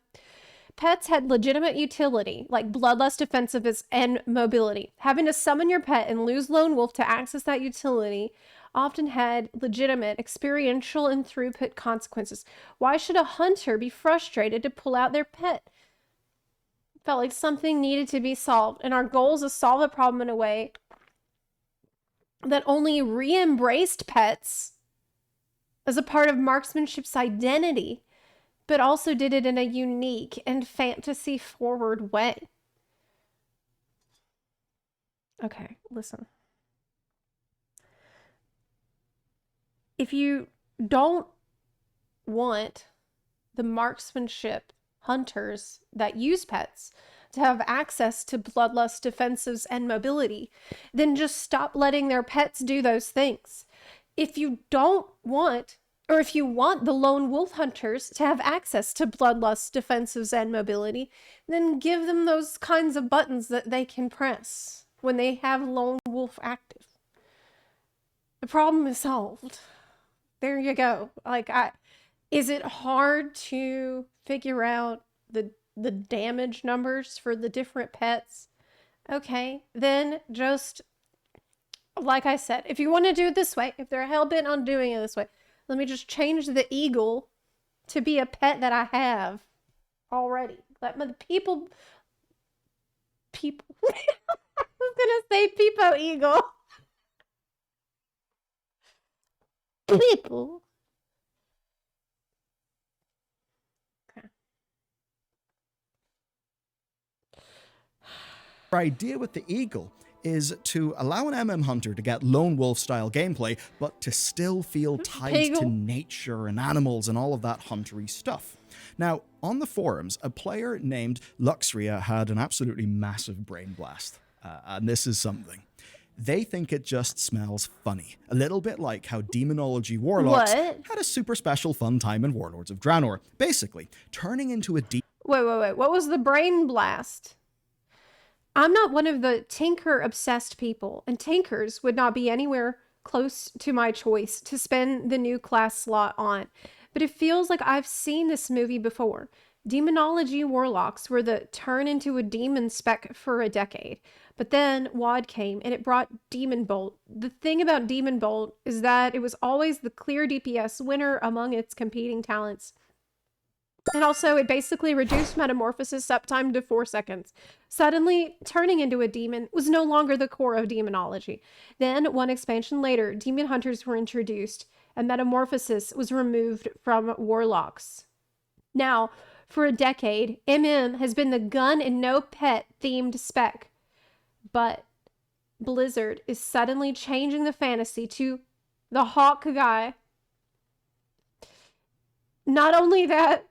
Pets had legitimate utility, like bloodlust, defensiveness, and mobility. Having to summon your pet and lose lone wolf to access that utility often had legitimate experiential and throughput consequences. Why should a hunter be frustrated to pull out their pet? Felt like something needed to be solved, and our goal is to solve the problem in a way that only re-embraced pets as a part of marksmanship's identity, but also did it in a unique and fantasy-forward way. Okay, listen. If you don't want the marksmanship hunters that use pets to have access to bloodlust, defensives, and mobility, then just stop letting their pets do those things. If you don't want, or if you want the lone wolf hunters to have access to bloodlust, defensives, and mobility, then give them those kinds of buttons that they can press when they have lone wolf active. The problem is solved. There you go. Is it hard to figure out the damage numbers for the different pets? Okay, then just, like I said, if you want to do it this way, if they're hell-bent on doing it this way, let me just change the eagle to be a pet that I have already. Let my people I was gonna say Peepo Eagle. People. Our idea with the eagle is to allow an MM hunter to get lone wolf style gameplay, but to still feel tied to nature and animals and all of that huntery stuff. Now, on the forums, a player named Luxria had an absolutely massive brain blast, and this is something. They think it just smells funny, a little bit like how demonology warlocks had a super special fun time in Warlords of Draenor. Basically, turning into a Wait. What was the brain blast? I'm not one of the Tinker-obsessed people, and Tinkers would not be anywhere close to my choice to spend the new class slot on. But it feels like I've seen this movie before. Demonology warlocks were the turn into a demon spec for a decade. But then WoD came and it brought Demon Bolt. The thing about Demon Bolt is that it was always the clear DPS winner among its competing talents. And also, it basically reduced Metamorphosis uptime to 4 seconds. Suddenly, turning into a demon was no longer the core of demonology. Then, one expansion later, demon hunters were introduced, and Metamorphosis was removed from warlocks. Now, for a decade, MM has been the gun and no pet themed spec. But Blizzard is suddenly changing the fantasy to the Hawk guy. Not only that,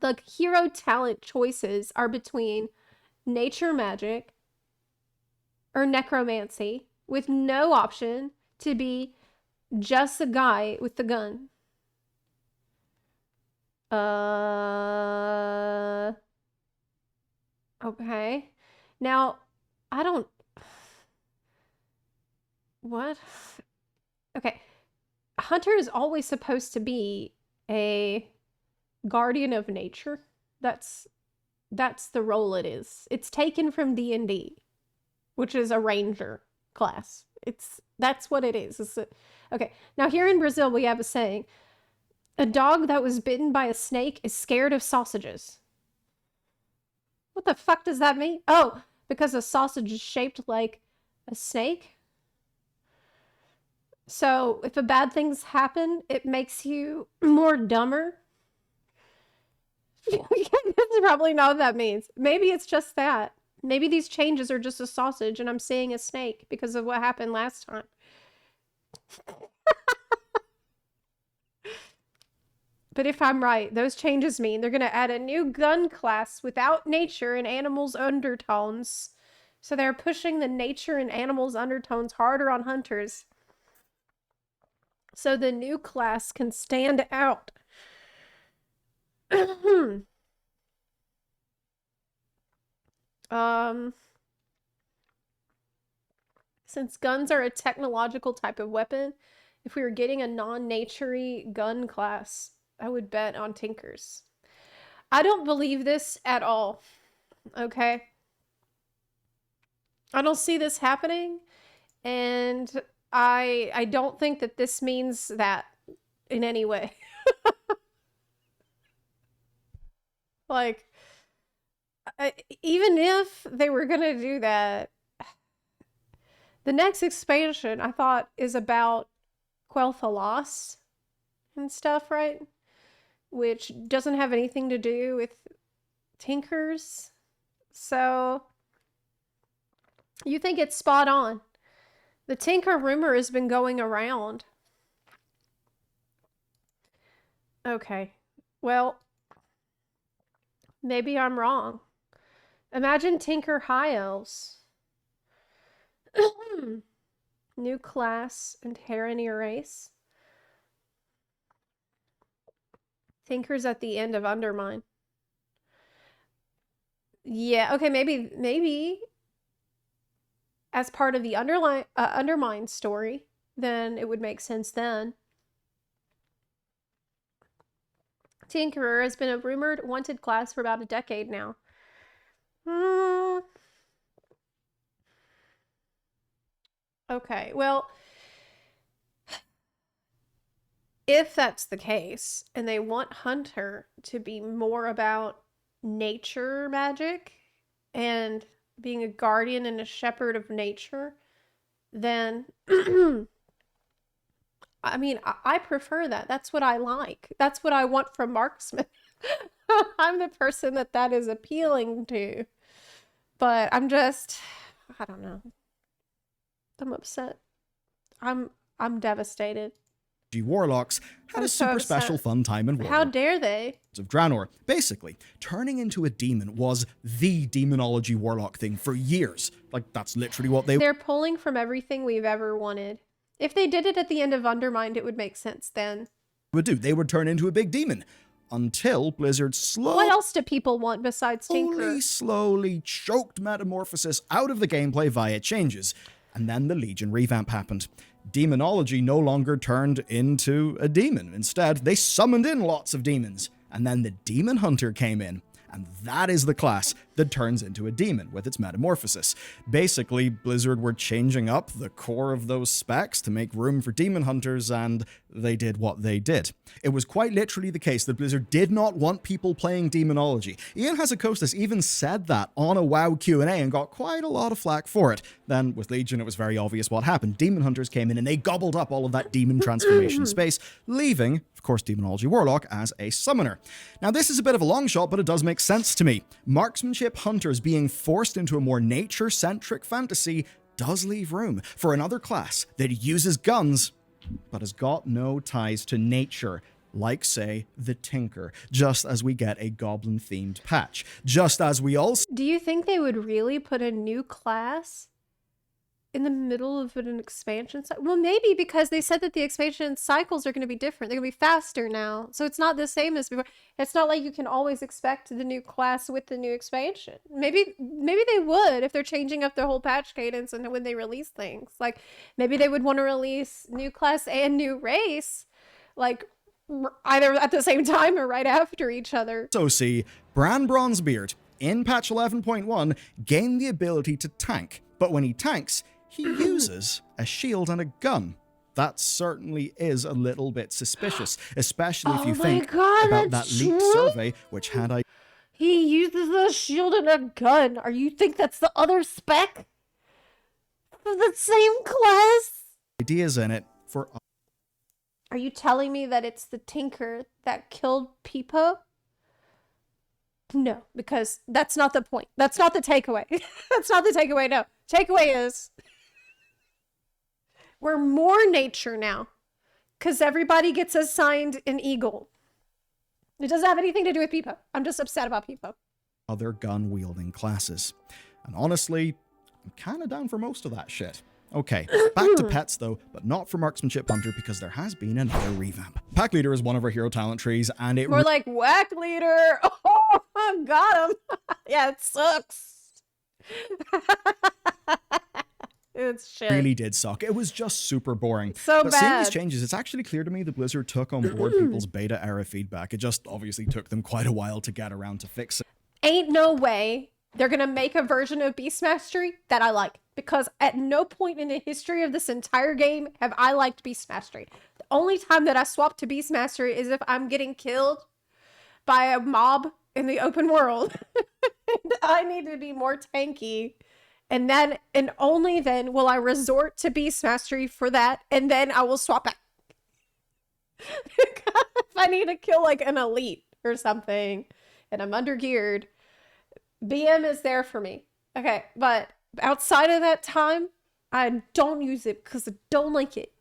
the hero talent choices are between nature magic or necromancy, with no option to be just a guy with the gun. Okay. Now, What? Okay. Hunter is always supposed to be a guardian of nature. That's the role it is. It's taken from D&D, which is a ranger class. That's what it is. Okay. Now here in Brazil we have a saying. A dog that was bitten by a snake is scared of sausages. What the fuck does that mean? Oh, because a sausage is shaped like a snake? So if a bad things happen, it makes you more dumber? That's probably not what that means. Maybe it's just that. Maybe these changes are just a sausage and I'm seeing a snake because of what happened last time. But if I'm right, those changes mean they're going to add a new gun class without nature and animals' undertones. So they're pushing the nature and animals' undertones harder on hunters. So the new class can stand out. Since guns are a technological type of weapon, if we were getting a non-naturey gun class, I would bet on Tinkers. I don't believe this at all. Okay? I don't see this happening, and I don't think that this means that in any way. Like, even if they were gonna do that, the next expansion I thought is about Quel'Thalas and stuff, right? Which doesn't have anything to do with Tinkers. So you think it's spot on. The Tinker rumor has been going around. Okay. Well, maybe I'm wrong. Imagine Tinker High Elves. New class and Heron race. Tinkers at the end of Undermine. Yeah, okay, maybe as part of the Undermine story, then it would make sense then. Tinkerer has been a rumored wanted class for about a decade now. Okay, well, if that's the case, and they want Hunter to be more about nature magic and being a guardian and a shepherd of nature, then I mean, I prefer that. That's what I like. That's what I want from Marksman. I'm the person that is appealing to. But I'm just, I don't know. I'm upset. I'm devastated. Warlocks had a super special fun time in Warlocks. How dare they? Of Draenor. Basically, turning into a demon was the demonology warlock thing for years. Like, that's literally what They're pulling from everything we've ever wanted. If they did it at the end of Undermined, it would make sense then. Would do. They would turn into a big demon. Until Blizzard What else do people want besides Tinker? slowly choked Metamorphosis out of the gameplay via changes. And then the Legion revamp happened. Demonology no longer turned into a demon. Instead, they summoned in lots of demons. And then the Demon Hunter came in. And that is the class that turns into a demon with its metamorphosis. Basically, Blizzard were changing up the core of those specs to make room for demon hunters, and they did what they did. It was quite literally the case that Blizzard did not want people playing demonology. Ian Hazzikostas even said that on a WoW Q&A and got quite a lot of flack for it. Then, with Legion, it was very obvious what happened. Demon hunters came in and they gobbled up all of that demon transformation space, leaving, of course, Demonology Warlock as a summoner. Now, this is a bit of a long shot, but it does make sense to me. Marksmanship hunters being forced into a more nature-centric fantasy does leave room for another class that uses guns, but has got no ties to nature, like, say, the Tinker, just as we get a goblin-themed patch. Just as we also... Do you think they would really put a new class in the middle of an expansion cycle. Well, maybe because they said that the expansion cycles are going to be different. They're going to be faster now. So it's not the same as before. It's not like you can always expect the new class with the new expansion. Maybe they would if they're changing up their whole patch cadence and when they release things. Like maybe they would want to release new class and new race like either at the same time or right after each other. So see, Bran Bronzebeard in patch 11.1 gained the ability to tank, but when he tanks, he uses a shield and a gun. That certainly is a little bit suspicious, especially if you think about that leaked survey, which had He uses a shield and a gun. Are you think that's the other spec? The same class? ideas in it for... Are you telling me that it's the Tinker that killed Peepo? No, because that's not the point. That's not the takeaway. That's not the takeaway, no. Takeaway is... we're more nature now. Because everybody gets assigned an eagle. It doesn't have anything to do with Peepo. I'm just upset about Peepo. Other gun-wielding classes. And honestly, I'm kind of down for most of that shit. Okay, back to pets though, but not for Marksmanship Hunter because there has been another revamp. Pack Leader is one of our hero talent trees, and it... More like Whack Leader! Oh, got him! Yeah, it sucks. It's shit. Really did suck. It was just super boring. So but bad. seeing these changes, it's actually clear to me that Blizzard took on board people's beta era feedback. It just obviously took them quite a while to get around to fix it. Ain't no way they're gonna make a version of Beast Mastery that I like. Because at no point in the history of this entire game have I liked Beast Mastery. The only time that I swap to Beast Mastery is if I'm getting killed by a mob in the open world. And I need to be more tanky. And then, and only then will I resort to Beast Mastery for that. And then I will swap back. If I need to kill like an elite or something and I'm undergeared, BM is there for me. Okay, but outside of that time, I don't use it because I don't like it.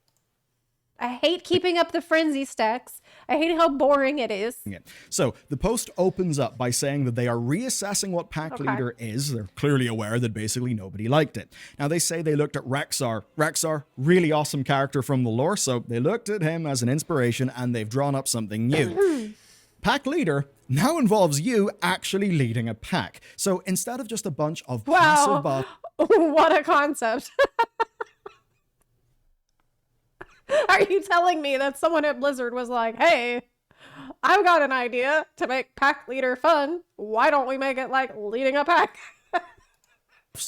I hate keeping up the frenzy stacks. I hate how boring it is. So the post opens up by saying that they are reassessing what Pack Leader is. They're clearly aware that basically nobody liked it. Now they say they looked at Rexar. Rexar, really awesome character from the lore, so they looked at him as an inspiration and they've drawn up something new. Pack Leader now involves you actually leading a pack. So instead of just a bunch of passive buffs... What a concept. Are you telling me that someone at Blizzard was like, hey, I've got an idea to make Pack Leader fun. Why don't we make it like leading a pack?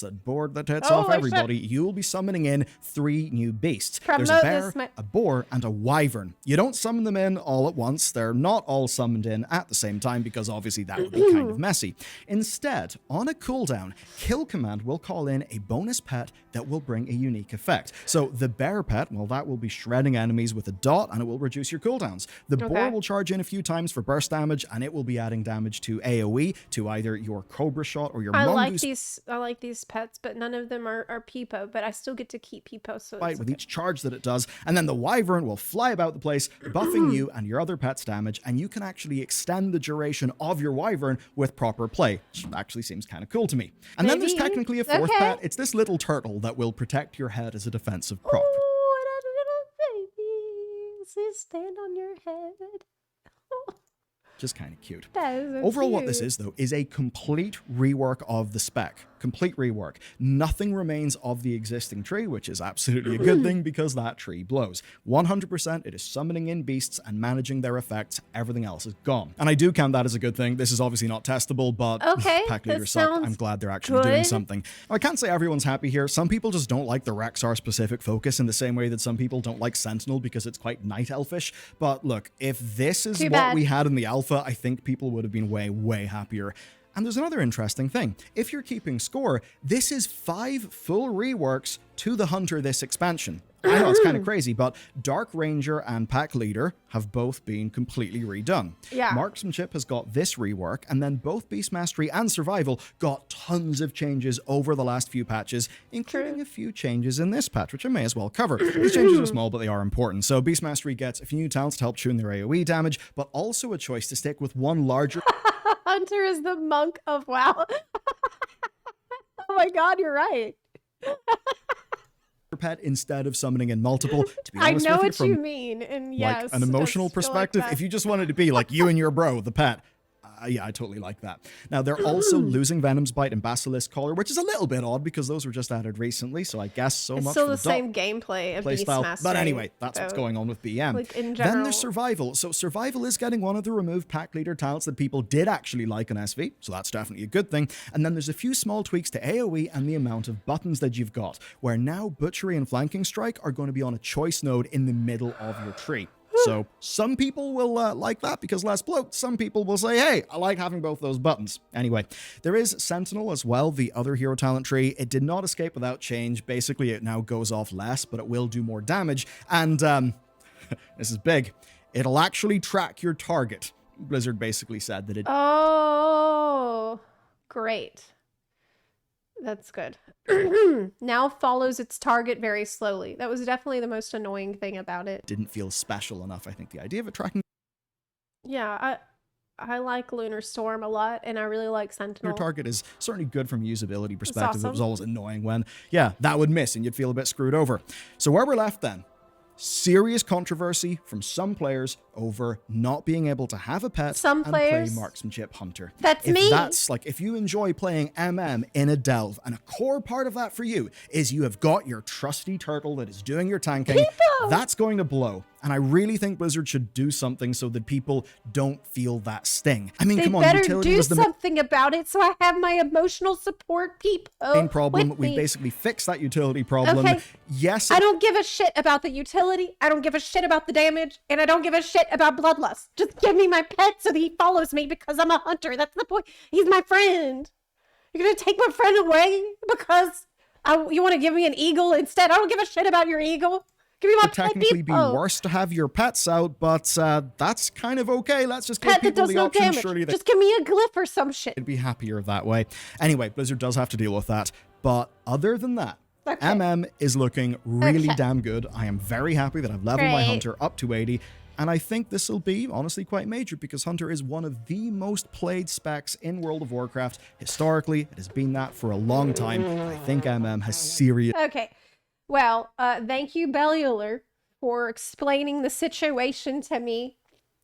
that board that hits off everybody, you'll be summoning in 3 new beasts. There's a bear, a boar, and a wyvern. You don't summon them in all at once. They're not all summoned in at the same time because obviously that would be kind of messy. Instead, on a cooldown, Kill Command will call in a bonus pet that will bring a unique effect. So the bear pet, well, that will be shredding enemies with a dot and it will reduce your cooldowns. The boar will charge in a few times for burst damage and it will be adding damage to AoE to either your Cobra Shot or your Mongoose. I like these pets, but none of them are Peepo, but I still get to keep Peepo, so it's with each charge that it does. And then the wyvern will fly about the place, buffing you and your other pet's damage, and you can actually extend the duration of your wyvern with proper play, which actually seems kind of cool to me. And then there's technically a fourth pet. It's this little turtle that will protect your head as a defensive prop. Oh, that little baby, stand on your head. Just kind of cute. That is so Overall, cute. what this is, though, is a complete rework of the spec. Complete rework. Nothing remains of the existing tree, which is absolutely a good thing because that tree blows. 100% it is summoning in beasts and managing their effects. Everything else is gone. And I do count that as a good thing. This is obviously not testable, but Pack Leader sucked. I'm glad they're actually doing something. Now, I can't say everyone's happy here. Some people just don't like the Rexar specific focus in the same way that some people don't like Sentinel because it's quite night elfish. But look, if this is what we had in the alpha, I think people would have been way, way happier. And there's another interesting thing. If you're keeping score, this is 5 full reworks to the Hunter this expansion. I know it's kind of crazy, but Dark Ranger and Pack Leader have both been completely redone. Yeah. Marksmanship has got this rework, and then both Beast Mastery and Survival got tons of changes over the last few patches, including a few changes in this patch, which I may as well cover. These changes are small, but they are important. So Beast Mastery gets a few new talents to help tune their AoE damage, but also a choice to stick with one larger... Hunter is the monk of WoW. Oh my god, you're right. pet instead of summoning in multiple. To be I honest know with you, what from you mean, and yes, like an emotional I feel like perspective, that. if you just wanted to be like you and your bro, the pet, yeah, I totally like that. Now, they're also losing Venom's Bite and Basilisk Collar, which is a little bit odd because those were just added recently, so I guess so It's much still for the same gameplay of playstyle. Beastmaster. But anyway, that's what's going on with BM. Like, in Then general. there's Survival. So Survival is getting one of the removed pack leader talents that people did actually like in SV, so that's definitely a good thing. And then there's a few small tweaks to AoE and the amount of buttons that you've got, where now Butchery and Flanking Strike are going to be on a choice node in the middle of your tree. So some people will like that because less bloat. Some people will say, hey, I like having both those buttons. Anyway, there is Sentinel as well, the other hero talent tree. It did not escape without change. Basically, it now goes off less, but it will do more damage. And this is big. It'll actually track your target. Blizzard basically said that it... Oh, great. That's good. Now follows its target very slowly. That was definitely the most annoying thing about it. didn't feel special enough. I think the idea of it tracking Yeah, I like Lunar Storm a lot, and I really like Sentinel. your target is certainly good from a usability perspective. It was awesome. always annoying when, yeah, that would miss and you'd feel a bit screwed over. So where we're left then, serious controversy from some players over not being able to have a pet Some and play players? Marksmanship Hunter. That's if me. That's like, if you enjoy playing in a delve, and a core part of that for you is you have got your trusty turtle that is doing your tanking, that's going to blow. And I really think Blizzard should do something so that people don't feel that sting. I mean, They come on, better utility do was the something about it so I have my emotional support people main problem. with We me. basically fixed that utility problem. Okay. Yes, I don't give a shit about the utility, I don't give a shit about the damage, and I don't give a shit about bloodlust. Just give me my pet so that he follows me because I'm a hunter. That's the point. He's my friend. You're gonna take my friend away because you want to give me an eagle instead? I don't give a shit about your eagle. Give me my would pet technically be people. worse to have your pets out, but that's kind of okay. Let's just give Pet that people does the no option. damage. Surely Just give me a glyph or some shit. they'd be happier that way. Anyway, Blizzard does have to deal with that. But other than that, Okay. MM is looking really Okay. damn good. I am very happy that I've leveled my Great. Hunter up to 80. And I think this will be, honestly, quite major because Hunter is one of the most played specs in World of Warcraft. Historically, it has been that for a long time. I think MM has serious... Okay. Well, thank you, Bellular, for explaining the situation to me,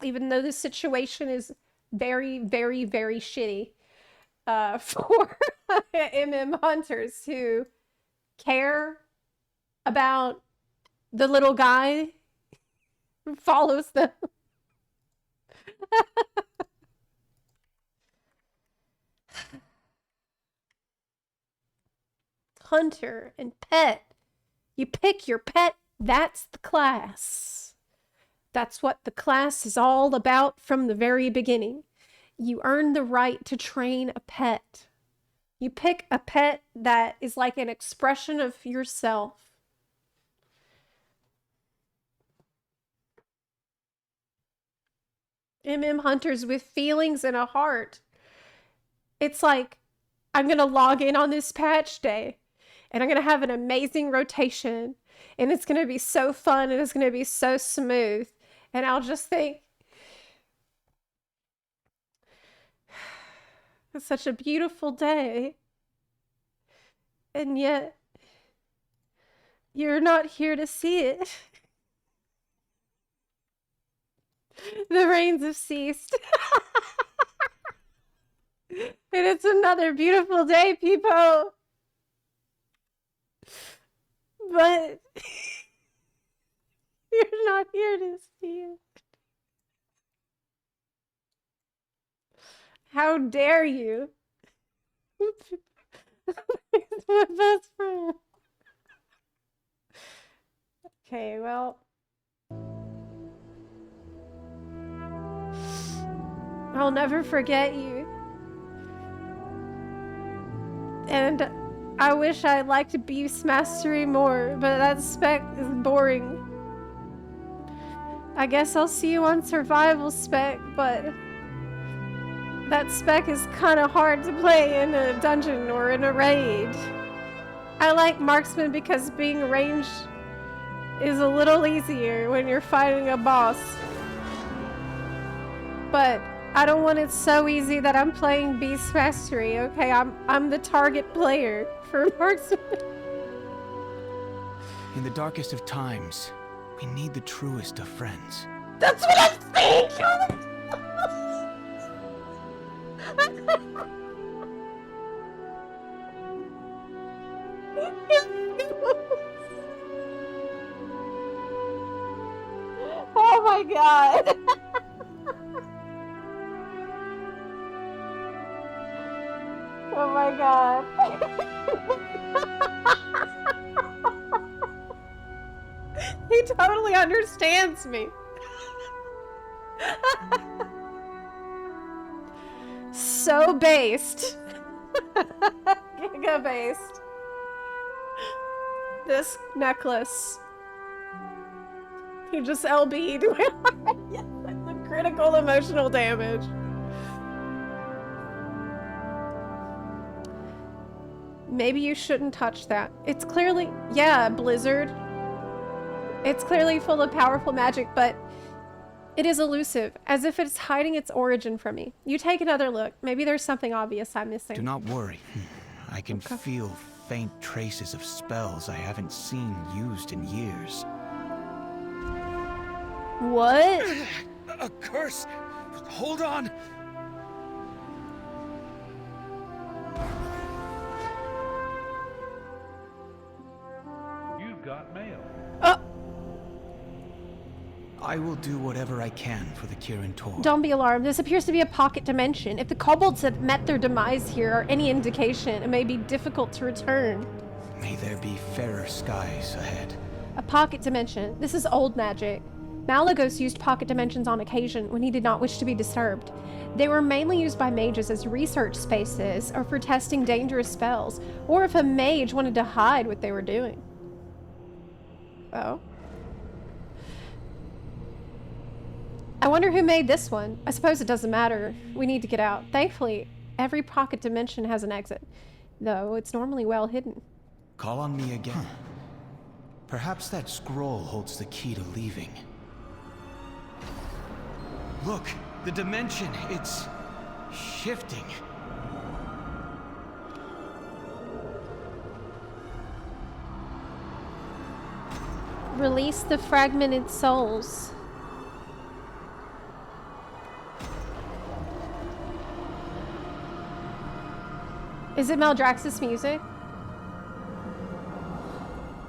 even though the situation is very, very, very shitty for MM hunters who care about the little guy who follows them. Hunter and pet. You pick your pet, that's the class. That's what the class is all about from the very beginning. You earn the right to train a pet. You pick a pet that is like an expression of yourself. Hunters with feelings and a heart. It's like, I'm going to log in on this patch day and I'm going to have an amazing rotation and it's going to be so fun and it's going to be so smooth. And I'll just think, it's such a beautiful day. And yet, you're not here to see it. The rains have ceased. And it's another beautiful day, people. But you're not here to see it. How dare you? It's my best friend. Okay, well. I'll never forget you. And I wish I liked Beast Mastery more, but that spec is boring. I guess I'll see you on Survival spec, but that spec is kind of hard to play in a dungeon or in a raid. I like Marksman because being ranged is a little easier when you're fighting a boss. But I don't want it so easy that I'm playing Beast Mastery, okay? I'm the target player for Marksman. In the darkest of times, we need the truest of friends. That's what I'm thinking! Oh my god! Oh my god. He totally understands me. So based. Giga based. This necklace. He just LB'd with the critical emotional damage. Maybe you shouldn't touch that. It's clearly, yeah, Blizzard. It's clearly full of powerful magic, but it is elusive, as if it's hiding its origin from me. You take another look. Maybe there's something obvious I'm missing. Do not worry. I can feel faint traces of spells I haven't seen used in years. What? A curse! Hold on! You've got mail. I will do whatever I can for the Kirin Tor. Don't be alarmed. This appears to be a pocket dimension. If the kobolds have met their demise here or any indication, it may be difficult to return. May there be fairer skies ahead. A pocket dimension. This is old magic. Malagos used pocket dimensions on occasion when he did not wish to be disturbed. They were mainly used by mages as research spaces or for testing dangerous spells, or if a mage wanted to hide what they were doing. Oh. I wonder who made this one. I suppose it doesn't matter. We need to get out. Thankfully, every pocket dimension has an exit, though it's normally well hidden. Call on me again. Perhaps that scroll holds the key to leaving. Look, the dimension, it's shifting. Release the fragmented souls. Is it Maldraxxus music?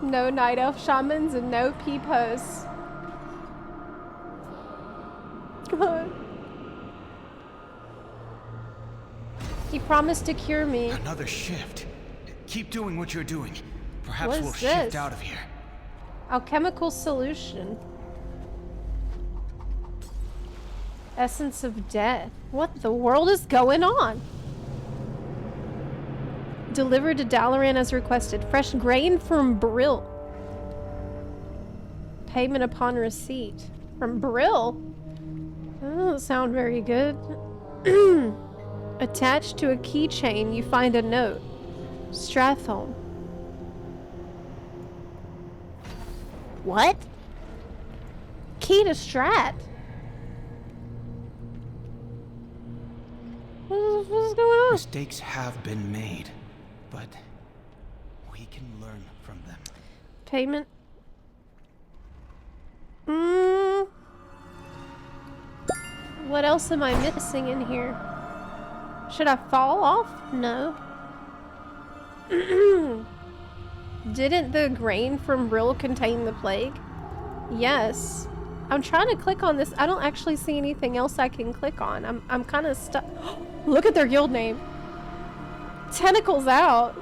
No night elf shamans and no peepos. God. He promised to cure me. Another shift. Keep doing what you're doing. Perhaps What is we'll this? shift out of here. Alchemical solution. Essence of death. What the world is going on? Delivered to Dalaran as requested. Fresh grain from Brill. Payment upon receipt. From Brill? That doesn't sound very good. Attached to a keychain, you find a note. Stratholm. What? Key to Strat? What's going on? Mistakes have been made, but we can learn from them. Payment. What else am I missing in here? Should I fall off? No. Didn't the grain from Brill contain the plague? Yes. I'm trying to click on this. I don't actually see anything else I can click on. I'm kind of stuck. Look at their guild name. Tentacles out.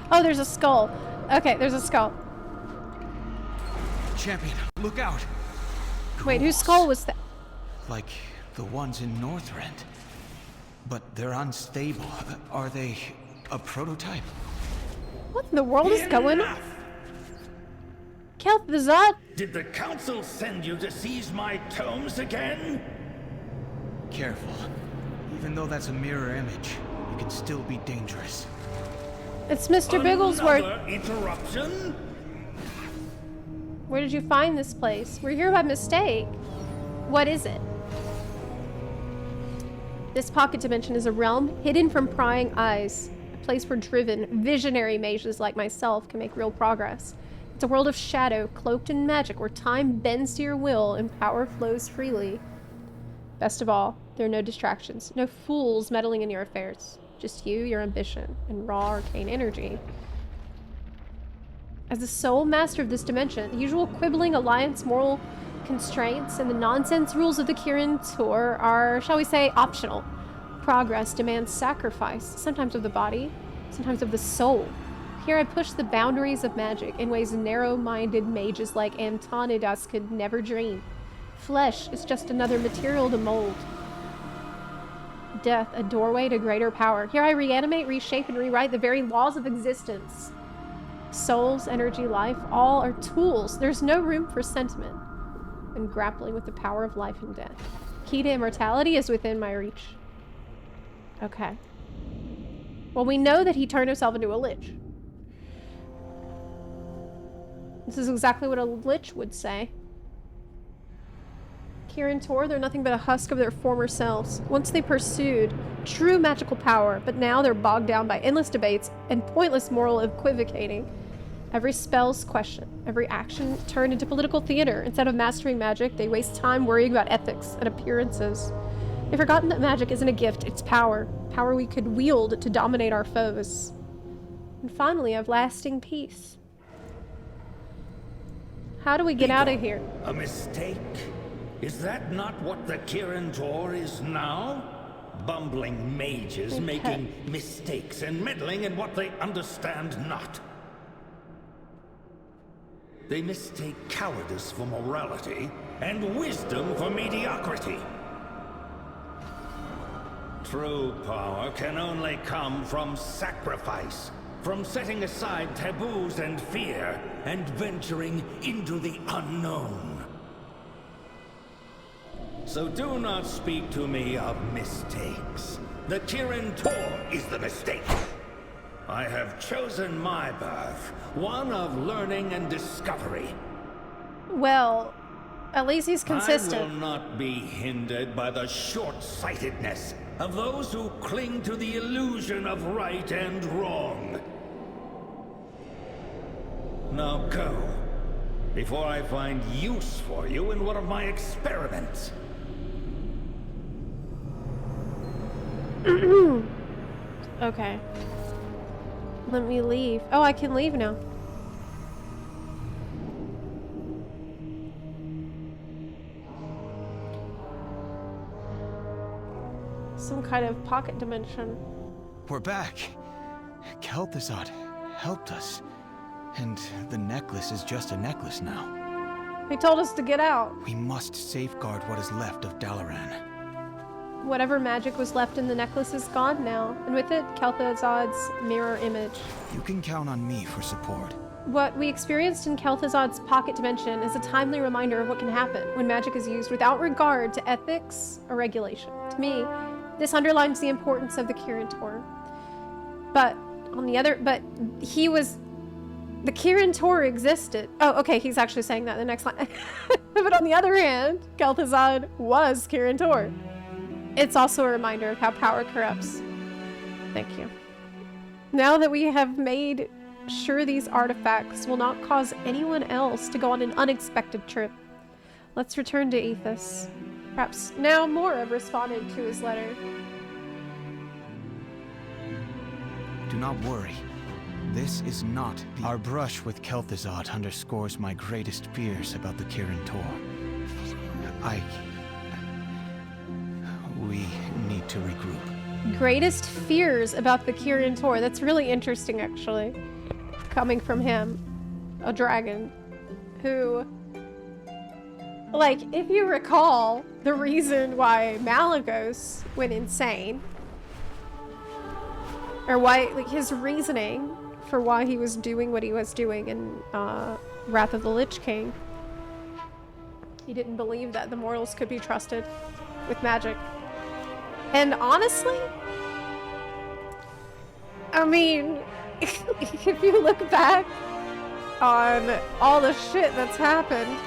Oh, there's a skull. Okay, there's a skull. Champion, look out! Wait, whose skull was that? Like the ones in Northrend. But they're unstable. Are they a prototype? What in the world is going on? Kel'Thuzad? Did the council send you to seize my tomes again? Careful. Even though that's a mirror image, it can still be dangerous. It's Mr. Bigglesworth. Another interruption? Where did you find this place? We're here by mistake. What is it? This pocket dimension is a realm hidden from prying eyes. A a place where driven, visionary mages like myself can make real progress. It's a world of shadow, cloaked in magic, where time bends to your will and power flows freely. Best of all, there are no distractions, no fools meddling in your affairs. Just you, your ambition, and raw arcane energy. As the sole master of this dimension, the usual quibbling alliance, moral constraints, and the nonsense rules of the Kirin tour are, shall we say, optional. Progress demands sacrifice, sometimes of the body, sometimes of the soul. Here I push the boundaries of magic in ways narrow-minded mages like Antonidas could never dream. Flesh is just another material to mold. Death, a doorway to greater power. Here I reanimate, reshape, and rewrite the very laws of existence. Souls, energy, life, all are tools. There's no room for sentiment when grappling with the power of life and death. Key to immortality is within my reach. Okay. Well, we know that he turned himself into a lich. This is exactly what a lich would say. Kirin Tor, they're nothing but a husk of their former selves. Once they pursued true magical power, but now they're bogged down by endless debates and pointless moral equivocating. Every spell's questioned, every action turned into political theater. Instead of mastering magic, they waste time worrying about ethics and appearances. They've forgotten that magic isn't a gift, it's power. Power we could wield to dominate our foes. And finally, have lasting peace. How do we get out of here? A mistake? Is that not what the Kirin Tor is now? Bumbling mages making mistakes and meddling in what they understand not. They mistake cowardice for morality and wisdom for mediocrity. True power can only come from sacrifice, from setting aside taboos and fear, and venturing into the unknown. So do not speak to me of mistakes. The Kirin Tor is the mistake. I have chosen my path, one of learning and discovery. Well, at least he's consistent. I will not be hindered by the short-sightedness of those who cling to the illusion of right and wrong. Now go, before I find use for you in one of my experiments. Okay. Let me leave. Oh, I can leave now. Some kind of pocket dimension. We're back. Kel'Thuzad helped us. And the necklace is just a necklace now. He told us to get out. We must safeguard what is left of Dalaran. Whatever magic was left in the necklace is gone now, and with it, Kel'Thuzad's mirror image. You can count on me for support. What we experienced in Kel'Thuzad's pocket dimension is a timely reminder of what can happen when magic is used without regard to ethics or regulation. To me, this underlines the importance of the Kirin Tor. But the Kirin Tor existed. Oh, okay, he's actually saying that in the next line. But on the other hand, Kel'Thuzad was Kirin Tor. It's also a reminder of how power corrupts. Thank you. Now that we have made sure these artifacts will not cause anyone else to go on an unexpected trip, let's return to Aethys. Perhaps now more have responded to his letter. Do not worry. This is not our brush with Kel'Thuzad underscores my greatest fears about the Kirin Tor. We need to regroup. Greatest fears about the Kirin Tor. That's really interesting, actually. Coming from him. A dragon. Who... Like, if you recall, the reason why Malagos went insane, or why, like, his reasoning for why he was doing what he was doing in Wrath of the Lich King, he didn't believe that the mortals could be trusted with magic. And honestly, I mean, if you look back on all the shit that's happened,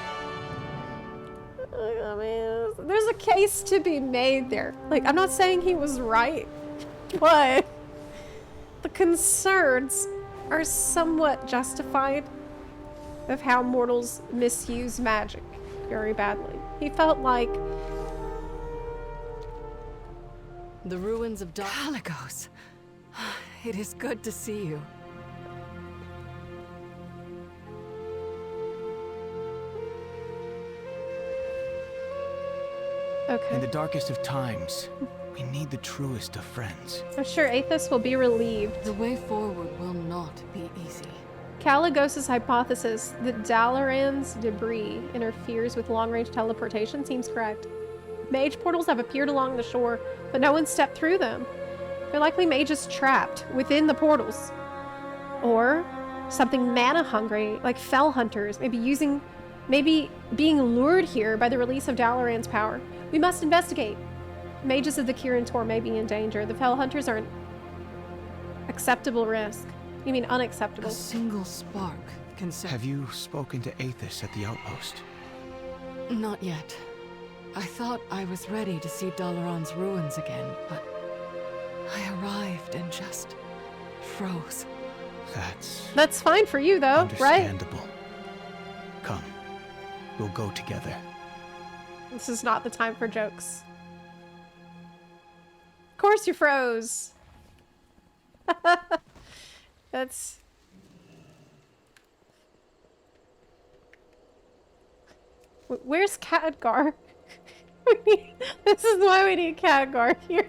I mean, there's a case to be made there. Like, I'm not saying he was right, but the concerns are somewhat justified of how mortals misuse magic very badly. He felt like The ruins of Caligos. It is good to see you. okay. In the darkest of times, we need the truest of friends. I'm sure Athos will be relieved. The way forward will not be easy. Caligos' hypothesis that Dalaran's debris interferes with long-range teleportation seems correct. Mage portals have appeared along the shore, but no one stepped through them. They're likely mages trapped within the portals. Or something mana-hungry, like fell hunters, maybe being lured here by the release of Dalaran's power. We must investigate. Mages of the Kirin Tor may be in danger. The fell hunters are an acceptable risk. You mean unacceptable? A single spark can set. Have you spoken to Athos at the outpost? Not yet. I thought I was ready to see Dalaran's ruins again, but I arrived and just froze. That's fine for you, though, right? Understandable. Come, we'll go together. This is not the time for jokes. Of course you froze. That's... Where's Khadgar? This is why we need Khadgar here.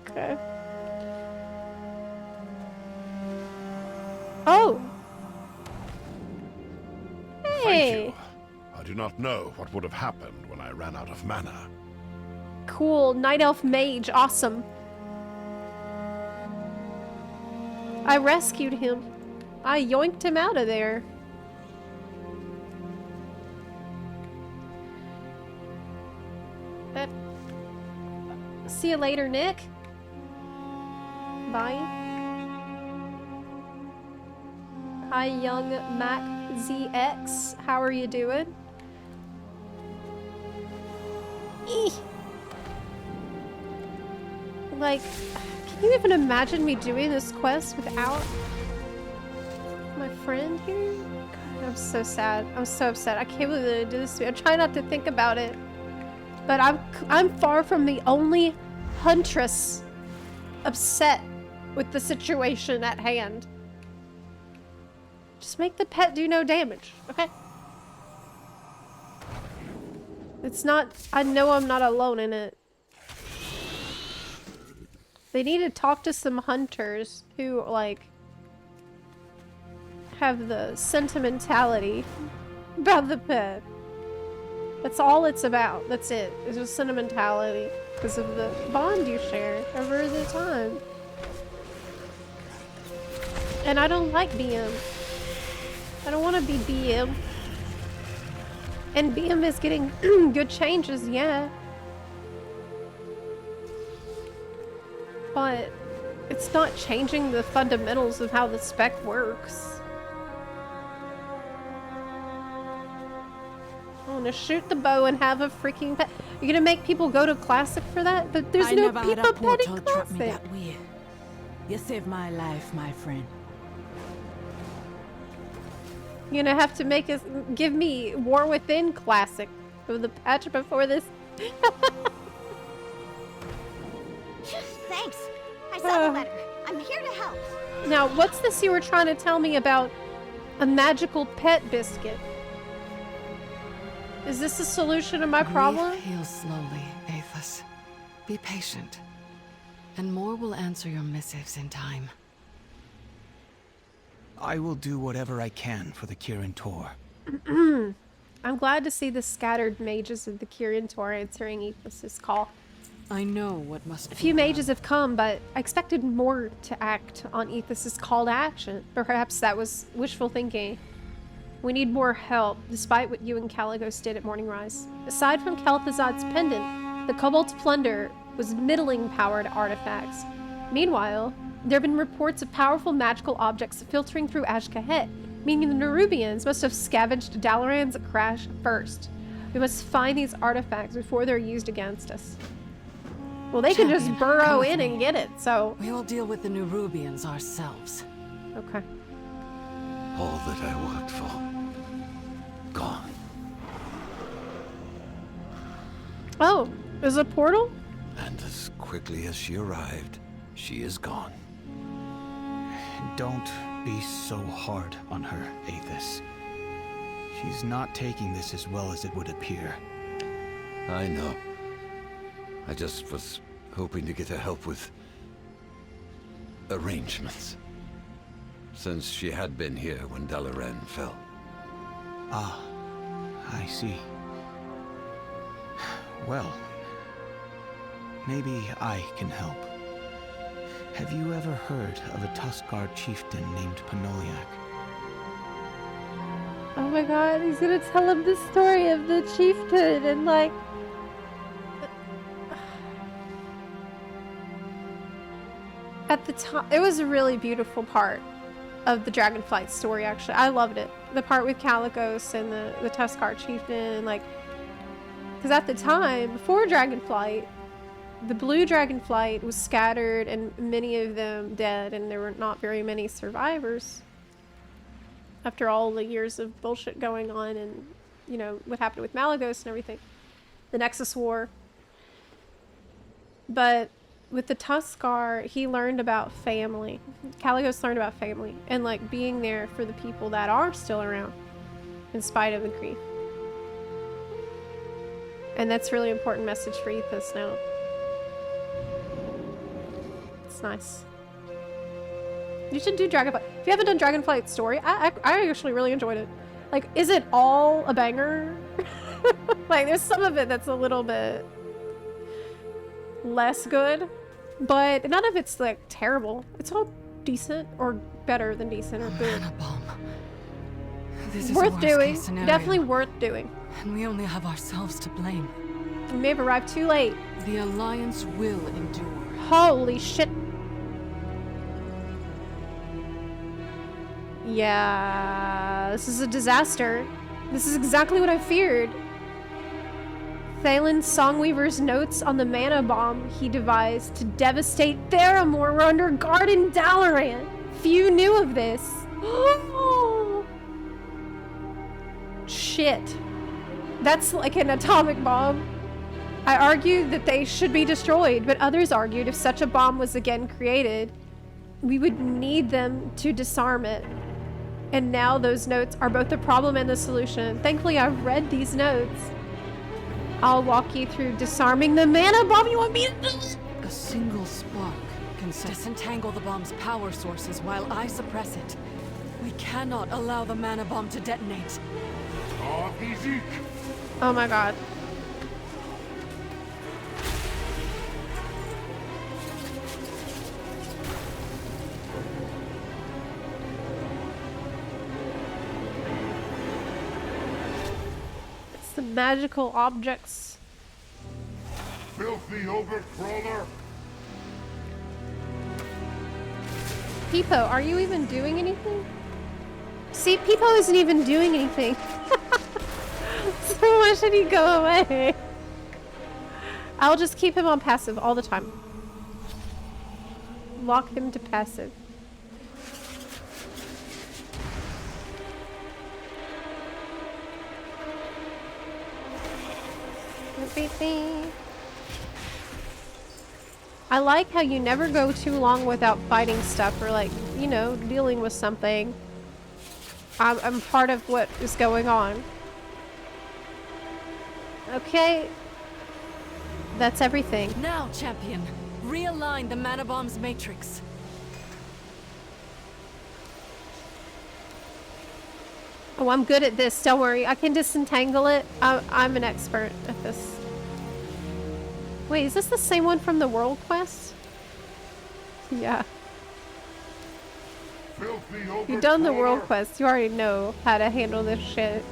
Okay. Oh! Hey! Thank you. I do not know what would have happened when I ran out of mana. Cool. Night Elf Mage. Awesome. I rescued him. I yoinked him out of there. See you later, Nick. Bye. Hi, young Mac ZX. How are you doing? Eeh. Like, can you even imagine me doing this quest without my friend here? God, I'm so sad. I'm so upset. I can't believe they did this to me. I'm trying not to think about it. But I'm far from the only huntress upset with the situation at hand. Just make the pet do no damage, okay? It's not... I know I'm not alone in it. They need to talk to some hunters who, like, have the sentimentality about the pet. That's all it's about. That's it. It's just sentimentality because of the bond you share over the time. And I don't like BM. I don't want to be BM. And BM is getting good changes, yeah. But it's not changing the fundamentals of how the spec works. I want to shoot the bow and have a freaking pet. You're gonna make people go to Classic for that? But there's no people petting Classic. You saved my life, my friend. You're gonna have to make us give me War Within Classic for the patch before this. Thanks. I saw the letter. I'm here to help. Now, what's this you were trying to tell me about a magical pet biscuit? Is this a solution to my problem? Heal slowly, Athos. Be patient. And more will answer your missives in time. I will do whatever I can for the Kirin Tor. I'm glad to see the scattered mages of the Kirin Tor answering Athos' call. I know what must be A few mages have come, but I expected more to act on Athos' call to action. Perhaps that was wishful thinking. We need more help, despite what you and Caligos did at Morning Rise. Aside from Kel'Thuzad's pendant, the Kobold's plunder was middling powered artifacts. Meanwhile, there have been reports of powerful magical objects filtering through Ashkahet, meaning the Nerubians must have scavenged Dalaran's crash first. We must find these artifacts before they're used against us. Well, they can just Champion, burrow come with in me. and get it, so... We will deal with the Nerubians ourselves. Okay. All that I worked for, gone. Oh, is it a portal? And as quickly as she arrived, she is gone. Don't be so hard on her, Aethys. She's not taking this as well as it would appear. I know. I just was hoping to get her help with arrangements. Since she had been here when Dalaran fell. Ah, I see. Well, maybe I can help. Have you ever heard of a Tuskarr chieftain named Panoliak? Oh my god, he's gonna tell him the story of the chieftain and like... At the time, it was a really beautiful part of the Dragonflight story, actually. I loved it. The part with Calicos and the Tuskarr chieftain, like... Because at the time, before Dragonflight, the blue Dragonflight was scattered and many of them dead, and there were not very many survivors. After all the years of bullshit going on and, you know, what happened with Malagos and everything. The Nexus War. But with the Tuskarr, he learned about family. Calicos learned about family and, like, being there for the people that are still around in spite of the grief. And that's a really important message for Aethys now. It's nice. You should do Dragonflight. If you haven't done Dragonflight story, I actually really enjoyed it. Like, is it all a banger? Like, there's some of it that's a little bit less good, but none of it's like terrible. It's all decent or better than decent or good. This is Worth a worst doing. case scenario. Definitely worth doing. And we only have ourselves to blame. We may have arrived too late. The Alliance will endure. Holy shit. Yeah, this is a disaster. This is exactly what I feared. Thalen Songweaver's notes on the mana bomb he devised to devastate Theramore were under guard in Dalaran. Few knew of this. Shit. That's like an atomic bomb. I argued that they should be destroyed, but others argued if such a bomb was again created, we would need them to disarm it. And now those notes are both the problem and the solution. Thankfully, I've read these notes. I'll walk you through disarming the mana bomb. You want me to do it? A single spark can disentangle the bomb's power sources while I suppress it. We cannot allow the mana bomb to detonate. Oh my god. It's the magical objects. Filthy overcrawler! Peepo, are you even doing anything? See, Peepo isn't even doing anything. So why should he go away? I'll just keep him on passive all the time. Lock him to passive. I like how you never go too long without fighting stuff or, like, you know, dealing with something. I'm part of what is going on. Okay. That's everything. Now, champion, realign the mana bomb's matrix. Oh, I'm good at this. Don't worry. I can disentangle it. I'm an expert at this. Wait, is this the same one from the World Quest? Yeah. You've done the World Quest. You already know how to handle this shit.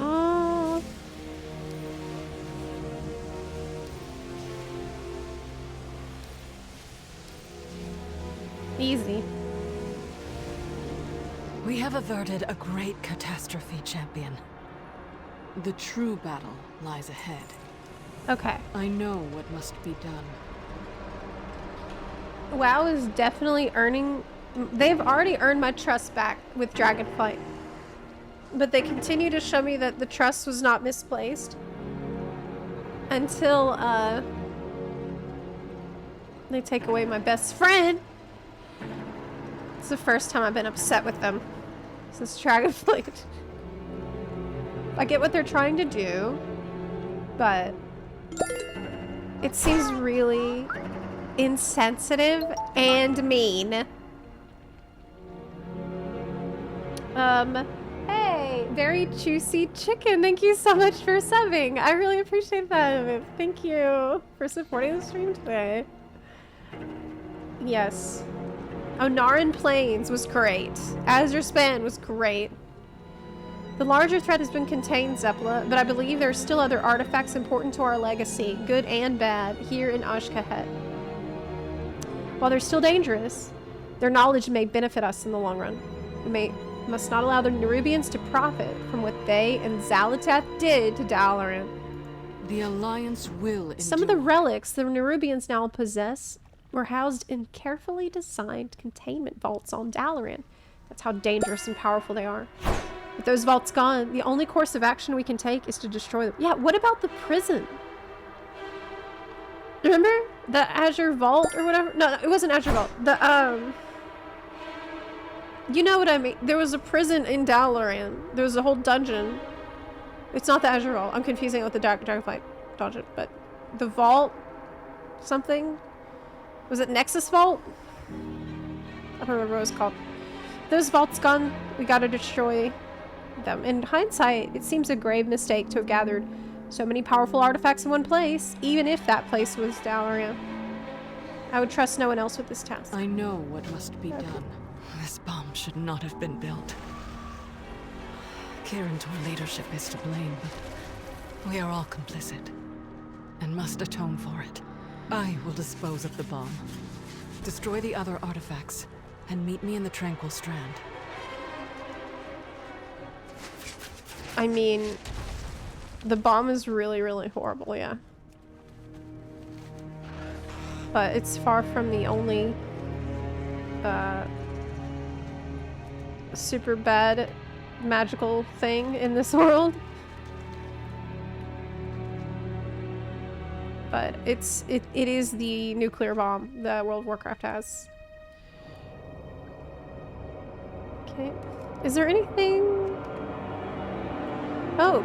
Oh. Easy. We have averted a great catastrophe, champion. The true battle lies ahead. Okay. I know what must be done. WoW is definitely earning... They've already earned my trust back with Dragonflight. But they continue to show me that the trust was not misplaced. Until, they take away my best friend. It's the first time I've been upset with them since Dragonflight. I get what they're trying to do, but it seems really insensitive and mean. Hey, very juicy chicken. Thank you so much for subbing. I really appreciate that. Thank you for supporting the stream today. Yes. Onaran Plains was great. Azure Span was great. The larger threat has been contained, Zepla, but I believe there are still other artifacts important to our legacy, good and bad, here in Ashkahet. While they're still dangerous, their knowledge may benefit us in the long run. We must not allow the Nerubians to profit from what they and Xal'atath did to Dalaran. The Alliance will endure. Some of the relics the Nerubians now possess were housed in carefully designed containment vaults on Dalaran. That's how dangerous and powerful they are. With those vaults gone, the only course of action we can take is to destroy them. Yeah, what about the prison? Remember? The Azure Vault or whatever? No, it wasn't Azure Vault. The, you know what I mean? There was a prison in Dalaran. There was a whole dungeon. It's not the Azure Vault. I'm confusing it with the Dragonflight dungeon, but the vault something? Was it Nexus Vault? I don't remember what it was called. Those vaults gone, we gotta destroy them. In hindsight, it seems a grave mistake to have gathered so many powerful artifacts in one place, even if that place was Dalaran. I would trust no one else with this task. I know what must be done. This bomb should not have been built. Kirin Tor leadership is to blame, but we are all complicit and must atone for it. I will dispose of the bomb, destroy the other artifacts, and meet me in the Tranquil Strand. I mean, the bomb is really, really horrible, yeah. But it's far from the only super bad magical thing in this world. But it is the nuclear bomb that World of Warcraft has. Okay. Is there anything? Oh.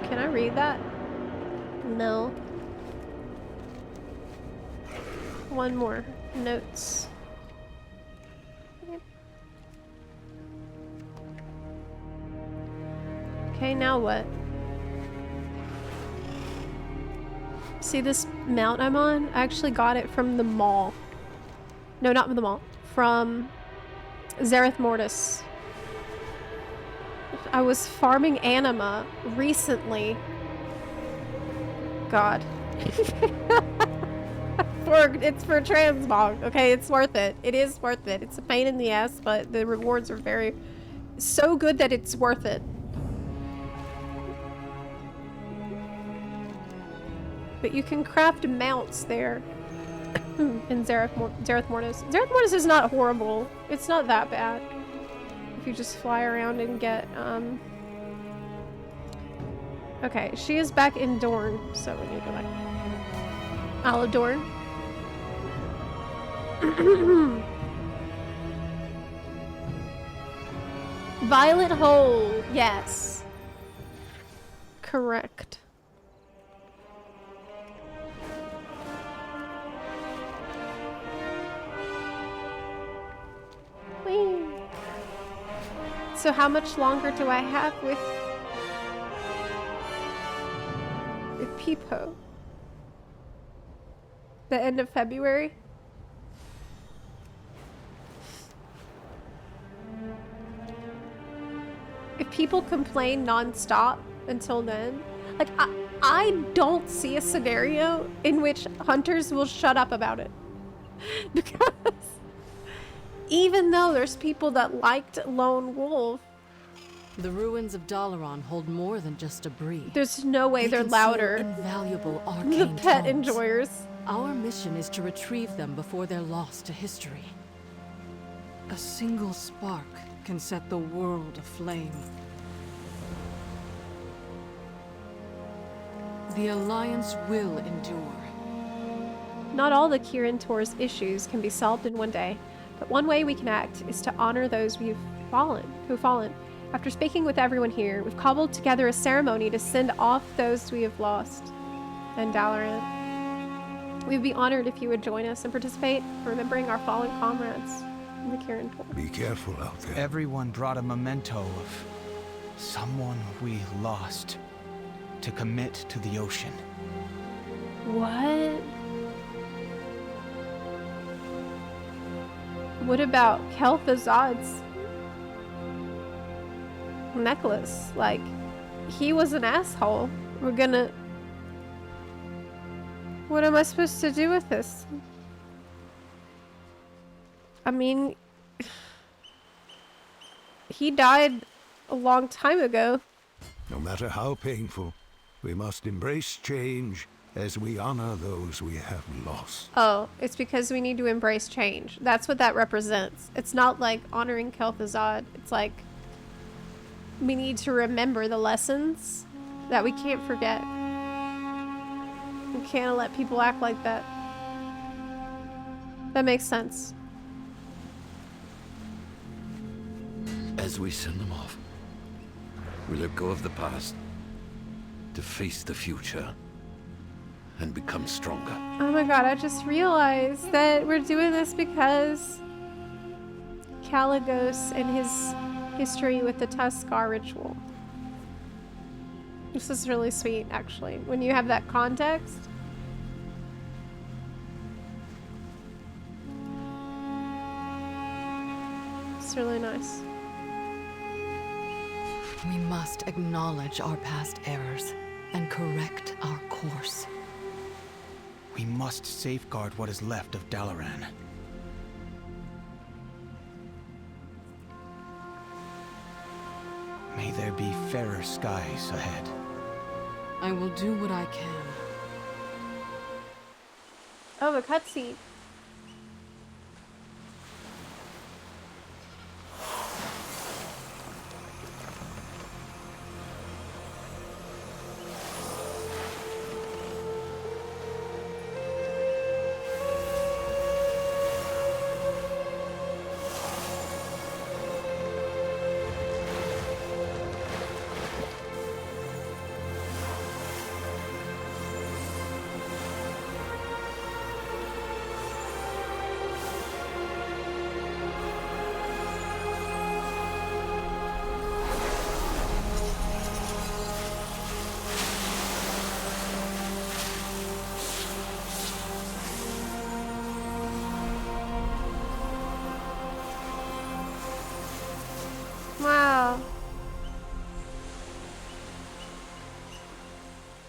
Can I read that? No. One more. Notes. Okay, now what? See this mount I'm on? I actually got it from the mall. No, not from the mall. From Zereth Mortis. I was farming anima recently. God. It's for transmog. Okay, it's worth it. It is worth it. It's a pain in the ass, but the rewards are so good that it's worth it. But you can craft mounts there in Zereth Mortis. Zereth Mortis is not horrible. It's not that bad. If you just fly around and get, Okay, she is back in Dorne, so we need to go back. Isle of Dorne. Violet Hole, yes. Correct. Whee. So how much longer do I have with Peepo? The end of February? If people complain non-stop until then, like I don't see a scenario in which hunters will shut up about it. Because even though there's people that liked Lone Wolf, The ruins of Dalaran hold more than just debris. There's no way they're conceal louder. Invaluable The arcane pet tomes. enjoyers. Our mission is to retrieve them before they're lost to history. A single spark can set the world aflame. The Alliance will endure. Not all the Kirin Tor's issues can be solved in one day, but one way we can act is to honor those who've fallen. After speaking with everyone here, we've cobbled together a ceremony to send off those we have lost. And Dalaran. We'd be honored if you would join us and participate in remembering our fallen comrades in the Kirin Tor. Be careful out there. Everyone brought a memento of someone we lost to commit to the ocean. What? What about Kel'Thuzad's necklace? Like, he was an asshole. We're gonna... What am I supposed to do with this? I mean... He died a long time ago. No matter how painful, we must embrace change as we honor those we have lost. Oh, it's because we need to embrace change. That's what that represents. It's not like honoring Kel'Thuzad. It's like we need to remember the lessons that we can't forget. We can't let people act like that. That makes sense. As we send them off, we let go of the past to face the future and become stronger. Oh my god, I just realized that we're doing this because Caligos and his history with the Tuskar ritual. This is really sweet, actually, when you have that context. It's really nice. We must acknowledge our past errors and correct our course. We must safeguard what is left of Dalaran. May there be fairer skies ahead. I will do what I can. Oh, the cutscene. Wow.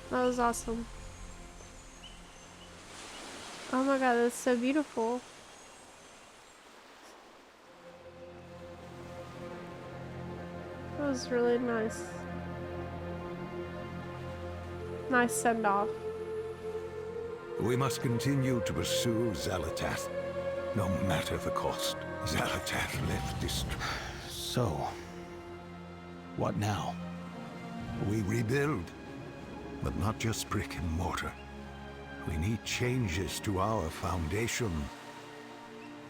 That was awesome. Oh my god, that's so beautiful. That was really nice. Nice send-off. We must continue to pursue Xalatath, no matter the cost. Xalatath left distraught. So, what now? We rebuild, but not just brick and mortar. We need changes to our foundation,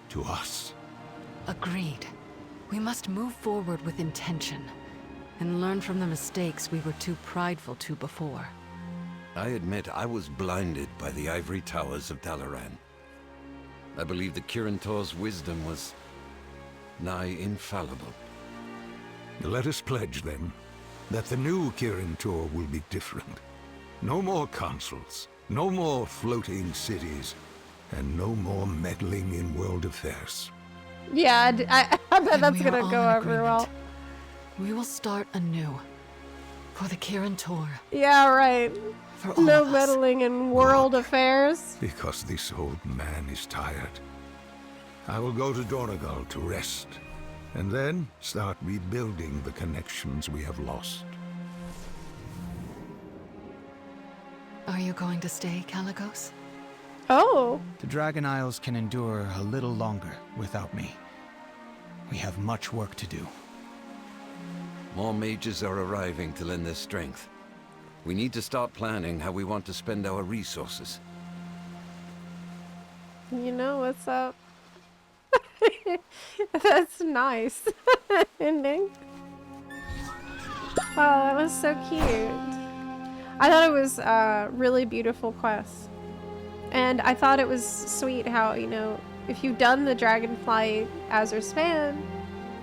to us. Agreed. We must move forward with intention and learn from the mistakes we were too prideful to before. I admit I was blinded by the ivory towers of Dalaran. I believe the Kirin Tor's wisdom was nigh infallible. Let us pledge, then, that the new Kirin Tor will be different. No more councils, no more floating cities, and no more meddling in world affairs. Yeah, I bet And that's we are gonna all go in over well. We will start anew. For the Kirin Tor. Yeah, right. For all No of us. meddling in world affairs. Because this old man is tired. I will go to Donegal to rest and then start rebuilding the connections we have lost. Are you going to stay, Caligos? Oh. The Dragon Isles can endure a little longer without me. We have much work to do. More mages are arriving to lend their strength. We need to start planning how we want to spend our resources. You know what's up. That's nice. Ending. Oh, that was so cute. I thought it was a really beautiful quest. And I thought it was sweet how, you know, if you've done the Dragonflight Azur's fan,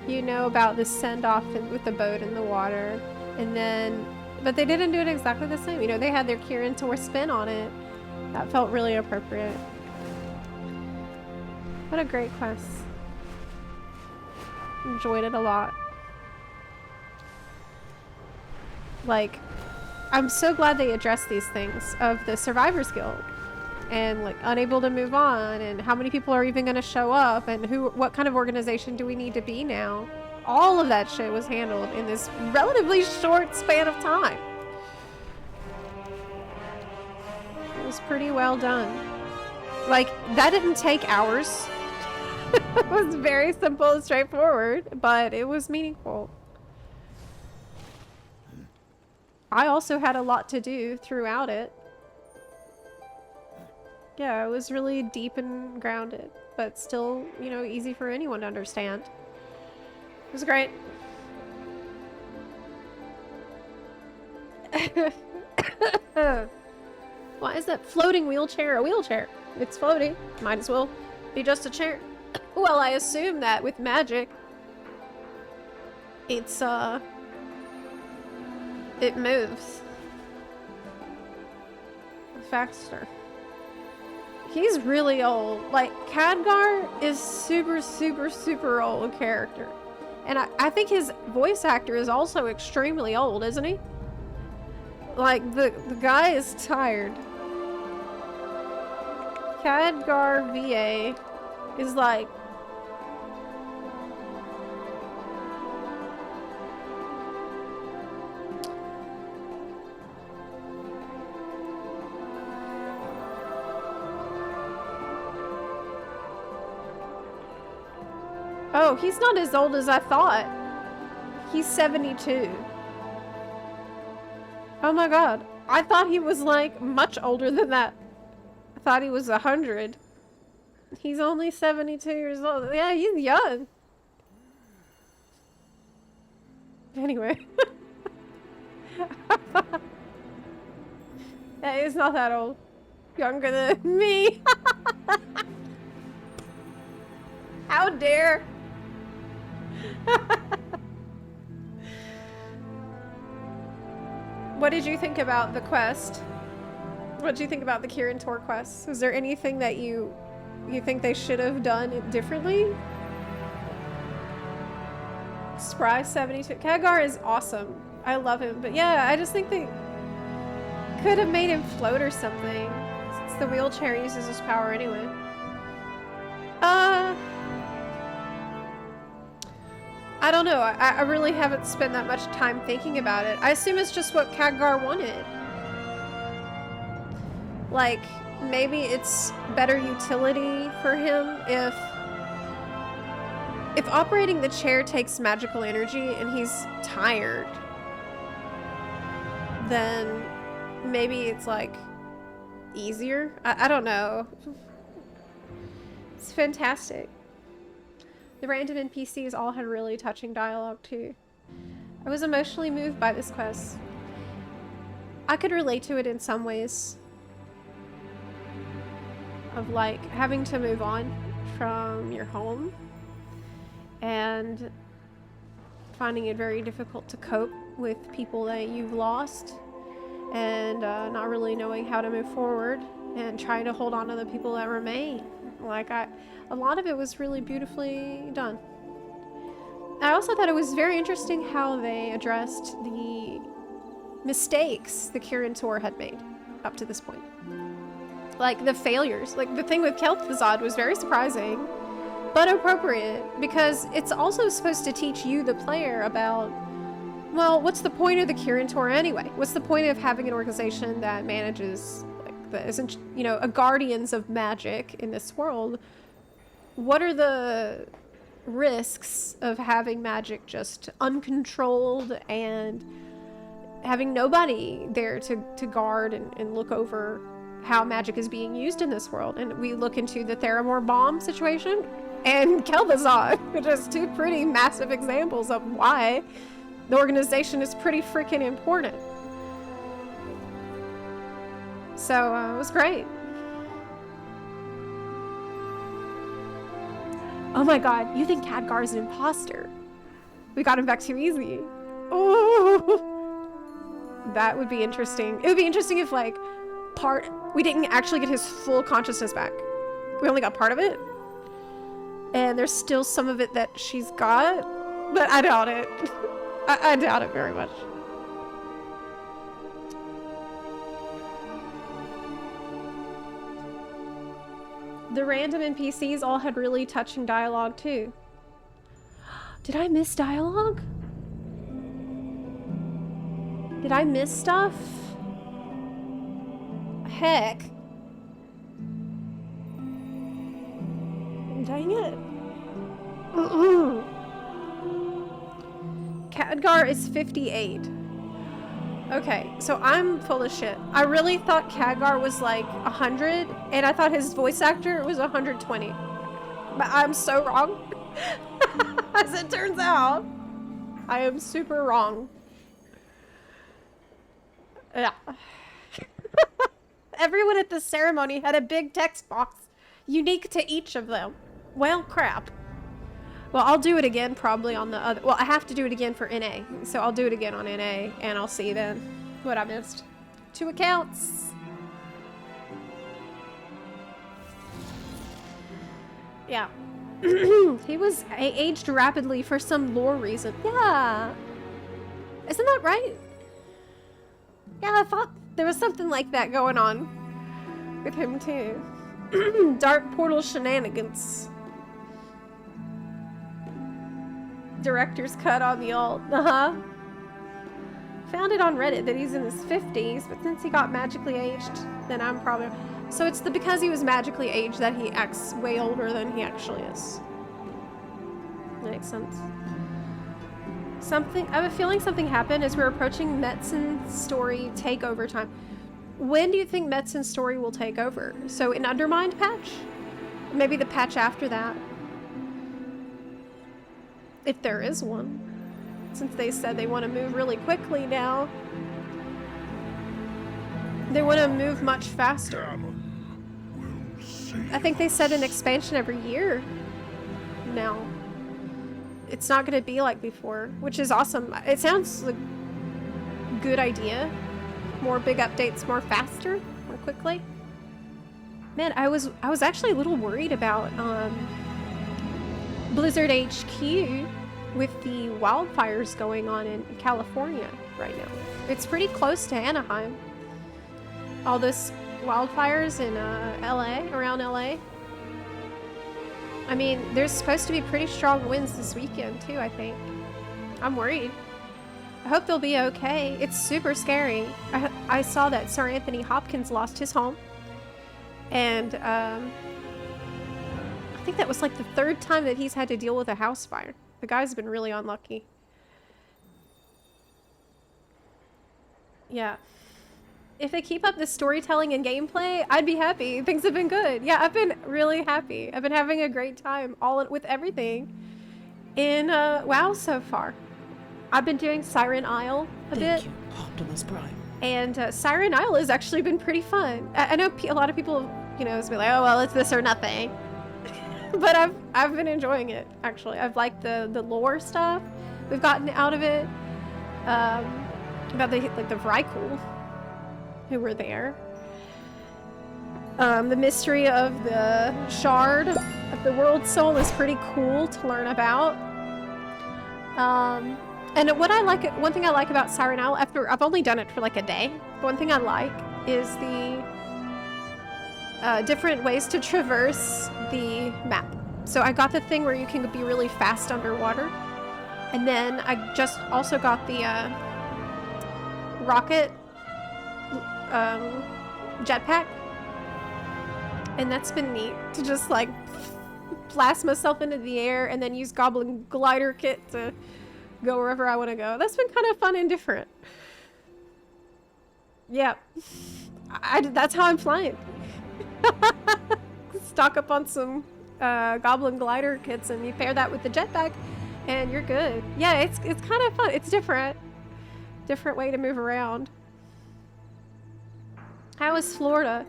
you know about the send-off with the boat in the water. And then, but they didn't do it exactly the same. You know, they had their Kirin Tor spin on it. That felt really appropriate. What a great quest. Enjoyed it a lot. Like, I'm so glad they addressed these things of the Survivors Guild and like unable to move on and how many people are even going to show up and what kind of organization do we need to be now. All of that shit was handled in this relatively short span of time. It was pretty well done. Like, that didn't take hours. It was very simple and straightforward, but it was meaningful. I also had a lot to do throughout it. Yeah, it was really deep and grounded, but still, you know, easy for anyone to understand. It was great. Why is that floating wheelchair a wheelchair? It's floating. Might as well be just a chair. Well, I assume that with magic, it's, it moves faster. He's really old. Like, Khadgar is super old character. And I think his voice actor is also extremely old, isn't he? Like, the guy is tired. Khadgar VA is like... Oh, he's not as old as I thought. He's 72. Oh my god. I thought he was like much older than that. I thought he was 100. He's only 72 years old. Yeah, he's young. Anyway. Yeah, he's not that old. Younger than me. How dare. What did you think about the quest? What did you think about the Kirin Tor quest? Is there anything that you think they should have done differently? Spry 72. Khadgar is awesome. I love him. But yeah, I just think they could have made him float or something. Since the wheelchair uses his power anyway. I don't know. I really haven't spent that much time thinking about it. I assume it's just what Khadgar wanted. Like, maybe it's better utility for him if operating the chair takes magical energy and he's tired, then maybe it's like easier. I don't know. It's fantastic. The random NPCs all had really touching dialogue too. I was emotionally moved by this quest. I could relate to it in some ways. Of like having to move on from your home and finding it very difficult to cope with people that you've lost and not really knowing how to move forward and trying to hold on to the people that remain. Like, a lot of it was really beautifully done. I also thought it was very interesting how they addressed the mistakes the Kirin Tor had made up to this point. Like, the failures. Like, the thing with Kel'Thuzad was very surprising. but appropriate, because it's also supposed to teach you, the player, about, well, what's the point of the Kirin Tor anyway? What's the point of having an organization that manages, like, that isn't, you know, a guardians of magic in this world? What are the risks of having magic just uncontrolled and having nobody there to guard and look over how magic is being used in this world? And we look into the Theramore bomb situation and Kel'Thuzad, which is two pretty massive examples of why the organization is pretty freaking important. So it was great. Oh my god, you think Khadgar is an imposter? We got him back too easy. Oh, that would be interesting. It would be interesting if, like, we didn't actually get his full consciousness back. We only got part of it. And there's still some of it that she's got, but I doubt it. I doubt it very much. The random NPCs all had really touching dialogue too. Did I miss dialogue? Did I miss stuff? Heck. Dang it. Khadgar is 58. Okay, so I'm full of shit. I really thought Khadgar was like 100, and I thought his voice actor was 120. But I'm so wrong. As it turns out, I am super wrong. Yeah. Everyone at the ceremony had a big text box, unique to each of them. Well, crap. Well, I'll do it again probably on the other... Well, I have to do it again for NA. So I'll do it again on NA, and I'll see then what I missed. 2 accounts. Yeah. He was aged rapidly for some lore reason. Yeah. Isn't that right? Yeah, I thought there was something like that going on with him too. Dark portal shenanigans. Director's cut on the alt. Found it on Reddit that he's in his 50s, but since he got magically aged, then I'm probably... So it's because he was magically aged that he acts way older than he actually is. Makes sense. I have a feeling something happened as we're approaching Metzen's story takeover time. When do you think Metzen's story will take over? So an Undermined patch? Maybe the patch after that. If there is one. Since they said they want to move really quickly now. They want to move much faster. I think they said an expansion every year now. It's not going to be like before, which is awesome. It sounds like a good idea. More big updates, more faster, more quickly. Man, I was actually a little worried about Blizzard HQ with the wildfires going on in California right now. It's pretty close to Anaheim. All those wildfires in LA, around LA. I mean, there's supposed to be pretty strong winds this weekend too, I think. I'm worried. I hope they'll be okay. It's super scary. I saw that Sir Anthony Hopkins lost his home. And I think that was like the 3rd time that he's had to deal with a house fire. The guy's been really unlucky. Yeah. If they keep up the storytelling and gameplay, I'd be happy. Things have been good. Yeah, I've been really happy. I've been having a great time with everything in WoW so far. I've been doing Siren Isle a bit. Thank you, Optimus Prime. And Siren Isle has actually been pretty fun. I know a lot of people, you know, be like, oh, well, it's this or nothing. But I've been enjoying it, actually. I've liked the lore stuff we've gotten out of it. About the Vrykul who were there. The mystery of the shard of the world soul is pretty cool to learn about. And one thing I like about Siren Isle, after I've only done it for like a day, but one thing I like is the different ways to traverse the map. So I got the thing where you can be really fast underwater. And then I just also got the rocket jetpack. And that's been neat to just like blast myself into the air and then use Goblin Glider Kit to go wherever I want to go. That's been kind of fun and different. Yeah. That's how I'm flying. Stock up on some Goblin Glider Kits and you pair that with the jetpack and you're good. Yeah, it's kind of fun. It's different. Different way to move around. How is Florida?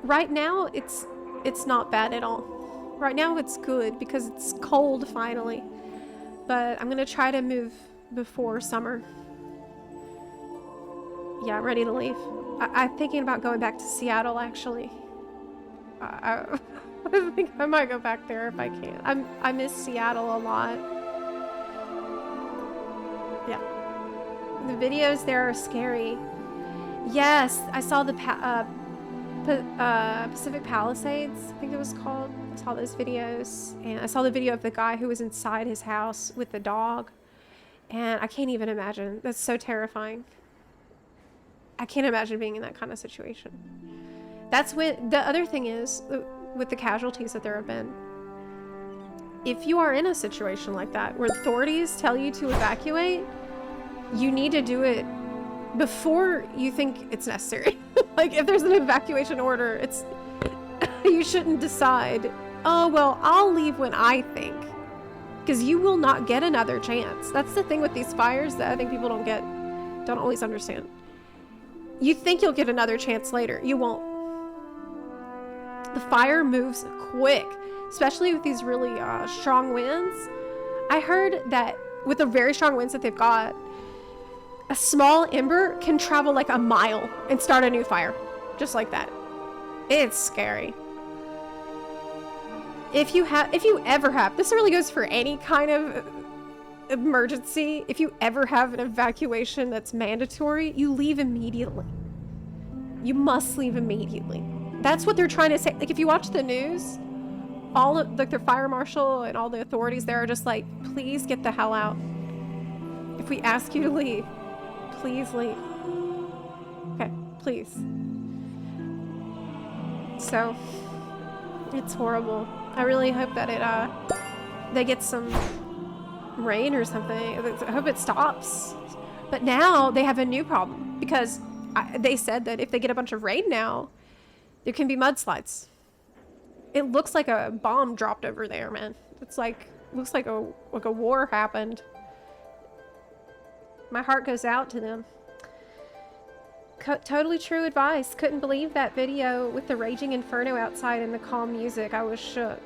Right now, it's not bad at all. Right now, it's good because it's cold finally. But I'm gonna try to move before summer. Yeah, I'm ready to leave. I'm thinking about going back to Seattle, actually. I think I might go back there if I can. I miss Seattle a lot. Yeah. The videos there are scary. Yes, I saw the Pacific Palisades, I think it was called. I saw those videos, and I saw the video of the guy who was inside his house with the dog, and I can't even imagine. That's so terrifying. I can't imagine being in that kind of situation. That's when, the other thing is, with the casualties that there have been, if you are in a situation like that, where authorities tell you to evacuate, you need to do it before you think it's necessary. Like, if there's an evacuation order, it's you shouldn't decide, oh, well, I'll leave when I think. Because you will not get another chance. That's the thing with these fires that I think people don't always understand. You think you'll get another chance later. You won't. The fire moves quick, especially with these really strong winds. I heard that with the very strong winds that they've got, a small ember can travel like a mile and start a new fire. Just like that. It's scary. If you ever have, this really goes for any kind of emergency, if you ever have an evacuation that's mandatory, you leave immediately. You must leave immediately. That's what they're trying to say. Like, if you watch the news, all of, like, the fire marshal and all the authorities there are just like, please get the hell out. If we ask you to leave, please leave. Okay, please. So, it's horrible. I really hope that they get some rain or something. I hope it stops. But now they have a new problem because they said that if they get a bunch of rain now, there can be mudslides. It looks like a bomb dropped over there, man. It's like, looks like a war happened. My heart goes out to them. Totally true advice. Couldn't believe that video with the raging inferno outside and the calm music. I was shook.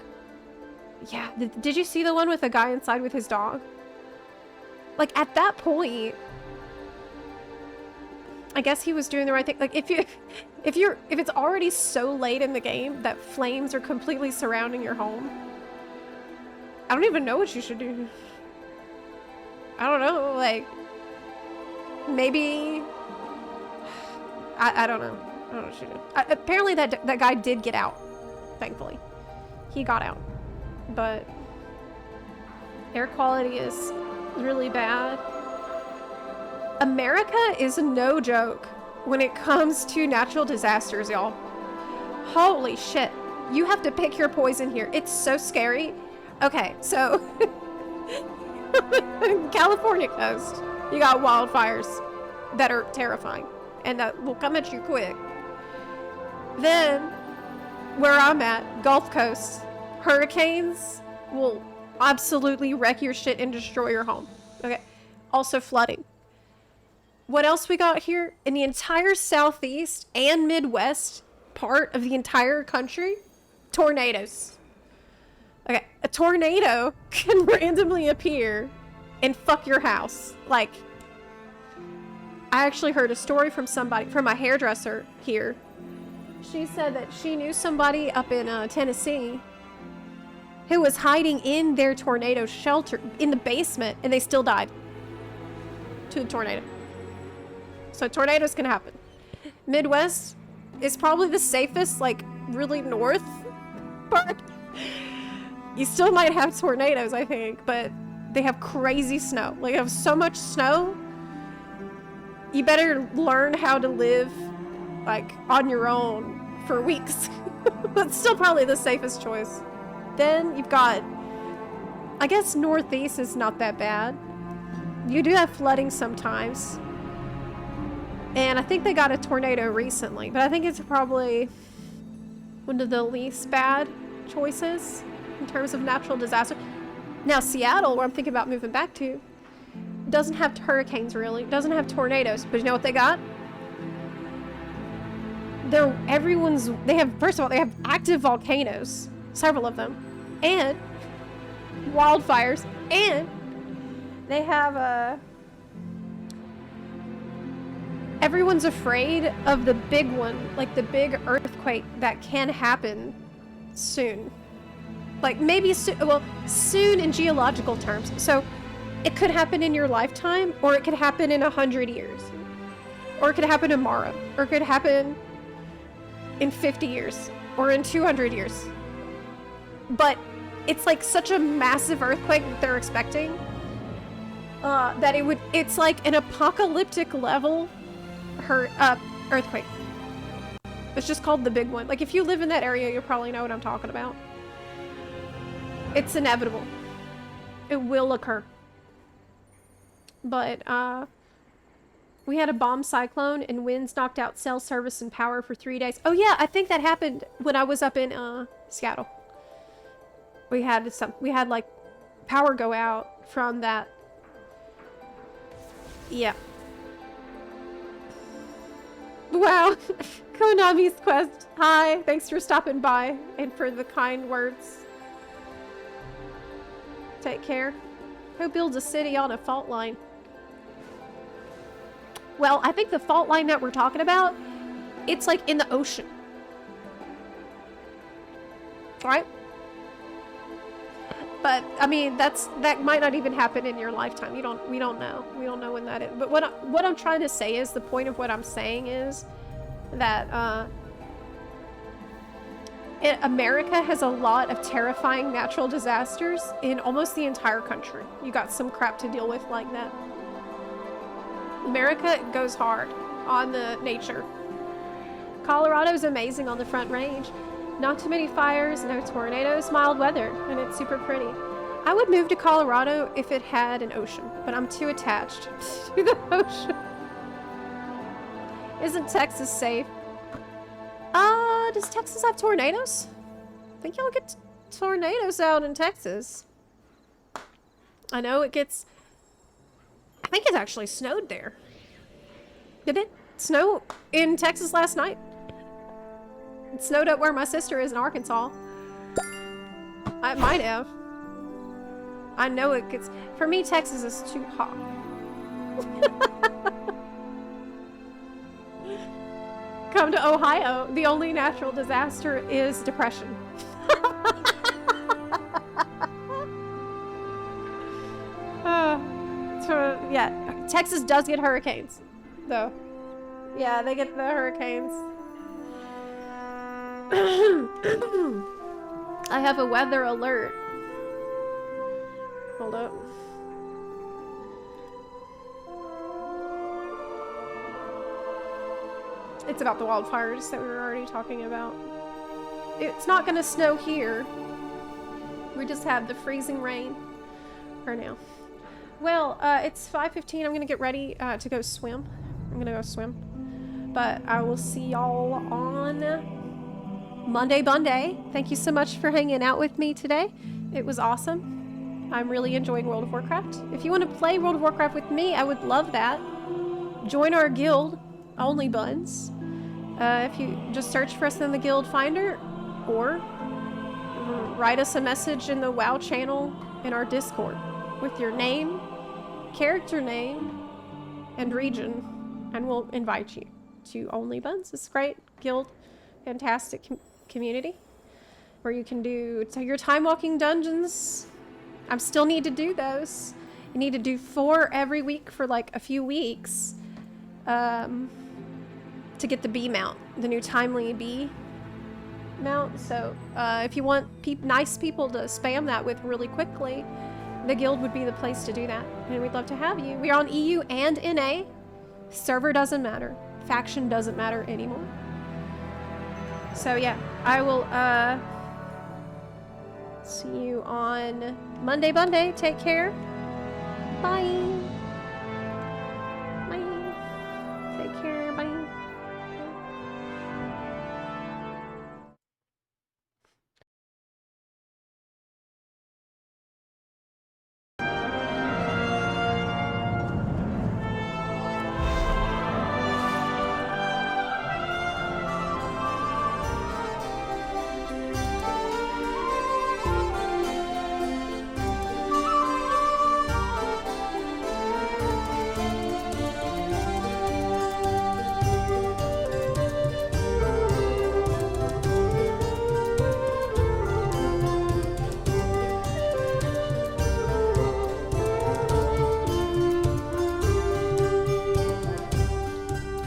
Yeah, did you see the one with the guy inside with his dog? Like, at that point, I guess he was doing the right thing. Like, if it's already so late in the game that flames are completely surrounding your home, I don't even know what you should do. I don't know, like, maybe, I don't know. I don't know what you do. Apparently that guy did get out, thankfully. He got out. But air quality is really bad. America is no joke when it comes to natural disasters, y'all. Holy shit. You have to pick your poison here. It's so scary. Okay, so California coast, you got wildfires that are terrifying and that will come at you quick. Then, where I'm at, Gulf Coast, hurricanes will absolutely wreck your shit and destroy your home. Okay, also flooding. What else we got here? In the entire southeast and midwest part of the entire country, tornadoes. Okay, a tornado can randomly appear and fuck your house. Like, I actually heard a story from somebody, from my hairdresser here. She said that she knew somebody up in Tennessee who was hiding in their tornado shelter in the basement, and they still died to the tornado. So tornadoes can happen. Midwest is probably the safest, like, really north part. You still might have tornadoes, I think, but they have crazy snow. Like, they have so much snow. You better learn how to live, like, on your own for weeks. That's still probably the safest choice. Then you've got, I guess northeast is not that bad. You do have flooding sometimes. And I think they got a tornado recently, but I think it's probably one of the least bad choices in terms of natural disaster. Now Seattle, where I'm thinking about moving back to, doesn't have hurricanes really, doesn't have tornadoes, but you know what they got? They have, first of all, they have active volcanoes, several of them, and wildfires, and they have everyone's afraid of the big one, like the big earthquake that can happen soon. Like maybe soon in geological terms. So it could happen in your lifetime, or it could happen in 100 years, or it could happen tomorrow, or it could happen in 50 years, or in 200 years. But it's like such a massive earthquake that they're expecting that it's like an apocalyptic level earthquake. It's just called the big one. Like if you live in that area, you probably know what I'm talking about. It's inevitable. It will occur. But we had a bomb cyclone and winds knocked out cell service and power for 3 days. Oh yeah, I think that happened when I was up in Seattle. We had like power go out from that. Yeah. Wow. Konami's Quest. Hi. Thanks for stopping by and for the kind words. Take care. Who builds a city on a fault line? Well, I think the fault line that we're talking about, it's like in the ocean. Right? But I mean, that might not even happen in your lifetime. We don't know. We don't know when that is. But what I'm trying to say is, the point of what I'm saying is that America has a lot of terrifying natural disasters in almost the entire country. You got some crap to deal with like that. America goes hard on the nature. Colorado's amazing on the Front Range. Not too many fires, no tornadoes, mild weather, and it's super pretty. I would move to Colorado if it had an ocean, but I'm too attached to the ocean. Isn't Texas safe? Does Texas have tornadoes? I think y'all get tornadoes out in Texas. I know it gets... I think it actually snowed there. Did it snow in Texas last night? It snowed up where my sister is in Arkansas. I might have. I know it gets... For me, Texas is too hot. Come to Ohio. The only natural disaster is depression. So, yeah, Texas does get hurricanes, though. Yeah, they get the hurricanes. I have a weather alert. Hold up. It's about the wildfires that we were already talking about. It's not gonna snow here. We just have the freezing rain for now. Well, it's 5:15. I'm gonna get ready to go swim. I'm gonna go swim. But I will see y'all on Monday Bunday. Thank you so much for hanging out with me today. It was awesome. I'm really enjoying World of Warcraft. If you want to play World of Warcraft with me, I would love that. Join our guild, Only Buns. If you just search for us in the guild finder, or write us a message in the WoW channel in our Discord with your name, character name, and region, and we'll invite you to Only Buns. It's a great guild, fantastic community where you can do your time walking dungeons. I still need to do those. You need to do 4 every week for like a few weeks to get the bee mount, the new timely bee. amount. So if you want nice people to spam that with really quickly, the guild would be the place to do that. And we'd love to have you. We are on EU and NA. Server doesn't matter. Faction doesn't matter anymore. So yeah, I will see you on Monday. Take care. Bye.